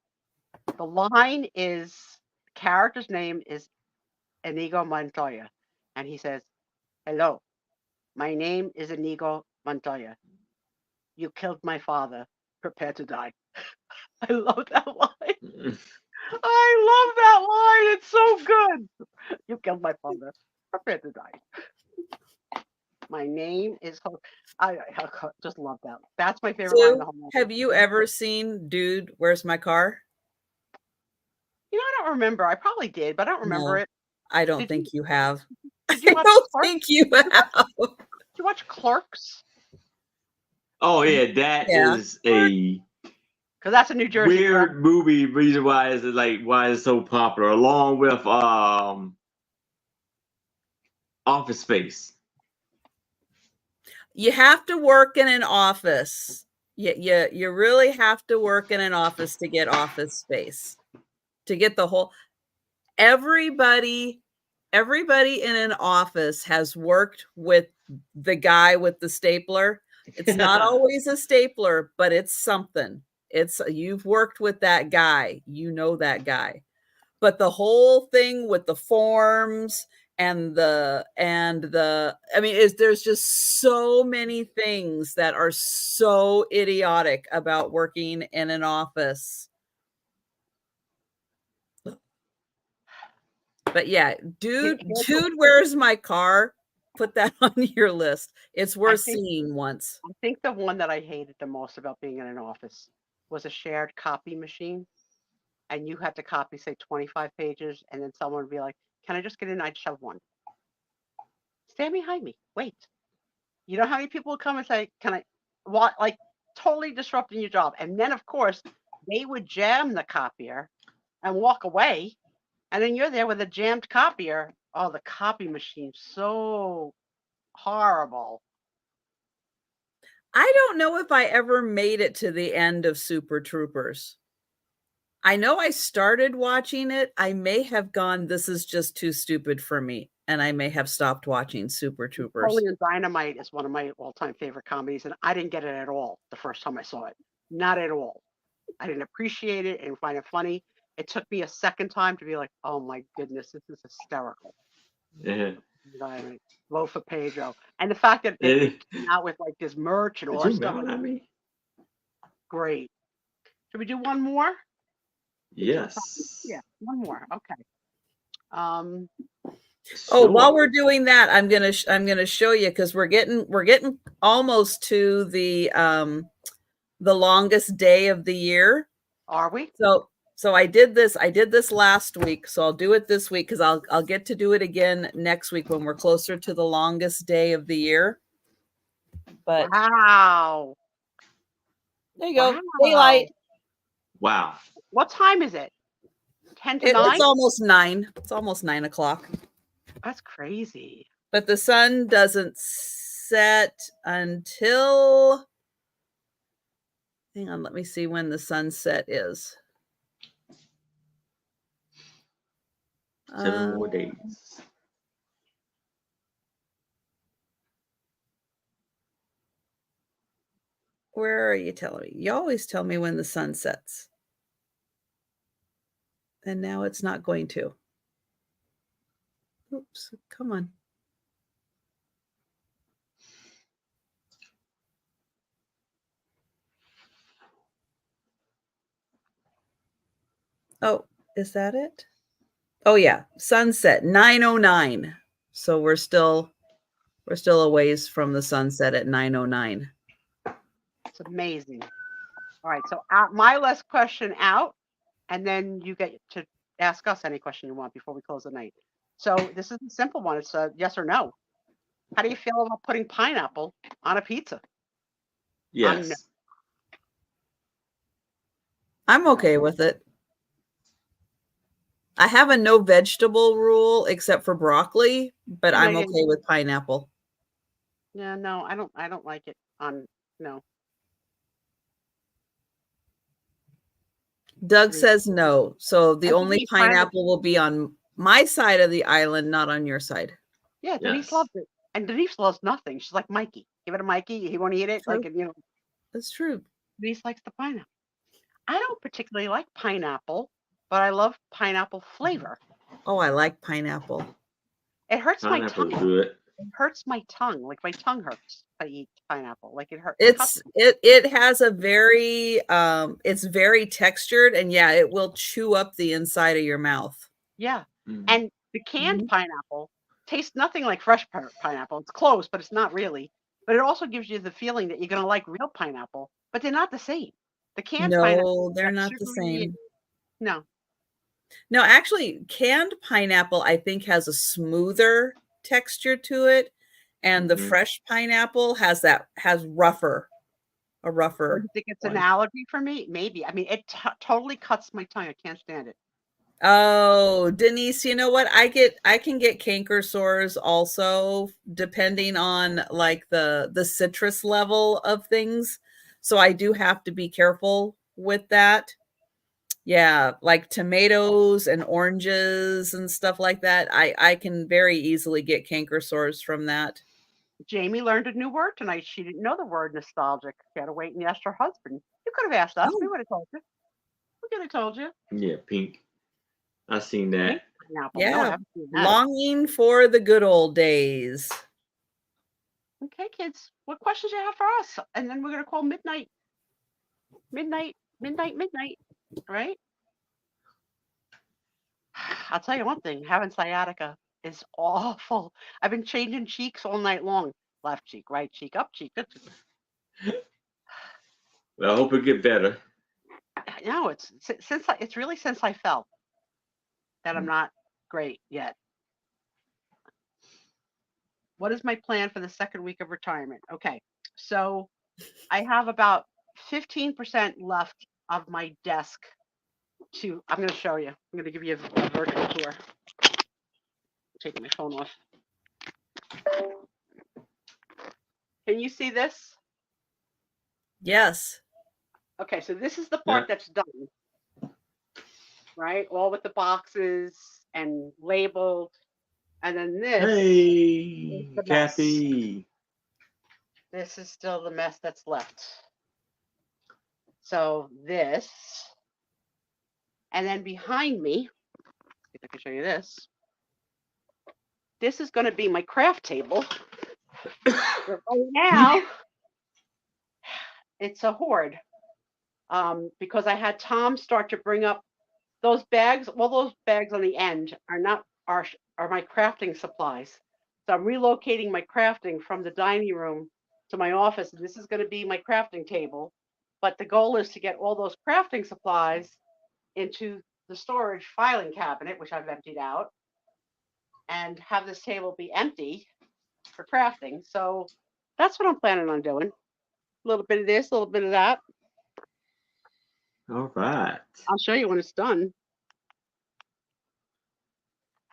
The line is, the character's name is Inigo Montoya. And he says, hello, my name is Inigo Montoya. You killed my father. Prepare to die. I love that line. I love that line. It's so good. You killed my father. Prepare to die. My name is. I just love that. That's my favorite line in the So, whole movie. have you ever seen Dude, Where's My Car? You know, I don't remember. I probably did, but I don't remember No, it. I don't Did think you? you have. Did you I watch don't Clerks? think you have. Did you watch Clerks? Oh yeah, that Yeah. is a Because that's a New Jersey crap. weird movie. Reason why is why it's so popular, along with Office Space. You have to work in an office. You really have to work in an office to get Office Space. To get the whole everybody in an office has worked with the guy with the stapler. It's not always a stapler, but it's something. It's you've worked with that guy. You know that guy. But the whole thing with the forms and the I mean, there's just so many things that are so idiotic about working in an office. But yeah, Dude, Where's My Car? Put that on your list. It's worth seeing once. I think the one that I hated the most about being in an office was a shared copy machine. And you had to copy, say, 25 pages, and then someone would be like, can I just get in? I just have one. Stand behind me. Wait. You know how many people would come and say, can I, what, like totally disrupting your job. And then, of course, they would jam the copier and walk away. And then you're there with a jammed copier. Oh, the copy machine, so horrible. I don't know if I ever made it to the end of Super Troopers. I know I started watching it. I may have gone, this is just too stupid for me. And I may have stopped watching Super Troopers. Napoleon Dynamite is one of my all-time favorite comedies, and I didn't get it at all the first time I saw it. Not at all. I didn't appreciate it and find it funny. It took me a second time to be like, oh my goodness, this is hysterical. Yeah. Vote for Pedro. And the fact that it came out with like this merch and all that stuff. Great. Should we do one more? Yes. Yeah, one more. Okay. Oh, while we're doing that, I'm gonna show you because we're getting almost to the longest day of the year. Are we? So I did this last week, so I'll do it this week because I'll get to do it again next week when we're closer to the longest day of the year. But wow. There you go. Daylight. Wow. What time is it? 10 to 9? It's almost 9. It's almost 9 o'clock. That's crazy. But the sun doesn't set until, hang on, let me see when the sunset is. 7 more days. Where are you telling me? You always tell me when the sun sets. And now it's not going to. Oops, come on. Oh, is that it? Oh yeah, sunset 9:09. So we're still a ways from the sunset at 9:09. It's amazing. All right, so my last question out, and then you get to ask us any question you want before we close the night. So this is a simple one. It's a yes or no. How do you feel about putting pineapple on a pizza? Yes. I'm okay with it. I have a no vegetable rule except for broccoli, but No, I'm yeah, okay with pineapple. Yeah, no, I don't like it on no. Doug Denise. says no. So the And only Denise finds it. pineapple will be on my side of the island, not on your side. Yeah, Denise Yes. loves it. And Denise loves nothing. She's like Mikey. Give it to Mikey. He won't eat it. True. Like, you know, That's true. Denise likes the pineapple. I don't particularly like pineapple, but I love pineapple flavor. Oh, I like pineapple. It hurts my Pineapple tongue. good. It hurts my tongue. Like my tongue hurts if I eat pineapple. Like it hurts. It has a very it's very textured, and yeah, it will chew up the inside of your mouth. Yeah. Mhm. And the canned pineapple tastes nothing like fresh pineapple. It's close, but it's not really. But it also gives you the feeling that you're going to like real pineapple, but they're not the same. The canned pineapple, No, they're that not the sugary- same. No, No, actually, canned pineapple, I think, has a smoother texture to it, and the Mhm. fresh pineapple has a rougher or do you think it's an one. allergy for me? Maybe. I mean, it totally cuts my tongue. I can't stand it. Oh, Denise, you know what? I can get canker sores also, depending on like the citrus level of things. So I do have to be careful with that. Yeah, like tomatoes and oranges and stuff like that. I can very easily get canker sores from that. Jamie learned a new word tonight. She didn't know the word nostalgic. She had to wait and ask her husband. You could have asked us. We Oh, would have told you. We could have told you. Yeah, pink. I seen that. Pink pineapple. No, I yeah. haven't seen that. Longing for the good old days. Okay, kids. What questions you have for us? And then we're gonna call midnight. Midnight. Right? I'll tell you one thing. Having sciatica is awful. I've been changing cheeks all night long. Left cheek, right cheek, up cheek. Well, I hope it get better. No, it's it's really since I fell that I'm not great yet. What is my plan for the second week of retirement? Okay, so I have about 15% left of my desk I'm going to show you. I'm going to give you a virtual tour. Taking my phone off. Can you see this? Yes. Okay, so this is the part that's done, right? All with the boxes and labeled. And then this Hey, the Kathy. This is still the mess that's left. So this, and then behind me, if I can show you this, this is going to be my craft table. But right now, it's a hoard because I had Tom start to bring up those bags. All those bags on the end are not are my crafting supplies. So I'm relocating my crafting from the dining room to my office. And this is going to be my crafting table. But the goal is to get all those crafting supplies into the storage filing cabinet, which I've emptied out, and have this table be empty for crafting. So that's what I'm planning on doing. A little bit of this, a little bit of that. All right. I'll show you when it's done.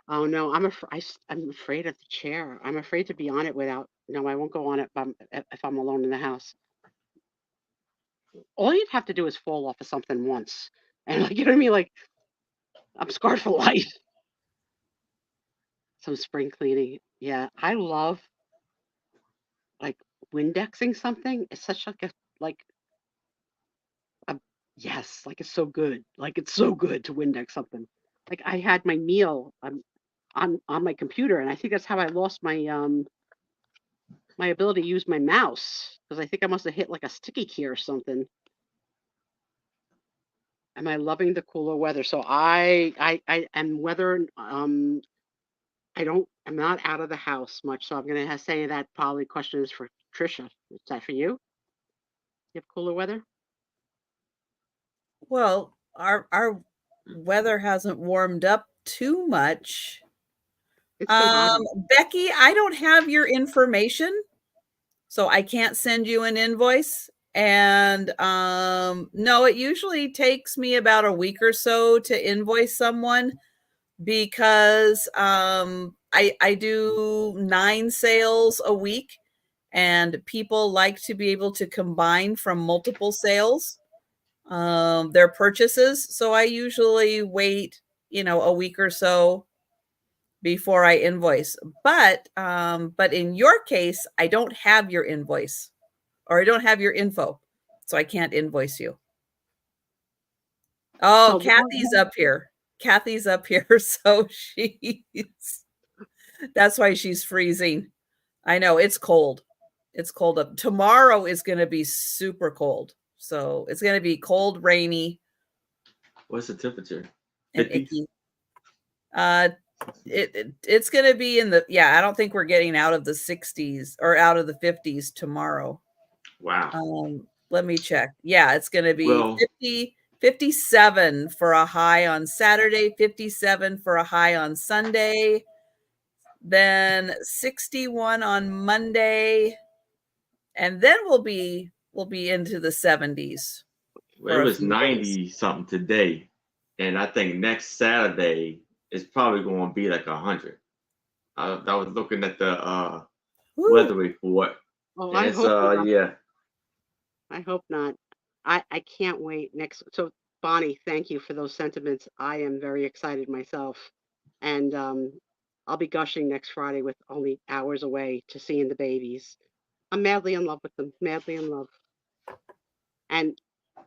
Oh no, I'm afraid of the chair. I'm afraid to be on it without. No, I won't go on it if I'm alone in the house. All you'd have to do is fall off of something once, and like you know what I mean. Like I'm scarred for life. Some spring cleaning. Yeah, I love like Windexing something. It's such like a like Yes, like it's so good. Like it's so good to Windex something. Like I had my meal on my computer, and I think that's how I lost my ability to use my mouse because I think I must have hit like a sticky key or something. Am I loving the cooler weather? So I am weather I'm not out of the house much, so I'm gonna say that probably question is for Trisha. Is that for you? You have cooler weather? Well, our weather hasn't warmed up too much. It's been hot. Becky, I don't have your information, so I can't send you an invoice. And no, it usually takes me about a week or so to invoice someone because I do 9 sales a week, and people like to be able to combine from multiple sales their purchases. So I usually wait, a week or so before I invoice. But in your case, I don't have your invoice, or I don't have your info, so I can't invoice you. Oh, So Kathy's up here. Kathy's up here, so that's why she's freezing. I know it's cold. It's cold up. Tomorrow is going to be super cold. So it's going to be cold, rainy, What's the temperature? and 50? icky. It's going to be in the, I don't think we're getting out of the 60s or out of the 50s tomorrow. Wow. Let me check. Yeah, it's going to be Well, 57 for a high on Saturday, 57 for a high on Sunday, then 61 on Monday, and then we'll be into the 70s it for a was few days. 90 something today, and I think next Saturday is probably going to be like 100. I was looking at the weather Woo. report, oh, and I it's hope not. yeah. I hope not. I can't wait next. So Bonnie, thank you for those sentiments. I am very excited myself, and I'll be gushing next Friday with only hours away to seeing the babies. I'm madly in love with them. Madly in love. And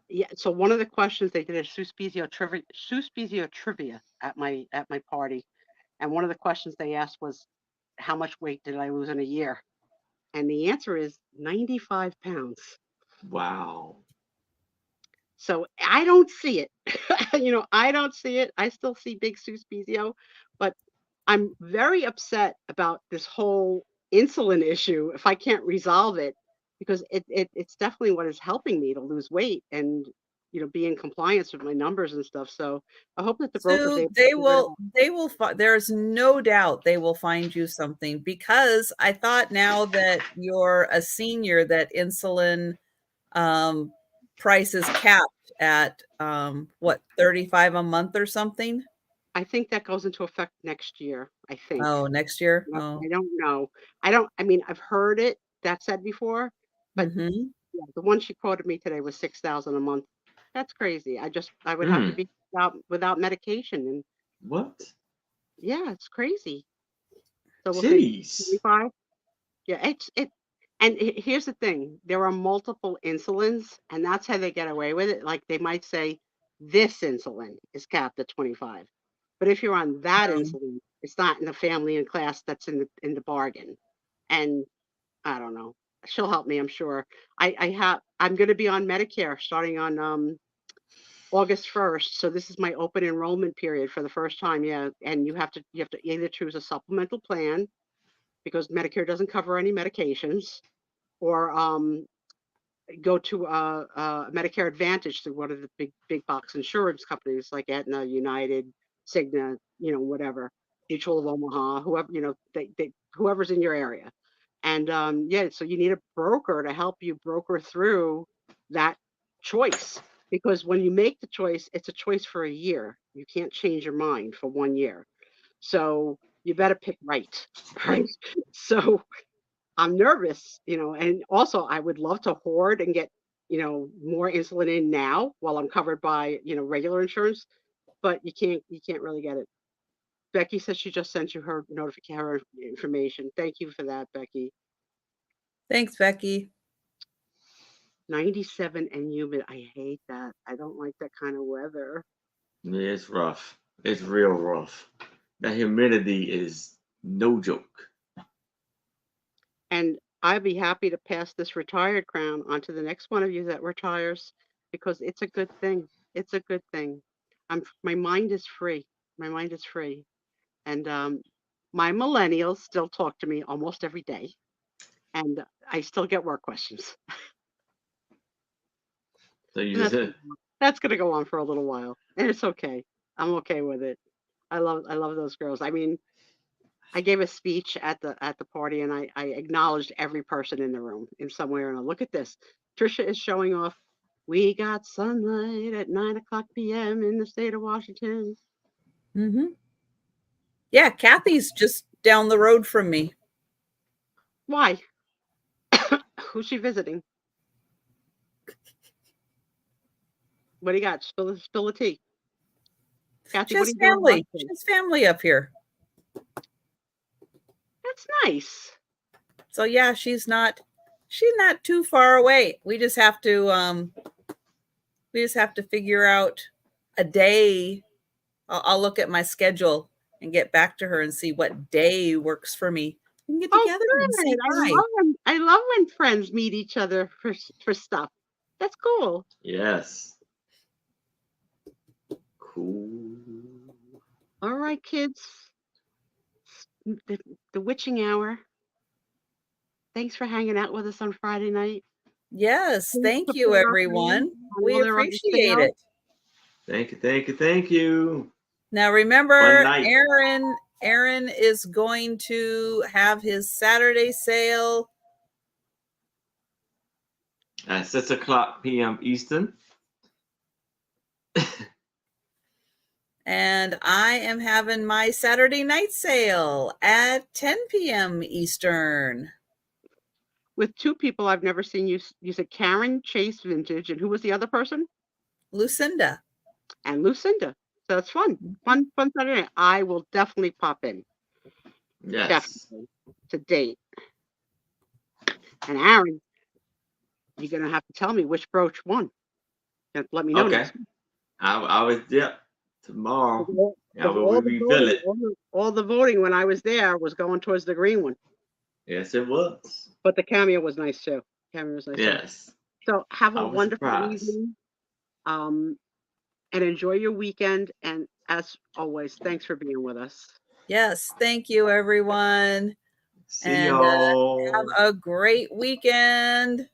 yeah, so one of the questions they did a Sue Spiezio trivia at my party, and one of the questions they asked was, "How much weight did I lose in a year?" And the answer is 95 pounds. Wow. So I don't see it. I don't see it. I still see Big Sue Spiezio, but I'm very upset about this whole insulin issue if I can't resolve it because it's definitely what is helping me to lose weight and be in compliance with my numbers and stuff. So I hope that the broker's So able to figure it out. there's no doubt they will find you something, because I thought now that you're a senior that insulin um price is capped at what, 35 a month or something? I think that goes into effect next year, I think. Oh, next year. Yep, Oh. I don't know. I mean, I've heard that said before, but Mhm. yeah, the one she quoted me today was 6,000 a month. That's crazy. I would have to Hmm. be without medication, and What? yeah, it's crazy. So we'll say Jeez. 25. Yeah, and here's the thing, there are multiple insulins, and that's how they get away with it. Like they might say this insulin is capped at 25. But if you're on that Um, insulin, it's not in the family and class that's in the bargain. And I don't know. She'll help me, I'm sure. I'm going to be on Medicare starting on August 1st. So this is my open enrollment period for the first time. Yeah, and you have to either choose a supplemental plan because Medicare doesn't cover any medications, or go to Medicare Advantage through one of the big box insurance companies like Aetna, United, Cigna, whatever, Mutual of Omaha, whoever, whoever's in your area. And yeah, so you need a broker to help you broker through that choice, because when you make the choice, it's a choice for a year. You can't change your mind for 1 year. So you better pick right, right? So I'm nervous, and also I would love to hoard and get, more insulin in now while I'm covered by, regular insurance, but you can't really get it. Becky says she just sent you her notification, her information. Thank you for that, Becky. Thanks, Becky. 97 and humid. I hate that. I don't like that kind of weather. Yeah, it's rough. It's real rough. That humidity is no joke. And I'd be happy to pass this retired crown on to the next one of you that retires because it's a good thing. It's a good thing. My mind is free. My mind is free. And my millennials still talk to me almost every day. And I still get work questions. So you And just that's gonna go on for a little while. And it's okay. I'm okay with it. I love those girls. I mean, I gave a speech at the party and I acknowledged every person in the room in some way or another. Look at this. Trisha is showing off. We got sunlight at 9:00 p.m. in the state of Washington. Mm-hmm. Yeah, Kathy's just down the road from me. Why? Who's she visiting? What do you got? Spill the tea. Kathy, She what are has you doing in family. She Washington? has family up here. That's nice. So yeah, she's not too far away. We just have to figure out a day. I'll look at my schedule and get back to her and see what day works for me. We can get Oh, together and say good. hi. I love when friends meet each other for stuff. That's cool. yes. Cool. All right, kids. The witching hour. Thanks for hanging out with us on Friday night. Yes, Please thank you, support our everyone. fans on We all their other appreciate sales. it. Thank you, thank you, thank you. Now One remember, night. Aaron is going to have his Saturday sale At 6:00 p.m. Eastern. and I am having my Saturday night sale at 10 p.m. Eastern. With two people I've never seen you. You said Karen Chase Vintage, and who was the other person? Lucinda. And Lucinda. So it's fun. Fun Saturday night. I will definitely pop in. Yes. Definitely. To date. And Aaron, you're gonna have to tell me which brooch won. And let me know Okay. next week. I was tomorrow. Yeah, Because we refill it. all the voting when I was there was going towards the green one. Yes, it was. But the cameo was nice too. Cameo was nice too. Yes. So have I a was wonderful surprised. evening. And enjoy your weekend. And as always, thanks for being with us. Yes, thank you, everyone. See And y'all. have a great weekend.